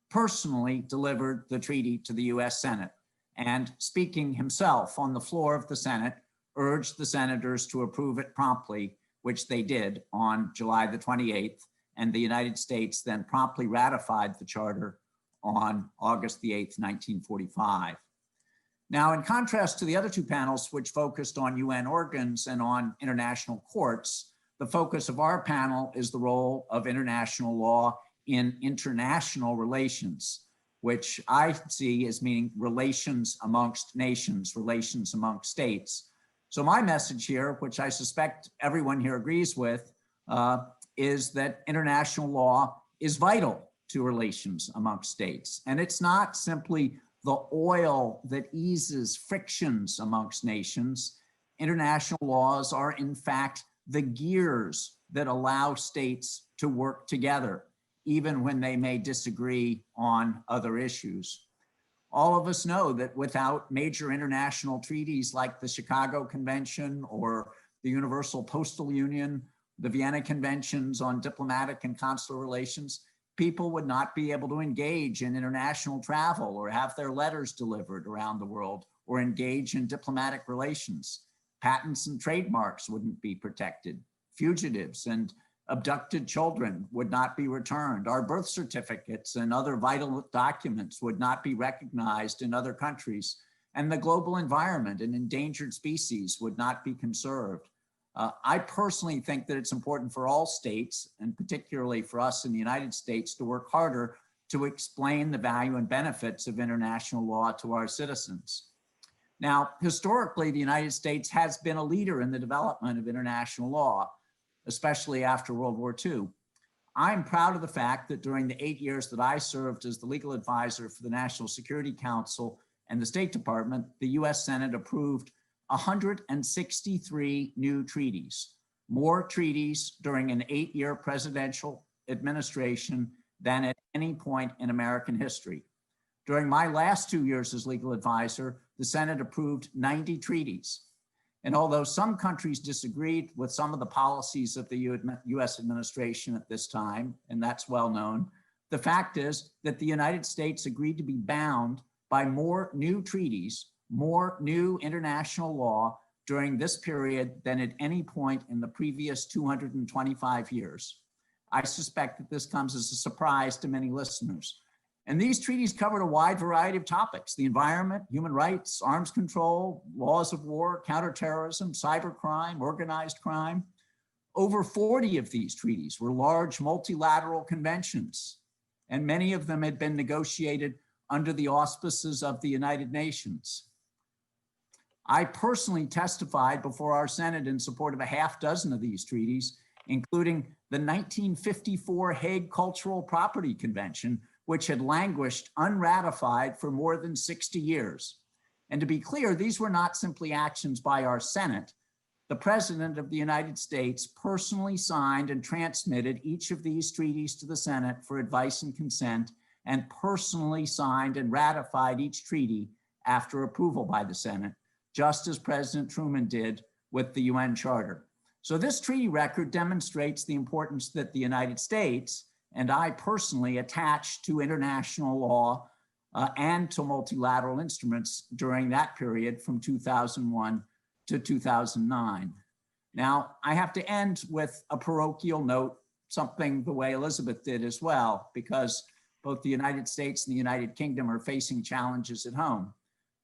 personally delivered the treaty to the US Senate, and speaking himself on the floor of the Senate, urged the senators to approve it promptly, which they did on July the 28th, and the United States then promptly ratified the Charter on August the 8th, 1945. Now, in contrast to the other two panels, which focused on UN organs and on international courts, the focus of our panel is the role of international law in international relations, which I see as meaning relations amongst nations, relations amongst states. So my message here, which I suspect everyone here agrees with, is that international law is vital to relations amongst states. And it's not simply the oil that eases frictions amongst nations. International laws are in fact the gears that allow states to work together, even when they may disagree on other issues. All of us know that without major international treaties like the Chicago Convention or the Universal Postal Union, the Vienna Conventions on diplomatic and consular relations, people would not be able to engage in international travel or have their letters delivered around the world or engage in diplomatic relations. Patents and trademarks wouldn't be protected. Fugitives and abducted children would not be returned. Our birth certificates and other vital documents would not be recognized in other countries. And the global environment and endangered species would not be conserved. I personally think that it's important for all states, and particularly for us in the United States, to work harder to explain the value and benefits of international law to our citizens. Now, historically, the United States has been a leader in the development of international law, especially after World War II. I'm proud of the fact that during the 8 years that I served as the legal advisor for the National Security Council and the State Department, the US Senate approved 163 new treaties, more treaties during an 8-year presidential administration than at any point in American history. During my last 2 years as legal advisor, the Senate approved 90 treaties. And although some countries disagreed with some of the policies of the US administration at this time, and that's well known, the fact is that the United States agreed to be bound by more new treaties, more new international law during this period than at any point in the previous 225 years. I suspect that this comes as a surprise to many listeners. And these treaties covered a wide variety of topics: the environment, human rights, arms control, laws of war, counterterrorism, cybercrime, organized crime. Over 40 of these treaties were large multilateral conventions, and many of them had been negotiated under the auspices of the United Nations. I personally testified before our Senate in support of a half dozen of these treaties, including the 1954 Hague Cultural Property Convention, which had languished unratified for more than 60 years. And to be clear, these were not simply actions by our Senate. The President of the United States personally signed and transmitted each of these treaties to the Senate for advice and consent, and personally signed and ratified each treaty after approval by the Senate, just as President Truman did with the UN Charter. So this treaty record demonstrates the importance that the United States and I personally attached to international law and to multilateral instruments during that period from 2001 to 2009. Now, I have to end with a parochial note, something the way Elizabeth did as well, because both the United States and the United Kingdom are facing challenges at home.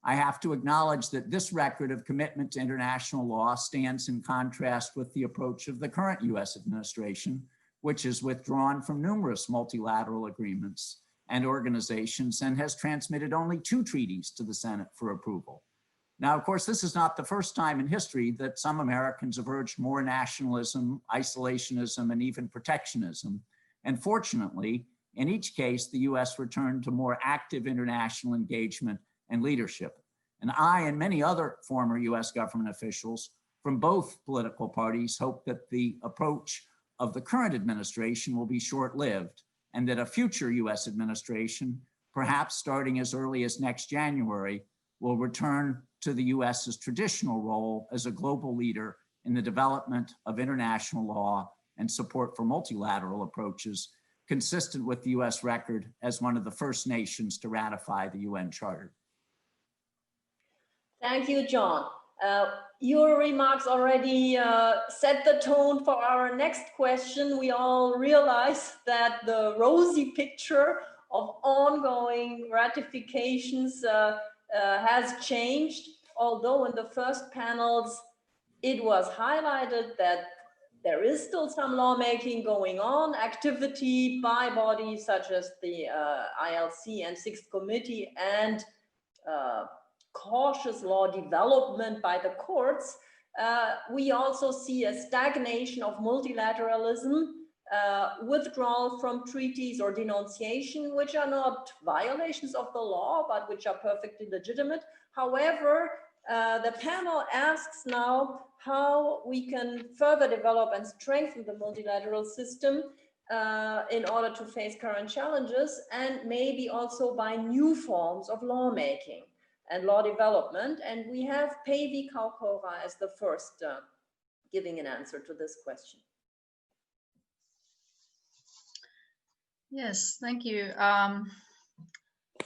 I have to acknowledge that this record of commitment to international law stands in contrast with the approach of the current US administration, which is withdrawn from numerous multilateral agreements and organizations and has transmitted only 2 treaties to the Senate for approval. Now, of course, this is not the first time in history that some Americans have urged more nationalism, isolationism, and even protectionism. And fortunately, in each case, the US returned to more active international engagement and leadership. And I and many other former US government officials from both political parties hope that the approach of the current administration will be short-lived, and that a future US administration, perhaps starting as early as next January, will return to the US's traditional role as a global leader in the development of international law and support for multilateral approaches, consistent with the US record as one of the first nations to ratify the UN Charter. Thank you, John. Your remarks already set the tone for our next question. We all realize that the rosy picture of ongoing ratifications has changed, although in the first panels it was highlighted that there is still some lawmaking going on, activity by bodies such as the ILC and Sixth Committee, and cautious law development by the courts. We also see a stagnation of multilateralism, withdrawal from treaties or denunciation, which are not violations of the law, but which are perfectly legitimate. However, The panel asks now how we can further develop and strengthen the multilateral system in order to face current challenges, and maybe also by new forms of lawmaking and law development. And we have Päivi Kauhaura as the first giving an answer to this question. Yes, thank you.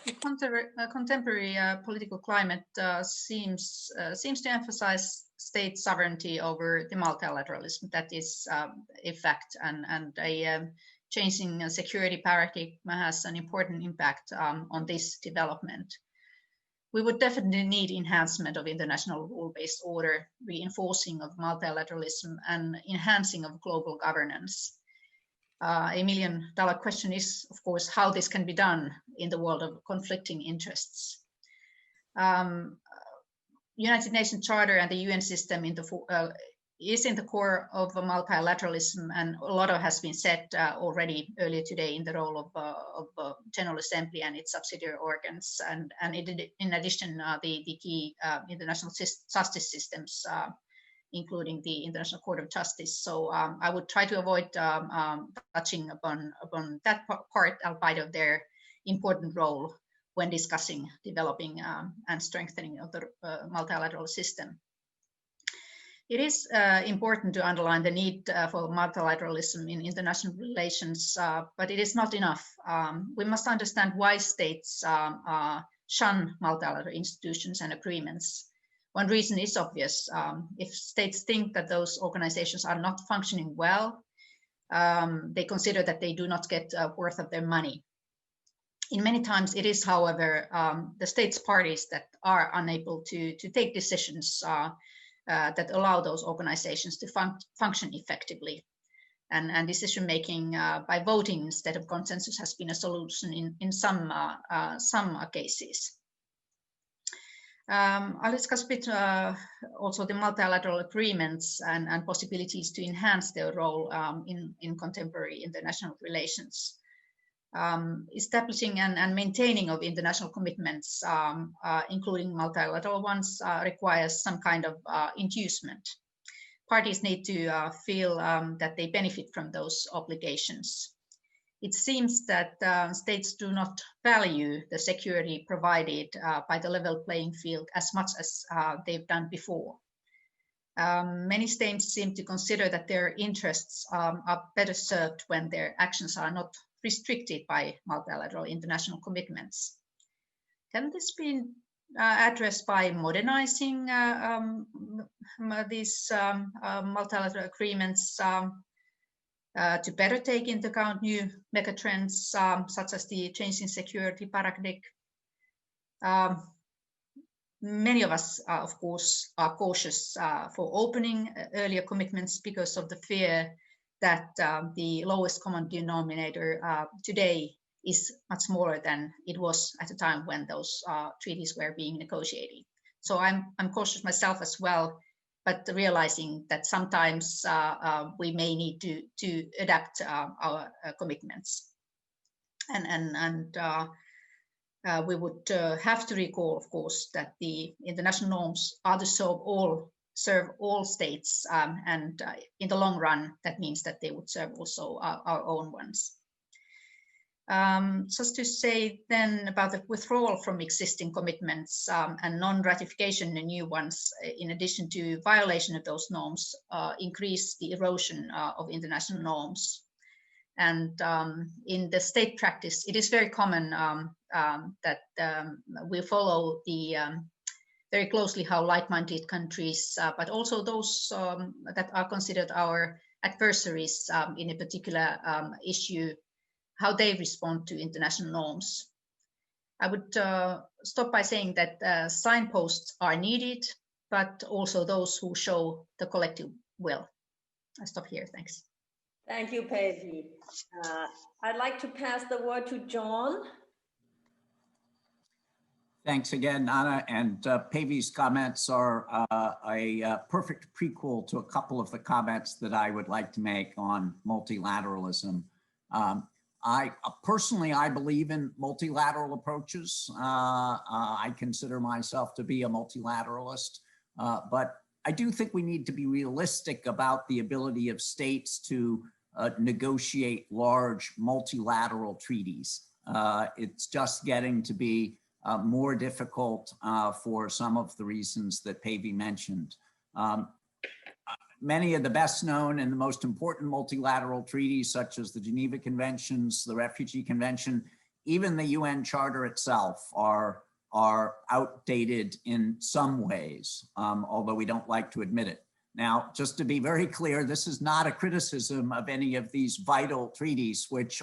The contemporary political climate seems to emphasize state sovereignty over the multilateralism. That is a fact, and a changing security paradigm has an important impact on this development. We would definitely need enhancement of international rule-based order, reinforcing of multilateralism, and enhancing of global governance. A million-dollar question is, of course, how this can be done in the world of conflicting interests. United Nations Charter and the UN system is in the core of multilateralism, and a lot has been said already earlier today in the role of General Assembly and its subsidiary organs, and in addition, the key international justice systems, including the International Court of Justice. So I would try to avoid touching upon that part, albeit of their important role when discussing developing and strengthening of the multilateral system. It is important to underline the need for multilateralism in international relations, but it is not enough. We must understand why states shun multilateral institutions and agreements. One reason is obvious. If states think that those organizations are not functioning well, they consider that they do not get worth of their money. In many times, it is, however, the states parties that are unable to take decisions that allow those organizations to function effectively. And decision-making by voting instead of consensus has been a solution in some cases. I'll discuss a bit also the multilateral agreements and possibilities to enhance their role in contemporary international relations. Establishing and maintaining of international commitments, including multilateral ones, requires some kind of inducement. Parties need to feel that they benefit from those obligations. It seems that states do not value the security provided by the level playing field as much as they've done before. Many states seem to consider that their interests are better served when their actions are not restricted by multilateral international commitments. Can this be addressed by modernizing these multilateral agreements to better take into account new megatrends such as the changing security paradigm? Many of us, of course, are cautious for opening earlier commitments because of the fear that the lowest common denominator today is much smaller than it was at the time when those treaties were being negotiated. So I'm cautious myself as well, but realizing that sometimes we may need to adapt our commitments. And we would have to recall, of course, that the international norms are to serve all states, and in the long run, that means that they would serve also our own ones. Just to say then about the withdrawal from existing commitments and non-ratification of new ones, in addition to violation of those norms, increase the erosion of international norms. And in the state practice, it is very common that we follow the very closely how like-minded countries, but also those that are considered our adversaries in a particular issue, how they respond to international norms. I would stop by saying that signposts are needed, but also those who show the collective will. I stop here, thanks. Thank you, Päivi. I'd like to pass the word to John. Thanks again, Anna, and Päivi's comments are a perfect prequel to a couple of the comments that I would like to make on multilateralism. Personally, I believe in multilateral approaches. I consider myself to be a multilateralist, but I do think we need to be realistic about the ability of states to negotiate large multilateral treaties. It's just getting to be more difficult for some of the reasons that Päivi mentioned. Many of the best known and the most important multilateral treaties, such as the Geneva Conventions, the Refugee Convention, even the UN Charter itself are outdated in some ways, although we don't like to admit it. Now, just to be very clear, this is not a criticism of any of these vital treaties, which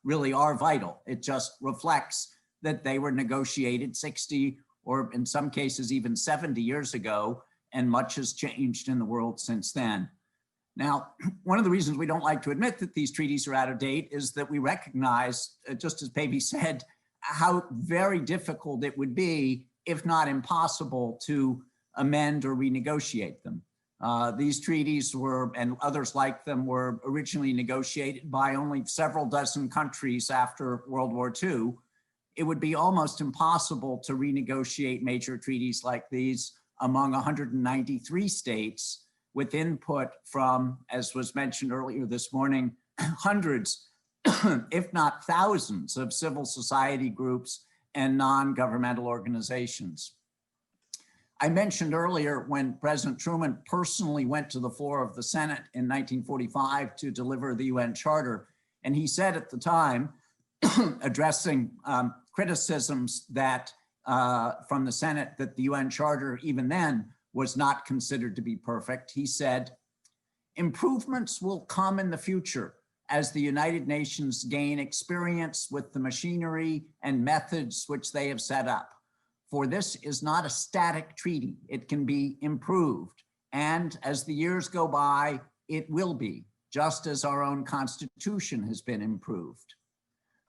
really are vital. It just reflects that they were negotiated 60 or in some cases even 70 years ago, and much has changed in the world since then. Now, one of the reasons we don't like to admit that these treaties are out of date is that we recognize, just as Päivi said, how very difficult it would be, if not impossible, to amend or renegotiate them. These treaties were, and others like them, were originally negotiated by only several dozen countries after World War II. It would be almost impossible to renegotiate major treaties like these among 193 states with input from, as was mentioned earlier this morning, hundreds, if not thousands, of civil society groups and non-governmental organizations. I mentioned earlier when President Truman personally went to the floor of the Senate in 1945 to deliver the UN Charter, and he said at the time, addressing criticisms that from the Senate that the UN Charter even then was not considered to be perfect, he said, "Improvements will come in the future as the United Nations gain experience with the machinery and methods which they have set up. For this is not a static treaty. It can be improved. And as the years go by, it will be, just as our own Constitution has been improved."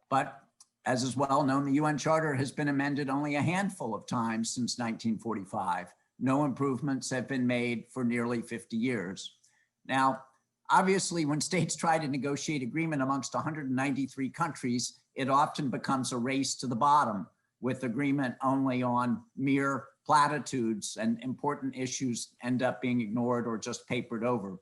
But as is well known, the UN Charter has been amended only a handful of times since 1945. No improvements have been made for nearly 50 years. Now, obviously, when states try to negotiate agreement amongst 193 countries, it often becomes a race to the bottom, with agreement only on mere platitudes, and important issues end up being ignored or just papered over.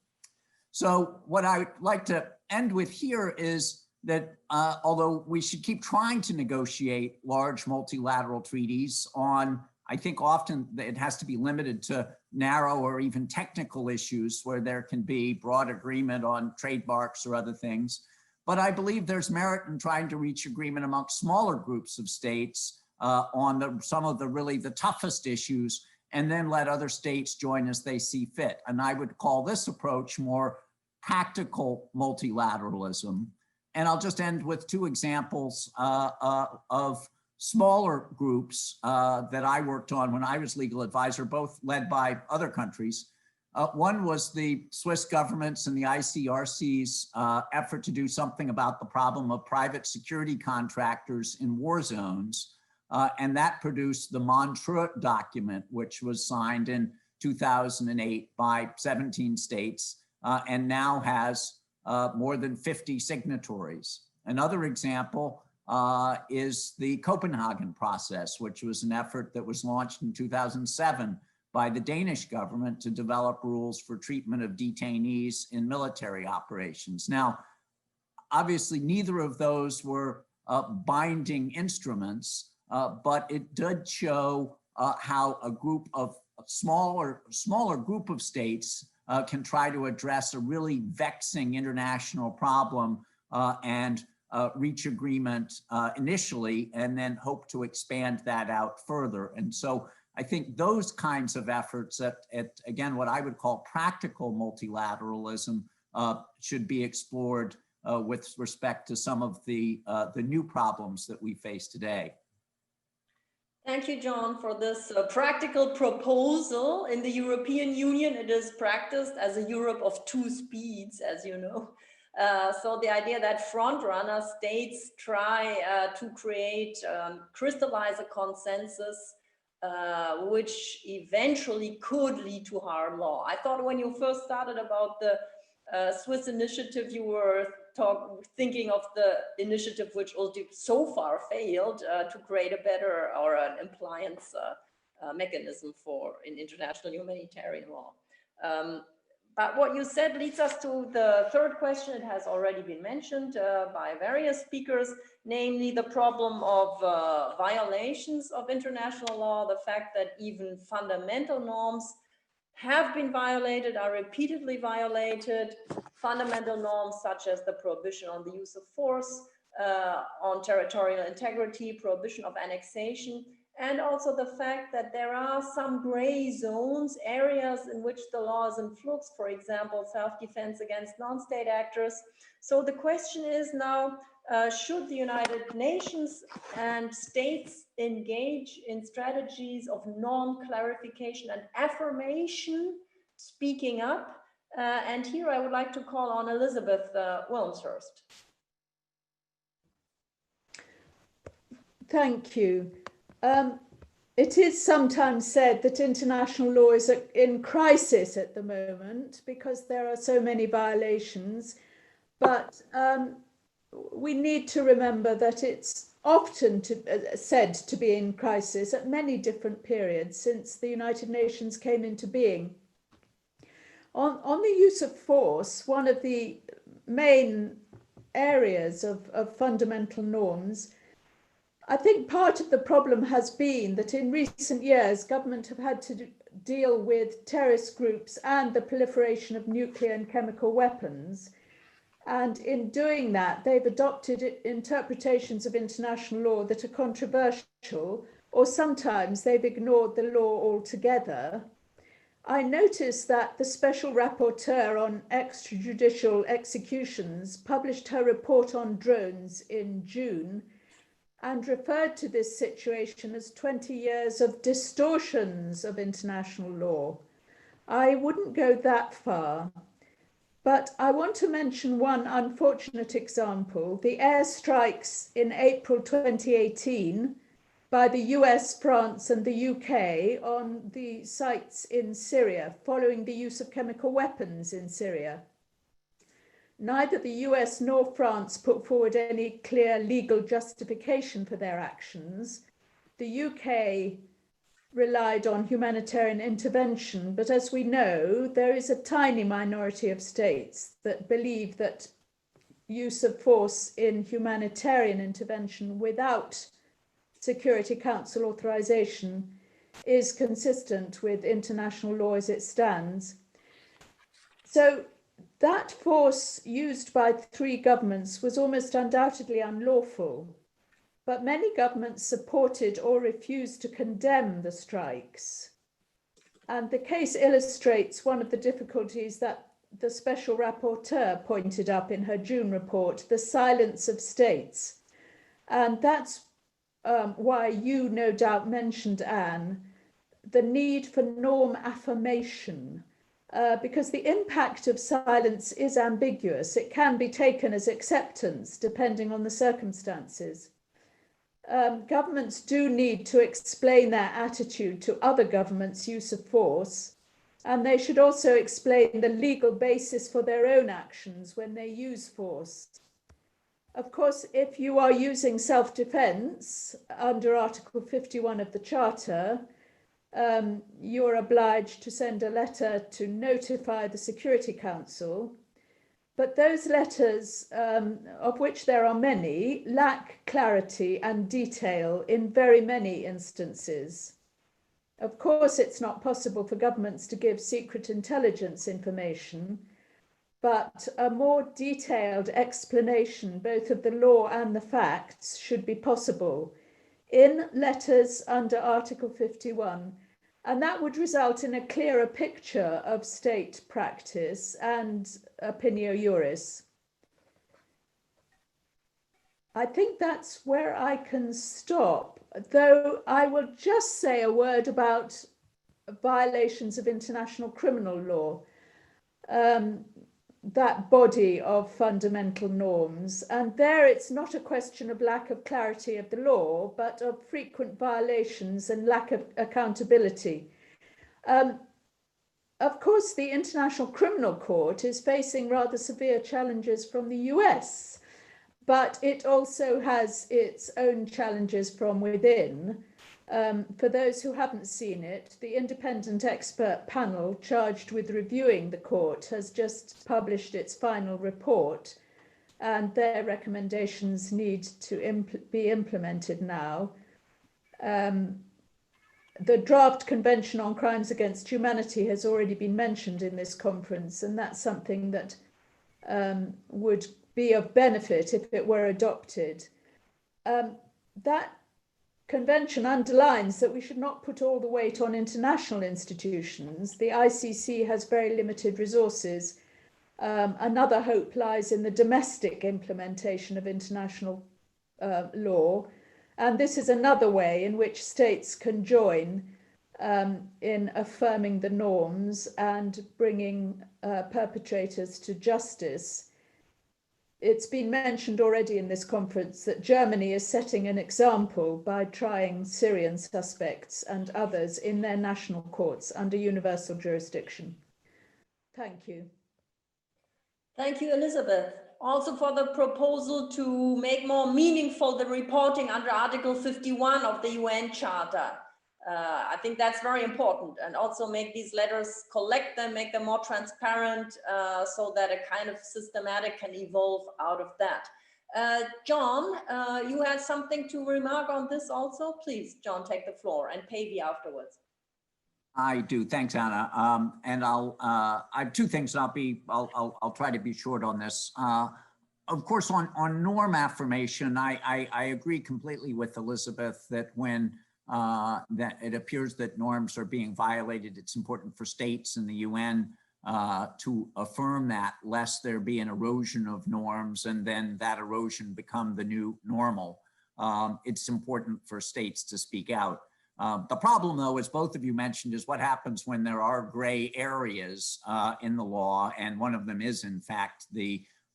So what I would like to end with here is that although we should keep trying to negotiate large multilateral treaties on, I think often it has to be limited to narrow or even technical issues where there can be broad agreement on trademarks or other things. But I believe there's merit in trying to reach agreement amongst smaller groups of states on some of the toughest issues, and then let other states join as they see fit. And I would call this approach more practical multilateralism. And I'll just end with two examples of smaller groups that I worked on when I was legal advisor, both led by other countries. One was the Swiss government's and the ICRC's effort to do something about the problem of private security contractors in war zones. And that produced the Montreux document, which was signed in 2008 by 17 states and now has more than 50 signatories. Another example is the Copenhagen process, which was an effort that was launched in 2007 by the Danish government to develop rules for treatment of detainees in military operations. Now, obviously, neither of those were binding instruments, but it did show how a group of smaller group of states can try to address a really vexing international problem and reach agreement initially, and then hope to expand that out further. And so I think those kinds of efforts at again, what I would call practical multilateralism should be explored with respect to some of the new problems that we face today. Thank you, John, for this practical proposal. In the European Union, it is practiced as a Europe of two speeds, as you know. So the idea that front-runner states try to create, crystallize a consensus, which eventually could lead to hard law. I thought when you first started about the Swiss initiative, you were thinking of the initiative which also so far failed to create a better or an compliance mechanism in international humanitarian law. But what you said leads us to the third question. It has already been mentioned by various speakers, namely the problem of violations of international law, the fact that even fundamental norms have been violated, are repeatedly violated, fundamental norms such as the prohibition on the use of force, on territorial integrity, prohibition of annexation, and also the fact that there are some gray zones, areas in which the law is in flux, for example, self-defense against non-state actors. So the question is now, should the United Nations and states engage in strategies of norm clarification and affirmation, speaking up? And here I would like to call on Elizabeth Wilmshurst. Thank you. It is sometimes said that international law is in crisis at the moment because there are so many violations, but we need to remember that it's often said to be in crisis at many different periods since the United Nations came into being. On the use of force, one of the main areas of fundamental norms, I think part of the problem has been that in recent years, government have had to deal with terrorist groups and the proliferation of nuclear and chemical weapons. And in doing that, they've adopted interpretations of international law that are controversial, or sometimes they've ignored the law altogether. I noticed that the Special Rapporteur on Extrajudicial Executions published her report on drones in June and referred to this situation as 20 years of distortions of international law. I wouldn't go that far, but I want to mention one unfortunate example, the airstrikes in April 2018 by the US, France, and the UK on the sites in Syria following the use of chemical weapons in Syria. Neither the US nor France put forward any clear legal justification for their actions. The UK relied on humanitarian intervention, but as we know, there is a tiny minority of states that believe that use of force in humanitarian intervention without Security Council authorization is consistent with international law as it stands. So that force used by three governments was almost undoubtedly unlawful, but many governments supported or refused to condemn the strikes. And the case illustrates one of the difficulties that the Special Rapporteur pointed up in her June report, the silence of states. And that's why you no doubt mentioned, Anne, the need for norm affirmation. Because the impact of silence is ambiguous. It can be taken as acceptance depending on the circumstances. Governments do need to explain their attitude to other governments' use of force, and they should also explain the legal basis for their own actions when they use force. Of course, if you are using self-defense under Article 51 of the Charter, you're obliged to send a letter to notify the Security Council, but those letters, of which there are many, lack clarity and detail in very many instances. Of course, it's not possible for governments to give secret intelligence information, but a more detailed explanation, both of the law and the facts, should be possible in letters under Article 51. And that would result in a clearer picture of state practice and opinio juris. I think that's where I can stop, though I will just say a word about violations of international criminal law, that body of fundamental norms. And there it's not a question of lack of clarity of the law, but of frequent violations and lack of accountability. A of course, the International Criminal Court is facing rather severe challenges from the US, but it also has its own challenges from within. For those who haven't seen it, the independent expert panel charged with reviewing the court has just published its final report, and their recommendations need to be implemented now. The draft Convention on Crimes Against Humanity has already been mentioned in this conference, and that's something that would be of benefit if it were adopted. That Convention underlines that we should not put all the weight on international institutions. The ICC has very limited resources. Another hope lies in the domestic implementation of international law. And this is another way in which states can join in affirming the norms and bringing perpetrators to justice. It's been mentioned already in this conference that Germany is setting an example by trying Syrian suspects and others in their national courts under universal jurisdiction. Thank you. Thank you, Elizabeth. Also for the proposal to make more meaningful the reporting under Article 51 of the UN Charter. I think that's very important, and also make these letters, collect them, make them more transparent, so that a kind of systematic can evolve out of that. John, you had something to remark on this also? Please, John, take the floor, and Pavey afterwards. I do. Thanks, Anna. And I have two things, and I'll try to be short on this. Of course, on norm affirmation, I agree completely with Elizabeth that when that it appears that norms are being violated, it's important for states and the UN to affirm that, lest there be an erosion of norms and then that erosion become the new normal. It's important for states to speak out. The problem, though, as both of you mentioned, is what happens when there are gray areas in the law, and one of them is, in fact,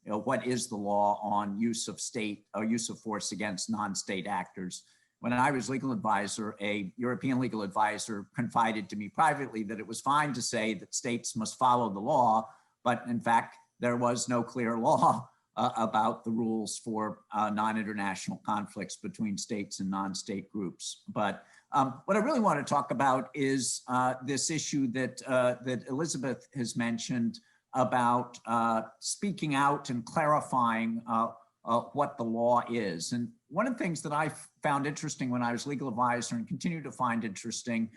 what is the law on use of state or use of force against non-state actors. When I was legal advisor, a European legal advisor confided to me privately that it was fine to say that states must follow the law, but in fact, there was no clear law about the rules for non-international conflicts between states and non-state groups. But what I really want to talk about is this issue that Elizabeth has mentioned about speaking out and clarifying what the law is. And one of the things that I found interesting when I was legal advisor and continue to find interesting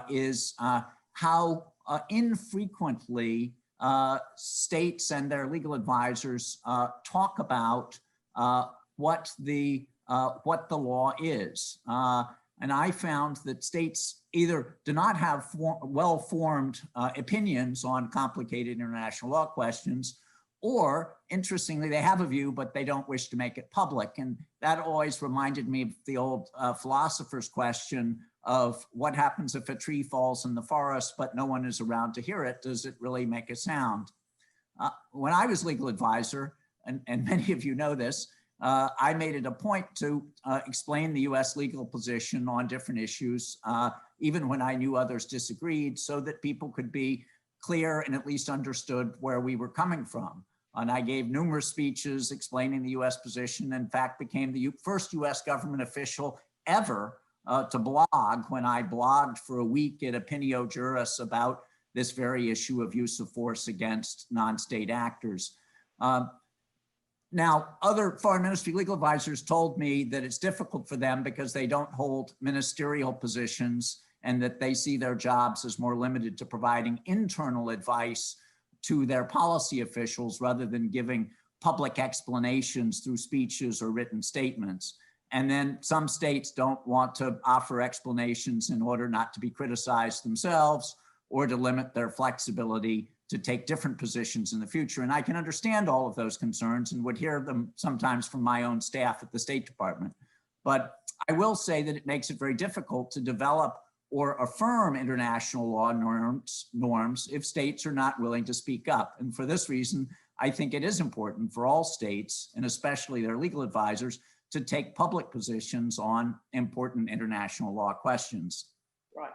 is how infrequently states and their legal advisors talk about what the law is. And I found that states either do not have well-formed opinions on complicated international law questions, or interestingly, they have a view, but they don't wish to make it public. And that always reminded me of the old philosopher's question of what happens if a tree falls in the forest, but no one is around to hear it? Does it really make a sound? When I was legal advisor, and many of you know this, I made it a point to explain the US legal position on different issues, even when I knew others disagreed, so that people could be clear and at least understood where we were coming from. And I gave numerous speeches explaining the US position, in fact, became the first US government official ever to blog when I blogged for a week at Opinio Juris about this very issue of use of force against non-state actors. Now, other foreign ministry legal advisors told me that it's difficult for them because they don't hold ministerial positions and that they see their jobs as more limited to providing internal advice to their policy officials rather than giving public explanations through speeches or written statements. And then some states don't want to offer explanations in order not to be criticized themselves or to limit their flexibility to take different positions in the future. And I can understand all of those concerns and would hear them sometimes from my own staff at the State Department. But I will say that it makes it very difficult to develop or affirm international law norms if states are not willing to speak up. And for this reason, I think it is important for all states, and especially their legal advisors, to take public positions on important international law questions. Right.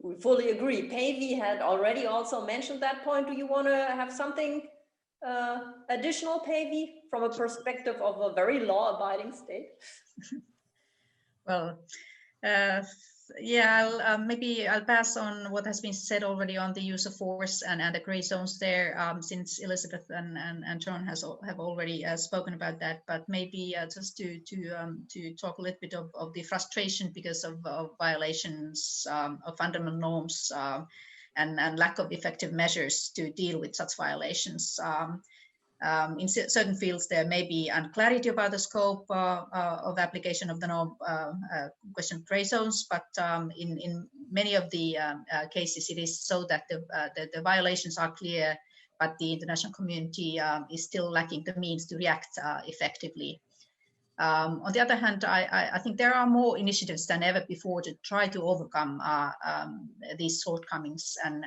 We fully agree. Päivi had already also mentioned that point. Do you want to have something additional, Päivi, from a perspective of a very law-abiding state? Well, yeah, maybe I'll pass on what has been said already on the use of force and the gray zones there, since Elizabeth and John have already spoken about that. But maybe just to talk a little bit of the frustration because of violations of fundamental norms and lack of effective measures to deal with such violations. In certain fields, there may be unclarity about the scope of application of the norm question gray zones, but in many of the cases, it is so that the violations are clear, but the international community is still lacking the means to react effectively. On the other hand, I think there are more initiatives than ever before to try to overcome these shortcomings, and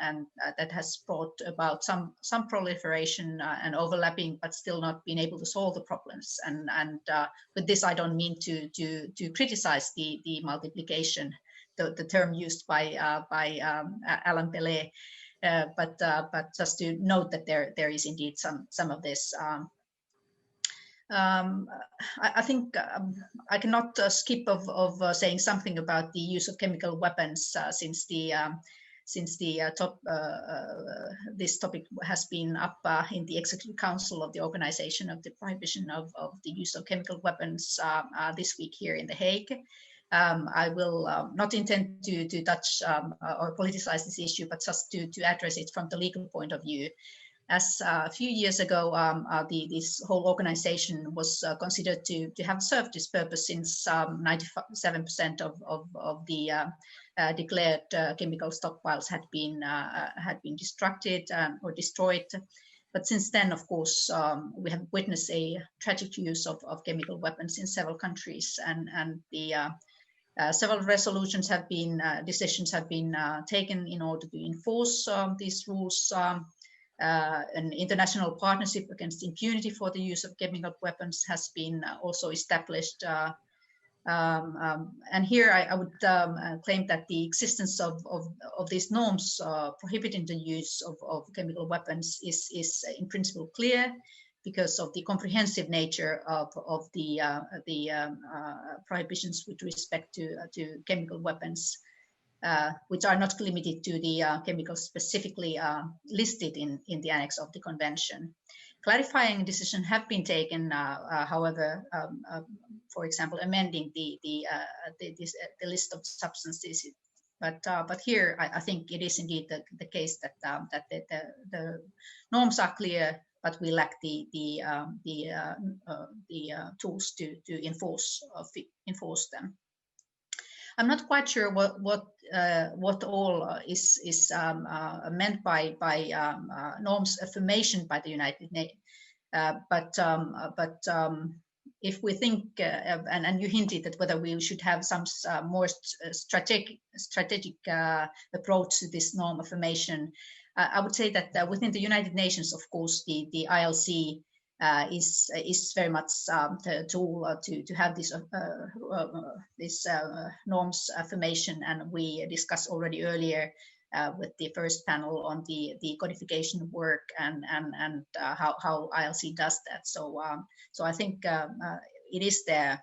that has brought about some proliferation and overlapping, but still not being able to solve the problems. And with this, I don't mean to criticize the multiplication, the term used by Alan Pelé, but just to note that there is indeed some of this. I think I cannot skip of saying something about the use of chemical weapons since this topic has been up in the Executive Council of the Organization of the Prohibition of the Use of Chemical Weapons this week here in The Hague. I will not intend to touch or politicize this issue, but just to address it from the legal point of view. As a few years ago, this whole organization was considered to have served this purpose, since 97% of the declared chemical stockpiles had been destructed or destroyed. But since then, of course, we have witnessed a tragic use of chemical weapons in several countries, and the several resolutions have been, decisions have been taken in order to enforce these rules. An international partnership against impunity for the use of chemical weapons has been also established. And here I would claim that the existence of these norms prohibiting the use of chemical weapons is in principle clear, because of the comprehensive nature of the prohibitions with respect to chemical weapons. Which are not limited to the chemicals specifically listed in the annex of the convention. Clarifying decisions have been taken, however, for example, amending the list of substances. But here, I think it is indeed the case that the norms are clear, but we lack the tools to enforce them. I'm not quite sure what all is meant by norms affirmation by the United Nations, but if we think and you hinted at whether we should have some more strategic approach to this norm affirmation, I would say that within the United Nations, of course, the ILC is very much the tool to have this norms affirmation, and we discussed already earlier with the first panel on the codification work and how ILC does that. So I think it is there,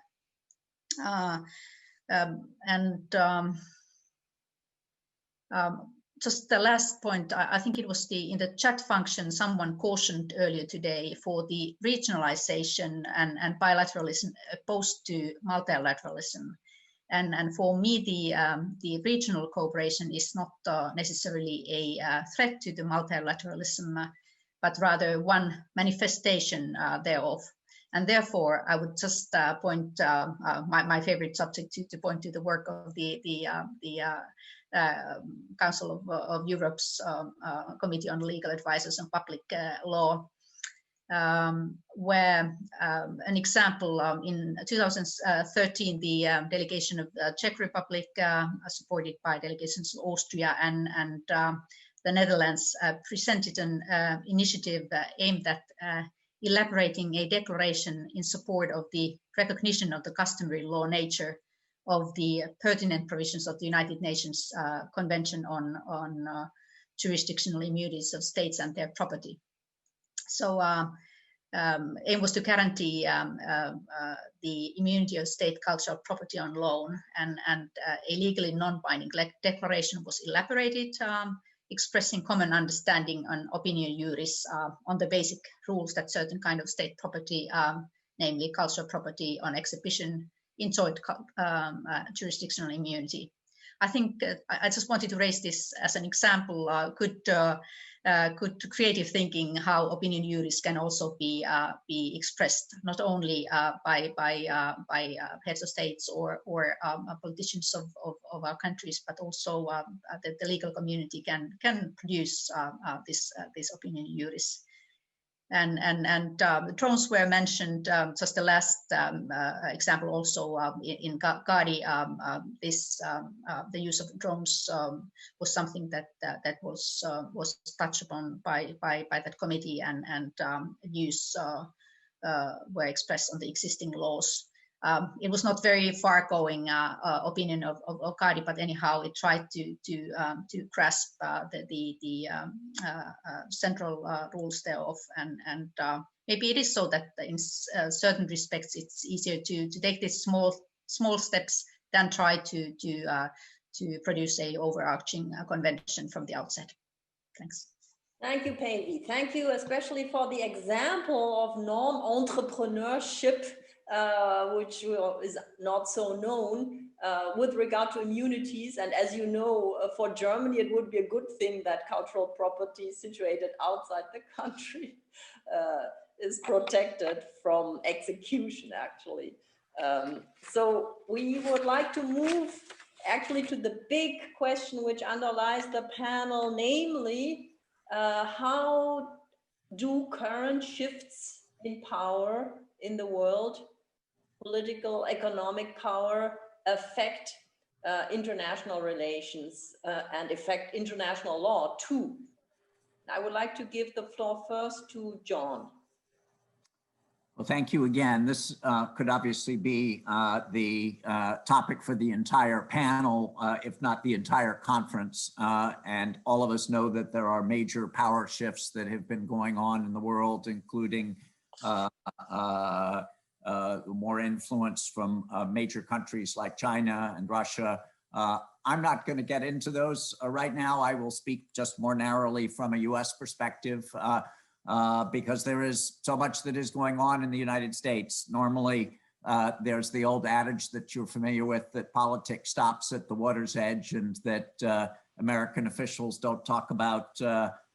just the last point, I think it was in the chat function, someone cautioned earlier today for the regionalization and bilateralism opposed to multilateralism. And for me, the regional cooperation is not necessarily a threat to the multilateralism, but rather one manifestation thereof. And therefore, I would just point my favorite subject to point to the work of the Council of Europe's Committee on Legal Advisors and Public Law, where an example in 2013, the delegation of the Czech Republic, supported by delegations of Austria and the Netherlands, presented an initiative aimed at elaborating a declaration in support of the recognition of the customary law nature of the pertinent provisions of the United Nations Convention on Jurisdictional Immunities of States and their property. So aim was to guarantee the immunity of state cultural property on loan, and a legally non-binding declaration was elaborated, expressing common understanding on opinion juris on the basic rules that certain kind of state property, namely cultural property on exhibition, enjoyed jurisdictional immunity. I think I just wanted to raise this as an example. Good creative thinking how opinion juris can also be expressed not only by heads of states or politicians of our countries, but also the legal community can produce this opinion juris. And drones were mentioned, just the last example also in Gadi. The use of drones was something that was touched upon by that committee, and views were expressed on the existing laws. It was not very far-going opinion of Gadi, but anyhow, it tried to grasp the central rules thereof, and maybe it is so that in certain respects it's easier to take these small steps than try to produce a overarching convention from the outset. Thanks. Thank you, Päivi. Thank you especially for the example of non-entrepreneurship, which is not so known with regard to immunities. And as you know, for Germany, it would be a good thing that cultural property situated outside the country is protected from execution, actually. So we would like to move actually to the big question which underlies the panel, namely, how do current shifts in power in the world, political, economic power, affect international relations and affect international law too? I would like to give the floor first to John. Well, thank you again. This could obviously be the topic for the entire panel, if not the entire conference. And all of us know that there are major power shifts that have been going on in the world, including more influence from major countries like China and Russia. I'm not going to get into those right now. I will speak just more narrowly from a US perspective. Because there is so much that is going on in the United States. Normally, there's the old adage that you're familiar with, that politics stops at the water's edge, and that American officials don't talk about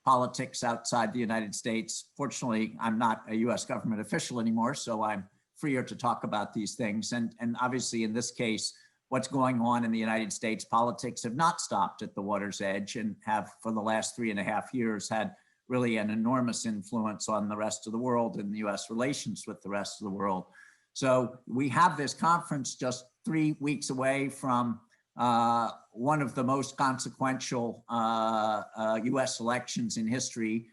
politics outside the United States. Fortunately, I'm not a US government official anymore, so I'm freer to talk about these things. And obviously, in this case, what's going on in the United States, politics have not stopped at the water's edge, and have for the last 3.5 years had really an enormous influence on the rest of the world and the US relations with the rest of the world. So we have this conference just 3 weeks away from one of the most consequential US elections in history,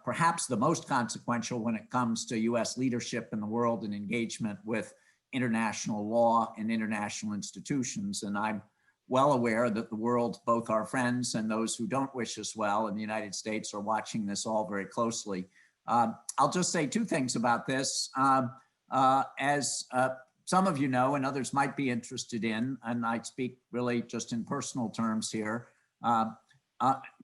perhaps the most consequential when it comes to US leadership in the world and engagement with international law and international institutions. And I'm well aware that the world, both our friends and those who don't wish us well in the United States, are watching this all very closely. I'll just say 2 things about this. As some of you know, and others might be interested in, and I speak really just in personal terms here,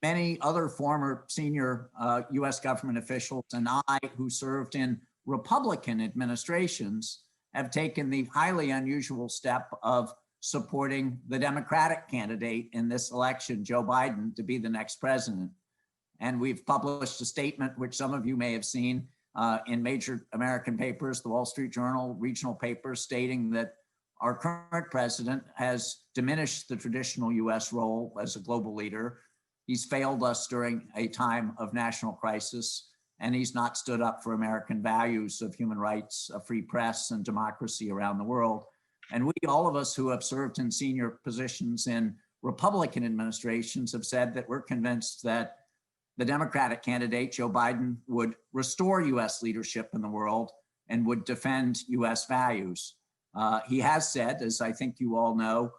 many other former senior US government officials and I, who served in Republican administrations, have taken the highly unusual step of supporting the Democratic candidate in this election, Joe Biden, to be the next president. And we've published a statement, which some of you may have seen in major American papers, the Wall Street Journal, regional papers, stating that our current president has diminished the traditional US role as a global leader. He's failed us during a time of national crisis, and he's not stood up for American values of human rights, a free press, and democracy around the world. And we, all of us who have served in senior positions in Republican administrations, have said that we're convinced that the Democratic candidate, Joe Biden, would restore US leadership in the world and would defend US values. He has said, as I think you all know,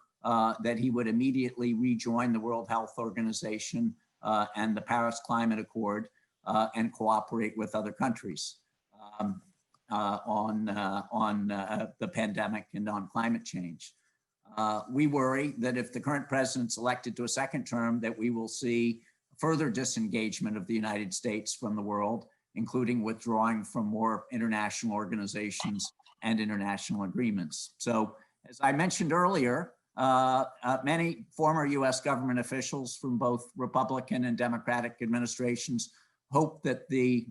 that he would immediately rejoin the World Health Organization and the Paris Climate Accord and cooperate with other countries on the pandemic and on climate change. We worry that if the current president's elected to a second term, that we will see further disengagement of the United States from the world, including withdrawing from more international organizations and international agreements. So, as I mentioned earlier, many former US government officials from both Republican and Democratic administrations hope that this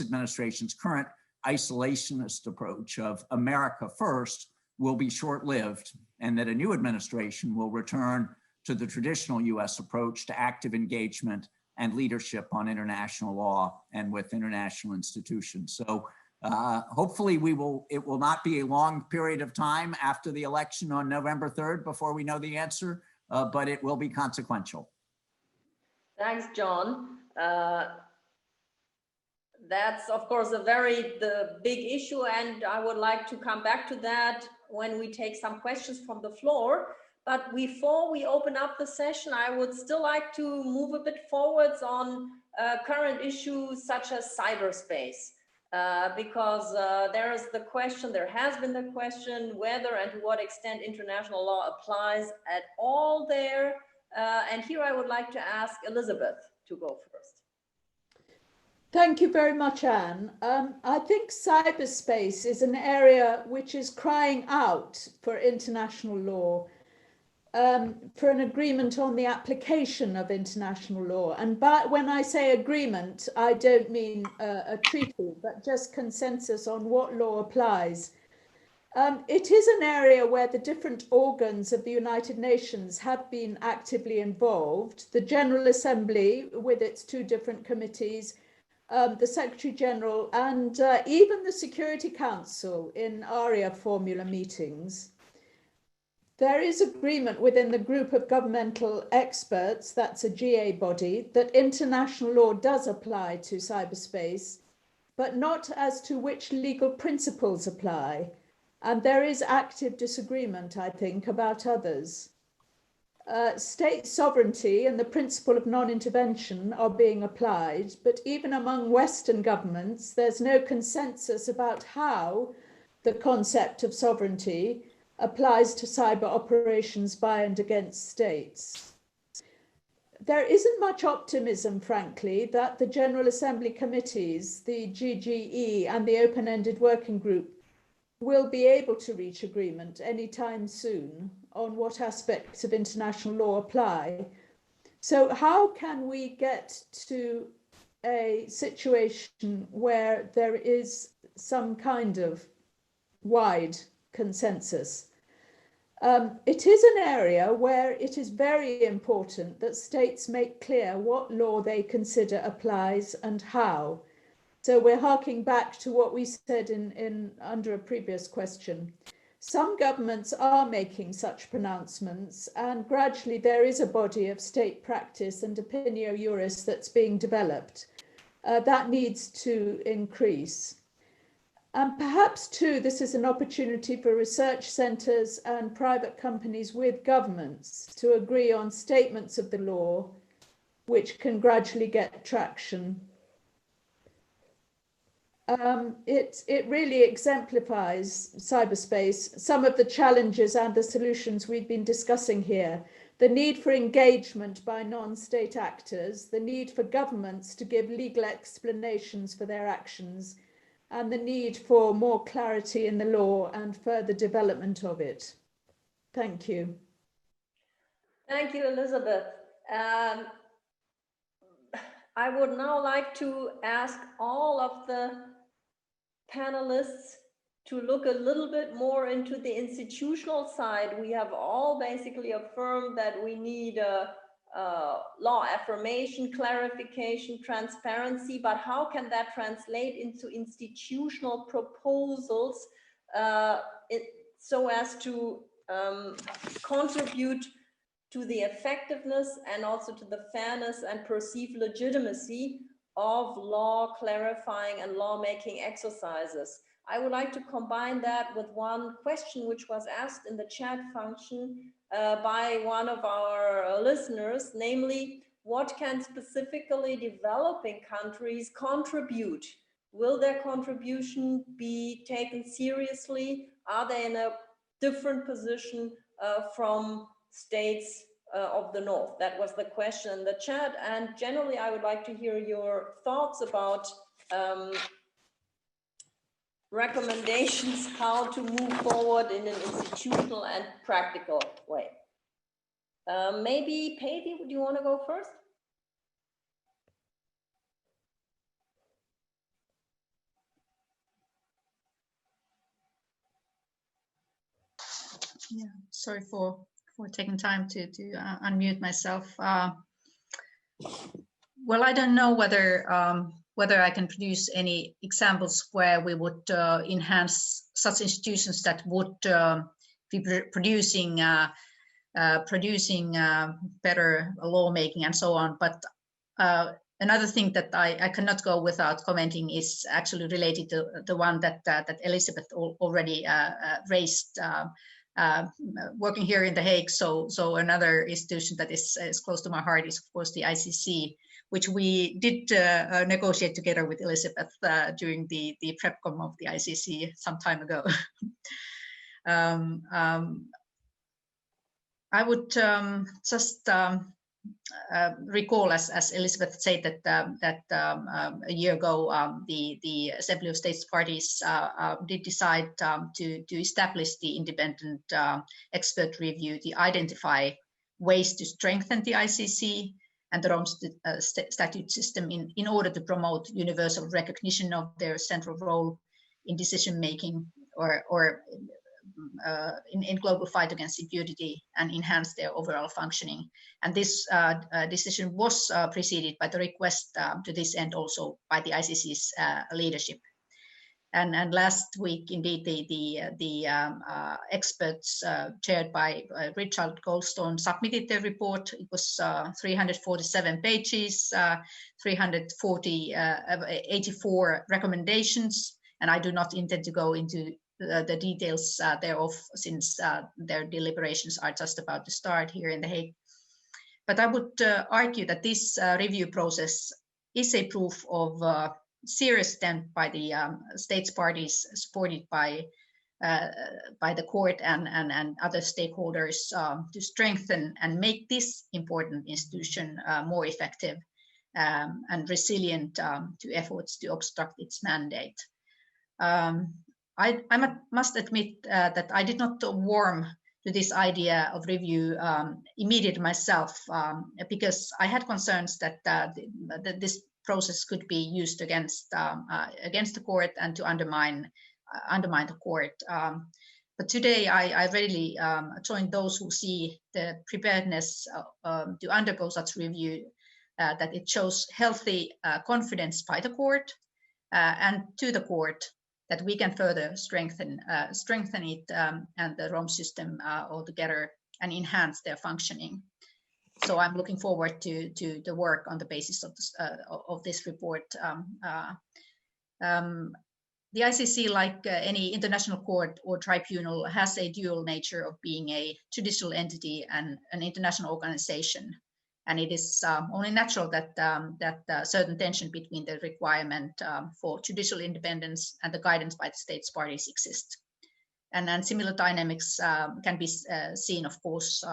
administration's current isolationist approach of America first will be short-lived, and that a new administration will return to the traditional US approach to active engagement and leadership on international law and with international institutions. So hopefully it will not be a long period of time after the election on November 3rd before we know the answer, but it will be consequential. Thanks, John. That's, of course, the big issue, and I would like to come back to that when we take some questions from the floor. But before we open up the session, I would still like to move a bit forwards on current issues such as cyberspace, because there has been the question whether and to what extent international law applies at all there. And here I would like to ask Elizabeth to go first. Thank you very much, Anne. I think cyberspace is an area which is crying out for international law, for an agreement on the application of international law. And when I say agreement, I don't mean a treaty, but just consensus on what law applies. It is an area where the different organs of the United Nations have been actively involved. The General Assembly, with its two different committees, the Secretary General, and even the Security Council in ARIA formula meetings. There is agreement within the group of governmental experts, that's a GA body, that international law does apply to cyberspace, but not as to which legal principles apply. And there is active disagreement, I think, about others. State sovereignty and the principle of non-intervention are being applied, but even among Western governments, there's no consensus about how the concept of sovereignty applies to cyber operations by and against states. There isn't much optimism, frankly, that the General Assembly committees, the GGE and the open-ended working group, will be able to reach agreement anytime soon on what aspects of international law apply. So how can we get to a situation where there is some kind of wide consensus? It is an area where it is very important that states make clear what law they consider applies and how. So we're harking back to what we said under a previous question. Some governments are making such pronouncements, and gradually there is a body of state practice and opinio juris that's being developed. That needs to increase. And perhaps too, this is an opportunity for research centres and private companies with governments to agree on statements of the law, which can gradually get traction. It really exemplifies cyberspace, some of the challenges and the solutions we've been discussing here. The need for engagement by non-state actors, the need for governments to give legal explanations for their actions, and the need for more clarity in the law and further development of it. Thank you. Thank you, Elizabeth. I would now like to ask all of the panelists to look a little bit more into the institutional side. We have all basically affirmed that we need law affirmation, clarification, transparency, but how can that translate into institutional proposals so as to contribute to the effectiveness and also to the fairness and perceived legitimacy of law clarifying and lawmaking exercises? I would like to combine that with one question which was asked in the chat function by one of our listeners, namely, what can specifically developing countries contribute? Will their contribution be taken seriously? Are they in a different position from states of the North? That was the question in the chat. And generally, I would like to hear your thoughts about recommendations how to move forward in an institutional and practical way. Maybe Päivi, do you want to go first? Yeah, sorry for taking time to unmute myself. Well, I don't know whether I can produce any examples where we would enhance such institutions that would be producing better lawmaking and so on. But another thing that I cannot go without commenting is actually related to the one that Elizabeth already raised. Working here in The Hague, so another institution that is close to my heart is, of course, the ICC, which we did negotiate together with Elizabeth during the PrepCom of the ICC some time ago. I would just recall, as Elizabeth said, that a year ago the Assembly of States Parties did decide to establish the independent expert review to identify ways to strengthen the ICC and the Rome statute system in order to promote universal recognition of their central role in decision making or in global fight against impunity and enhance their overall functioning. And this decision was preceded by the request to this end also by the ICC's leadership. And last week, indeed, the experts chaired by Richard Goldstone submitted their report. It was 347 pages, 84 recommendations, and I do not intend to go into the details thereof, since their deliberations are just about to start here in The Hague. But I would argue that this review process is a proof of serious attempt by the states parties, supported by the court and other stakeholders, to strengthen and make this important institution more effective and resilient to efforts to obstruct its mandate. I must admit that I did not warm to this idea of review immediately myself, because I had concerns that this process could be used against the court and to undermine the court. But today I really join those who see the preparedness to undergo such review, that it shows healthy confidence by the court and to the court that we can further strengthen it and the Rome system altogether and enhance their functioning. So I'm looking forward to the work on the basis of this report. The ICC, like any international court or tribunal, has a dual nature of being a judicial entity and an international organization. And it is only natural that certain tension between the requirement for judicial independence and the guidance by the states parties exist. And similar dynamics can be seen, of course,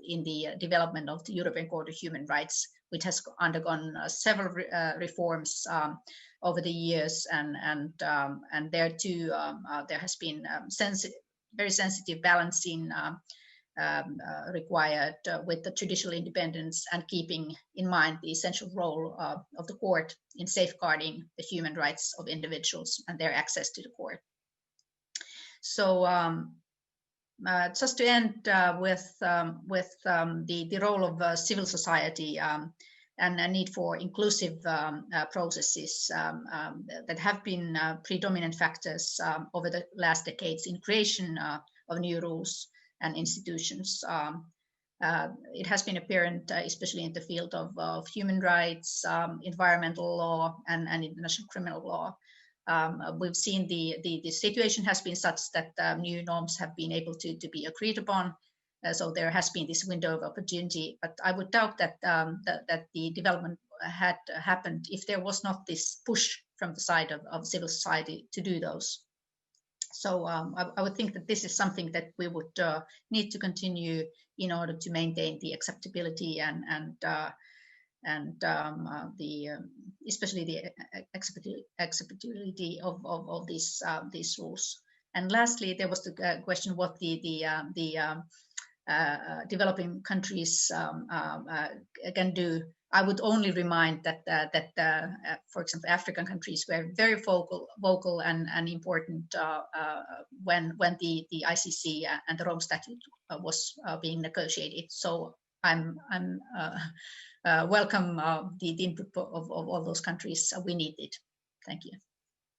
in the development of the European Court of Human Rights, which has undergone several reforms over the years, and there too there has been very sensitive balancing required with the judicial independence and keeping in mind the essential role of the court in safeguarding the human rights of individuals and their access to the court. So just to end with the role of civil society and a need for inclusive processes that have been predominant factors over the last decades in creation of new rules and institutions. It has been apparent, especially in the field of human rights, environmental law, and international criminal law, we've seen the situation has been such that new norms have been able to be agreed upon. So there has been this window of opportunity, but I would doubt that that the development had happened if there was not this push from the side of civil society to do those. So I would think that this is something that we would need to continue in order to maintain the acceptability and especially the acceptability of these rules. And lastly, there was the question what the developing countries can do. I would only remind that for example, African countries were very vocal and important when the ICC and the Rome Statute was being negotiated. So I'm welcome the input of all those countries. We need it. Thank you.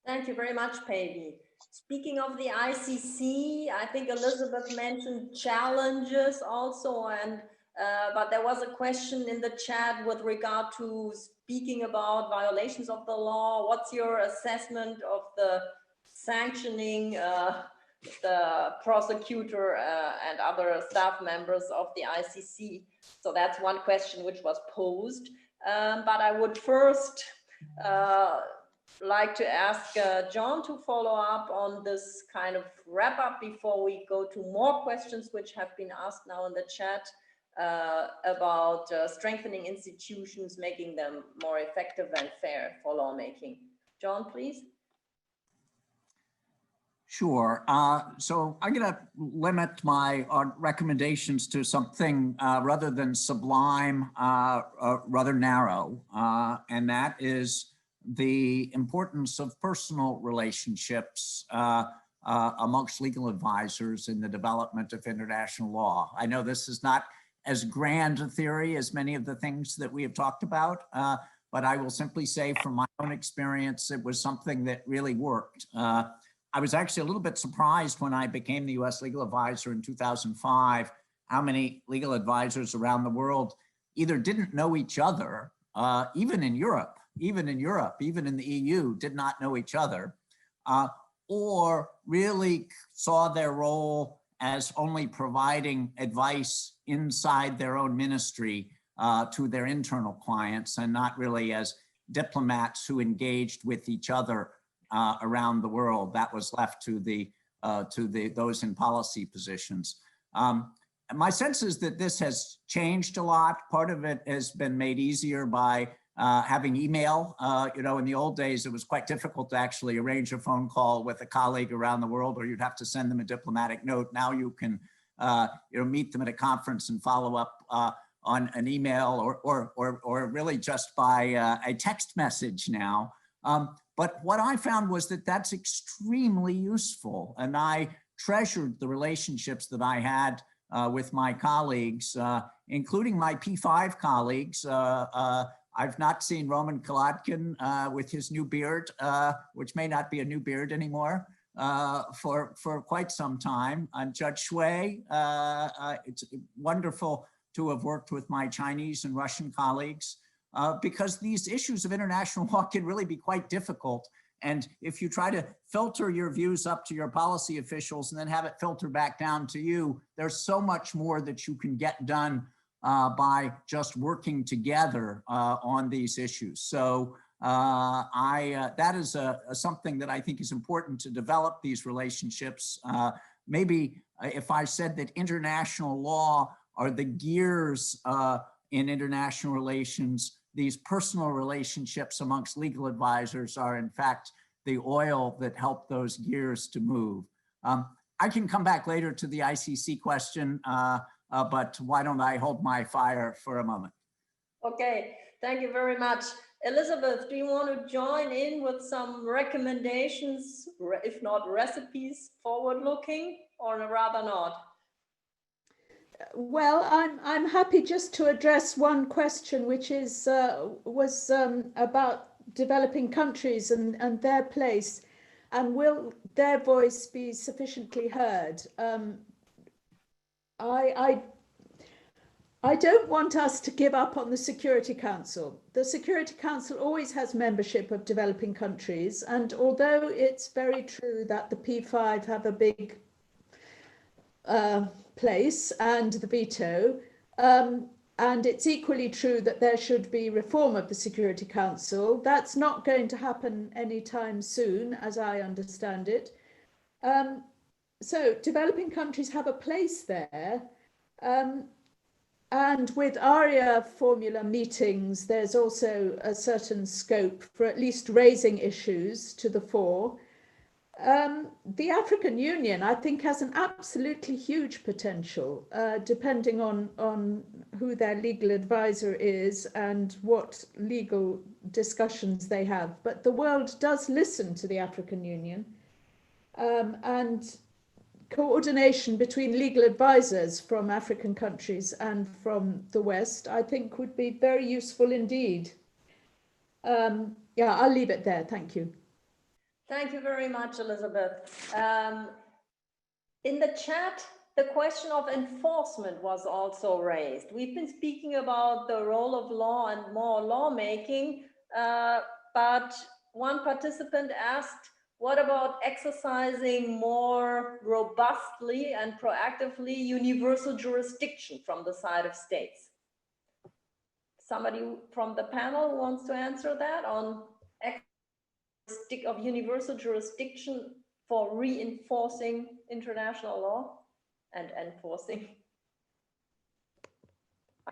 Thank you very much, Päivi. Speaking of the ICC, I think Elizabeth mentioned challenges also, and but there was a question in the chat with regard to speaking about violations of the law. What's your assessment of the sanctioning the prosecutor and other staff members of the ICC? So that's one question which was posed. But I would first like to ask John to follow up on this kind of wrap up before we go to more questions which have been asked now in the chat about strengthening institutions, making them more effective and fair for lawmaking. John, please. Sure. So I'm going to limit my recommendations to something rather than sublime, rather narrow, and that is the importance of personal relationships amongst legal advisors in the development of international law. I know this is not as grand a theory as many of the things that we have talked about, but I will simply say from my own experience, it was something that really worked. I was actually a little bit surprised when I became the US legal advisor in 2005, how many legal advisors around the world either didn't know each other, even in Europe, even in the EU, did not know each other, or really saw their role as only providing advice inside their own ministry to their internal clients, and not really as diplomats who engaged with each other around the world. That was left to those in policy positions. My sense is that this has changed a lot. Part of it has been made easier by having email. You know, in the old days, it was quite difficult to actually arrange a phone call with a colleague around the world, or you'd have to send them a diplomatic note. Now you can meet them at a conference and follow up on an email or really just by a text message now. But what I found was that that's extremely useful, and I treasured the relationships that I had with my colleagues, including my P5 colleagues. I've not seen Roman Kolodkin with his new beard, which may not be a new beard anymore, for quite some time. And Judge Shui, it's wonderful to have worked with my Chinese and Russian colleagues. Because these issues of international law can really be quite difficult. And if you try to filter your views up to your policy officials and then have it filter back down to you, there's so much more that you can get done by just working together on these issues. So that is something that I think is important to develop these relationships. Maybe if I said that international law are the gears in international relations, these personal relationships amongst legal advisors are in fact the oil that help those gears to move. I can come back later to the ICC question, but why don't I hold my fire for a moment? Okay, thank you very much. Elizabeth, do you want to join in with some recommendations, if not recipes, forward-looking, or rather not? Well, I'm happy just to address one question, which is was about developing countries and their place, and will their voice be I don't want us to give up on the Security Council. The Security Council always has membership of developing countries, and although it's very true that the P5 have a big place and the veto, and it's equally true that there should be reform of the Security Council. That's not going to happen anytime soon, as I understand it. So developing countries have a place there. And with ARIA formula meetings, there's also a certain scope for at least raising issues to the fore. The African Union, I think, has an absolutely huge potential, depending on who their legal advisor is and what legal discussions they have. But the world does listen to the African Union, and coordination between legal advisors from African countries and from the West, I think, would be very useful indeed. Yeah, I'll leave it there. Thank you. Thank you very much, Elizabeth. In the chat, the question of enforcement was also raised. We've been speaking about the role of law and more lawmaking, but one participant asked, what about exercising more robustly and proactively universal jurisdiction from the side of states? Somebody from the panel wants to answer that on of universal jurisdiction for reinforcing international law and enforcing?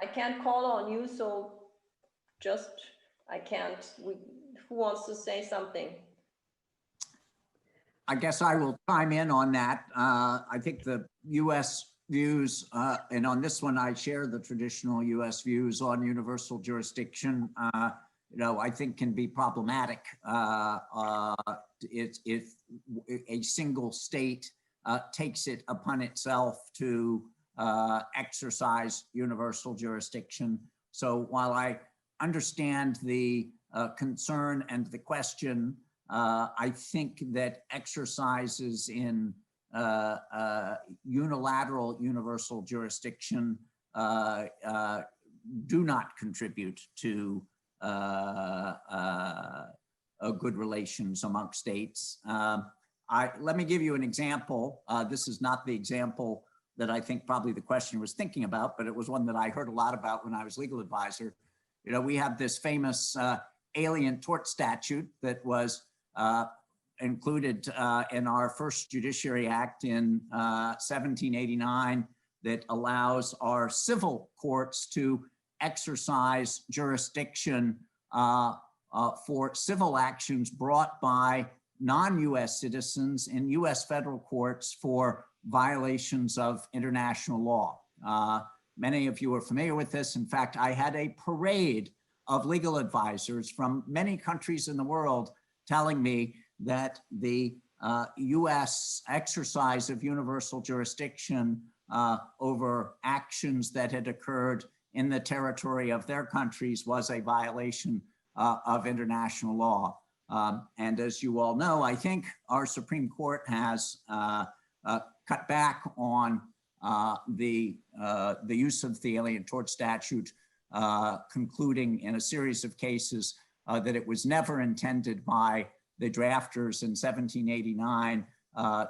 I can't call on you, so just, I can't. Who wants to say something? I guess I will chime in on that. I think the U.S. views, and on this one, I share the traditional U.S. views on universal jurisdiction, I think can be problematic if a single state takes it upon itself to exercise universal jurisdiction. So while I understand the concern and the question, I think that exercises in unilateral universal jurisdiction do not contribute to good relations among states. Let me give you an example. This is not the example that I think probably the question was thinking about, but it was one that I heard a lot about when I was legal advisor. We have this famous Alien Tort Statute that was included in our first Judiciary Act in 1789 that allows our civil courts to exercise jurisdiction for civil actions brought by non-US citizens in US federal courts for violations of international law. Many of you are familiar with this. In fact, I had a parade of legal advisors from many countries in the world telling me that the US exercise of universal jurisdiction over actions that had occurred in the territory of their countries was a violation of international law. And as you all know, I think our Supreme Court has cut back on the use of the Alien Tort Statute, concluding in a series of cases that it was never intended by the drafters in 1789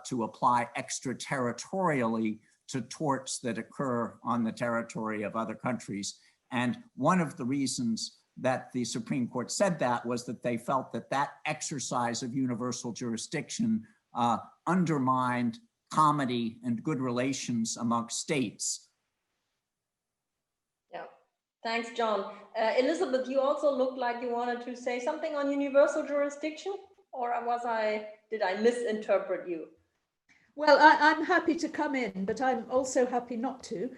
to apply extraterritorially to torts that occur on the territory of other countries. And one of the reasons that the Supreme Court said that was that they felt that that exercise of universal jurisdiction undermined comity and good relations amongst states. Yeah, thanks, John. Elizabeth, you also looked like you wanted to say something on universal jurisdiction, or did I misinterpret you? Well, I'm happy to come in, but I'm also happy not to.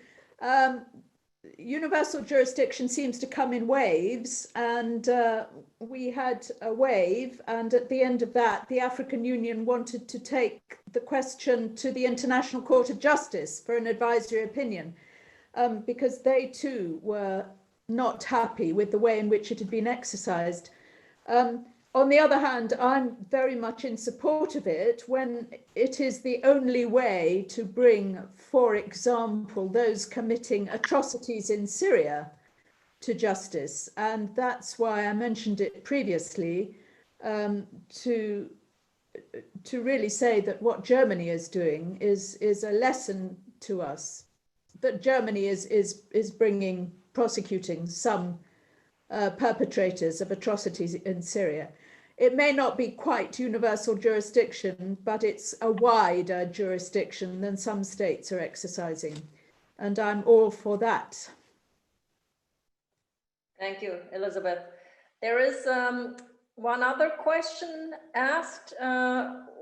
Universal jurisdiction seems to come in waves, and we had a wave, and at the end of that, the African Union wanted to take the question to the International Court of Justice for an advisory opinion, because they too were not happy with the way in which it had been exercised. on the other hand, I'm very much in support of it when it is the only way to bring, for example, those committing atrocities in Syria to justice. And that's why I mentioned it previously, to really say that what Germany is doing is a lesson to us, that Germany is prosecuting some perpetrators of atrocities in Syria. It may not be quite universal jurisdiction, but it's a wider jurisdiction than some states are exercising. And I'm all for that. Thank you, Elizabeth. There is one other question asked,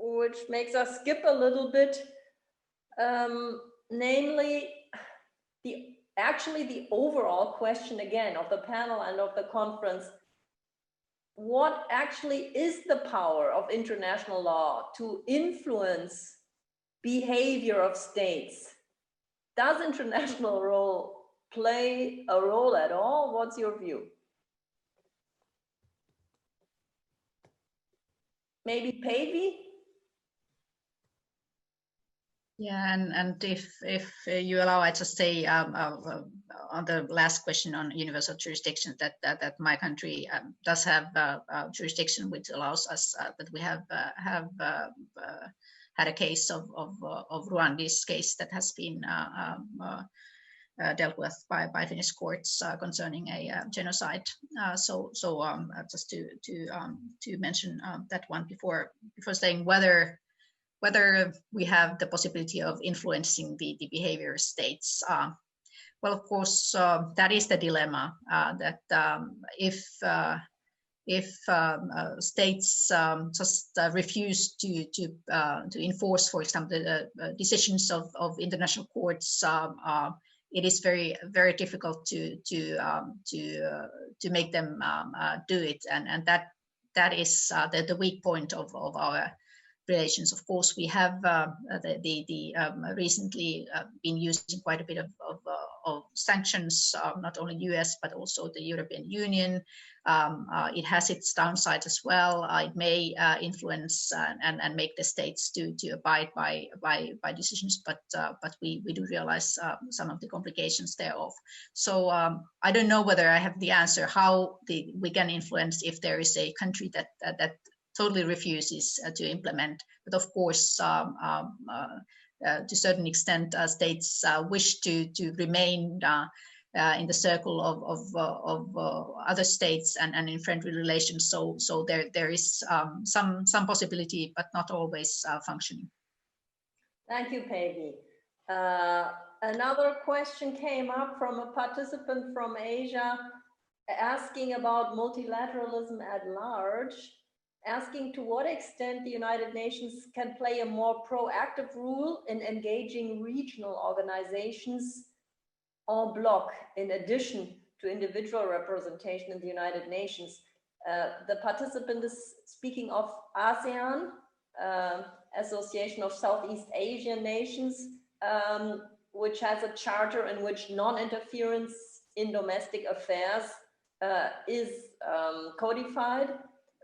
which makes us skip a little bit, namely the overall question again of the panel and of the conference. What actually is the power of international law to influence behavior of states? Does international law play a role at all? What's your view? Maybe Päivi? Yeah, and if you allow, I just say on the last question on universal jurisdiction that my country does have jurisdiction which allows us that we have had a case of Rwanda's case that has been dealt with by Finnish courts concerning a genocide. So just to mention that one before saying whether we have the possibility of influencing the behavior of states. Well, of course, that is the dilemma, that if states just refuse to enforce, for example, the decisions of international courts, it is very, very difficult to make them do it, and that is the weak point of our relations. Of course, we have recently been using quite a bit of sanctions, not only US, but also the European Union. It has its downsides as well. It may influence and make the states to abide by decisions, but we do realize some of the complications thereof. So I don't know whether I have the answer how we can influence if there is a country that totally refuses to implement. But of course, to a certain extent, states wish to remain in the circle of other states and in friendly relations. So there is some possibility, but not always functioning. Thank you, Päivi. Another question came up from a participant from Asia asking about multilateralism at large, asking to what extent the United Nations can play a more proactive role in engaging regional organizations en bloc, in addition to individual representation in the United Nations. The participant is speaking of ASEAN, Association of Southeast Asian Nations, which has a charter in which non-interference in domestic affairs is codified.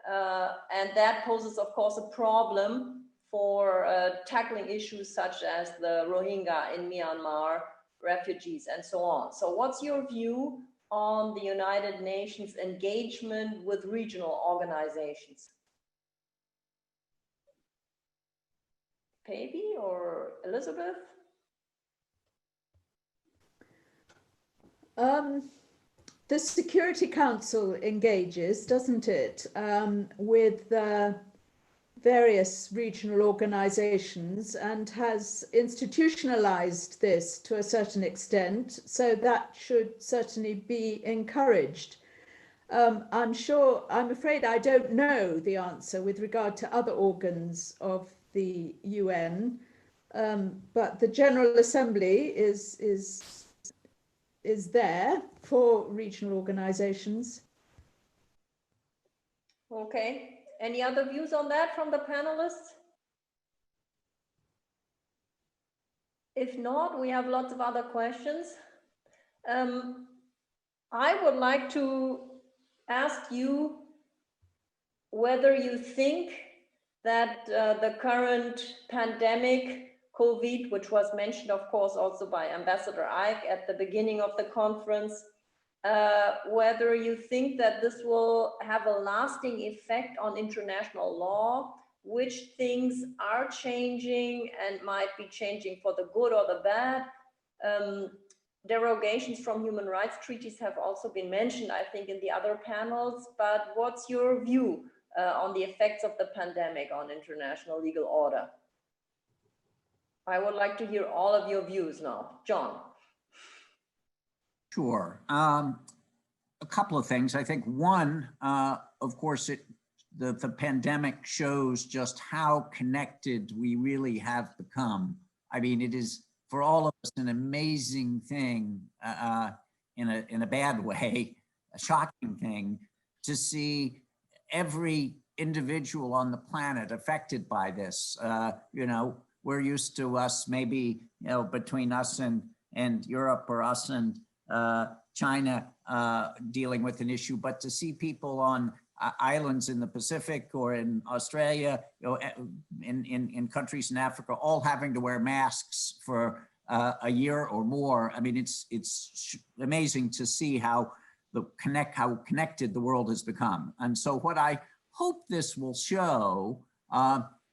And that poses, of course, a problem for tackling issues such as the Rohingya in Myanmar, refugees, and so on. So what's your view on the United Nations engagement with regional organizations? Päivi or Elizabeth? The Security Council engages, doesn't it, with various regional organizations and has institutionalized this to a certain extent, so that should certainly be encouraged. I'm afraid I don't know the answer with regard to other organs of the UN, but the General Assembly is there for regional organizations. Okay. Any other views on that from the panelists? If not, we have lots of other questions. I would like to ask you whether you think that the current pandemic, COVID, which was mentioned, of course, also by Ambassador Ike at the beginning of the conference, whether you think that this will have a lasting effect on international law, which things are changing and might be changing for the good or the bad. Derogations from human rights treaties have also been mentioned, I think, in the other panels, but what's your view on the effects of the pandemic on international legal order? I would like to hear all of your views now. John. Sure. A couple of things. I think one, of course, the pandemic shows just how connected we really have become. I mean, it is for all of us an amazing thing, in a bad way, a shocking thing, to see every individual on the planet affected by this. You know, we're used to us maybe, you know, between us and Europe or us and China dealing with an issue, but to see people on islands in the Pacific or in Australia, you know, in countries in Africa, all having to wear masks for a year or more. I mean, it's amazing to see how connected the world has become. And so what I hope this will show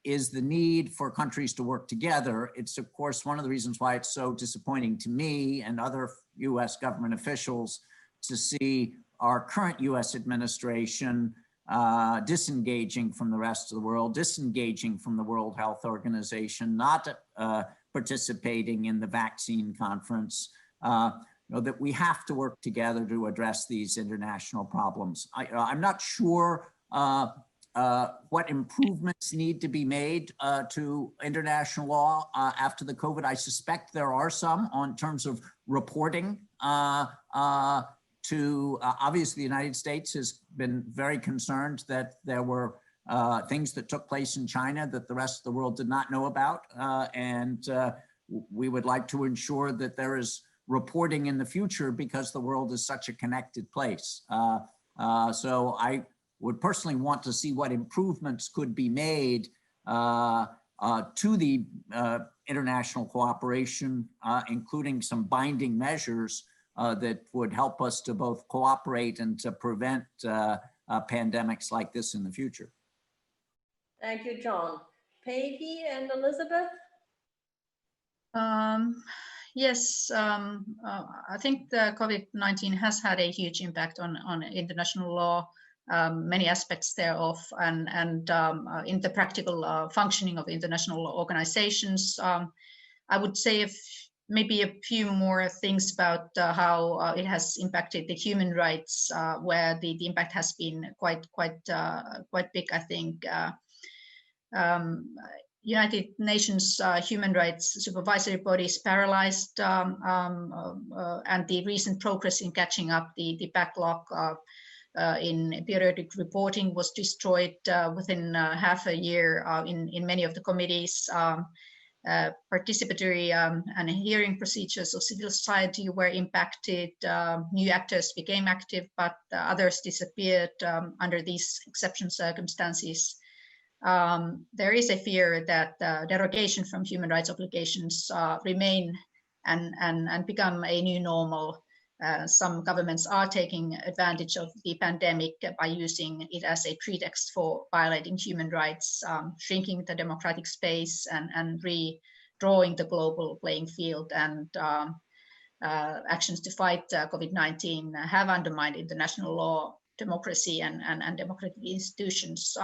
is the need for countries to work together. It's, of course, one of the reasons why it's so disappointing to me and other US government officials to see our current US administration disengaging from the rest of the world, disengaging from the World Health Organization, not participating in the vaccine conference, you know, that we have to work together to address these international problems. I'm not sure what improvements need to be made to international law after the COVID. I suspect there are some in terms of reporting to, obviously the United States has been very concerned that there were things that took place in China that the rest of the world did not know about. And we would like to ensure that there is reporting in the future because the world is such a connected place. So I would personally want to see what improvements could be made to the international cooperation, including some binding measures that would help us to both cooperate and to prevent pandemics like this in the future. Thank you, John. Päivi and Elizabeth? Yes, I think the COVID-19 has had a huge impact on international law, many aspects thereof, and in the practical functioning of international organizations. I would say maybe a few more things about how it has impacted the human rights, where the impact has been quite big, I think. United Nations human rights supervisory body is paralyzed, and the recent progress in catching up the backlog in periodic reporting was destroyed within half a year in many of the committees. Participatory and hearing procedures of civil society were impacted. New actors became active, but others disappeared under these exceptional circumstances. There is a fear that derogation from human rights obligations remain and become a new normal. Some governments are taking advantage of the pandemic by using it as a pretext for violating human rights, shrinking the democratic space and redrawing the global playing field. And actions to fight COVID-19 have undermined international law, democracy, and democratic institutions.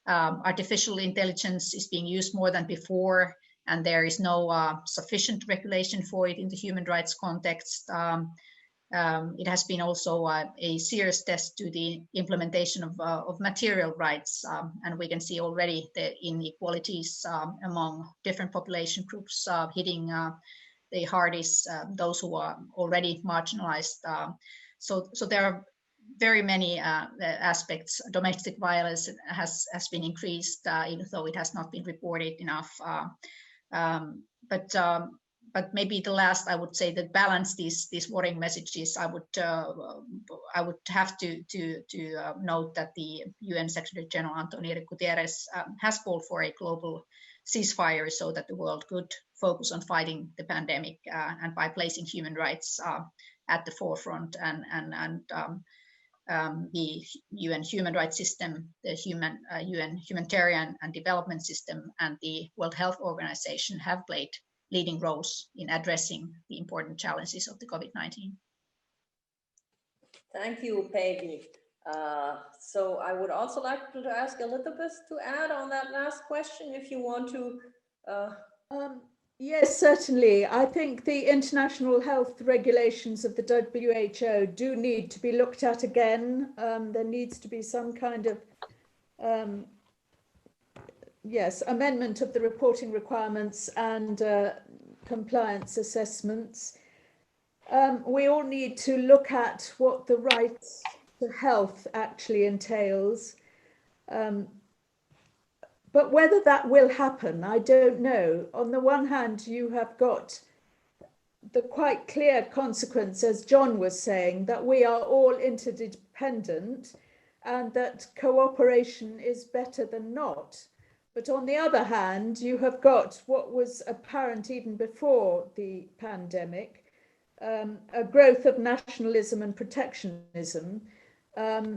Artificial intelligence is being used more than before, and there is no sufficient regulation for it in the human rights context. It has been also a serious test to the implementation of material rights, and we can see already the inequalities among different population groups hitting the hardest those who are already marginalized. So there are very many aspects. Domestic violence has been increased, even though it has not been reported enough. But but maybe the last, I would say, that balance these warring messages, I would have to note that the UN Secretary General Antonio Guterres has called for a global ceasefire so that the world could focus on fighting the pandemic and by placing human rights at the forefront, and the UN human rights system, the UN humanitarian and development system, and the World Health Organization have played leading roles in addressing the important challenges of the COVID-19. Thank you, Peggy. So I would also like to ask Elizabeth to add on that last question, if you want to. Yes, certainly. I think the international health regulations of the WHO do need to be looked at again. There needs to be some kind of, amendment of the reporting requirements and compliance assessments. We all need to look at what the right to health actually entails. But whether that will happen, I don't know. On the one hand, you have got the quite clear consequence, as John was saying, that we are all interdependent and that cooperation is better than not. But on the other hand, you have got what was apparent even before the pandemic, a growth of nationalism and protectionism,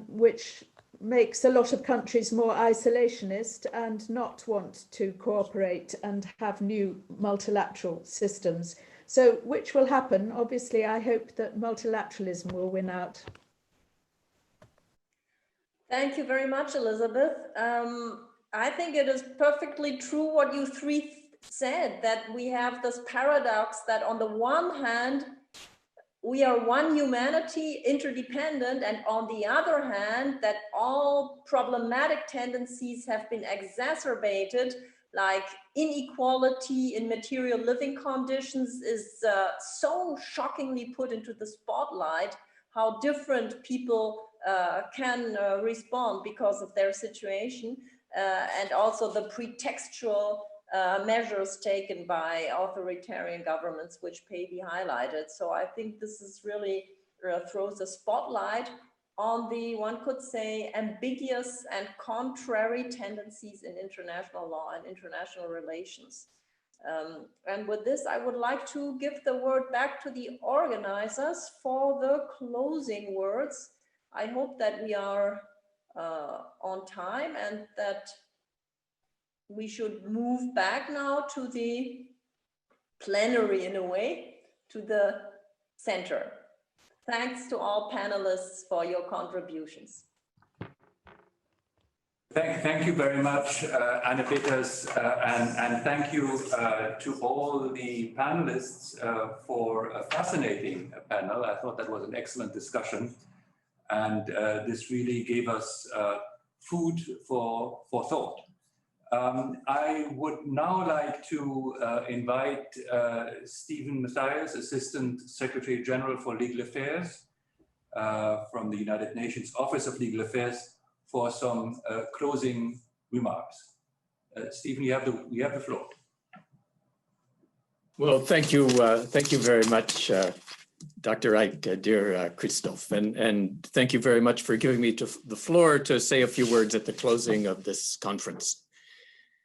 which makes a lot of countries more isolationist and not want to cooperate and have new multilateral systems. So which will happen? Obviously, I hope that multilateralism will win out. Thank you very much, Elizabeth. I think it is perfectly true what you three said, that we have this paradox that on the one hand, we are one humanity, interdependent, and on the other hand, that all problematic tendencies have been exacerbated, like inequality in material living conditions is so shockingly put into the spotlight, how different people can respond because of their situation, and also the pretextual measures taken by authoritarian governments, which Peggy highlighted. So I think this is really throws a spotlight on the, one could say, ambiguous and contrary tendencies in international law and international relations. And with this, I would like to give the word back to the organizers for the closing words. I hope that we are on time and that we should move back now to the plenary in a way, to the center. Thanks to all panelists for your contributions. Thank you very much, Anne Peters, and thank you to all the panelists for a fascinating panel. I thought that was an excellent discussion, and this really gave us food for thought. I would now like to invite Stephen Mathias, Assistant Secretary General for Legal Affairs from the United Nations Office of Legal Affairs, for some closing remarks. Stephen, you have the floor. Well, thank you very much, Dr. Eich, dear Christoph, and thank you very much for giving me the floor to say a few words at the closing of this conference.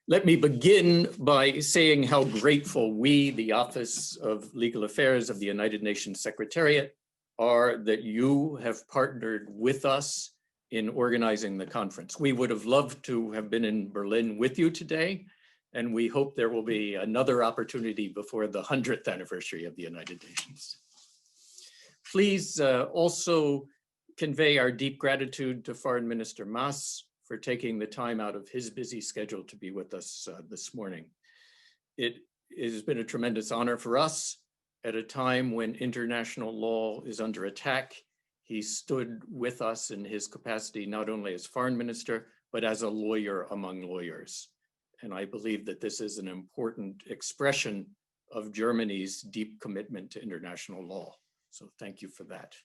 Let me begin by saying how grateful we, the Office of Legal Affairs of the United Nations Secretariat, are that you have partnered with us in organizing the conference. We would have loved to have been in Berlin with you today, and we hope there will be another opportunity before the 100th anniversary of the United Nations. Please also convey our deep gratitude to Foreign Minister Maas for taking the time out of his busy schedule to be with us this morning. It has been a tremendous honor for us at a time when international law is under attack. He stood with us in his capacity, not only as foreign minister, but as a lawyer among lawyers. And I believe that this is an important expression of Germany's deep commitment to international law. So thank you for that.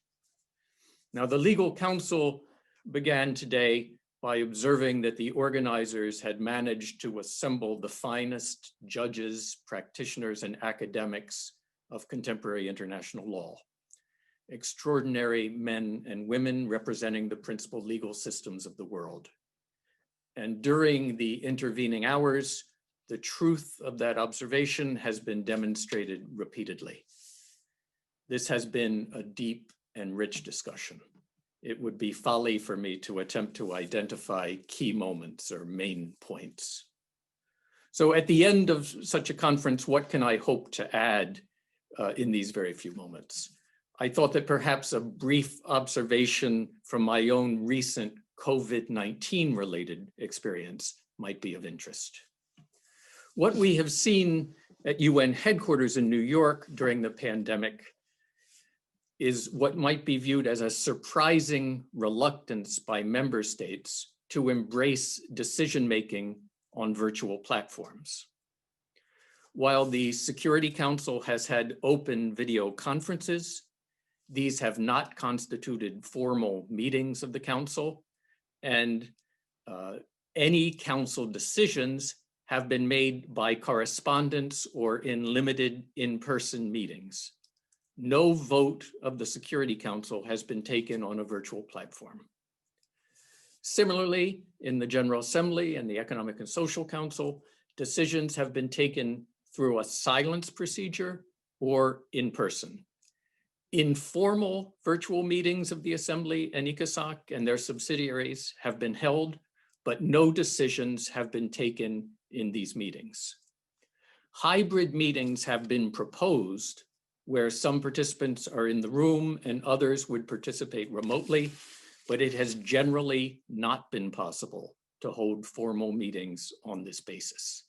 Now, the Legal Council began today by observing that the organizers had managed to assemble the finest judges, practitioners, and academics of contemporary international law. Extraordinary men and women representing the principal legal systems of the world. And during the intervening hours, the truth of that observation has been demonstrated repeatedly. This has been a deep and rich discussion. It would be folly for me to attempt to identify key moments or main points. So at the end of such a conference, what can I hope to add in these very few moments? I thought that perhaps a brief observation from my own recent COVID-19 related experience might be of interest. What we have seen at UN headquarters in New York during the pandemic is what might be viewed as a surprising reluctance by member states to embrace decision-making on virtual platforms. While the Security Council has had open video conferences, these have not constituted formal meetings of the Council, and any Council decisions have been made by correspondence or in limited in-person meetings. No vote of the Security Council has been taken on a virtual platform. Similarly, in the General Assembly and the Economic and Social Council, decisions have been taken through a silence procedure or in person. Informal virtual meetings of the Assembly and ECOSOC and their subsidiaries have been held, but no decisions have been taken in these meetings. Hybrid meetings have been proposed where some participants are in the room and others would participate remotely, but it has generally not been possible to hold formal meetings on this basis.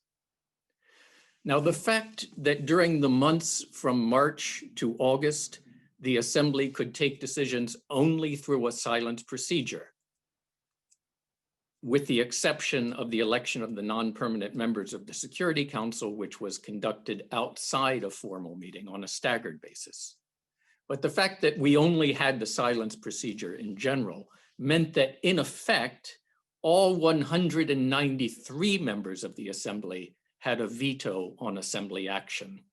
Now, the fact that during the months from March to August, the Assembly could take decisions only through a silence procedure, with the exception of the election of the non-permanent members of the Security Council, which was conducted outside a formal meeting on a staggered basis. But the fact that we only had the silence procedure in general meant that, in effect, all 193 members of the Assembly had a veto on Assembly action.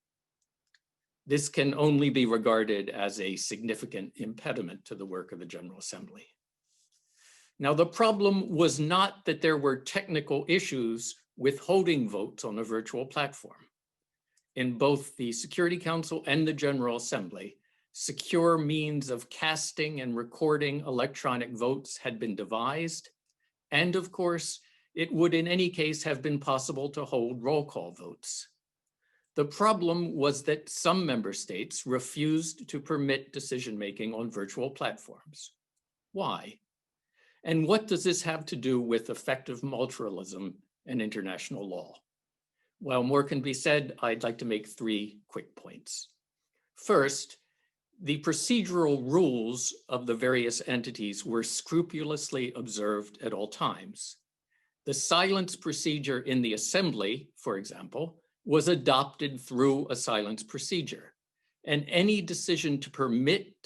This can only be regarded as a significant impediment to the work of the General Assembly. Now, the problem was not that there were technical issues with holding votes on a virtual platform. In both the Security Council and the General Assembly, secure means of casting and recording electronic votes had been devised. And of course, it would in any case have been possible to hold roll call votes. The problem was that some member states refused to permit decision-making on virtual platforms. Why? And what does this have to do with effective multilateralism and international law? While more can be said, I'd like to make 3 quick points. First, the procedural rules of the various entities were scrupulously observed at all times. The silence procedure in the Assembly, for example, was adopted through a silence procedure. And any decision to permit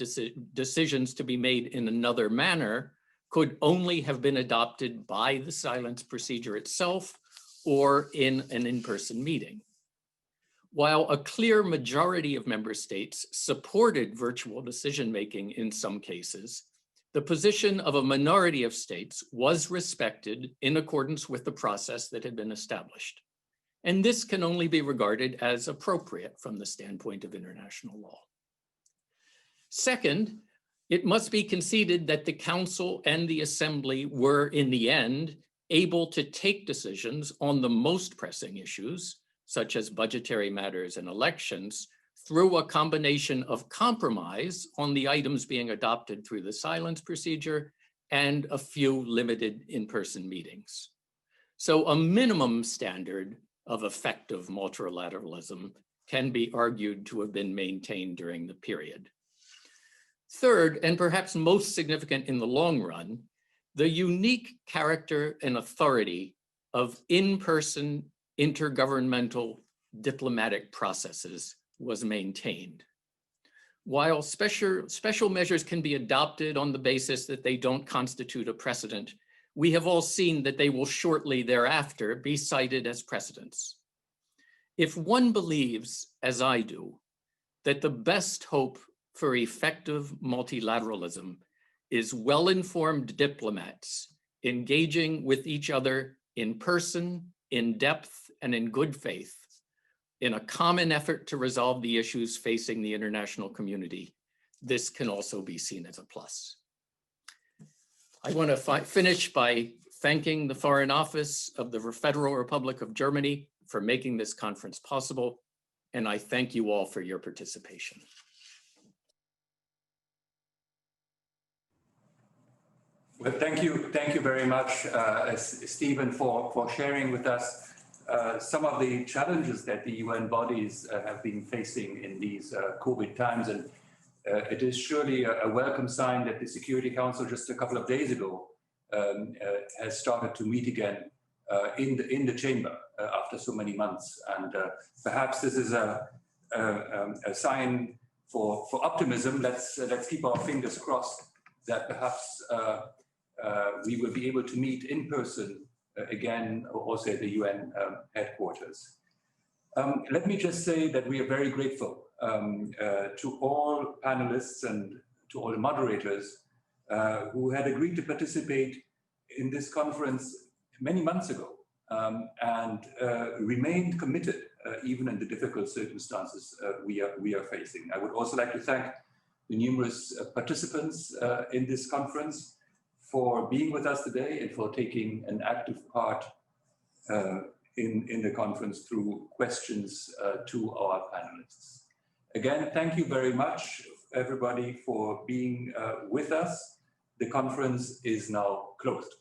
decisions to be made in another manner could only have been adopted by the silence procedure itself or in an in-person meeting. While a clear majority of member states supported virtual decision-making in some cases, the position of a minority of states was respected in accordance with the process that had been established. And this can only be regarded as appropriate from the standpoint of international law. Second, it must be conceded that the Council and the Assembly were, in the end, able to take decisions on the most pressing issues, such as budgetary matters and elections, through a combination of compromise on the items being adopted through the silence procedure and a few limited in-person meetings. So a minimum standard of effective multilateralism can be argued to have been maintained during the period. Third, and perhaps most significant in the long run, the unique character and authority of in-person intergovernmental diplomatic processes was maintained. While special measures can be adopted on the basis that they don't constitute a precedent, we have all seen that they will shortly thereafter be cited as precedents. If one believes, as I do, that the best hope for effective multilateralism is well-informed diplomats engaging with each other in person, in depth, and in good faith, in a common effort to resolve the issues facing the international community, this can also be seen as a plus. I want to finish by thanking the Foreign Office of the Federal Republic of Germany for making this conference possible, and I thank you all for your participation. Well, thank you very much, Stephen, for sharing with us some of the challenges that the UN bodies have been facing in these COVID times. And it is surely a welcome sign that the Security Council just a couple of days ago has started to meet again in the chamber after so many months. And perhaps this is a sign for optimism. Let's keep our fingers crossed that perhaps we will be able to meet in person again, also at the UN headquarters. Let me just say that we are very grateful to all panelists and to all the moderators who had agreed to participate in this conference many months ago and remained committed even in the difficult circumstances we are facing. I would also like to thank the numerous participants in this conference for being with us today and for taking an active part in the conference through questions to our panelists. Again, thank you very much, everybody, for being with us. The conference is now closed.